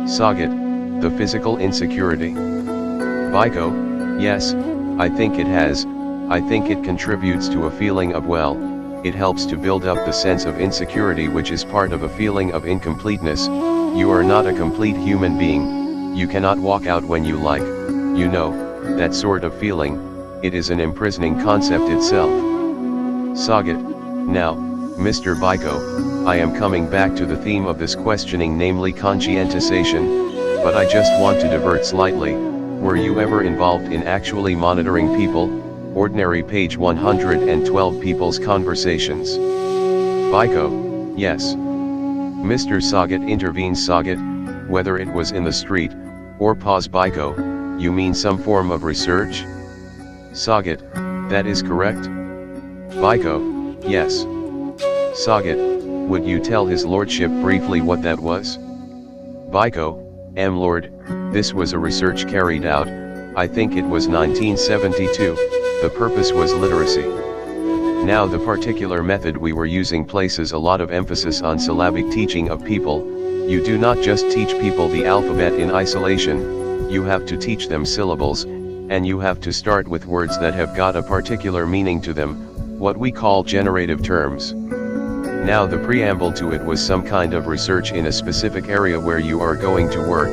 Sagat, the physical insecurity? Biko, yes, I think it has. I think it contributes to a feeling of it helps to build up the sense of insecurity, which is part of a feeling of incompleteness. You are not a complete human being, you cannot walk out when you like, that sort of feeling. It is an imprisoning concept itself. Sagat, now, Mr. Biko, I am coming back to the theme of this questioning, namely conscientization, but I just want to divert slightly. Were you ever involved in actually monitoring people? Ordinary page 112 people's conversations. Biko, yes. Mr. Sagat intervenes. Sagat, whether it was in the street, or pause. Biko, you mean some form of research? Sagat, that is correct. Biko, yes. Sagat, would you tell his lordship briefly what that was? Biko, Lord, this was a research carried out, I think it was 1972, the purpose was literacy. Now the particular method we were using places a lot of emphasis on syllabic teaching of people. You do not just teach people the alphabet in isolation, you have to teach them syllables, and you have to start with words that have got a particular meaning to them, what we call generative terms. Now the preamble to it was some kind of research in a specific area where you are going to work,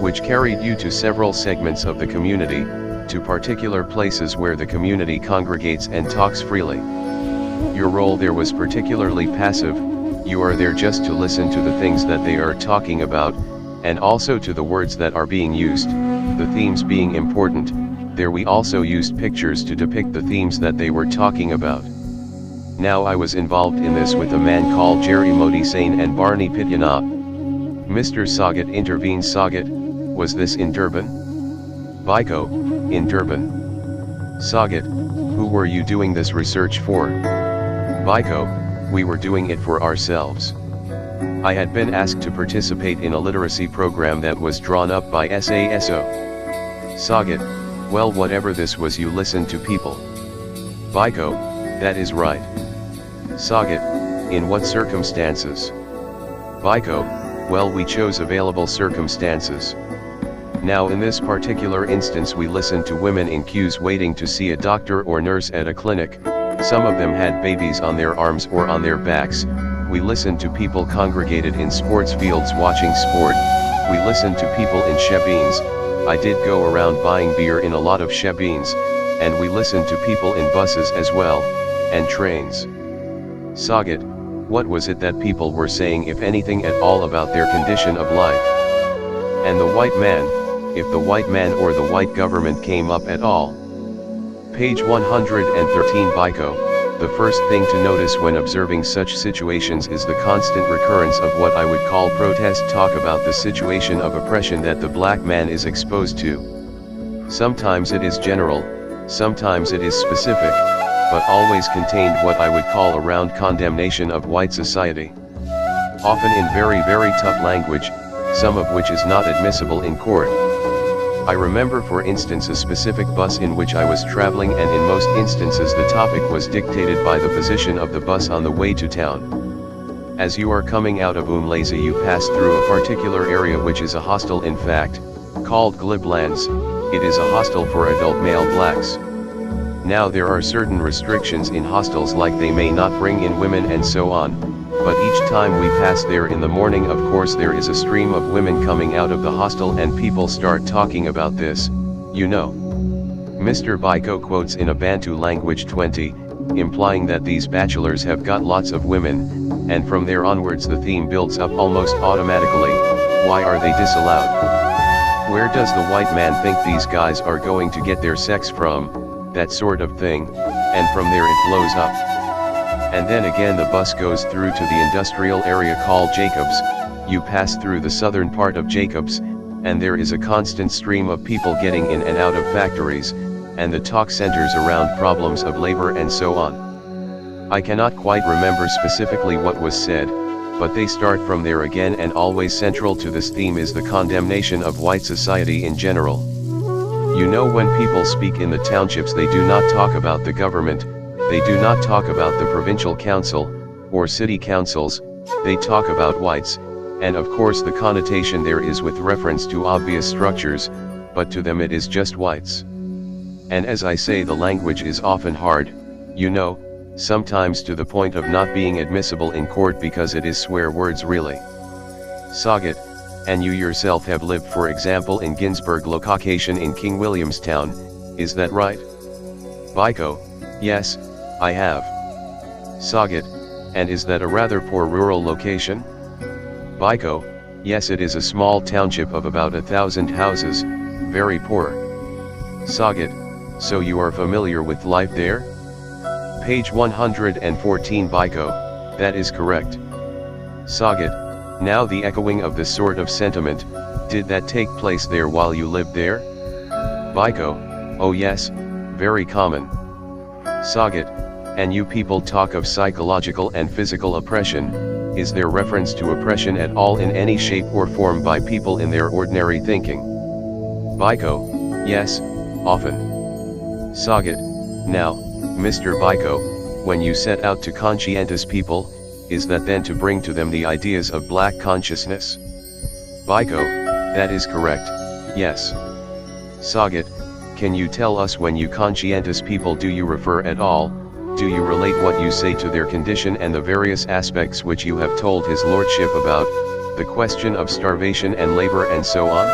which carried you to several segments of the community, to particular places where the community congregates and talks freely. Your role there was particularly passive, you are there just to listen to the things that they are talking about, and also to the words that are being used, the themes being important. There we also used pictures to depict the themes that they were talking about. Now I was involved in this with a man called Jerry Modi Sane and Barney Pityana. Mr. Sagat intervenes. Sagat, was this in Durban? Biko, in Durban. Sagat, who were you doing this research for? Biko, we were doing it for ourselves. I had been asked to participate in a literacy program that was drawn up by SASO. Sagat, well, whatever this was, you listened to people. Biko, that is right. Sagat, in what circumstances? Biko, well, we chose available circumstances. Now in this particular instance we listened to women in queues waiting to see a doctor or nurse at a clinic. Some of them had babies on their arms or on their backs. We listened to people congregated in sports fields watching sport. We listened to people in shebeens. I did go around buying beer in a lot of shebeens, and we listened to people in buses as well, and trains. Sagat, what was it that people were saying, if anything at all, about their condition of life? And the white man, if the white man or the white government came up at all? Page 113. Biko, the first thing to notice when observing such situations is the constant recurrence of what I would call protest talk about the situation of oppression that the black man is exposed to. Sometimes it is general, sometimes it is specific, but always contained what I would call around condemnation of white society. Often in very, very tough language, some of which is not admissible in court. I remember, for instance, a specific bus in which I was traveling, and in most instances the topic was dictated by the position of the bus on the way to town. As you are coming out of Umlaza, you pass through a particular area which is a hostel, in fact, called Gliblands. It is a hostel for adult male blacks. Now there are certain restrictions in hostels, like they may not bring in women and so on, but each time we pass there in the morning, of course there is a stream of women coming out of the hostel, and people start talking about this, Mr. Biko quotes in a Bantu language 20, implying that these bachelors have got lots of women, and from there onwards the theme builds up almost automatically. Why are they disallowed? Where does the white man think these guys are going to get their sex from? That sort of thing, and from there it blows up. And then again the bus goes through to the industrial area called Jacobs. You pass through the southern part of Jacobs, and there is a constant stream of people getting in and out of factories, and the talk centers around problems of labor and so on. I cannot quite remember specifically what was said, but they start from there again, and always central to this theme is the condemnation of white society in general. You know, when people speak in the townships, they do not talk about the government, they do not talk about the provincial council, or city councils, they talk about whites, and of course the connotation there is with reference to obvious structures, but to them it is just whites. And as I say, the language is often hard, you know, sometimes to the point of not being admissible in court because it is swear words really. Sagat, and you yourself have lived, for example, in Ginsburg location in King Williamstown, is that right? Biko, yes, I have. Sagat, and is that a rather poor rural location? Biko, yes, it is a small township of about 1,000 houses, very poor. Sagat, so you are familiar with life there? Page 114. Biko, that is correct. Sagat, now the echoing of this sort of sentiment, did that take place there while you lived there? Biko, oh yes, very common. Sagat, and you people talk of psychological and physical oppression, is there reference to oppression at all in any shape or form by people in their ordinary thinking? Biko, yes, often. Sagat, now, Mr. Biko, when you set out to conscientious people, is that then to bring to them the ideas of black consciousness? Biko, that is correct, yes. Sagat, can you tell us, when you conscientious people, do you refer at all, do you relate what you say to their condition and the various aspects which you have told his lordship about, the question of starvation and labor and so on?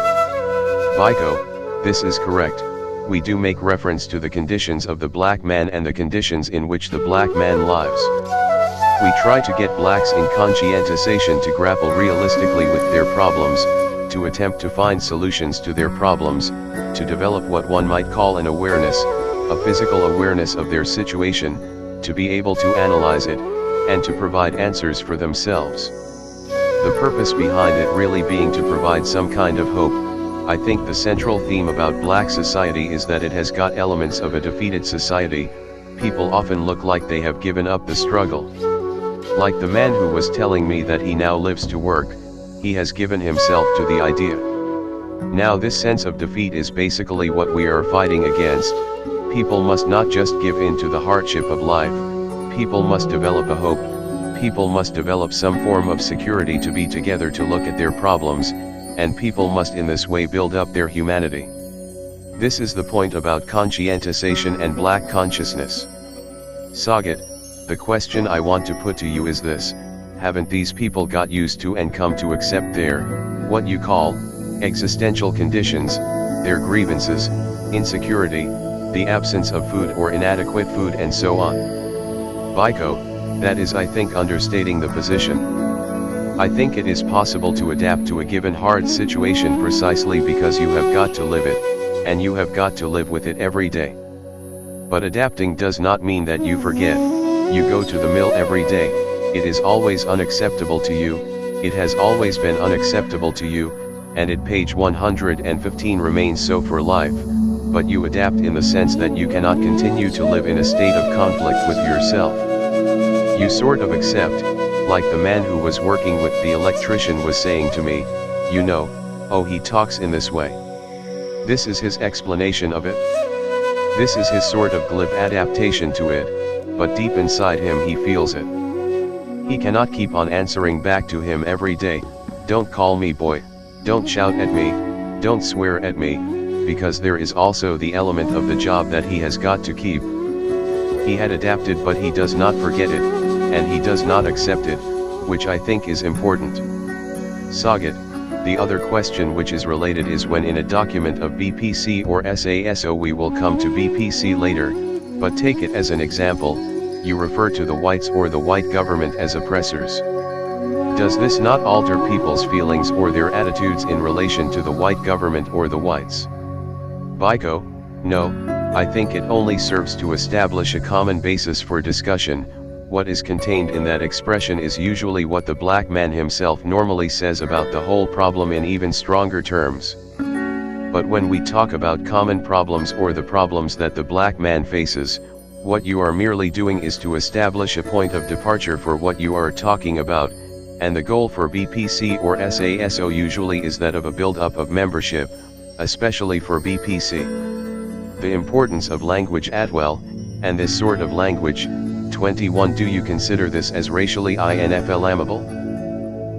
Biko, this is correct, we do make reference to the conditions of the black man and the conditions in which the black man lives. We try to get blacks in conscientization to grapple realistically with their problems, to attempt to find solutions to their problems, to develop what one might call an awareness, a physical awareness of their situation, to be able to analyze it, and to provide answers for themselves. The purpose behind it really being to provide some kind of hope. I think the central theme about black society is that it has got elements of a defeated society. People often look like they have given up the struggle. Like the man who was telling me that he now lives to work, he has given himself to the idea. Now this sense of defeat is basically what we are fighting against. People must not just give in to the hardship of life, people must develop a hope, people must develop some form of security to be together to look at their problems, and people must in this way build up their humanity. This is the point about conscientization and black consciousness. Sagat, the question I want to put to you is this: haven't these people got used to and come to accept their, what you call, existential conditions, their grievances, insecurity, the absence of food or inadequate food and so on? Biko, that is, I think, understating the position. I think it is possible to adapt to a given hard situation precisely because you have got to live it, and you have got to live with it every day. But adapting does not mean that you forget. You go to the mill every day, it is always unacceptable to you, it has always been unacceptable to you, and at page 115 remains so for life, but you adapt in the sense that you cannot continue to live in a state of conflict with yourself. You sort of accept, like the man who was working with the electrician was saying to me, you know, oh, he talks in this way. This is his explanation of it. This is his sort of glib adaptation to it, but deep inside him he feels it. He cannot keep on answering back to him every day, don't call me boy, don't shout at me, don't swear at me, because there is also the element of the job that he has got to keep. He had adapted, but he does not forget it, and he does not accept it, which I think is important. Sagat, the other question which is related is when in a document of BPC or SASO, we will come to BPC later, but take it as an example, you refer to the whites or the white government as oppressors. Does this not alter people's feelings or their attitudes in relation to the white government or the whites? Biko, no, I think it only serves to establish a common basis for discussion. What is contained in that expression is usually what the black man himself normally says about the whole problem in even stronger terms. But when we talk about common problems or the problems that the black man faces, what you are merely doing is to establish a point of departure for what you are talking about, and the goal for BPC or SASO usually is that of a build-up of membership, especially for BPC. The importance of language Atwell, and this sort of language. 21. Do you consider this as racially inflammable?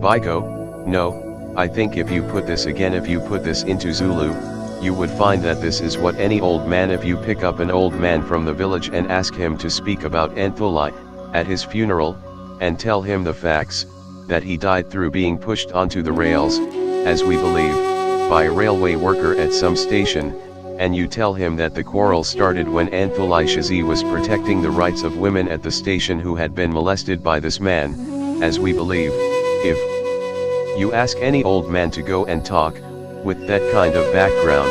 Biko, no, I think if you put this into Zulu, you would find that this is what any old man, if you pick up an old man from the village and ask him to speak about Ntuli, at his funeral, and tell him the facts, that he died through being pushed onto the rails, as we believe, by a railway worker at some station, and you tell him that the quarrel started when Ntuli Shazi was protecting the rights of women at the station who had been molested by this man, as we believe, if you ask any old man to go and talk, with that kind of background,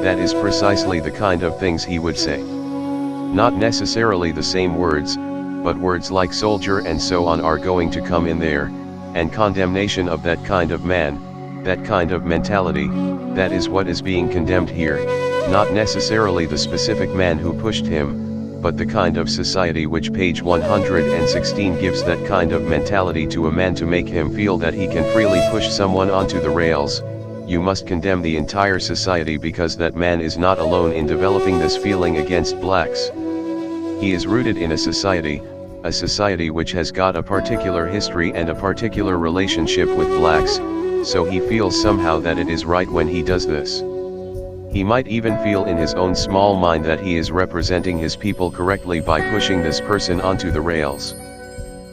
that is precisely the kind of things he would say. Not necessarily the same words, but words like soldier and so on are going to come in there, and condemnation of that kind of man, that kind of mentality, that is what is being condemned here, not necessarily the specific man who pushed him, but the kind of society which page 116 gives that kind of mentality to a man to make him feel that he can freely push someone onto the rails. You must condemn the entire society because that man is not alone in developing this feeling against blacks. He is rooted in a society which has got a particular history and a particular relationship with blacks, so he feels somehow that it is right when he does this. He might even feel in his own small mind that he is representing his people correctly by pushing this person onto the rails.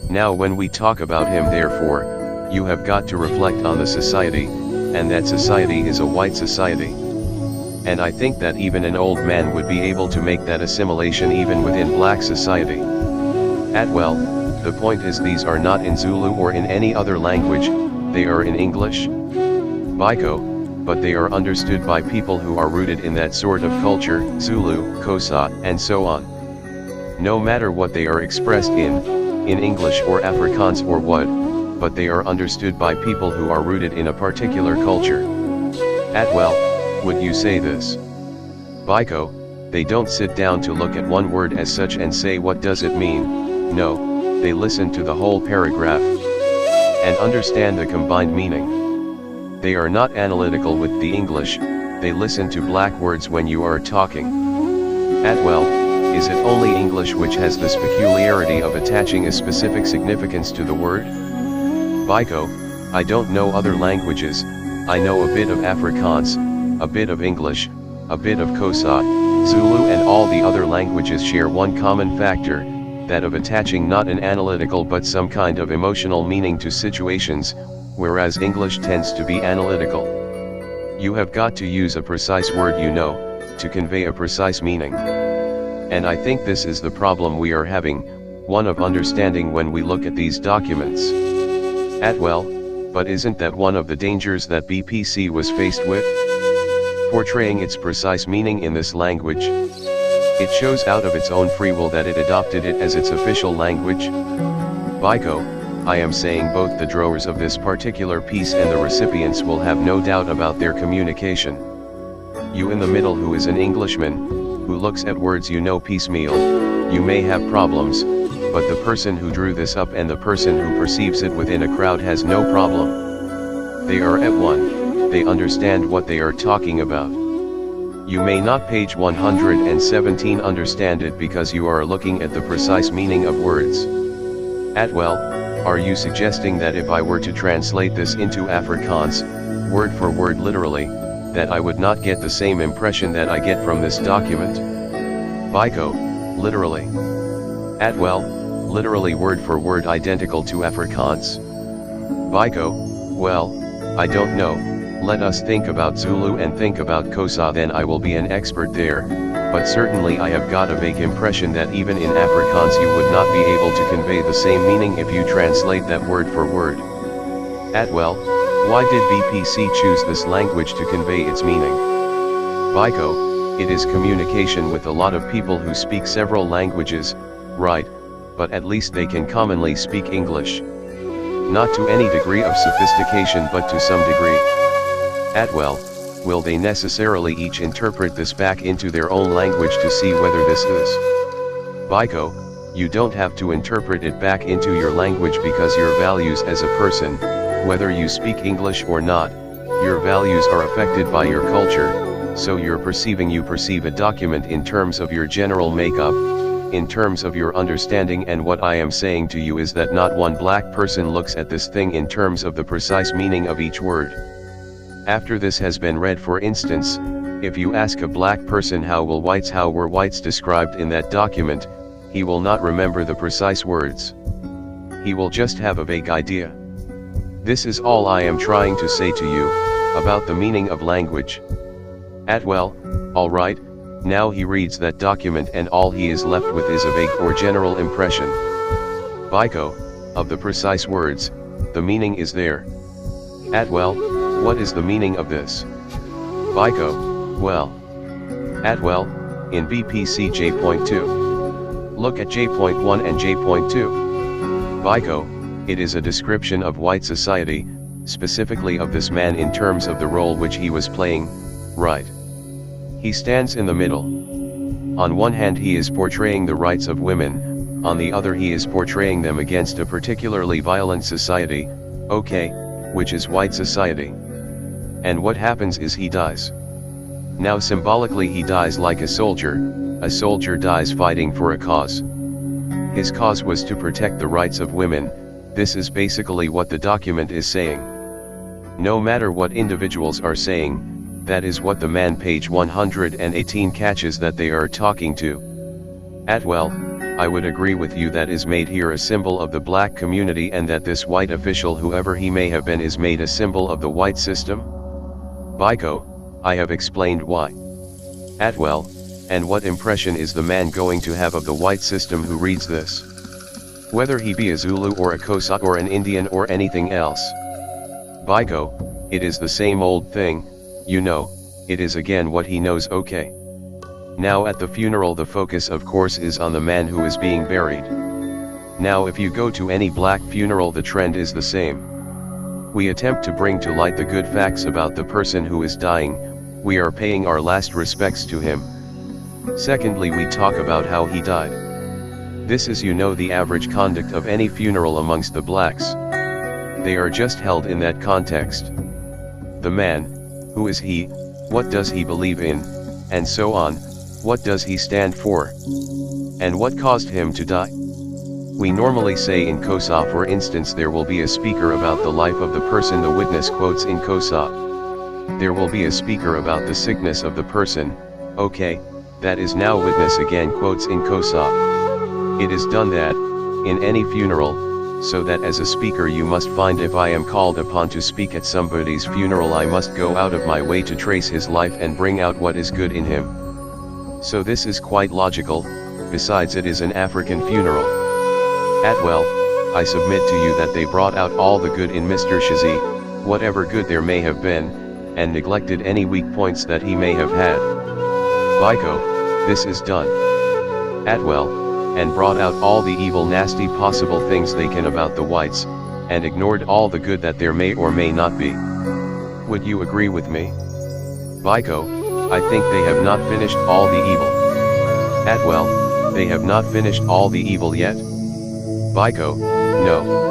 Now when we talk about him, therefore, you have got to reflect on the society, and that society is a white society. And I think that even an old man would be able to make that assimilation even within black society. Atwell, the point is these are not in Zulu or in any other language, they are in English. Biko, but they are understood by people who are rooted in that sort of culture, Zulu, Xhosa, and so on. No matter what they are expressed in English or Afrikaans or what, but they are understood by people who are rooted in a particular culture. Atwell, would you say this? Biko, they don't sit down to look at one word as such and say what does it mean, no, they listen to the whole paragraph, and understand the combined meaning. They are not analytical with the English, they listen to black words when you are talking. Atwell, is it only English which has this peculiarity of attaching a specific significance to the word? Biko, I don't know other languages, I know a bit of Afrikaans, a bit of English, a bit of Xhosa, Zulu, and all the other languages share one common factor, that of attaching not an analytical but some kind of emotional meaning to situations, whereas English tends to be analytical. You have got to use a precise word to convey a precise meaning. And I think this is the problem we are having, one of understanding when we look at these documents. Atwell, but isn't that one of the dangers that BPC was faced with? Portraying its precise meaning in this language. It shows out of its own free will that it adopted it as its official language. Biko, I am saying both the drawers of this particular piece and the recipients will have no doubt about their communication. You in the middle who is an Englishman, who looks at words piecemeal, you may have problems, but the person who drew this up and the person who perceives it within a crowd has no problem. They are at one, they understand what they are talking about. You may not page 117 understand it because you are looking at the precise meaning of words. Atwell, are you suggesting that if I were to translate this into Afrikaans, word for word literally, that I would not get the same impression that I get from this document? Biko, literally. Atwell, literally word for word identical to Afrikaans? Biko, well, I don't know, let us think about Zulu and think about Xhosa, then I will be an expert there, but certainly I have got a vague impression that even in Afrikaans you would not be able to convey the same meaning if you translate that word for word. Atwell, why did BPC choose this language to convey its meaning? Biko, it is communication with a lot of people who speak several languages, right, but at least they can commonly speak English. Not to any degree of sophistication but to some degree. Atwell, will they necessarily each interpret this back into their own language to see whether this is? Biko, you don't have to interpret it back into your language because your values as a person, whether you speak English or not, your values are affected by your culture, So you perceive a document in terms of your general makeup, in terms of your understanding, and what I am saying to you is that not one black person looks at this thing in terms of the precise meaning of each word. After this has been read, for instance, if you ask a black person how were whites described in that document, he will not remember the precise words. He will just have a vague idea. This is all I am trying to say to you, about the meaning of language. Alright, now he reads that document and all he is left with is a vague or general impression. Biko, of the precise words, the meaning is there. What is the meaning of this? Biko, in BPC J.2. Look at J.1 and J.2. Biko, it is a description of white society, specifically of this man in terms of the role which he was playing, right? He stands in the middle. On one hand he is portraying the rights of women, on the other he is portraying them against a particularly violent society, which is white society. And what happens is he dies. Now symbolically he dies like a soldier dies fighting for a cause. His cause was to protect the rights of women. This is basically what the document is saying. No matter what individuals are saying, that is what the man page 118 catches that they are talking to. I would agree with you that is made here a symbol of the black community, and that this white official, whoever he may have been, is made a symbol of the white system. Biko, I have explained why. And what impression is the man going to have of the white system who reads this? Whether he be a Zulu or a Xhosa or an Indian or anything else. Biko, it is the same old thing, you know, it is again what he knows. Now at the funeral the focus of course is on the man who is being buried. Now if you go to any black funeral the trend is the same. We attempt to bring to light the good facts about the person who is dying, we are paying our last respects to him. Secondly, we talk about how he died. This is, you know, the average conduct of any funeral amongst the blacks. They are just held in that context. The man, who is he, what does he believe in, and so on, what does he stand for, and what caused him to die? We normally say in Xhosa, for instance, there will be a speaker about the life of the person the witness quotes in Xhosa. There will be a speaker about the sickness of the person, that is now witness again quotes in Xhosa. It is done that, in any funeral, so that as a speaker you must find, if I am called upon to speak at somebody's funeral, I must go out of my way to trace his life and bring out what is good in him. So this is quite logical, besides it is an African funeral. I submit to you that they brought out all the good in Mr. Shazi, whatever good there may have been, and neglected any weak points that he may have had. Biko, this is done. And brought out all the evil nasty possible things they can about the whites, and ignored all the good that there may or may not be. Would you agree with me? Biko, I think they have not finished all the evil. They have not finished all the evil yet? Biko, no.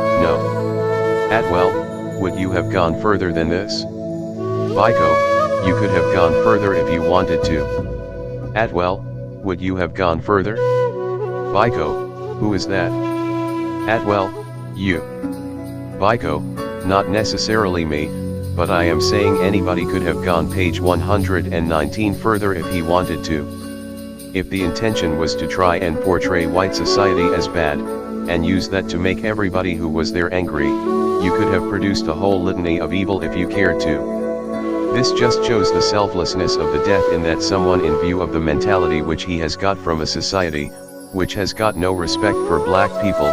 Would you have gone further than this? Biko, you could have gone further if you wanted to. Would you have gone further? Biko, who is that? You. Biko, not necessarily me, but I am saying anybody could have gone page 119 further if he wanted to. If the intention was to try and portray white society as bad, and use that to make everybody who was there angry, you could have produced a whole litany of evil if you cared to. This just shows the selflessness of the death, in that someone, in view of the mentality which he has got from a society, which has got no respect for black people,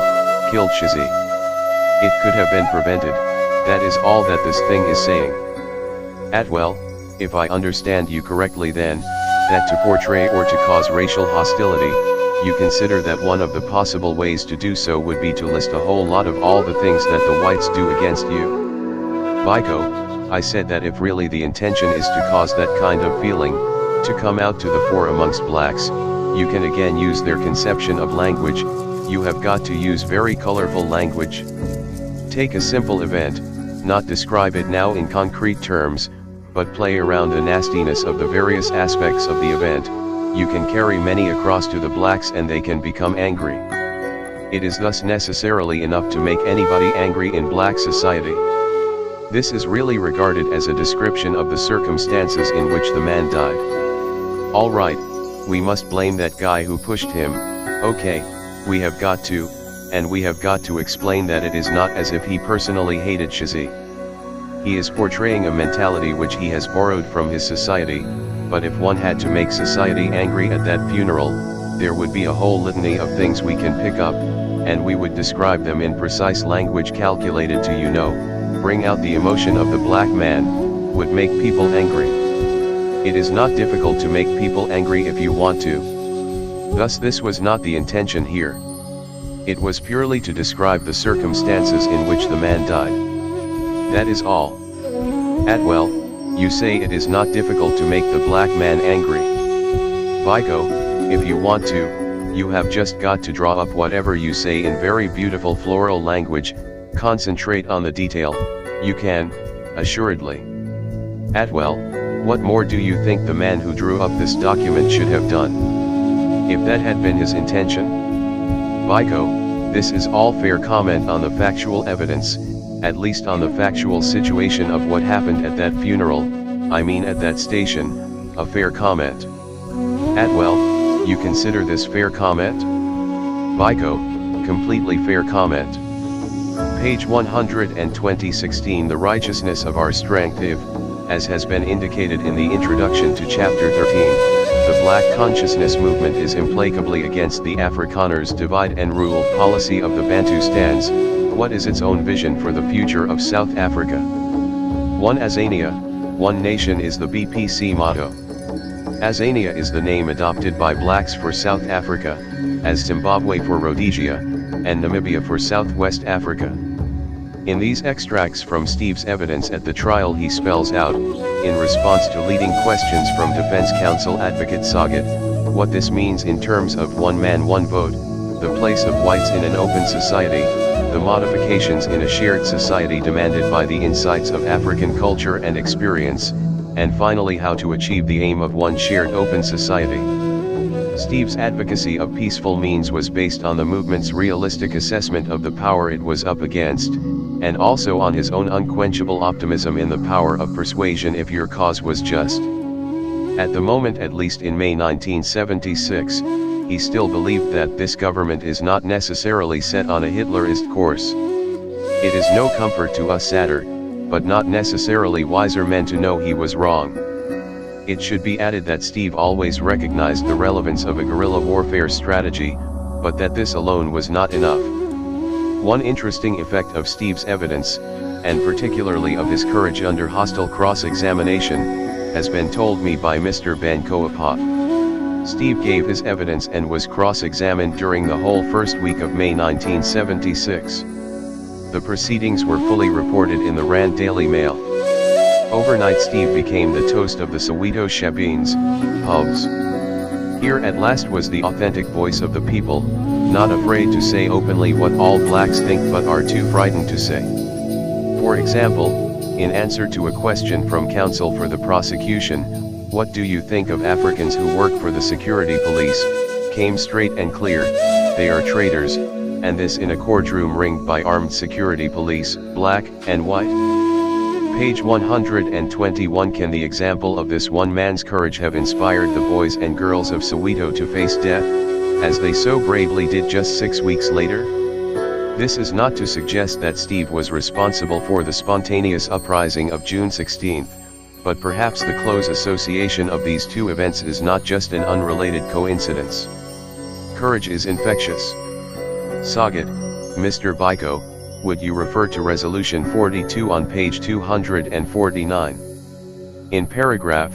killed Shazi. It could have been prevented, that is all that this thing is saying. If I understand you correctly then, that to portray or to cause racial hostility, you consider that one of the possible ways to do so would be to list a whole lot of all the things that the whites do against you. Biko, I said that if really the intention is to cause that kind of feeling, to come out to the fore amongst blacks, you can again use their conception of language, you have got to use very colorful language. Take a simple event, not describe it now in concrete terms, but play around the nastiness of the various aspects of the event, you can carry many across to the blacks and they can become angry. It is thus necessarily enough to make anybody angry in black society. This is really regarded as a description of the circumstances in which the man died. Alright, we must blame that guy who pushed him, okay, we have got to, and we have got to explain that it is not as if he personally hated Shazi. He is portraying a mentality which he has borrowed from his society, but if one had to make society angry at that funeral, there would be a whole litany of things we can pick up, and we would describe them in precise language calculated to, bring out the emotion of the black man, would make people angry. It is not difficult to make people angry if you want to. Thus this was not the intention here. It was purely to describe the circumstances in which the man died. That is all. Atwell, you say it is not difficult to make the black man angry. Biko, if you want to, you have just got to draw up whatever you say in very beautiful floral language, concentrate on the detail, you can, assuredly. Atwell, what more do you think the man who drew up this document should have done? If that had been his intention? Biko, this is all fair comment on the factual evidence, at least on the factual situation of what happened at that funeral, I mean at that station, a fair comment. Atwell, you consider this fair comment? Biko, completely fair comment. Page 120 The righteousness of our strength if, as has been indicated in the introduction to chapter 13, the black consciousness movement is implacably against the Afrikaners' divide and rule policy of the Bantustans. What is its own vision for the future of South Africa? One Azania, one nation is the BPC motto. Azania is the name adopted by blacks for South Africa, as Zimbabwe for Rhodesia, and Namibia for Southwest Africa. In these extracts from Steve's evidence at the trial he spells out, in response to leading questions from defense counsel advocate Saget, what this means in terms of one man one vote, the place of whites in an open society, the modifications in a shared society demanded by the insights of African culture and experience, and finally how to achieve the aim of one shared open society. Steve's advocacy of peaceful means was based on the movement's realistic assessment of the power it was up against, and also on his own unquenchable optimism in the power of persuasion if your cause was just. At the moment, at least in May 1976, he still believed that this government is not necessarily set on a Hitlerist course. It is no comfort to us sadder, but not necessarily wiser men to know he was wrong. It should be added that Steve always recognized the relevance of a guerrilla warfare strategy, but that this alone was not enough. One interesting effect of Steve's evidence, and particularly of his courage under hostile cross-examination, has been told me by Mr. Van Koophoff. Steve gave his evidence and was cross-examined during the whole first week of May 1976. The proceedings were fully reported in the Rand Daily Mail. Overnight Steve became the toast of the Soweto shebeens, pubs. Here at last was the authentic voice of the people, not afraid to say openly what all blacks think but are too frightened to say. For example, in answer to a question from counsel for the prosecution, "What do you think of Africans who work for the security police?" came straight and clear, "They are traitors," and this in a courtroom ringed by armed security police, black and white. Page 121 Can the example of this one man's courage have inspired the boys and girls of Soweto to face death, as they so bravely did just 6 weeks later? This is not to suggest that Steve was responsible for the spontaneous uprising of June 16, but perhaps the close association of these two events is not just an unrelated coincidence. Courage is infectious. Saget, Mr. Biko, would you refer to Resolution 42 on page 249? In paragraph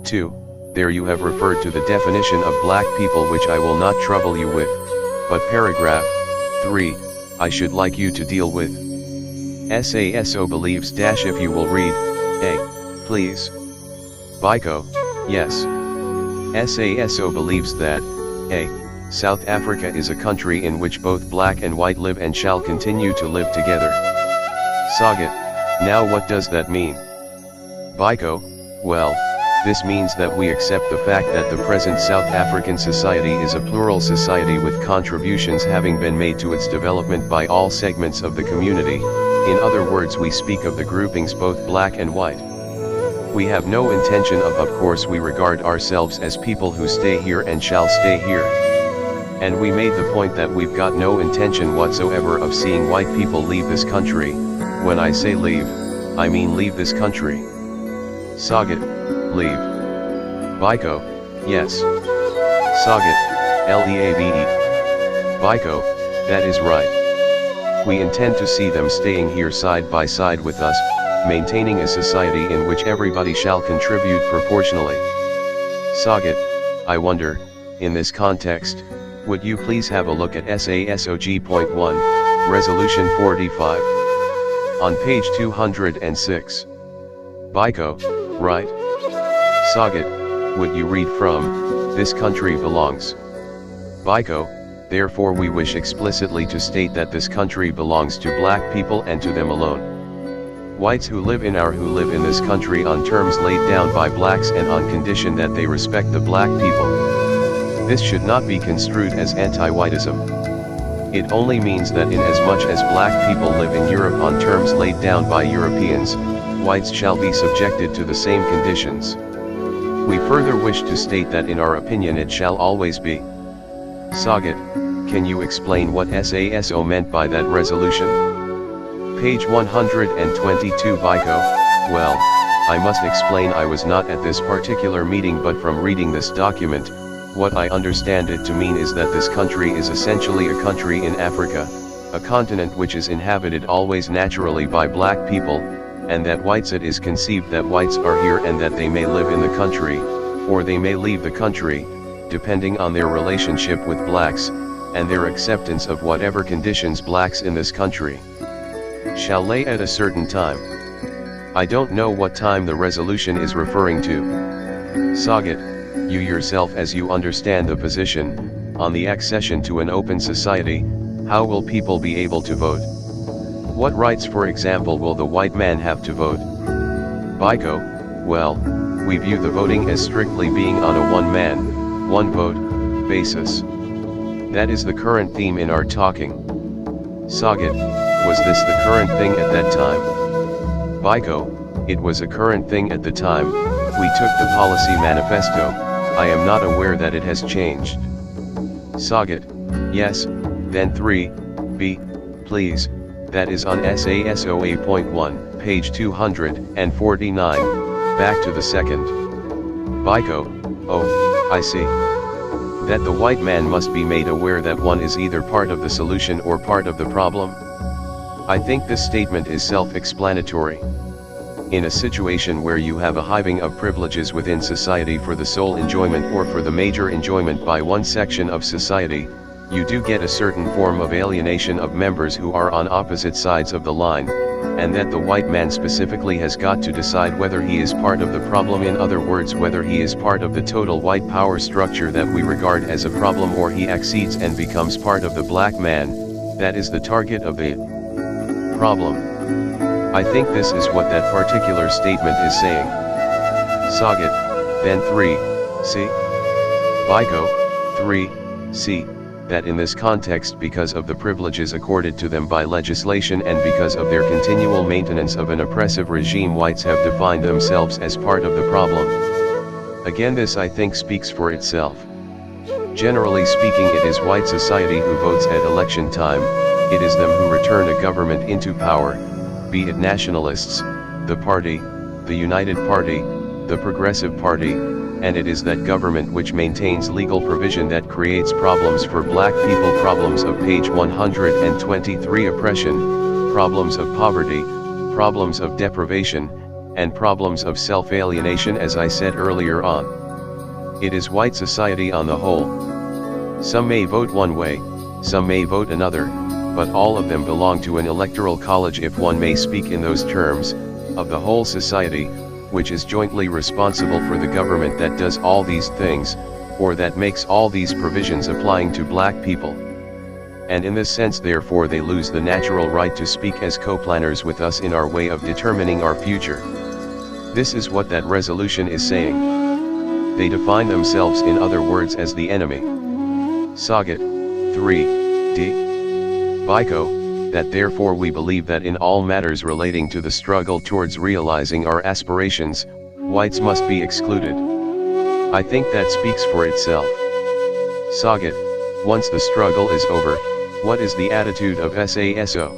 2, there you have referred to the definition of black people, which I will not trouble you with, but paragraph 3, I should like you to deal with. SASO believes if you will read, please. Biko, yes. SASO believes that, South Africa is a country in which both black and white live and shall continue to live together. Saget, now what does that mean? Biko, Well, this means that we accept the fact that the present South African society is a plural society with contributions having been made to its development by all segments of the community. In other words, we speak of the groupings both black and white. We have no intention of course we regard ourselves as people who stay here and shall stay here. And we made the point that we've got no intention whatsoever of seeing white people leave this country. When I say leave, I mean leave this country. Sagat, leave. Biko, yes. Sagat, Leave. Biko, that is right. We intend to see them staying here side by side with us, maintaining a society in which everybody shall contribute proportionally. Sagat, I wonder, in this context, would you please have a look at SASOG.1, Resolution 45. On page 206. Biko, right? Sagat, would you read from, this country belongs. Biko, therefore we wish explicitly to state that this country belongs to black people and to them alone. Whites who live in this country on terms laid down by blacks and on condition that they respect the black people. This should not be construed as anti-whiteism. It only means that inasmuch as black people live in Europe on terms laid down by Europeans, whites shall be subjected to the same conditions. We further wish to state that in our opinion it shall always be. Sagat, can you explain what SASO meant by that resolution? Page 122 Biko, well, I must explain I was not at this particular meeting but from reading this document, what I understand it to mean is that this country is essentially a country in Africa, a continent which is inhabited always naturally by black people, and that whites it is conceived that whites are here and that they may live in the country, or they may leave the country, depending on their relationship with blacks, and their acceptance of whatever conditions blacks in this country shall lay at a certain time. I don't know what time the resolution is referring to. Sagat, you yourself as you understand the position, on the accession to an open society, how will people be able to vote? What rights for example will the white man have to vote? Biko, well, we view the voting as strictly being on a one man, one vote, basis. That is the current theme in our talking. Sagat, was this the current thing at that time? Biko, it was a current thing at the time, we took the policy manifesto. I am not aware that it has changed. Sagat, yes, then 3b, please, that is on SASO8.1, page 249, back to the second. Biko, oh, I see. That the white man must be made aware that one is either part of the solution or part of the problem? I think this statement is self-explanatory. In a situation where you have a hiving of privileges within society for the sole enjoyment or for the major enjoyment by one section of society, you do get a certain form of alienation of members who are on opposite sides of the line, and that the white man specifically has got to decide whether he is part of the problem, in other words whether he is part of the total white power structure that we regard as a problem, or he accedes and becomes part of the black man, that is the target of the problem. I think this is what that particular statement is saying. Sagat, then 3c. Biko, 3c, that in this context because of the privileges accorded to them by legislation and because of their continual maintenance of an oppressive regime, whites have defined themselves as part of the problem. Again, this I think speaks for itself. Generally speaking, it is white society who votes at election time, it is them who return a government into power, be it nationalists, the party, the United Party, the Progressive Party, and it is that government which maintains legal provision that creates problems for black people, problems of page 123 oppression, problems of poverty, problems of deprivation, and problems of self-alienation, as I said earlier on. It is white society on the whole. Some may vote one way, some may vote another, but all of them belong to an electoral college, if one may speak in those terms, of the whole society, which is jointly responsible for the government that does all these things, or that makes all these provisions applying to black people. And in this sense therefore they lose the natural right to speak as co-planners with us in our way of determining our future. This is what that resolution is saying. They define themselves in other words as the enemy. Sagat 3d. Biko, that therefore we believe that in all matters relating to the struggle towards realizing our aspirations, whites must be excluded. I think that speaks for itself. Sagat, once the struggle is over, what is the attitude of SASO?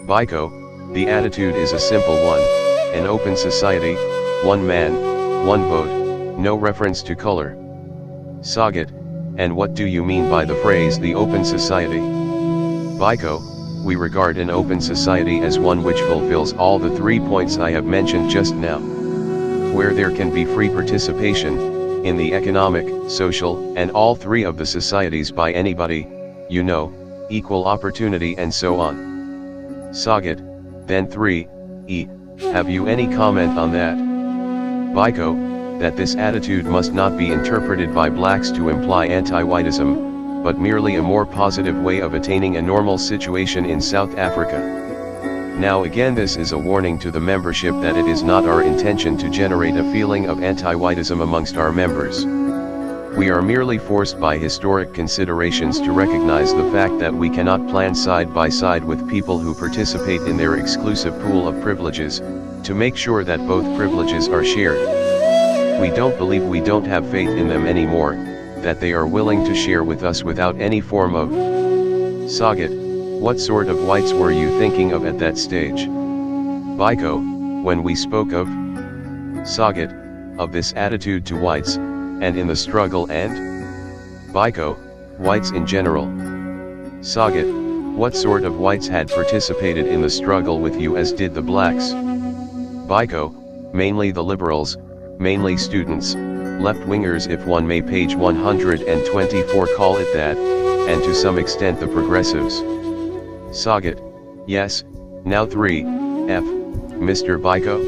Biko, the attitude is a simple one, an open society, one man, one vote, no reference to color. Sagat, and what do you mean by the phrase the open society? Biko, we regard an open society as one which fulfills all the 3 points I have mentioned just now. Where there can be free participation, in the economic, social, and all 3 of the societies by anybody, equal opportunity and so on. Sagat, then 3e, have you any comment on that? Biko, that this attitude must not be interpreted by blacks to imply anti-whiteism, but merely a more positive way of attaining a normal situation in South Africa. Now again, this is a warning to the membership that it is not our intention to generate a feeling of anti-whiteism amongst our members. We are merely forced by historic considerations to recognize the fact that we cannot plan side by side with people who participate in their exclusive pool of privileges, to make sure that both privileges are shared. We don't believe, we don't have faith in them anymore, that they are willing to share with us without any form of. Sagat, what sort of whites were you thinking of at that stage? Biko, when we spoke of. Sagat, of this attitude to whites, and in the struggle and. Biko, whites in general. Sagat, what sort of whites had participated in the struggle with you as did the blacks? Biko, mainly the liberals, mainly students, left-wingers if one may, page 124 call it that, and to some extent the progressives. Sagat, yes, now 3f, Mr. Biko?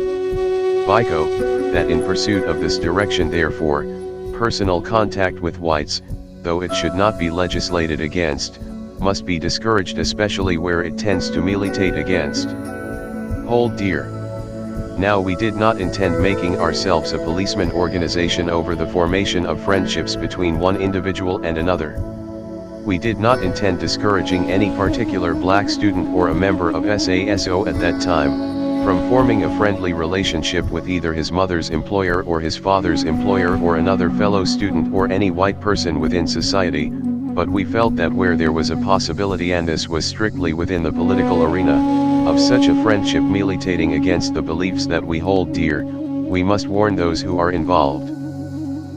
Biko, that in pursuit of this direction therefore, personal contact with whites, though it should not be legislated against, must be discouraged, especially where it tends to militate against. Hold dear. Now we did not intend making ourselves a policeman organization over the formation of friendships between one individual and another. We did not intend discouraging any particular black student or a member of SASO at that time, from forming a friendly relationship with either his mother's employer or his father's employer or another fellow student or any white person within society, but we felt that where there was a possibility, and this was strictly within the political arena, of such a friendship militating against the beliefs that we hold dear, we must warn those who are involved.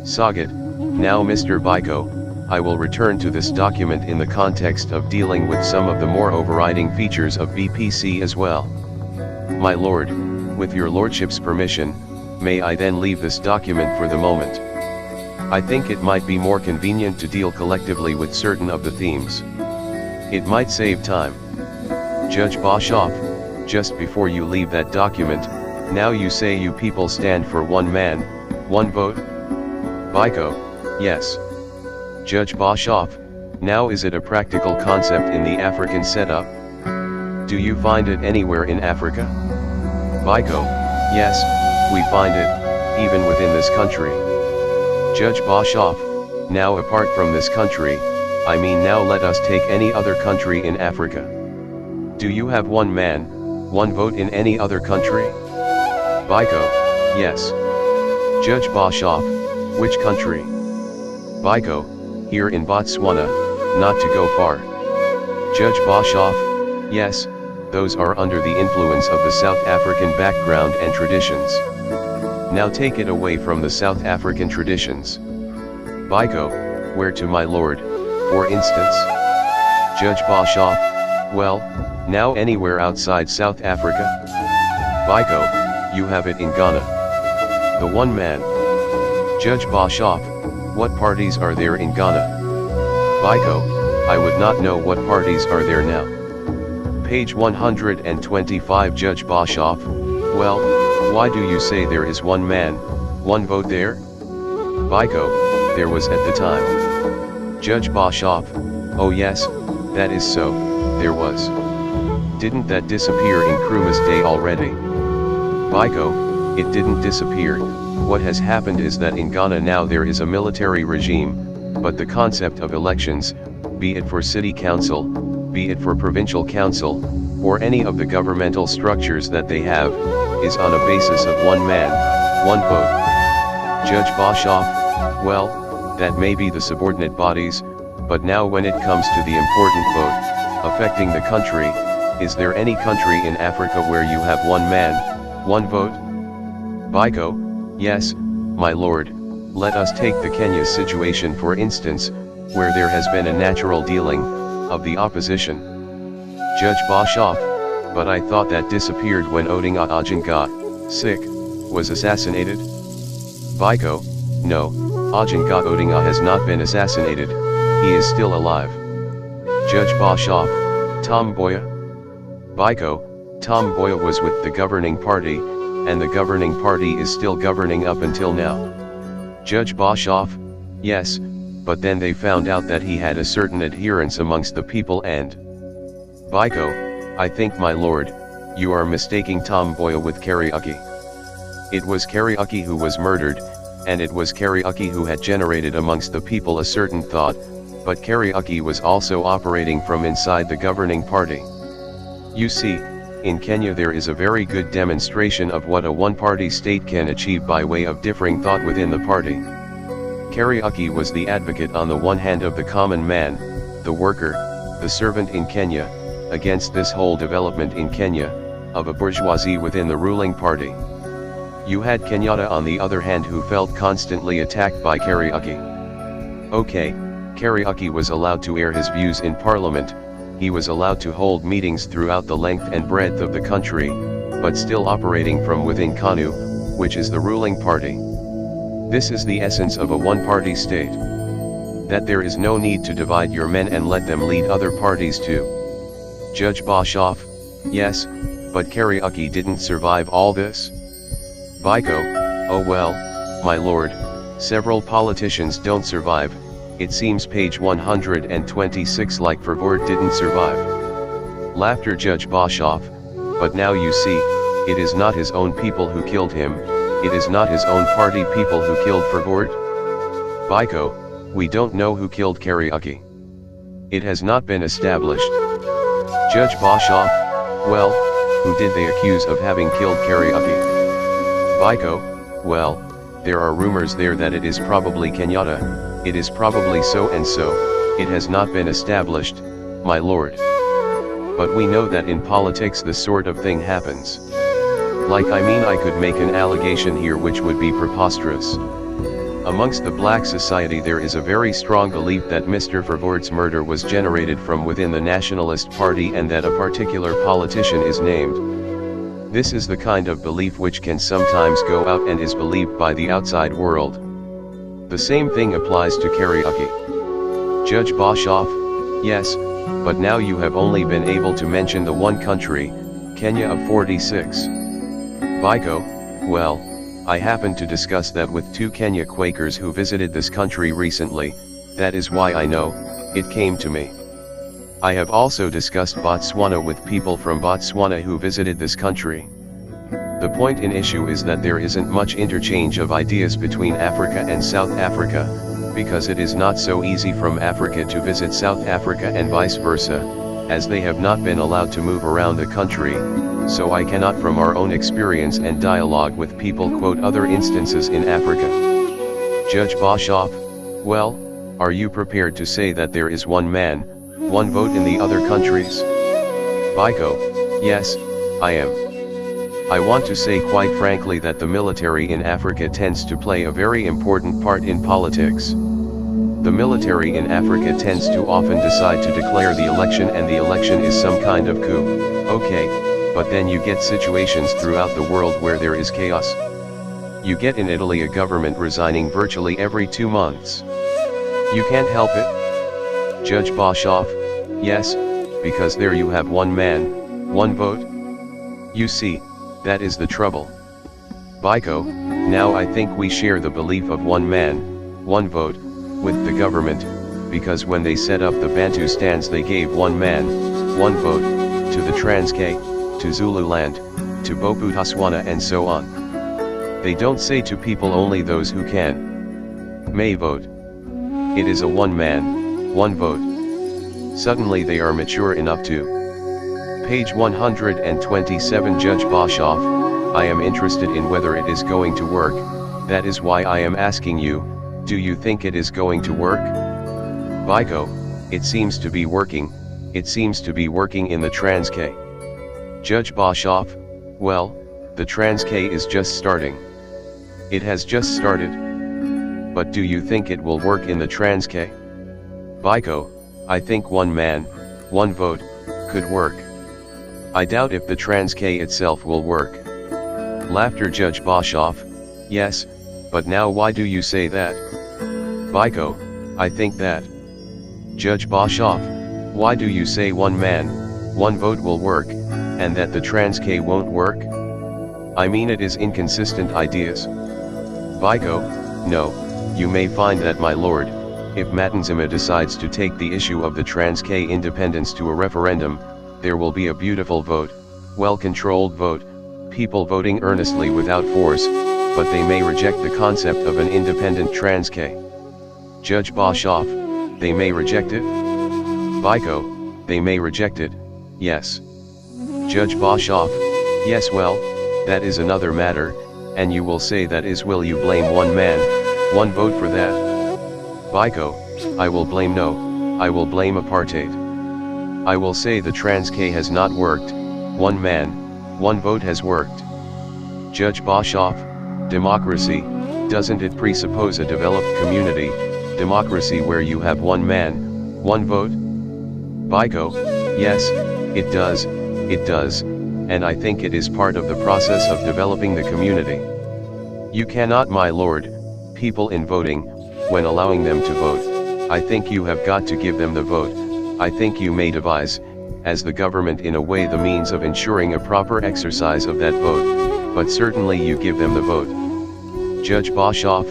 Sagat, now Mr. Biko, I will return to this document in the context of dealing with some of the more overriding features of BPC as well. My lord, with your lordship's permission, may I then leave this document for the moment? I think it might be more convenient to deal collectively with certain of the themes. It might save time. Judge Boshoff, just before you leave that document, now you say you people stand for one man, one vote? Biko, yes. Judge Boshoff, now is it a practical concept in the African setup? Do you find it anywhere in Africa? Biko, yes, we find it, even within this country. Judge Boshoff, now apart from this country, I mean now let us take any other country in Africa. Do you have one man, one vote in any other country? Biko, yes. Judge Boshoff, which country? Biko, here in Botswana, not to go far. Judge Boshoff, yes, those are under the influence of the South African background and traditions. Now take it away from the South African traditions. Biko, where to my lord, for instance? Judge Boshoff, well, now anywhere outside South Africa? Biko, you have it in Ghana. The one man. Judge Boshoff, what parties are there in Ghana? Biko, I would not know what parties are there now. Page 125 Judge Boshoff, well, why do you say there is one man, one vote there? Biko, there was at the time. Judge Boshoff, oh yes, that is so, there was. Didn't that disappear in Nkrumah's day already? Biko, it didn't disappear. What has happened is that in Ghana now there is a military regime, but the concept of elections, be it for city council, be it for provincial council, or any of the governmental structures that they have, is on a basis of one man, one vote. Judge Boshoff, well, that may be the subordinate bodies, but now when it comes to the important vote, affecting the country, is there any country in Africa where you have one man, one vote? Biko, yes, my lord, let us take the Kenya situation for instance, where there has been a natural dealing, of the opposition. Judge Boshoff, but I thought that disappeared when Odinga Oginga, sick, was assassinated? Biko, no, Oginga Odinga has not been assassinated, he is still alive. Judge Boshoff, Tom Mboya? Biko, Tom Mboya was with the governing party, and the governing party is still governing up until now. Judge Boshoff, yes, but then they found out that he had a certain adherence amongst the people and... Biko, I think my lord, you are mistaking Tom Mboya with Kariuki. It was Kariuki who was murdered, and it was Kariuki who had generated amongst the people a certain thought, but Kariuki was also operating from inside the governing party. You see, in Kenya there is a very good demonstration of what a one-party state can achieve by way of differing thought within the party. Kariuki was the advocate on the one hand of the common man, the worker, the servant in Kenya, against this whole development in Kenya, of a bourgeoisie within the ruling party. You had Kenyatta on the other hand who felt constantly attacked by Kariuki. Okay, Kariuki was allowed to air his views in parliament, he was allowed to hold meetings throughout the length and breadth of the country, but still operating from within KANU, which is the ruling party. This is the essence of a one-party state. That there is no need to divide your men and let them lead other parties too. Judge Boshoff, yes, but Kariuki didn't survive all this? Biko, oh well, my lord, several politicians don't survive, it seems page 126 like Verwoerd didn't survive. Laughter. Judge Boshoff, but now you see, it is not his own people who killed him, it is not his own party people who killed Verwoerd. Biko, we don't know who killed Kariuki. It has not been established. Judge Boshoff, well, who did they accuse of having killed Kariuki? Biko, well, there are rumors there that it is probably Kenyatta, it is probably so and so, it has not been established, my lord. But we know that in politics this sort of thing happens. I could make an allegation here which would be preposterous. Amongst the black society there is a very strong belief that Mr. Verwoerd's murder was generated from within the Nationalist Party and that a particular politician is named. This is the kind of belief which can sometimes go out and is believed by the outside world. The same thing applies to Kariuki. Judge Boshoff, yes, but now you have only been able to mention the one country, Kenya of 46. Biko, well, I happened to discuss that with two Kenya Quakers who visited this country recently, that is why I know, it came to me. I have also discussed Botswana with people from Botswana who visited this country. The point in issue is that there isn't much interchange of ideas between Africa and South Africa, because it is not so easy from Africa to visit South Africa and vice versa, as they have not been allowed to move around the country, so I cannot from our own experience and dialogue with people quote other instances in Africa. Judge Boshoff, well, are you prepared to say that there is one man, one vote in the other countries? Biko, yes, I am. I want to say quite frankly that the military in Africa tends to play a very important part in politics. The military in Africa tends to often decide to declare the election and the election is some kind of coup, okay, but then you get situations throughout the world where there is chaos. You get in Italy a government resigning virtually every 2 months. You can't help it. Judge Boshoff, yes, because there you have one man, one vote. You see, that is the trouble. Biko, now I think we share the belief of one man, one vote, with the government, because when they set up the Bantu stands they gave one man, one vote, to the Transkei, to Zululand, to Bophuthatswana and so on. They don't say to people only those who can may vote. It is a one man, one vote. Suddenly they are mature enough to. Page 127 Judge Boshoff, I am interested in whether it is going to work, that is why I am asking you, do you think it is going to work? Biko, it seems to be working, it seems to be working in the Trans K. Judge Boshoff, well, the Trans K is just starting. It has just started. But do you think it will work in the Trans K? Biko, I think one man, one vote, could work. I doubt if the Trans K itself will work. Laughter Judge Boshoff, yes, but now why do you say that? Biko, I think that. Judge Boshoff, why do you say one man, one vote will work, and that the Trans K won't work? I mean it is inconsistent ideas. Biko, no, you may find that my lord, if Matanzima decides to take the issue of the Trans K independence to a referendum, there will be a beautiful vote, well-controlled vote, people voting earnestly without force, but they may reject the concept of an independent Trans K. Judge Boshoff, they may reject it? Biko, they may reject it, yes. Judge Boshoff, yes, well, that is another matter, and you will say that is will you blame one man, one vote for that? Biko, I will blame no, I will blame apartheid. I will say the Trans K has not worked, one man, one vote has worked. Judge Boshoff, democracy, doesn't it presuppose a developed community, democracy where you have one man, one vote? Biko, yes, it does, and I think it is part of the process of developing the community. You cannot, my lord, people in voting, when allowing them to vote, I think you have got to give them the vote. I think you may devise, as the government in a way the means of ensuring a proper exercise of that vote, but certainly you give them the vote. Judge Boshoff,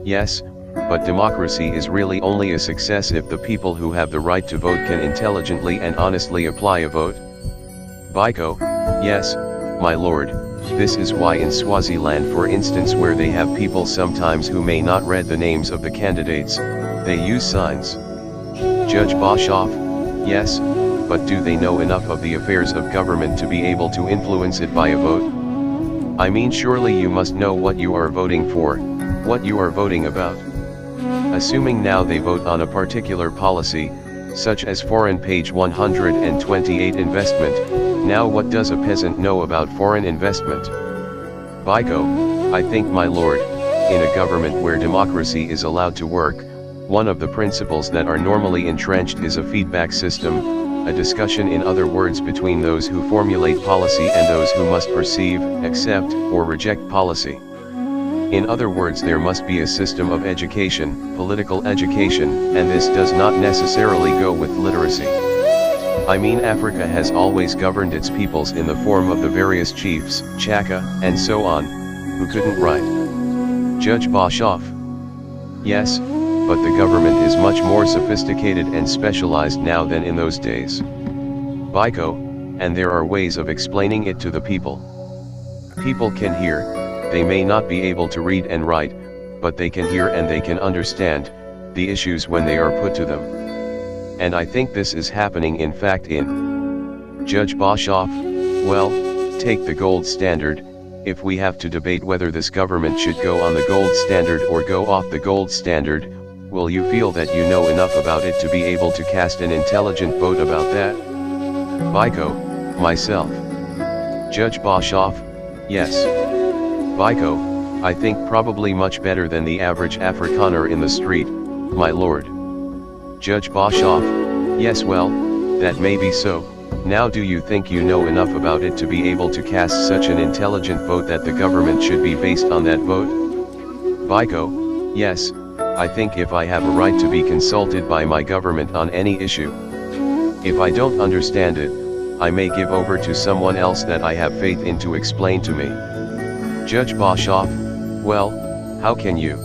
yes, but democracy is really only a success if the people who have the right to vote can intelligently and honestly apply a vote. Biko, yes, my lord, this is why in Swaziland for instance where they have people sometimes who may not read the names of the candidates, they use signs. Judge Boshoff, yes, but do they know enough of the affairs of government to be able to influence it by a vote? I mean surely you must know what you are voting for, what you are voting about. Assuming now they vote on a particular policy, such as foreign page 128 investment, now what does a peasant know about foreign investment? Biko, I think my lord, in a government where democracy is allowed to work, one of the principles that are normally entrenched is a feedback system, a discussion in other words between those who formulate policy and those who must perceive, accept, or reject policy. In other words, there must be a system of education, political education, and this does not necessarily go with literacy. I mean Africa has always governed its peoples in the form of the various chiefs, Chaka, and so on, who couldn't write. Judge Boshoff. Yes, but the government is much more sophisticated and specialized now than in those days. Biko, and there are ways of explaining it to the people. People can hear, they may not be able to read and write, but they can hear and they can understand the issues when they are put to them. And I think this is happening in fact in Judge Boshoff. Well, take the gold standard. If we have to debate whether this government should go on the gold standard or go off the gold standard, will you feel that you know enough about it to be able to cast an intelligent vote about that? Biko, myself. Judge Boshoff, yes. Biko, I think probably much better than the average Afrikaner in the street, my lord. Judge Boshoff, yes, well, that may be so. Now do you think you know enough about it to be able to cast such an intelligent vote that the government should be based on that vote? Biko, yes, I think if I have a right to be consulted by my government on any issue. If I don't understand it, I may give over to someone else that I have faith in to explain to me. Judge Boshoff, well, how can you?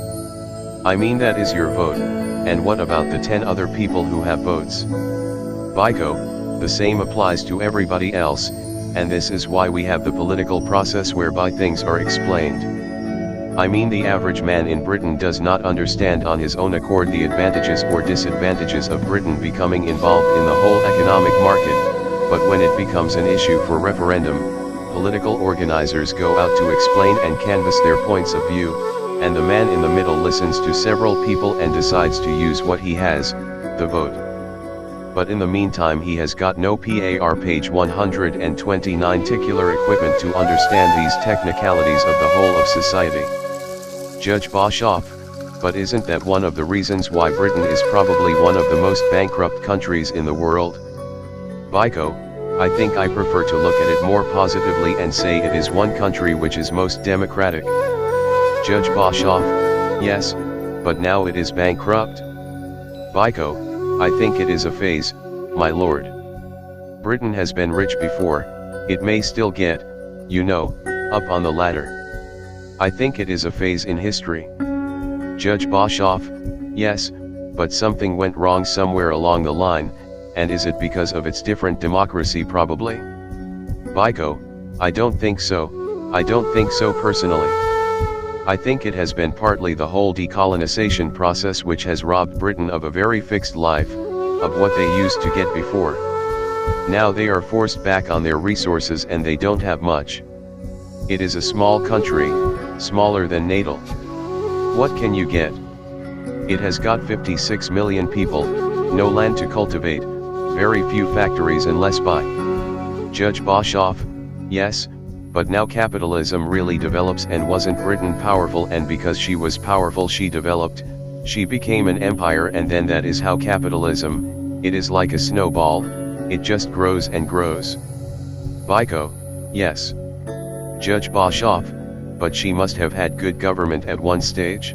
I mean that is your vote, and what about the 10 other people who have votes? Biko, the same applies to everybody else, and this is why we have the political process whereby things are explained. I mean the average man in Britain does not understand on his own accord the advantages or disadvantages of Britain becoming involved in the whole economic market, but when it becomes an issue for referendum, political organizers go out to explain and canvass their points of view, and the man in the middle listens to several people and decides to use what he has, the vote. But in the meantime he has got no page 129 ticular equipment to understand these technicalities of the whole of society. Judge Boshoff, but isn't that one of the reasons why Britain is probably one of the most bankrupt countries in the world? Biko, I think I prefer to look at it more positively and say it is one country which is most democratic. Judge Boshoff, yes, but now it is bankrupt? Biko, I think it is a phase, my lord. Britain has been rich before, it may still get, you know, up on the ladder. I think it is a phase in history. Judge Boshoff, yes, but something went wrong somewhere along the line, and is it because of its different democracy probably? Biko, I don't think so, I don't think so personally. I think it has been partly the whole decolonization process which has robbed Britain of a very fixed life, of what they used to get before. Now they are forced back on their resources and they don't have much. It is a small country, smaller than Natal. What can you get? It has got 56 million people, no land to cultivate, very few factories and less by. Judge Boshoff, yes, but now capitalism really develops, and wasn't Britain powerful, and because she was powerful she developed, she became an empire, and then that is how capitalism, it is like a snowball, it just grows and grows. Biko, yes. Judge Boshoff, but she must have had good government at one stage?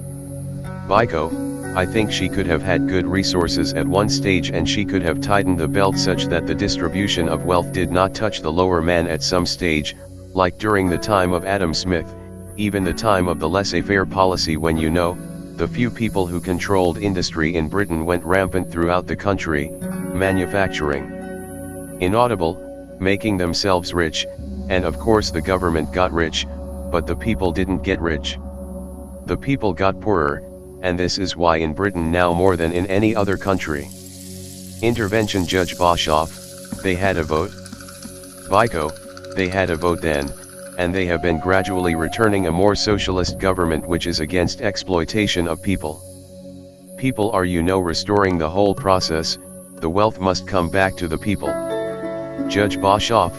Biko, I think she could have had good resources at one stage, and she could have tightened the belt such that the distribution of wealth did not touch the lower man at some stage, like during the time of Adam Smith, even the time of the laissez-faire policy, when you know, the few people who controlled industry in Britain went rampant throughout the country, manufacturing. Inaudible, making themselves rich, and of course the government got rich, but the people didn't get rich. The people got poorer, and this is why in Britain now more than in any other country. Intervention. Judge Boshoff, they had a vote? Biko, they had a vote then, and they have been gradually returning a more socialist government which is against exploitation of people. People are, you know, restoring the whole process, the wealth must come back to the people. Judge Boshoff,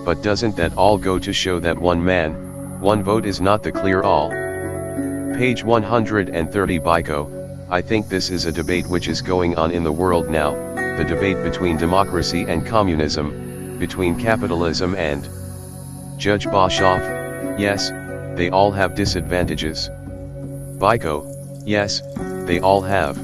but doesn't that all go to show that one man, one vote is not the clear all? Page 130. Biko, I think this is a debate which is going on in the world now, the debate between democracy and communism, between capitalism and... Judge Boshoff, yes, they all have disadvantages. Biko, yes, they all have.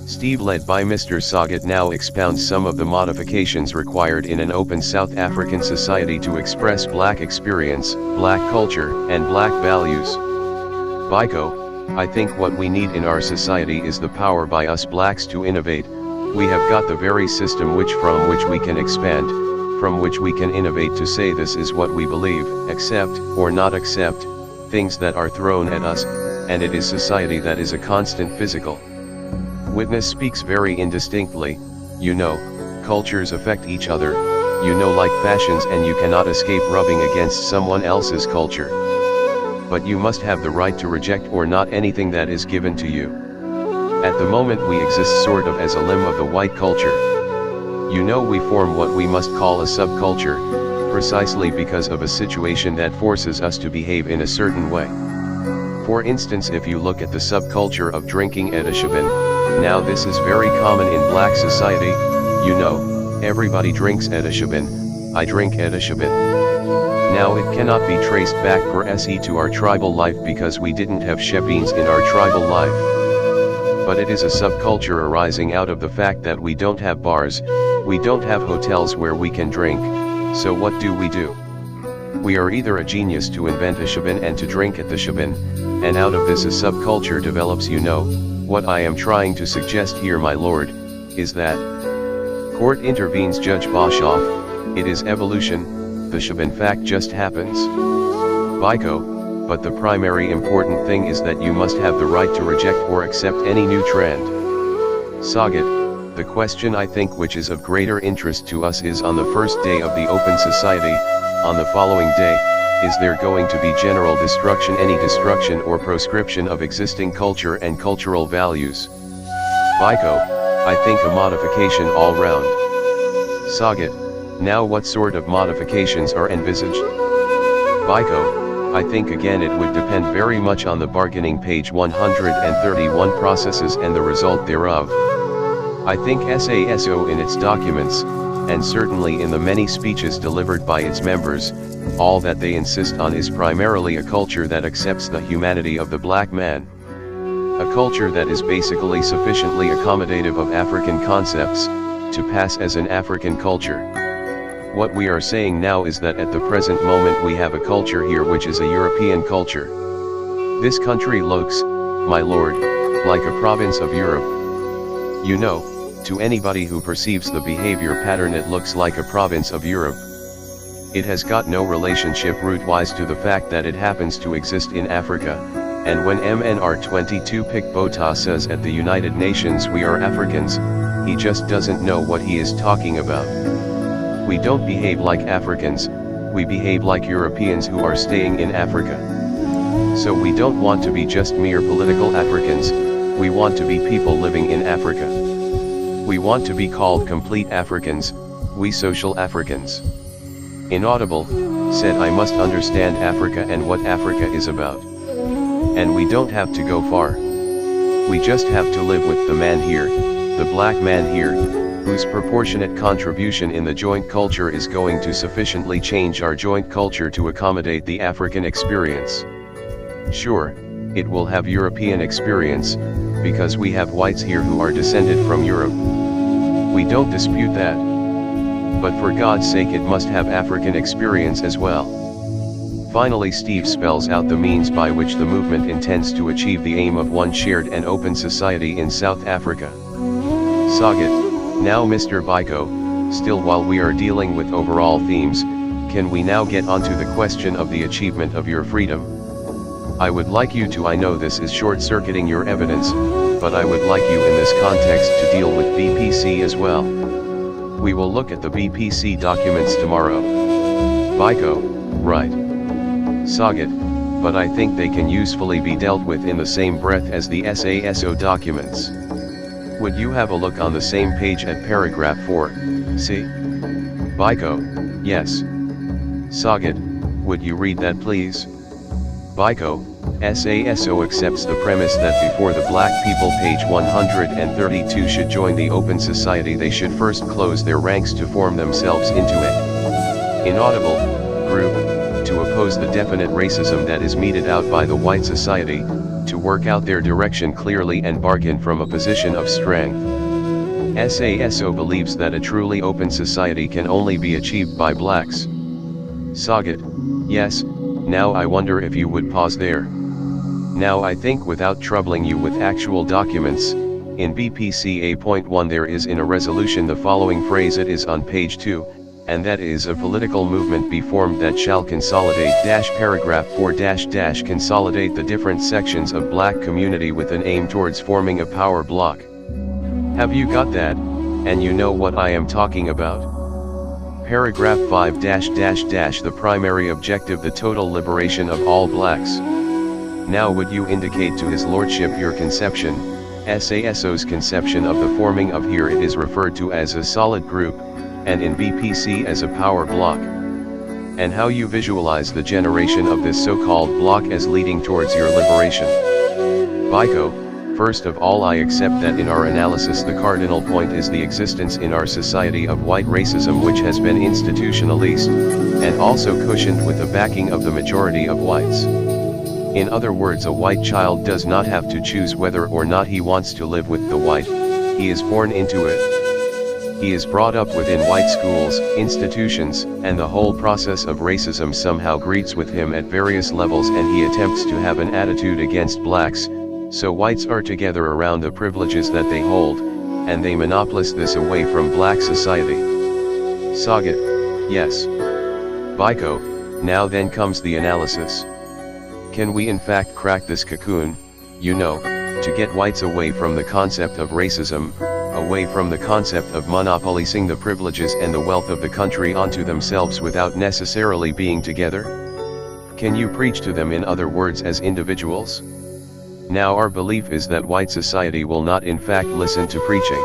Steve, led by Mr. Sagat, now expounds some of the modifications required in an open South African society to express black experience, black culture, and black values. Biko, I think what we need in our society is the power by us blacks to innovate. We have got the very system from which we can expand, from which we can innovate to say this is what we believe, accept or not accept, things that are thrown at us, and it is society that is a constant physical witness speaks very indistinctly, you know, cultures affect each other, you know, like fashions, and you cannot escape rubbing against someone else's culture. But you must have the right to reject or not anything that is given to you. At the moment we exist sort of as a limb of the white culture. You know, we form what we must call a subculture, precisely because of a situation that forces us to behave in a certain way. For instance, if you look at the subculture of drinking edishabin, now this is very common in black society, you know, everybody drinks edishabin, I drink edishabin. Now it cannot be traced back per se to our tribal life because we didn't have shebbeens in our tribal life. But it is a subculture arising out of the fact that we don't have bars, we don't have hotels where we can drink, so what do? We are either a genius to invent a shebeen and to drink at the shebeen, and out of this a subculture develops, you know. What I am trying to suggest here, my lord, is that... Court intervenes. Judge Boshoff, it is evolution, the shebeen fact just happens. Biko, but the primary important thing is that you must have the right to reject or accept any new trend. Sagat, the question I think which is of greater interest to us is on the first day of the open society, on the following day, is there going to be general destruction, any destruction or proscription of existing culture and cultural values? Biko, I think a modification all round. Sagat, now what sort of modifications are envisaged? Biko, I think again it would depend very much on the bargaining page 131 processes and the result thereof. I think SASO in its documents, and certainly in the many speeches delivered by its members, all that they insist on is primarily a culture that accepts the humanity of the black man. A culture that is basically sufficiently accommodative of African concepts, to pass as an African culture. What we are saying now is that at the present moment we have a culture here which is a European culture. This country looks, my lord, like a province of Europe. You know, to anybody who perceives the behavior pattern it looks like a province of Europe. It has got no relationship root-wise to the fact that it happens to exist in Africa, and when MNR22 Pikbota says at the United Nations we are Africans, he just doesn't know what he is talking about. We don't behave like Africans, we behave like Europeans who are staying in Africa. So we don't want to be just mere political Africans, we want to be people living in Africa. We want to be called complete Africans, we social Africans. Inaudible, said I must understand Africa and what Africa is about. And we don't have to go far. We just have to live with the man here, the black man here, whose proportionate contribution in the joint culture is going to sufficiently change our joint culture to accommodate the African experience. Sure, it will have European experience, because we have whites here who are descended from Europe. We don't dispute that. But for God's sake it must have African experience as well. Finally Steve spells out the means by which the movement intends to achieve the aim of one shared and open society in South Africa. Sagat, now Mr. Biko, still while we are dealing with overall themes, can we now get onto the question of the achievement of your freedom? I would like you to, I know this is short-circuiting your evidence, but I would like you in this context to deal with BPC as well. We will look at the BPC documents tomorrow. Biko, right. Sagat, but I think they can usefully be dealt with in the same breath as the SASO documents. Would you have a look on the same page at paragraph 4, see? Biko, yes. Sagat, would you read that please? Biko, SASO accepts the premise that before the black people page 132 should join the open society they should first close their ranks to form themselves into a inaudible group, to oppose the definite racism that is meted out by the white society, to work out their direction clearly and bargain from a position of strength. SASO believes that a truly open society can only be achieved by blacks. Sagat, yes. Now I wonder if you would pause there. Now I think without troubling you with actual documents, in BPC A.1 there is in a resolution the following phrase, it is on page 2, and that is a political movement be formed that shall consolidate paragraph 4 consolidate the different sections of black community with an aim towards forming a power block. Have you got that, and you know what I am talking about? Paragraph 5 the primary objective the total liberation of all blacks. Now would you indicate to his lordship your conception, SASO's conception of the forming of, here it is referred to as a solid group, and in BPC as a power block. And how you visualize the generation of this so-called block as leading towards your liberation. Biko, first of all I accept that in our analysis the cardinal point is the existence in our society of white racism which has been institutionalized, and also cushioned with the backing of the majority of whites. In other words, a white child does not have to choose whether or not he wants to live with the white, he is born into it. He is brought up within white schools, institutions, and the whole process of racism somehow greets with him at various levels and he attempts to have an attitude against blacks. So whites are together around the privileges that they hold, and they monopolize this away from black society. Sagat, yes. Biko, now then comes the analysis. Can we in fact crack this cocoon, to get whites away from the concept of racism, away from the concept of monopolizing the privileges and the wealth of the country onto themselves without necessarily being together? Can you preach to them, in other words, as individuals? Now our belief is that white society will not in fact listen to preaching.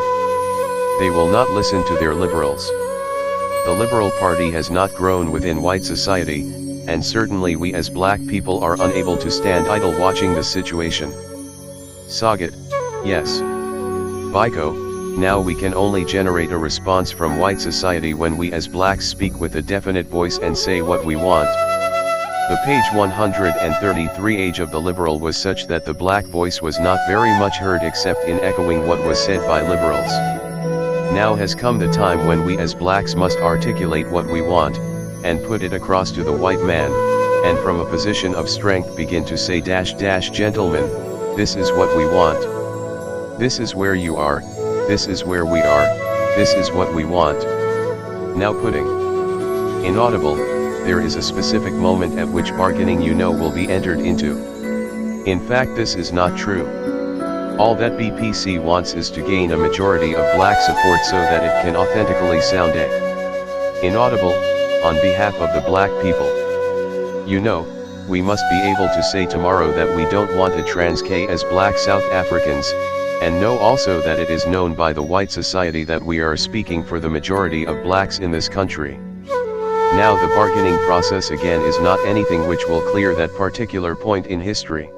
They will not listen to their liberals. The Liberal Party has not grown within white society, and certainly we as black people are unable to stand idle watching the situation. Sagat, yes. Biko, now we can only generate a response from white society when we as blacks speak with a definite voice and say what we want. The page 133 age of the liberal was such that the black voice was not very much heard except in echoing what was said by liberals. Now has come the time when we as blacks must articulate what we want, and put it across to the white man, and from a position of strength begin to say gentlemen, this is what we want. This is where you are, this is where we are, this is what we want. Now putting inaudible, there is a specific moment at which bargaining will be entered into. In fact, this is not true. All that BPC wants is to gain a majority of black support so that it can authentically sound inaudible, on behalf of the black people. We must be able to say tomorrow that we don't want a trans K as black South Africans, and know also that it is known by the white society that we are speaking for the majority of blacks in this country. Now the bargaining process again is not anything which will clear that particular point in history.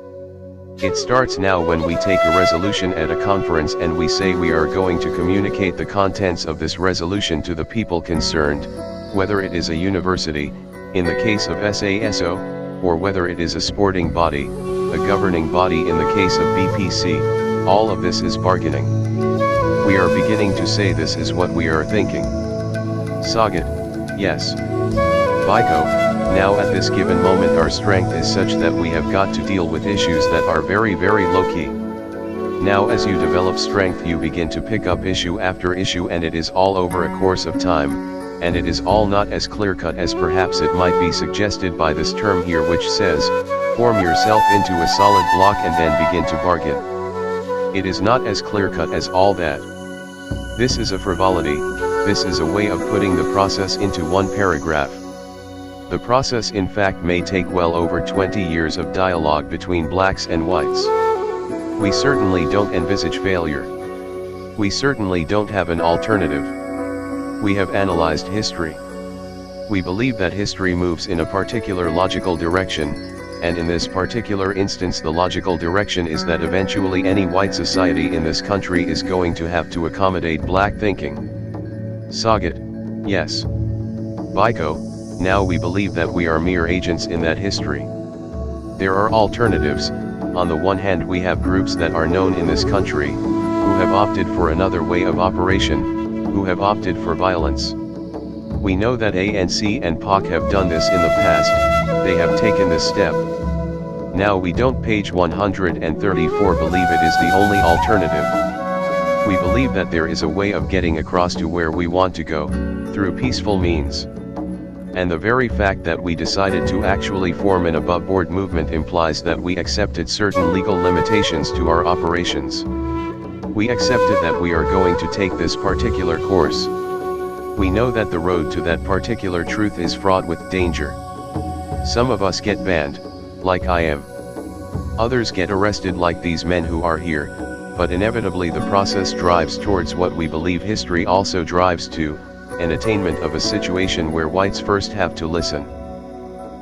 It starts now when we take a resolution at a conference and we say we are going to communicate the contents of this resolution to the people concerned, whether it is a university, in the case of SASO, or whether it is a sporting body, a governing body in the case of BPC, all of this is bargaining. We are beginning to say this is what we are thinking. Sagat, yes. Biko, now at this given moment our strength is such that we have got to deal with issues that are very low-key. Now as you develop strength you begin to pick up issue after issue and it is all over a course of time. And it is all not as clear-cut as perhaps it might be suggested by this term here which says, form yourself into a solid block and then begin to bargain. It is not as clear-cut as all that. This is a frivolity, this is a way of putting the process into one paragraph. The process in fact may take well over 20 years of dialogue between blacks and whites. We certainly don't envisage failure. We certainly don't have an alternative. We have analyzed history. We believe that history moves in a particular logical direction, and in this particular instance the logical direction is that eventually any white society in this country is going to have to accommodate black thinking. Sagat, yes. Biko, now we believe that we are mere agents in that history. There are alternatives. On the one hand we have groups that are known in this country, who have opted for another way of operation, who have opted for violence. We know that ANC and POC have done this in the past, they have taken this step. Now we don't page 134 believe it is the only alternative. We believe that there is a way of getting across to where we want to go, through peaceful means. And the very fact that we decided to actually form an above-board movement implies that we accepted certain legal limitations to our operations. We accepted that we are going to take this particular course. We know that the road to that particular truth is fraught with danger. Some of us get banned, like I am. Others get arrested like these men who are here, but inevitably the process drives towards what we believe history also drives to, an attainment of a situation where whites first have to listen.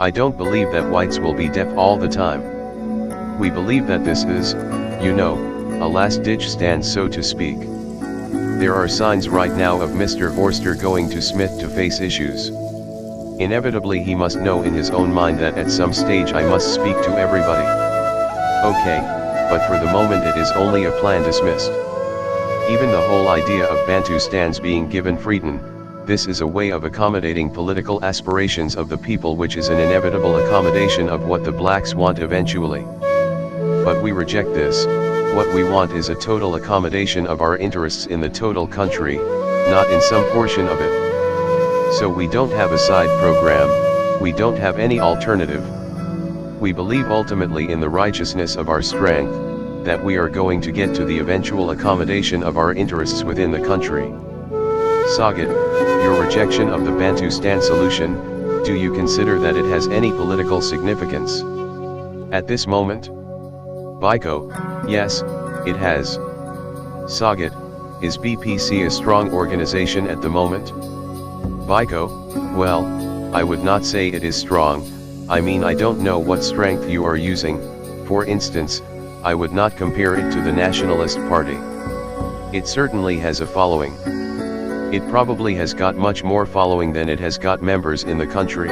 I don't believe that whites will be deaf all the time. We believe that this is, a last-ditch stand so to speak. There are signs right now of Mr. Forster going to Smith to face issues. Inevitably he must know in his own mind that at some stage I must speak to everybody. Okay, but for the moment it is only a plan dismissed. Even the whole idea of Bantu stands being given freedom, this is a way of accommodating political aspirations of the people which is an inevitable accommodation of what the blacks want eventually. But we reject this. What we want is a total accommodation of our interests in the total country, not in some portion of it. So we don't have a side program, we don't have any alternative. We believe ultimately in the righteousness of our strength, that we are going to get to the eventual accommodation of our interests within the country. Sagat, your rejection of the Bantustan solution, do you consider that it has any political significance? At this moment? Biko, yes, it has. Sagat, is BPC a strong organization at the moment? Biko, well, I would not say it is strong. I mean, I don't know what strength you are using. For instance, I would not compare it to the Nationalist Party. It certainly has a following. It probably has got much more following than it has got members in the country.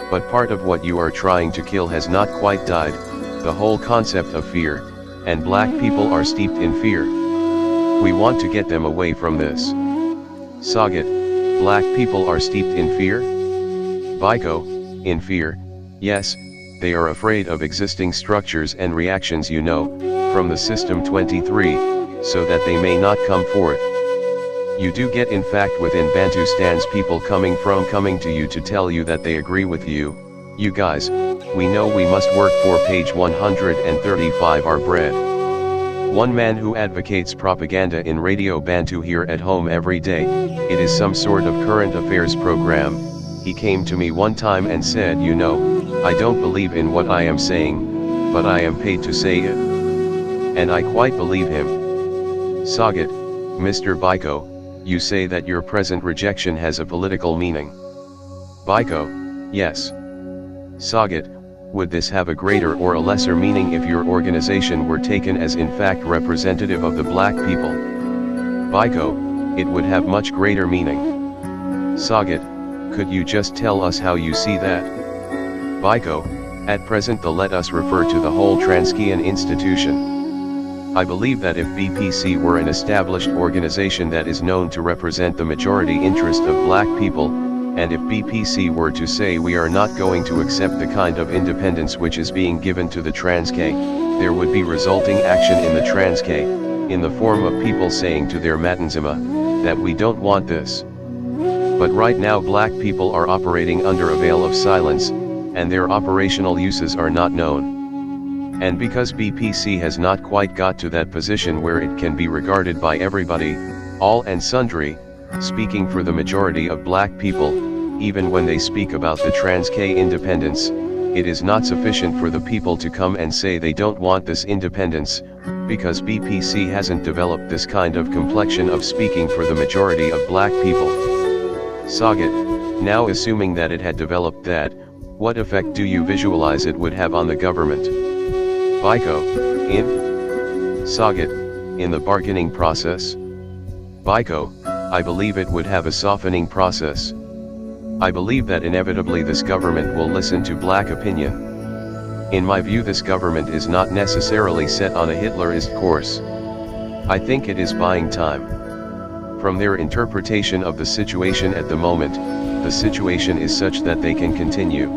But part of what you are trying to kill has not quite died, the whole concept of fear, and black people are steeped in fear. We want to get them away from this. Sagat, black people are steeped in fear? Biko, in fear, yes, they are afraid of existing structures and reactions from the system 23, so that they may not come forth. You do get in fact within Bantustan's people coming to you to tell you that they agree with you. You guys, we know we must work for page 135 our bread. One man who advocates propaganda in Radio Bantu here at home every day, it is some sort of current affairs program. He came to me one time and said, I don't believe in what I am saying, but I am paid to say it. And I quite believe him. Sagat, Mr. Biko, you say that your present rejection has a political meaning. Biko, yes. Sagat, would this have a greater or a lesser meaning if your organization were taken as in fact representative of the black people? Biko, it would have much greater meaning. Sagat, could you just tell us how you see that? Biko, at present let us refer to the whole Transkian institution. I believe that if BPC were an established organization that is known to represent the majority interest of black people, and if BPC were to say we are not going to accept the kind of independence which is being given to the Transkei, there would be resulting action in the Transkei, in the form of people saying to their Matanzima, that we don't want this. But right now black people are operating under a veil of silence, and their operational uses are not known. And because BPC has not quite got to that position where it can be regarded by everybody, all and sundry, speaking for the majority of black people, even when they speak about the Transkei independence, it is not sufficient for the people to come and say they don't want this independence, because BPC hasn't developed this kind of complexion of speaking for the majority of black people. Sagat, now assuming that it had developed that, what effect do you visualize it would have on the government? Biko, in? Sagat, in the bargaining process? Biko, I believe it would have a softening process. I believe that inevitably this government will listen to black opinion. In my view, this government is not necessarily set on a Hitlerist course. I think it is buying time. From their interpretation of the situation at the moment, the situation is such that they can continue.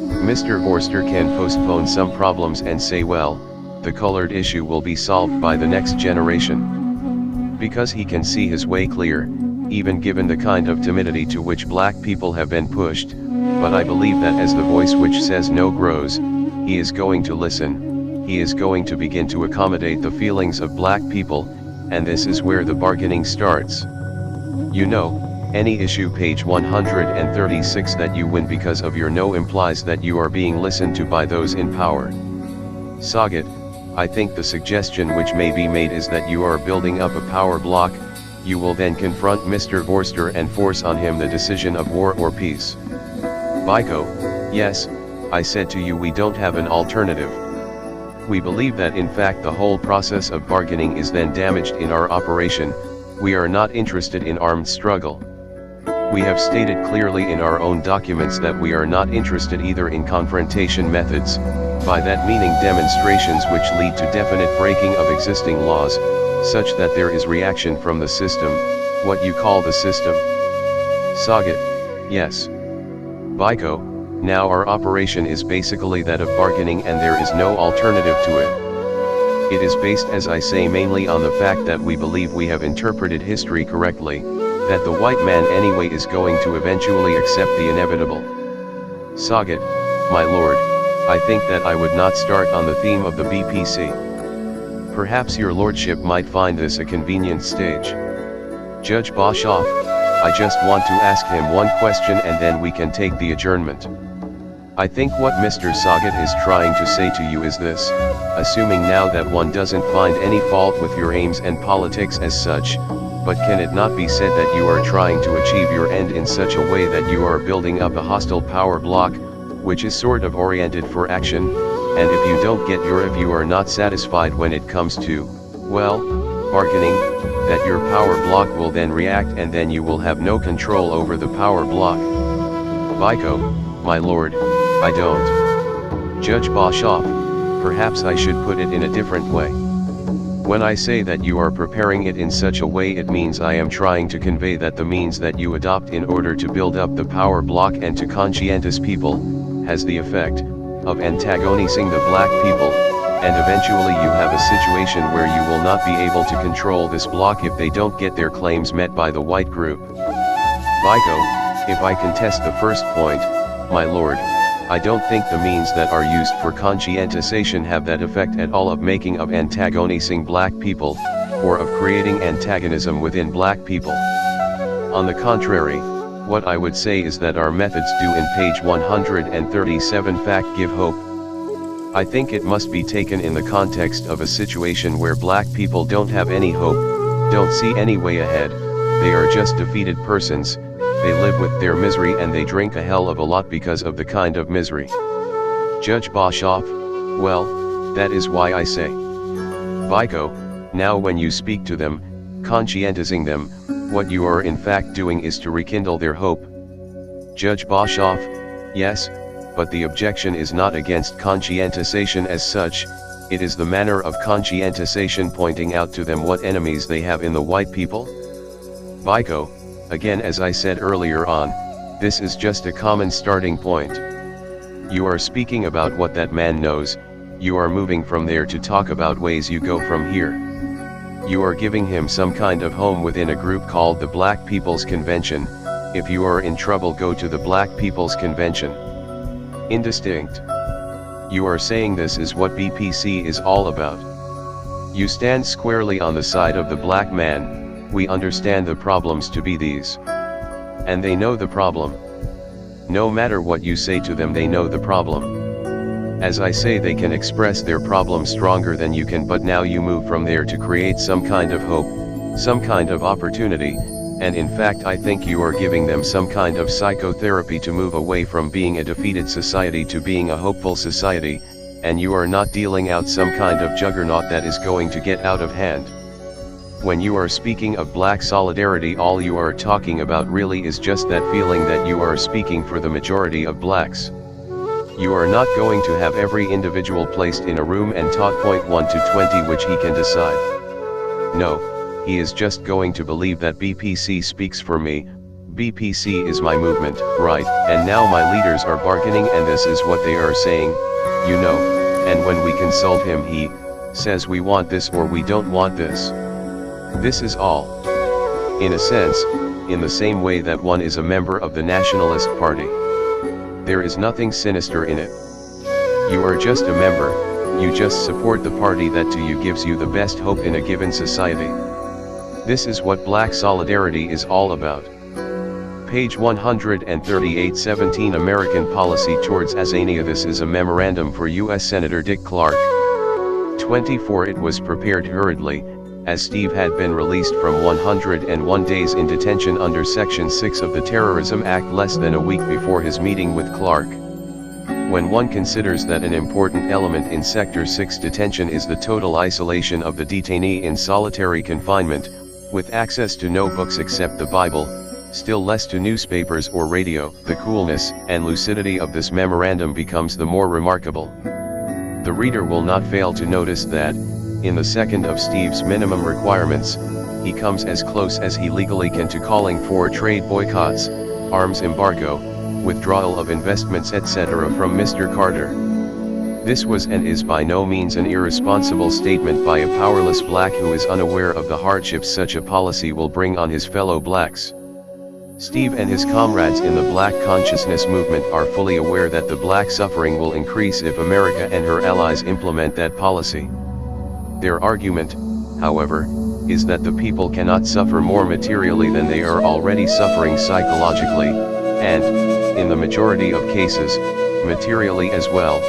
Mr. Forster can postpone some problems and say, well, the colored issue will be solved by the next generation. Because he can see his way clear, even given the kind of timidity to which black people have been pushed, but I believe that as the voice which says no grows, he is going to listen, he is going to begin to accommodate the feelings of black people, and this is where the bargaining starts. Any issue page 136 that you win because of your no implies that you are being listened to by those in power. Sagat, I think the suggestion which may be made is that you are building up a power block, you will then confront Mr. Forster and force on him the decision of war or peace. Biko, yes, I said to you we don't have an alternative. We believe that in fact the whole process of bargaining is then damaged in our operation, we are not interested in armed struggle. We have stated clearly in our own documents that we are not interested either in confrontation methods, by that meaning demonstrations which lead to definite breaking of existing laws, such that there is reaction from the system, what you call the system. Sagat, yes. Biko, now our operation is basically that of bargaining and there is no alternative to it. It is based, as I say, mainly on the fact that we believe we have interpreted history correctly, that the white man anyway is going to eventually accept the inevitable. Sagat, my lord, I think that I would not start on the theme of the BPC. Perhaps your lordship might find this a convenient stage. Judge Boshoff, I just want to ask him one question and then we can take the adjournment. I think what Mr. Sagat is trying to say to you is this: assuming now that one doesn't find any fault with your aims and politics as such, but can it not be said that you are trying to achieve your end in such a way that you are building up a hostile power bloc, which is sort of oriented for action, and if you don't get if you are not satisfied when it comes to, well, bargaining, that your power bloc will then react and then you will have no control over the power bloc. Biko, my lord, I don't. Judge Boshoff, perhaps I should put it in a different way. When I say that you are preparing it in such a way, it means I am trying to convey that the means that you adopt in order to build up the power bloc and to conscientious people, has the effect of antagonizing the black people, and eventually you have a situation where you will not be able to control this bloc if they don't get their claims met by the white group. Biko, if I contest the first point, my lord, I don't think the means that are used for conscientization have that effect at all of making of antagonizing black people, or of creating antagonism within black people. On the contrary, what I would say is that our methods do in page 137 fact give hope. I think it must be taken in the context of a situation where black people don't have any hope, don't see any way ahead, they are just defeated persons, they live with their misery and they drink a hell of a lot because of the kind of misery. Judge Boshoff, well, that is why I say. Biko, now when you speak to them, conscientizing them, what you are in fact doing is to rekindle their hope. Judge Boshoff, yes, but the objection is not against conscientization as such, it is the manner of conscientization pointing out to them what enemies they have in the white people. Biko, again as I said earlier on, this is just a common starting point. You are speaking about what that man knows, you are moving from there to talk about ways you go from here. You are giving him some kind of home within a group called the Black People's Convention. If you are in trouble, go to the Black People's Convention. Indistinct. You are saying this is what BPC is all about. You stand squarely on the side of the black man. We understand the problems to be these. And they know the problem. No matter what you say to them, they know the problem. As I say, they can express their problem stronger than you can, but now you move from there to create some kind of hope, some kind of opportunity, and in fact I think you are giving them some kind of psychotherapy to move away from being a defeated society to being a hopeful society, and you are not dealing out some kind of juggernaut that is going to get out of hand. When you are speaking of black solidarity, all you are talking about really is just that feeling that you are speaking for the majority of blacks. You are not going to have every individual placed in a room and taught point 1 to 20 which he can decide. No, he is just going to believe that BPC speaks for me, BPC is my movement, right, and now my leaders are bargaining and this is what they are saying, you know, and when we consult him he says we want this or we don't want this. This is all. In a sense, in the same way that one is a member of the Nationalist Party. There is nothing sinister in it. You are just a member, you just support the party that to you gives you the best hope in a given society. This is what black solidarity is all about. Page 138, 17 American Policy Towards Azania. This is a memorandum for U.S. Senator Dick Clark. 24 It was prepared hurriedly, as Steve had been released from 101 days in detention under Section 6 of the Terrorism Act less than a week before his meeting with Clark. When one considers that an important element in Sector 6 detention is the total isolation of the detainee in solitary confinement, with access to no books except the Bible, still less to newspapers or radio, the coolness and lucidity of this memorandum becomes the more remarkable. The reader will not fail to notice that, in the second of Steve's minimum requirements, he comes as close as he legally can to calling for trade boycotts, arms embargo, withdrawal of investments etc. from Mr. Carter. This was and is by no means an irresponsible statement by a powerless black who is unaware of the hardships such a policy will bring on his fellow blacks. Steve and his comrades in the Black consciousness movement are fully aware that the Black suffering will increase if America and her allies implement that policy. Their argument, however, is that the people cannot suffer more materially than they are already suffering psychologically, and, in the majority of cases, materially as well,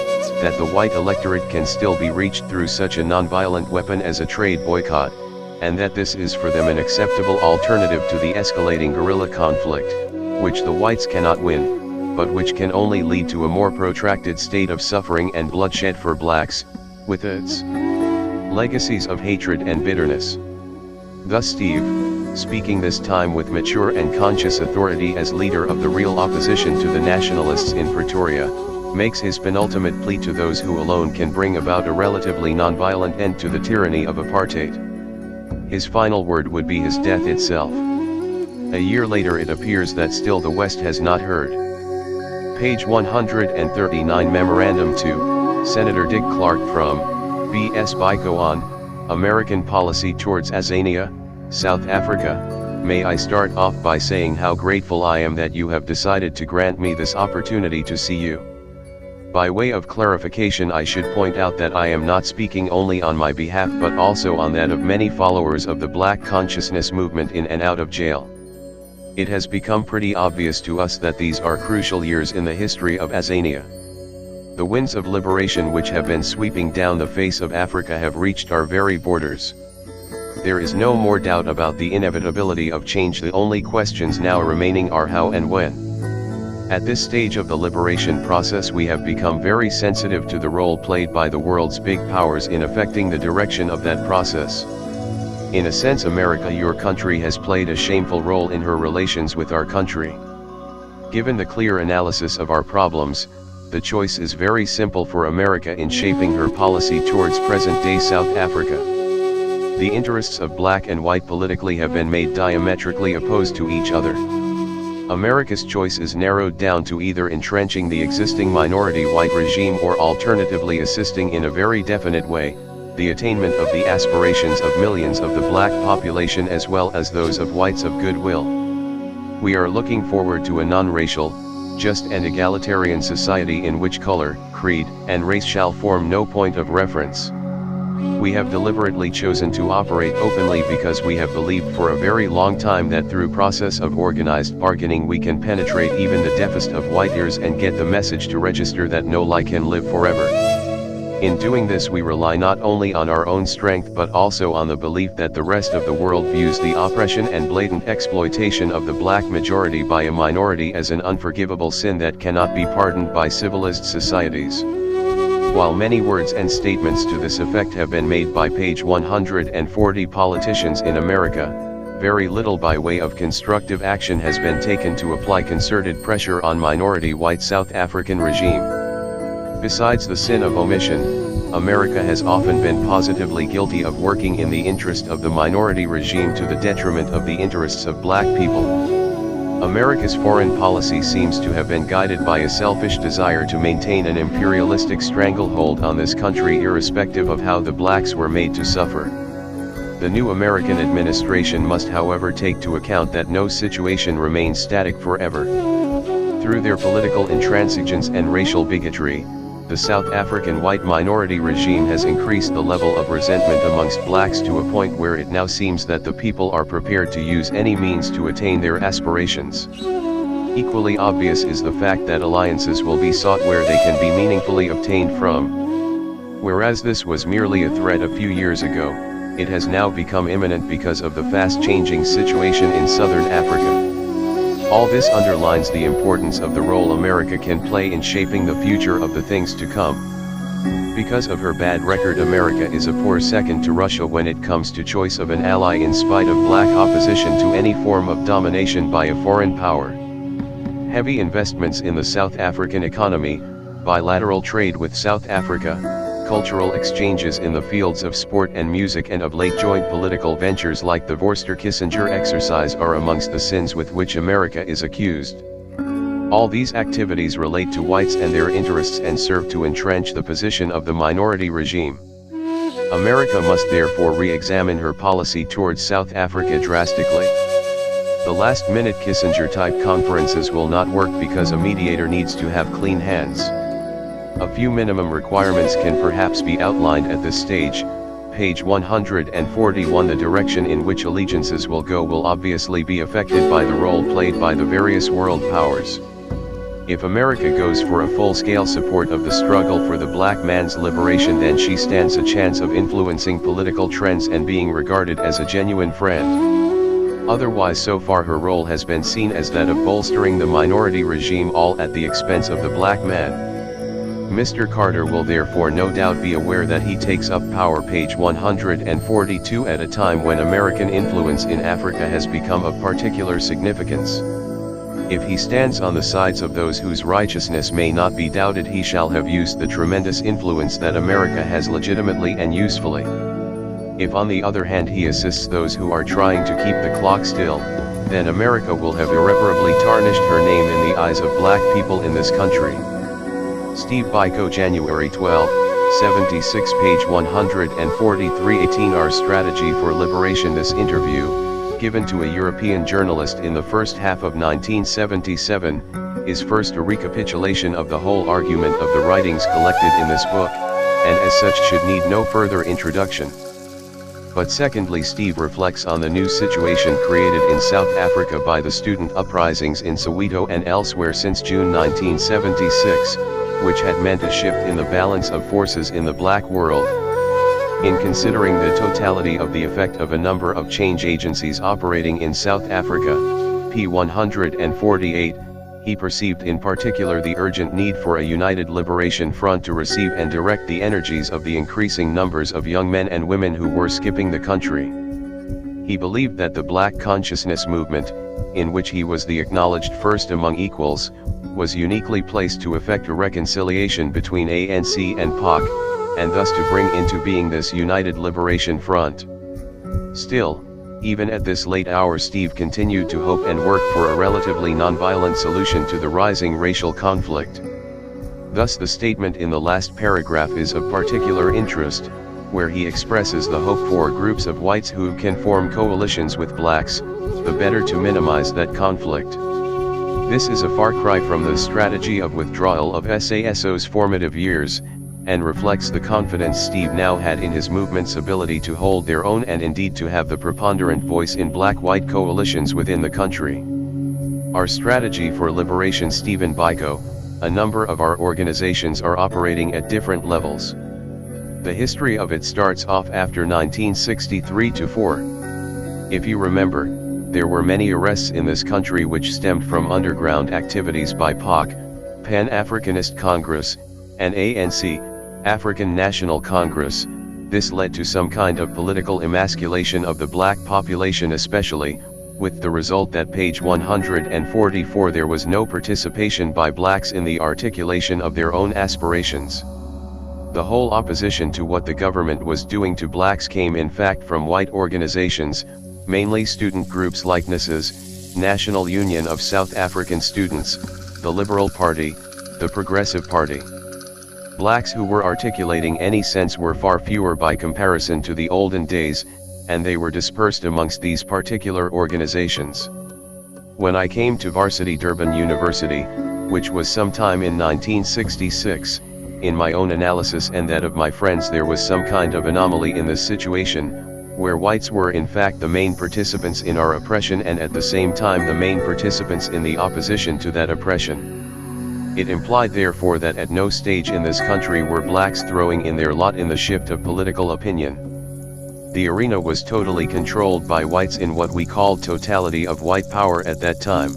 that the white electorate can still be reached through such a nonviolent weapon as a trade boycott, and that this is for them an acceptable alternative to the escalating guerrilla conflict, which the whites cannot win, but which can only lead to a more protracted state of suffering and bloodshed for blacks, with its legacies of hatred and bitterness. Thus Steve, speaking this time with mature and conscious authority as leader of the real opposition to the nationalists in Pretoria, makes his penultimate plea to those who alone can bring about a relatively nonviolent end to the tyranny of apartheid. His final word would be his death itself. A year later it appears that still the West has not heard. Page 139 Memorandum to Senator Dick Clark from B.S. Biko on American Policy Towards Azania, South Africa. May I start off by saying how grateful I am that you have decided to grant me this opportunity to see you. By way of clarification, I should point out that I am not speaking only on my behalf but also on that of many followers of the Black consciousness movement in and out of jail. It has become pretty obvious to us that these are crucial years in the history of Azania. The winds of liberation which have been sweeping down the face of Africa have reached our very borders. There is no more doubt about the inevitability of change. The only questions now remaining are how and when. At this stage of the liberation process we have become very sensitive to the role played by the world's big powers in affecting the direction of that process. In a sense, America, your country, has played a shameful role in her relations with our country. Given the clear analysis of our problems, the choice is very simple for America in shaping her policy towards present-day South Africa. The interests of black and white politically have been made diametrically opposed to each other. America's choice is narrowed down to either entrenching the existing minority white regime or alternatively assisting in a very definite way the attainment of the aspirations of millions of the black population as well as those of whites of goodwill. We are looking forward to a non-racial, just and egalitarian society in which color, creed, and race shall form no point of reference. We have deliberately chosen to operate openly because we have believed for a very long time that through process of organized bargaining we can penetrate even the deafest of white ears and get the message to register that no lie can live forever. In doing this we rely not only on our own strength but also on the belief that the rest of the world views the oppression and blatant exploitation of the black majority by a minority as an unforgivable sin that cannot be pardoned by civilized societies. While many words and statements to this effect have been made by page 140 politicians in America, very little by way of constructive action has been taken to apply concerted pressure on minority white South African regime. Besides the sin of omission, America has often been positively guilty of working in the interest of the minority regime to the detriment of the interests of black people. America's foreign policy seems to have been guided by a selfish desire to maintain an imperialistic stranglehold on this country irrespective of how the blacks were made to suffer. The new American administration must however take to account that no situation remains static forever. Through their political intransigence and racial bigotry, the South African white minority regime has increased the level of resentment amongst blacks to a point where it now seems that the people are prepared to use any means to attain their aspirations. Equally obvious is the fact that alliances will be sought where they can be meaningfully obtained from. Whereas this was merely a threat a few years ago, it has now become imminent because of the fast-changing situation in southern Africa. All this underlines the importance of the role America can play in shaping the future of the things to come. Because of her bad record, America is a poor second to Russia when it comes to choice of an ally in spite of black opposition to any form of domination by a foreign power. Heavy investments in the South African economy, bilateral trade with South Africa, cultural exchanges in the fields of sport and music, and of late joint political ventures like the Vorster-Kissinger exercise are amongst the sins with which America is accused. All these activities relate to whites and their interests and serve to entrench the position of the minority regime. America must therefore re-examine her policy towards South Africa drastically. The last-minute Kissinger-type conferences will not work because a mediator needs to have clean hands. A few minimum requirements can perhaps be outlined at this stage. Page 141. The direction in which allegiances will go will obviously be affected by the role played by the various world powers. If America goes for a full-scale support of the struggle for the black man's liberation, then she stands a chance of influencing political trends and being regarded as a genuine friend. Otherwise, so far her role has been seen as that of bolstering the minority regime, all at the expense of the black man. Mr. Carter will therefore no doubt be aware that he takes up power. Page 142. At a time when American influence in Africa has become of particular significance. If he stands on the sides of those whose righteousness may not be doubted, he shall have used the tremendous influence that America has legitimately and usefully. If on the other hand he assists those who are trying to keep the clock still, then America will have irreparably tarnished her name in the eyes of black people in this country. Steve Biko, January 12, 76. Page 143. 18. Our strategy for liberation. This interview, given to a European journalist in the first half of 1977, is first a recapitulation of the whole argument of the writings collected in this book, and as such should need no further introduction. But secondly, Steve reflects on the new situation created in South Africa by the student uprisings in Soweto and elsewhere since June 1976, which had meant a shift in the balance of forces in the black world. In considering the totality of the effect of a number of change agencies operating in South Africa, p. 148, he perceived in particular the urgent need for a united liberation front to receive and direct the energies of the increasing numbers of young men and women who were skipping the country. He believed that the Black Consciousness movement, in which he was the acknowledged first among equals, was uniquely placed to effect a reconciliation between ANC and POC, and thus to bring into being this united liberation front. Still, even at this late hour, Steve continued to hope and work for a relatively nonviolent solution to the rising racial conflict. Thus the statement in the last paragraph is of particular interest, where he expresses the hope for groups of whites who can form coalitions with blacks, the better to minimize that conflict. This is a far cry from the strategy of withdrawal of SASO's formative years, and reflects the confidence Steve now had in his movement's ability to hold their own and indeed to have the preponderant voice in black-white coalitions within the country. Our strategy for liberation. Stephen Biko, a number of our organizations are operating at different levels. The history of it starts off after 1963-4. If you remember, there were many arrests in this country which stemmed from underground activities by POC, Pan-Africanist Congress, and ANC, African National Congress. This led to some kind of political emasculation of the black population especially, with the result that page 144 there was no participation by blacks in the articulation of their own aspirations. The whole opposition to what the government was doing to blacks came in fact from white organizations, mainly student groups like NAS's, National Union of South African Students, the Liberal Party, the Progressive Party. Blacks who were articulating any sense were far fewer by comparison to the olden days, and they were dispersed amongst these particular organizations. When I came to Varsity Durban University, which was sometime in 1966, in my own analysis and that of my friends there was some kind of anomaly in this situation, where whites were in fact the main participants in our oppression and at the same time the main participants in the opposition to that oppression. It implied therefore that at no stage in this country were blacks throwing in their lot in the shift of political opinion. The arena was totally controlled by whites in what we called totality of white power at that time.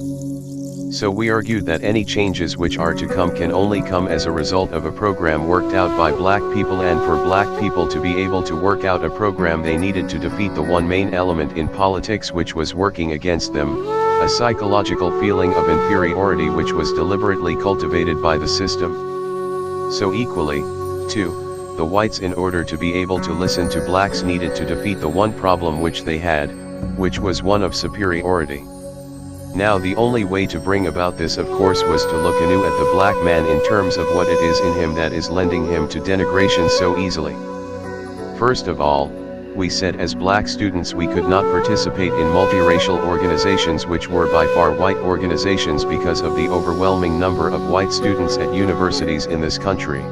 So we argued that any changes which are to come can only come as a result of a program worked out by black people, and for black people to be able to work out a program they needed to defeat the one main element in politics which was working against them, a psychological feeling of inferiority which was deliberately cultivated by the system. So equally, too, the whites in order to be able to listen to blacks needed to defeat the one problem which they had, which was one of superiority. Now the only way to bring about this of course was to look anew at the black man in terms of what it is in him that is lending him to denigration so easily. First of all, we said as black students we could not participate in multiracial organizations which were by far white organizations because of the overwhelming number of white students at universities in this country.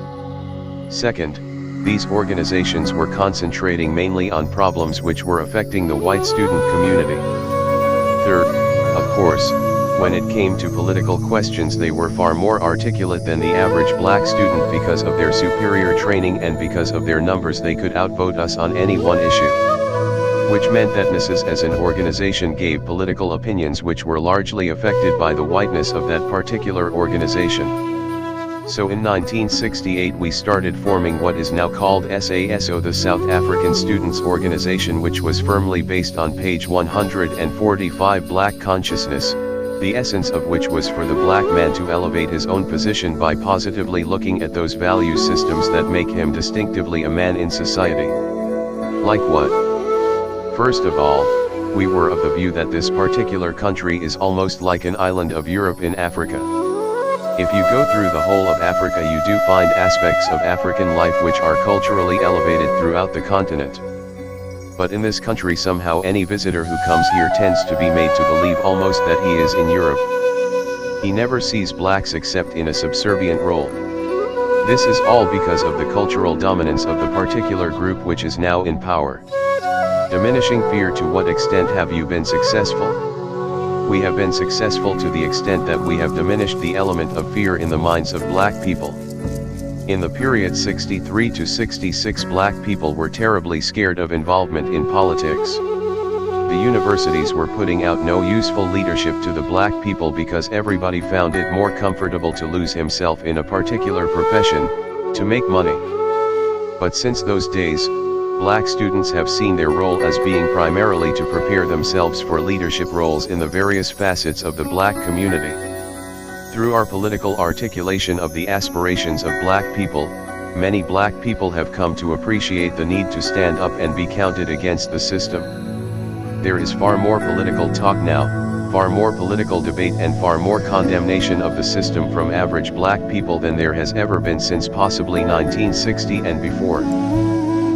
Second, these organizations were concentrating mainly on problems which were affecting the white student community. Third, of course, when it came to political questions they were far more articulate than the average black student because of their superior training and because of their numbers they could outvote us on any one issue. Which meant that NSS as an organization gave political opinions which were largely affected by the whiteness of that particular organization. So in 1968 we started forming what is now called SASO, the South African Students Organization, which was firmly based on page 145 Black Consciousness, the essence of which was for the black man to elevate his own position by positively looking at those value systems that make him distinctively a man in society. Like what? First of all, we were of the view that this particular country is almost like an island of Europe in Africa. If you go through the whole of Africa you do find aspects of African life which are culturally elevated throughout the continent. But in this country somehow any visitor who comes here tends to be made to believe almost that he is in Europe. He never sees blacks except in a subservient role. This is all because of the cultural dominance of the particular group which is now in power. Diminishing fear: to what extent have you been successful? We have been successful to the extent that we have diminished the element of fear in the minds of black people. In the period 63 to 66 black people were terribly scared of involvement in politics. The universities were putting out no useful leadership to the black people because everybody found it more comfortable to lose himself in a particular profession, to make money. But since those days, black students have seen their role as being primarily to prepare themselves for leadership roles in the various facets of the black community. Through our political articulation of the aspirations of black people, many black people have come to appreciate the need to stand up and be counted against the system. There is far more political talk now, far more political debate and far more condemnation of the system from average black people than there has ever been since possibly 1960 and before.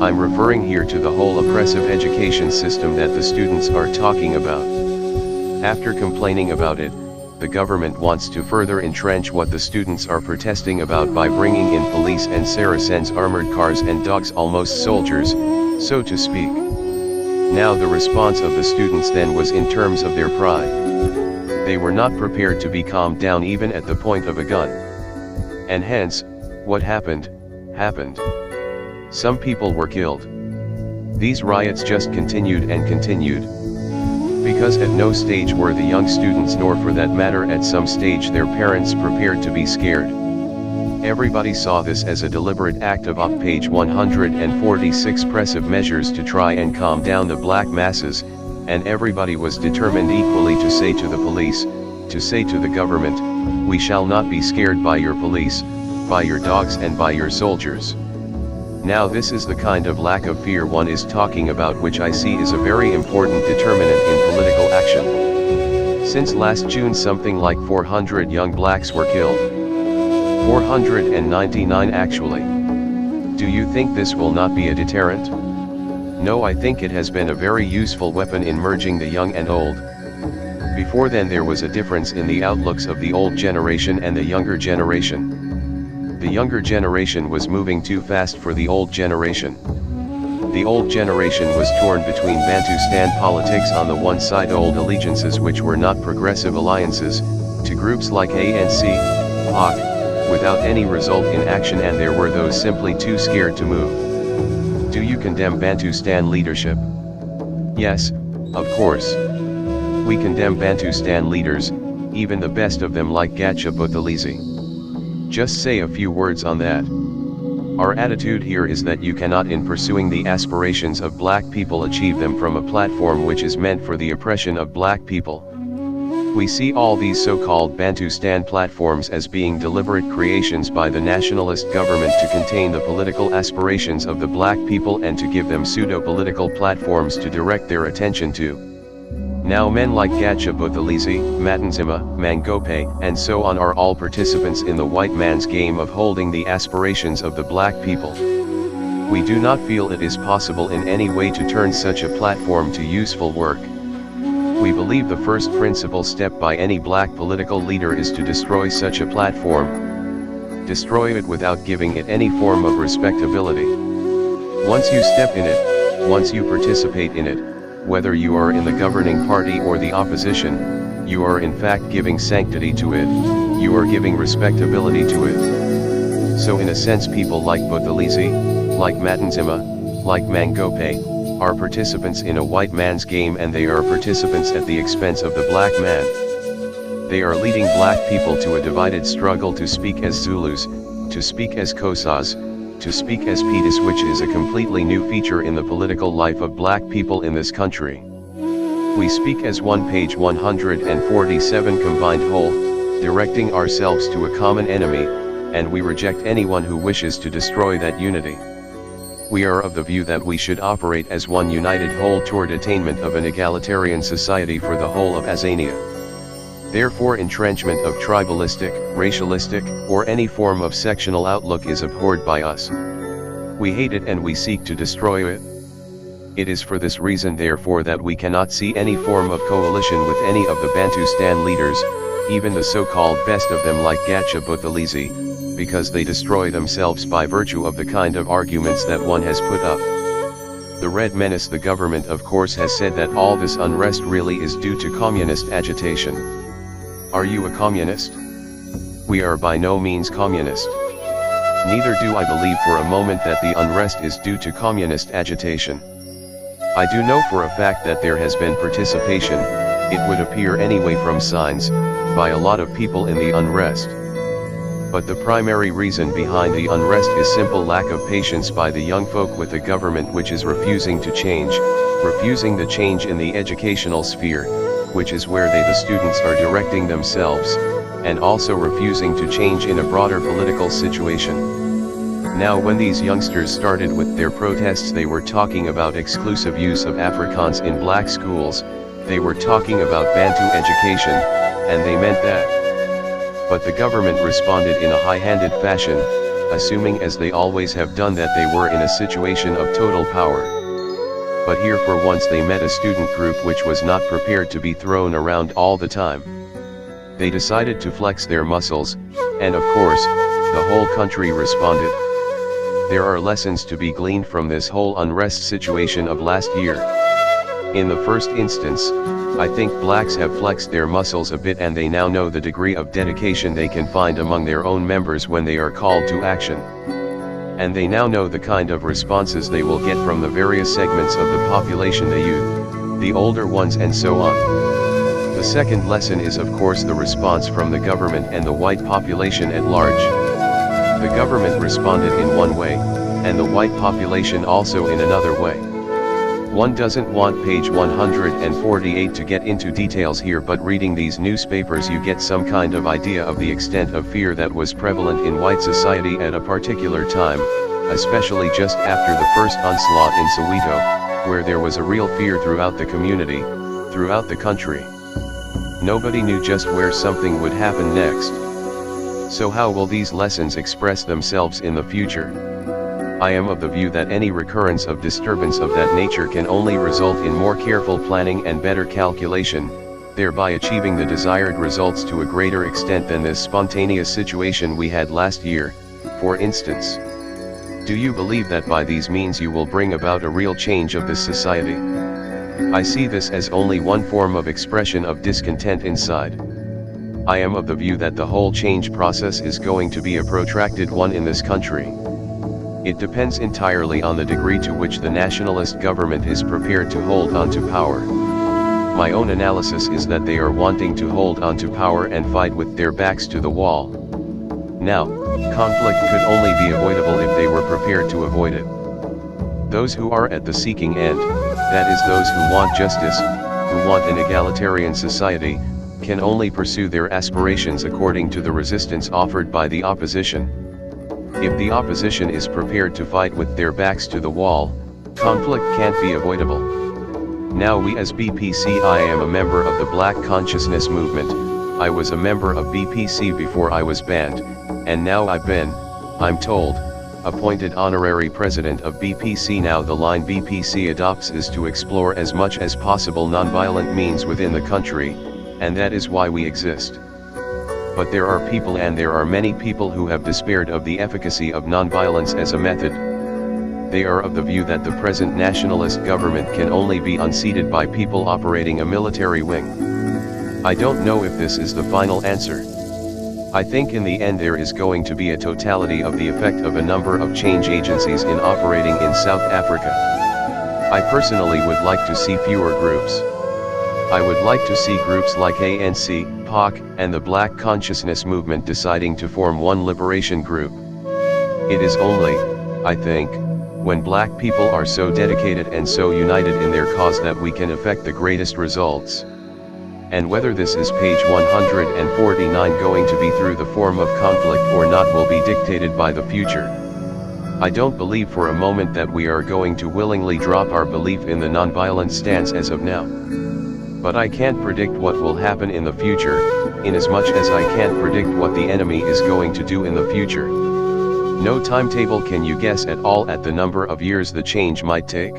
I'm referring here to the whole oppressive education system that the students are talking about. After complaining about it, the government wants to further entrench what the students are protesting about by bringing in police and Saracens, armored cars and dogs, almost soldiers, so to speak. Now the response of the students then was in terms of their pride. They were not prepared to be calmed down even at the point of a gun. And hence, what happened, happened. Some people were killed. These riots just continued and continued. Because at no stage were the young students, nor for that matter at some stage their parents, prepared to be scared. Everybody saw this as a deliberate act of page 146 pressive measures to try and calm down the black masses, and everybody was determined equally to say to the police, to say to the government, we shall not be scared by your police, by your dogs and by your soldiers. Now this is the kind of lack of fear one is talking about, which I see is a very important determinant in political action. Since last June something like 400 young blacks were killed. 499 actually. Do you think this will not be a deterrent? No, I think it has been a very useful weapon in merging the young and old. Before then there was a difference in the outlooks of the old generation and the younger generation. The younger generation was moving too fast for the old generation. The old generation was torn between Bantustan politics on the one side, old allegiances which were not progressive alliances, to groups like ANC, PAC, without any result in action, and there were those simply too scared to move. Do you condemn Bantustan leadership? Yes, of course. We condemn Bantustan leaders, even the best of them like Gacha Buthelezi. Just say a few words on that. Our attitude here is that you cannot, in pursuing the aspirations of black people, achieve them from a platform which is meant for the oppression of black people. We see all these so-called Bantustan platforms as being deliberate creations by the nationalist government to contain the political aspirations of the black people and to give them pseudo-political platforms to direct their attention to. Now men like Gacha Buthelezi, Matanzima, Mangope, and so on are all participants in the white man's game of holding the aspirations of the black people. We do not feel it is possible in any way to turn such a platform to useful work. We believe the first principal step by any black political leader is to destroy such a platform. Destroy it without giving it any form of respectability. Once you step in it, once you participate in it, whether you are in the governing party or the opposition, you are in fact giving sanctity to it, you are giving respectability to it. So in a sense people like Buthelezi, like Matanzima, like Mangope, are participants in a white man's game, and they are participants at the expense of the black man. They are leading black people to a divided struggle to speak as Zulus, to speak as Xhosas, to speak as Petis, which is a completely new feature in the political life of black people in this country. We speak as one, page 147 combined whole, directing ourselves to a common enemy, and we reject anyone who wishes to destroy that unity. We are of the view that we should operate as one united whole toward attainment of an egalitarian society for the whole of Azania. Therefore entrenchment of tribalistic, racialistic, or any form of sectional outlook is abhorred by us. We hate it and we seek to destroy it. It is for this reason therefore that we cannot see any form of coalition with any of the Bantustan leaders, even the so-called best of them like Gacha Buthelezi, because they destroy themselves by virtue of the kind of arguments that one has put up. The Red Menace, the government of course has said that all this unrest really is due to communist agitation. Are you a communist? We are by no means communist. Neither do I believe for a moment that the unrest is due to communist agitation. I do know for a fact that there has been participation, it would appear anyway from signs, by a lot of people in the unrest. But the primary reason behind the unrest is simple lack of patience by the young folk with the government, which is refusing to change, refusing the change in the educational sphere, which is where the students are directing themselves, and also refusing to change in a broader political situation. Now when these youngsters started with their protests, they were talking about exclusive use of Afrikaans in black schools, they were talking about Bantu education, and they meant that. But the government responded in a high-handed fashion, assuming as they always have done that they were in a situation of total power. But here for once they met a student group which was not prepared to be thrown around all the time. They decided to flex their muscles, and of course, the whole country responded. There are lessons to be gleaned from this whole unrest situation of last year. In the first instance, I think blacks have flexed their muscles a bit, and they now know the degree of dedication they can find among their own members when they are called to action. And they now know the kind of responses they will get from the various segments of the population, the youth, the older ones, and so on. The second lesson is of course the response from the government and the white population at large. The government responded in one way, and the white population also in another way. One doesn't want page 148 to get into details here, but reading these newspapers you get some kind of idea of the extent of fear that was prevalent in white society at a particular time, especially just after the first onslaught in Soweto, where there was a real fear throughout the community, throughout the country. Nobody knew just where something would happen next. So how will these lessons express themselves in the future? I am of the view that any recurrence of disturbance of that nature can only result in more careful planning and better calculation, thereby achieving the desired results to a greater extent than this spontaneous situation we had last year, for instance. Do you believe that by these means you will bring about a real change of this society? I see this as only one form of expression of discontent inside. I am of the view that the whole change process is going to be a protracted one in this country. It depends entirely on the degree to which the nationalist government is prepared to hold on to power. My own analysis is that they are wanting to hold on to power and fight with their backs to the wall. Now, conflict could only be avoidable if they were prepared to avoid it. Those who are at the seeking end, that is those who want justice, who want an egalitarian society, can only pursue their aspirations according to the resistance offered by the opposition. If the opposition is prepared to fight with their backs to the wall, conflict can't be avoidable. Now we as BPC, I am a member of the Black Consciousness Movement. I was a member of BPC before I was banned, and now I've been, I'm told, appointed honorary president of BPC. Now the line BPC adopts is to explore as much as possible nonviolent means within the country, and that is why we exist. But there are people, and there are many people, who have despaired of the efficacy of nonviolence as a method. They are of the view that the present nationalist government can only be unseated by people operating a military wing. I don't know if this is the final answer. I think in the end there is going to be a totality of the effect of a number of change agencies in operating in South Africa. I personally would like to see fewer groups. I would like to see groups like ANC, POC, and the Black Consciousness Movement deciding to form one liberation group. It is only, I think, when black people are so dedicated and so united in their cause that we can effect the greatest results. And whether this is page 149 going to be through the form of conflict or not will be dictated by the future. I don't believe for a moment that we are going to willingly drop our belief in the nonviolent stance as of now. But I can't predict what will happen in the future, inasmuch as I can't predict what the enemy is going to do in the future. No timetable can you guess at all at the number of years the change might take.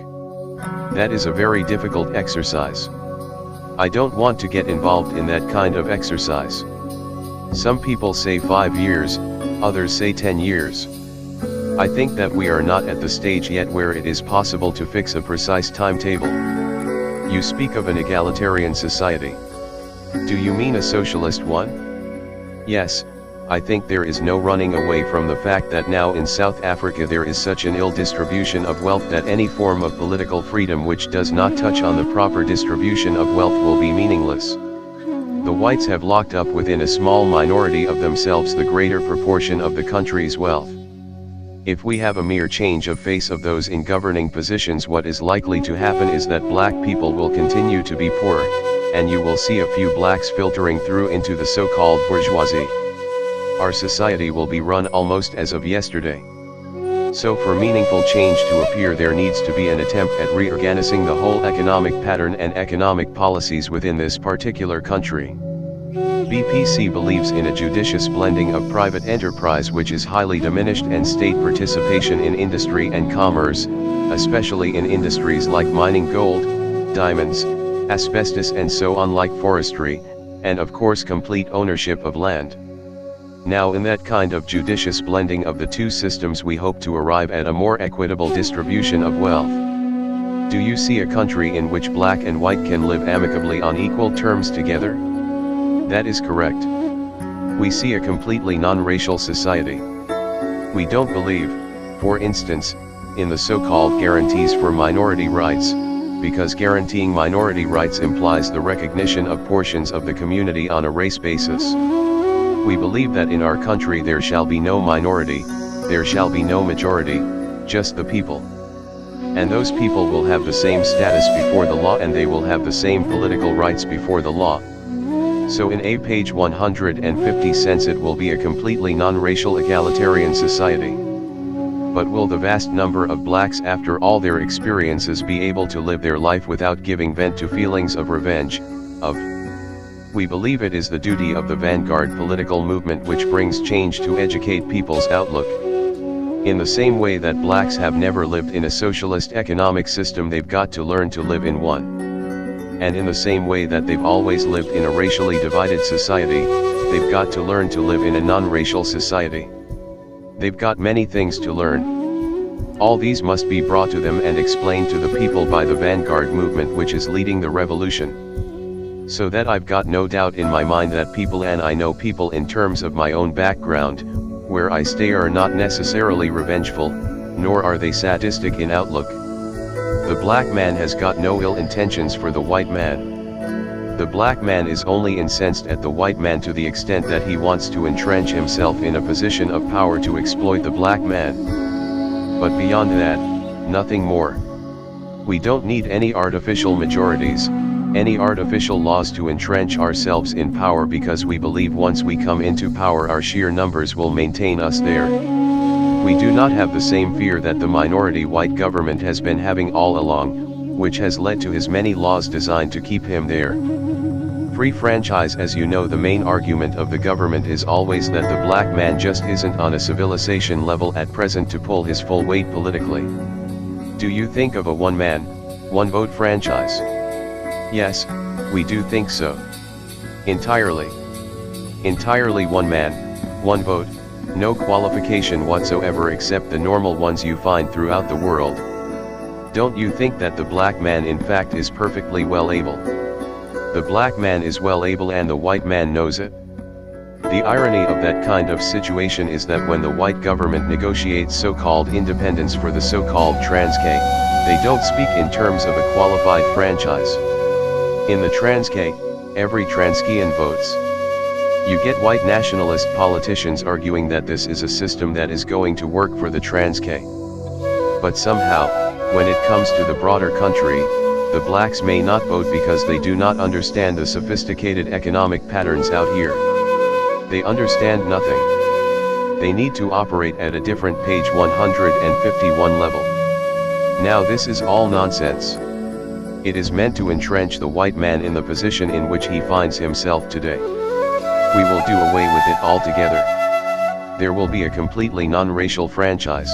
That is a very difficult exercise. I don't want to get involved in that kind of exercise. Some people say 5 years, others say 10 years. I think that we are not at the stage yet where it is possible to fix a precise timetable. You speak of an egalitarian society. Do you mean a socialist one? Yes, I think there is no running away from the fact that now in South Africa there is such an ill distribution of wealth that any form of political freedom which does not touch on the proper distribution of wealth will be meaningless. The whites have locked up within a small minority of themselves the greater proportion of the country's wealth. If we have a mere change of face of those in governing positions, what is likely to happen is that black people will continue to be poor, and you will see a few blacks filtering through into the so-called bourgeoisie. Our society will be run almost as of yesterday. So for meaningful change to appear, there needs to be an attempt at reorganizing the whole economic pattern and economic policies within this particular country. BPC believes in a judicious blending of private enterprise which is highly diminished and state participation in industry and commerce, especially in industries like mining gold, diamonds, asbestos and so on, like forestry, and of course complete ownership of land. Now in that kind of judicious blending of the two systems we hope to arrive at a more equitable distribution of wealth. Do you see a country in which black and white can live amicably on equal terms together? That is correct. We see a completely non-racial society. We don't believe, for instance, in the so-called guarantees for minority rights, because guaranteeing minority rights implies the recognition of portions of the community on a race basis. We believe that in our country there shall be no minority, there shall be no majority, just the people. And those people will have the same status before the law, and they will have the same political rights before the law. So in a page 150 sense it will be a completely non-racial egalitarian society. But will the vast number of blacks after all their experiences be able to live their life without giving vent to feelings of revenge, We believe it is the duty of the vanguard political movement which brings change to educate people's outlook. In the same way that blacks have never lived in a socialist economic system, they've got to learn to live in one. And in the same way that they've always lived in a racially divided society, they've got to learn to live in a non-racial society. They've got many things to learn. All these must be brought to them and explained to the people by the vanguard movement which is leading the revolution. So that I've got no doubt in my mind that people, and I know people in terms of my own background, where I stay, are not necessarily revengeful, nor are they sadistic in outlook. The black man has got no ill intentions for the white man. The black man is only incensed at the white man to the extent that he wants to entrench himself in a position of power to exploit the black man. But beyond that, nothing more. We don't need any artificial majorities, any artificial laws to entrench ourselves in power, because we believe once we come into power our sheer numbers will maintain us there. We do not have the same fear that the minority white government has been having all along, which has led to his many laws designed to keep him there. Free franchise. As you know, the main argument of the government is always that the black man just isn't on a civilization level at present to pull his full weight politically. Do you think of a one man, one vote franchise? Yes, we do think so. Entirely. Entirely one man, one vote, no qualification whatsoever except the normal ones you find throughout the world. Don't you think that the black man in fact is perfectly well able? The black man is well able and the white man knows it. The irony of that kind of situation is that when the white government negotiates so-called independence for the so-called Trans-K, they don't speak in terms of a qualified franchise. In the Trans-K, every Transkian votes. You get white nationalist politicians arguing that this is a system that is going to work for the Trans-K. But somehow, when it comes to the broader country, the blacks may not vote because they do not understand the sophisticated economic patterns out here. They understand nothing. They need to operate at a different page 151 level. Now this is all nonsense. It is meant to entrench the white man in the position in which he finds himself today. We will do away with it altogether. There will be a completely non-racial franchise.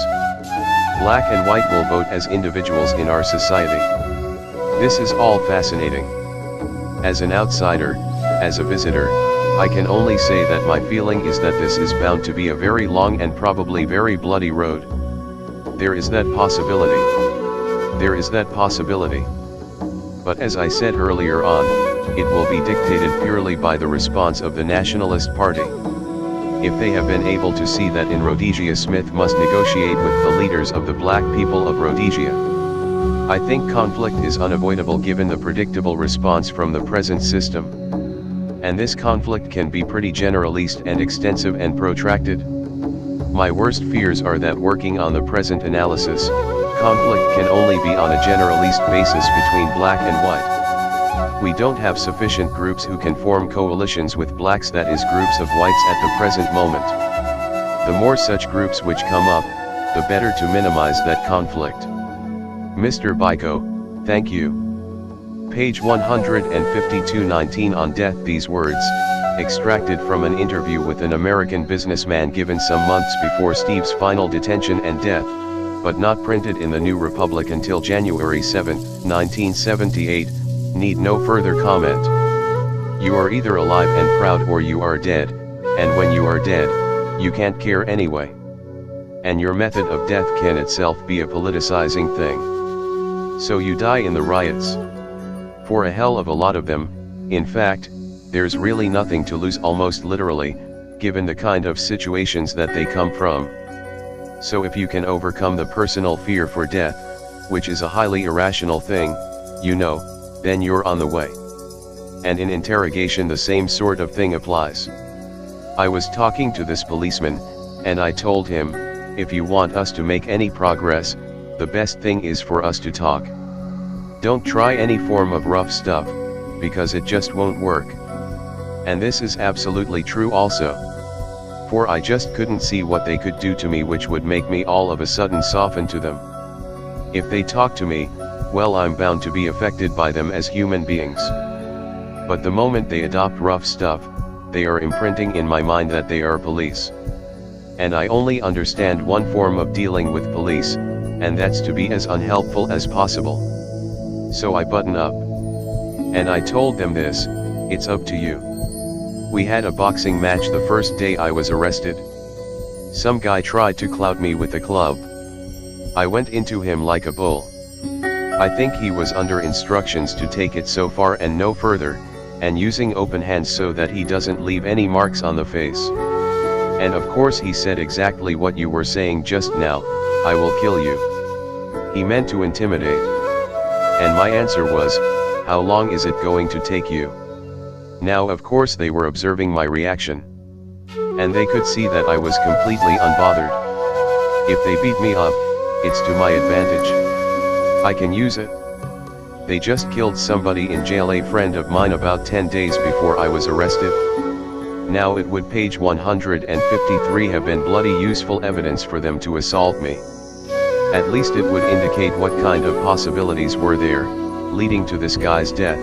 Black and white will vote as individuals in our society. This is all fascinating. As an outsider, as a visitor, I can only say that my feeling is that this is bound to be a very long and probably very bloody road. There is that possibility. There is that possibility. But as I said earlier on, it will be dictated purely by the response of the Nationalist Party. If they have been able to see that in Rhodesia Smith must negotiate with the leaders of the black people of Rhodesia, I think conflict is unavoidable given the predictable response from the present system. And this conflict can be pretty generalist and extensive and protracted. My worst fears are that working on the present analysis, conflict can only be on a generalist basis between black and white. We don't have sufficient groups who can form coalitions with blacks, that is groups of whites at the present moment. The more such groups which come up, the better to minimize that conflict. Mr. Biko, thank you. Page 152-19 on death. These words, extracted from an interview with an American businessman given some months before Steve's final detention and death, but not printed in the New Republic until January 7, 1978, need no further comment. You are either alive and proud or you are dead, and when you are dead, you can't care anyway. And your method of death can itself be a politicizing thing. So you die in the riots. For a hell of a lot of them, in fact, there's really nothing to lose, almost literally, given the kind of situations that they come from. So if you can overcome the personal fear for death, which is a highly irrational thing, you know, then you're on the way. And in interrogation the same sort of thing applies. I was talking to this policeman, and I told him, if you want us to make any progress, the best thing is for us to talk. Don't try any form of rough stuff, because it just won't work. And this is absolutely true also. For I just couldn't see what they could do to me which would make me all of a sudden soften to them. If they talk to me, well, I'm bound to be affected by them as human beings. But the moment they adopt rough stuff, they are imprinting in my mind that they are police. And I only understand one form of dealing with police, and that's to be as unhelpful as possible. So I button up. And I told them this, it's up to you. We had a boxing match the first day I was arrested. Some guy tried to clout me with a club. I went into him like a bull. I think he was under instructions to take it so far and no further, and using open hands so that he doesn't leave any marks on the face. And of course he said exactly what you were saying just now, I will kill you. He meant to intimidate. And my answer was, how long is it going to take you? Now of course they were observing my reaction. And they could see that I was completely unbothered. If they beat me up, it's to my advantage. I can use it. They just killed somebody in jail, a friend of mine, about 10 days before I was arrested. Now it would, page 153, have been bloody useful evidence for them to assault me. At least it would indicate what kind of possibilities were there, leading to this guy's death.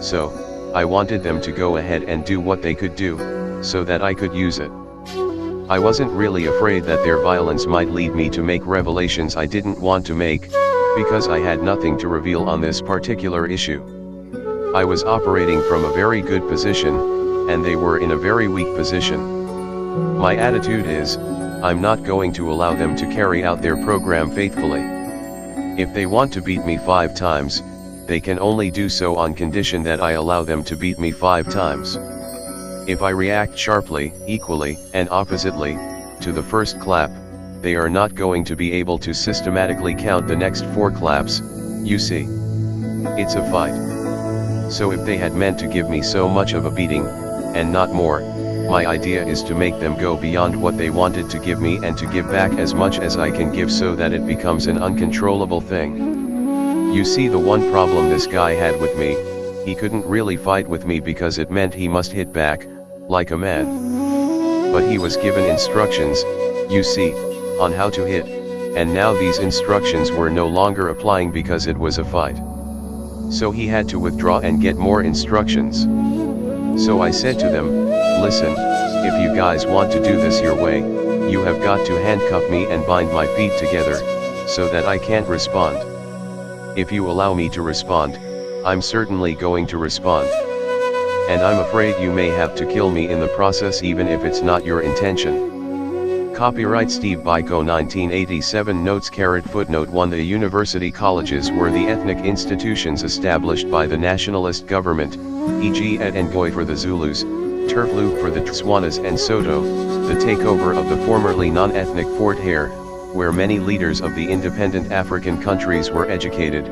So, I wanted them to go ahead and do what they could do, so that I could use it. I wasn't really afraid that their violence might lead me to make revelations I didn't want to make, because I had nothing to reveal on this particular issue. I was operating from a very good position, and they were in a very weak position. My attitude is, I'm not going to allow them to carry out their program faithfully. If they want to beat me 5 times, they can only do so on condition that I allow them to beat me 5 times. If I react sharply, equally, and oppositely, to the first clap, they are not going to be able to systematically count the next 4 claps, you see. It's a fight. So if they had meant to give me so much of a beating, and not more, my idea is to make them go beyond what they wanted to give me and to give back as much as I can give so that it becomes an uncontrollable thing. You see, the one problem this guy had with me, he couldn't really fight with me because it meant he must hit back, like a man. But he was given instructions, you see, on how to hit, and now these instructions were no longer applying because it was a fight. So he had to withdraw and get more instructions. So I said to them, listen, if you guys want to do this your way, you have got to handcuff me and bind my feet together, so that I can't respond. If you allow me to respond, I'm certainly going to respond. And I'm afraid you may have to kill me in the process even if it's not your intention. Copyright Steve Biko 1987 Notes *Footnote 1 The university colleges were the ethnic institutions established by the nationalist government, e.g. Et Ngoy for the Zulus, Turfloop for the Tswanas and Soto, the takeover of the formerly non-ethnic Fort Hare, where many leaders of the independent African countries were educated,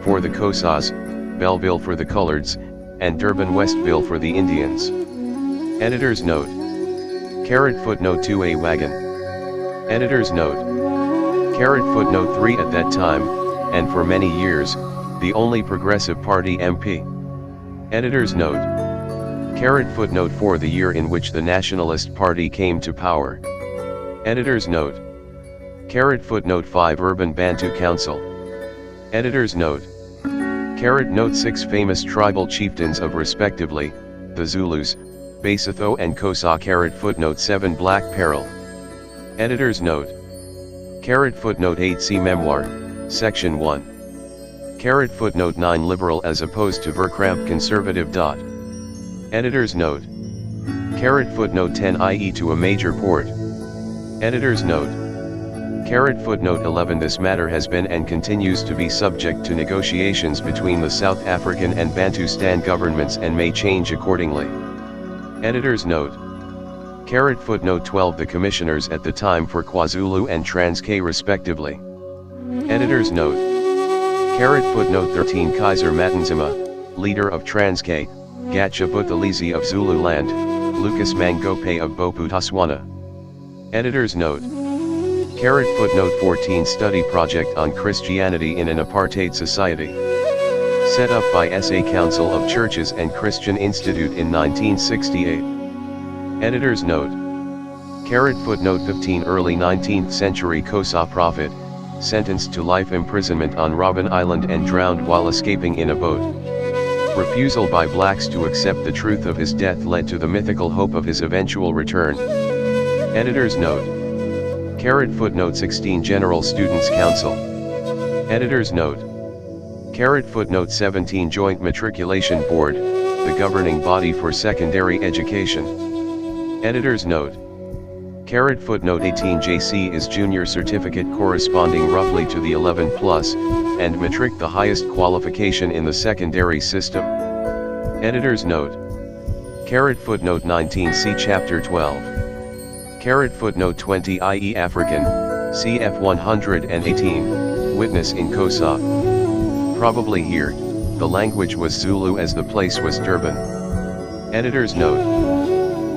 for the Kosas, Belleville for the Coloreds, and Durban Westville for the Indians. Editor's note. Footnote 2 A wagon. Editor's note. Footnote 3 At that time, and for many years, the only Progressive Party MP. Editor's note. Footnote 4 The year in which the Nationalist Party came to power. Editor's note. Footnote 5 Urban Bantu Council. Editor's note. Note 6 Famous tribal chieftains of respectively, the Zulus, Basotho and Kosa. Footnote 7 Black Peril. Editor's note. Footnote 8 See Memoir, Section 1. Footnote 9 Liberal as opposed to Verkramp Conservative. Editor's note. Footnote 10 i.e. to a major port. Editor's note. Footnote 11 This matter has been and continues to be subject to negotiations between the South African and Bantustan governments and may change accordingly. Editor's note. Footnote 12 The commissioners at the time for KwaZulu and Transkei respectively. Editor's note. Footnote 13 Kaiser Matanzima, leader of Transkei, Gatsha Buthelezi of Zululand, Lucas Mangope of Bophuthatswana. Editor's note. Footnote 14 Study project on Christianity in an apartheid society. Set up by SA Council of Churches and Christian Institute in 1968. Editor's note. Footnote 15 Early 19th century Kosa prophet, sentenced to life imprisonment on Robben Island and drowned while escaping in a boat. Refusal by blacks to accept the truth of his death led to the mythical hope of his eventual return. Editor's note. Footnote 16 General Students' Council. Editor's note. Footnote 17 Joint Matriculation Board, the governing body for secondary education. Editor's note. Footnote 18 JC is junior certificate corresponding roughly to the 11 plus, and matric the highest qualification in the secondary system. Editor's note. Footnote 19 See Chapter 12. Footnote 20 i.e. African, cf 118, witness in Kosa. Probably here, the language was Zulu as the place was Durban. Editor's note.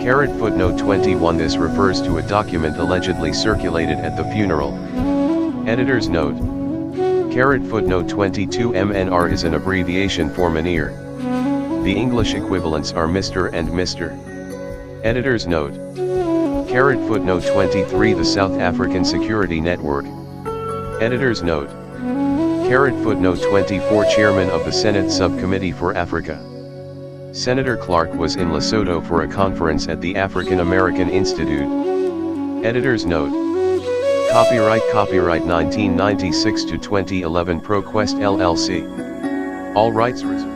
Footnote 21 This refers to a document allegedly circulated at the funeral. Editor's note. Footnote 22 MNR is an abbreviation for Mynheer. The English equivalents are Mr. and Mr. Editor's note. Footnote 23 The South African Security Network. Editor's note. Footnote 24 Chairman of the Senate Subcommittee for Africa. Senator Clark was in Lesotho for a conference at the African American Institute. Editor's note. Copyright 1996 to 2011 ProQuest LLC. All rights reserved.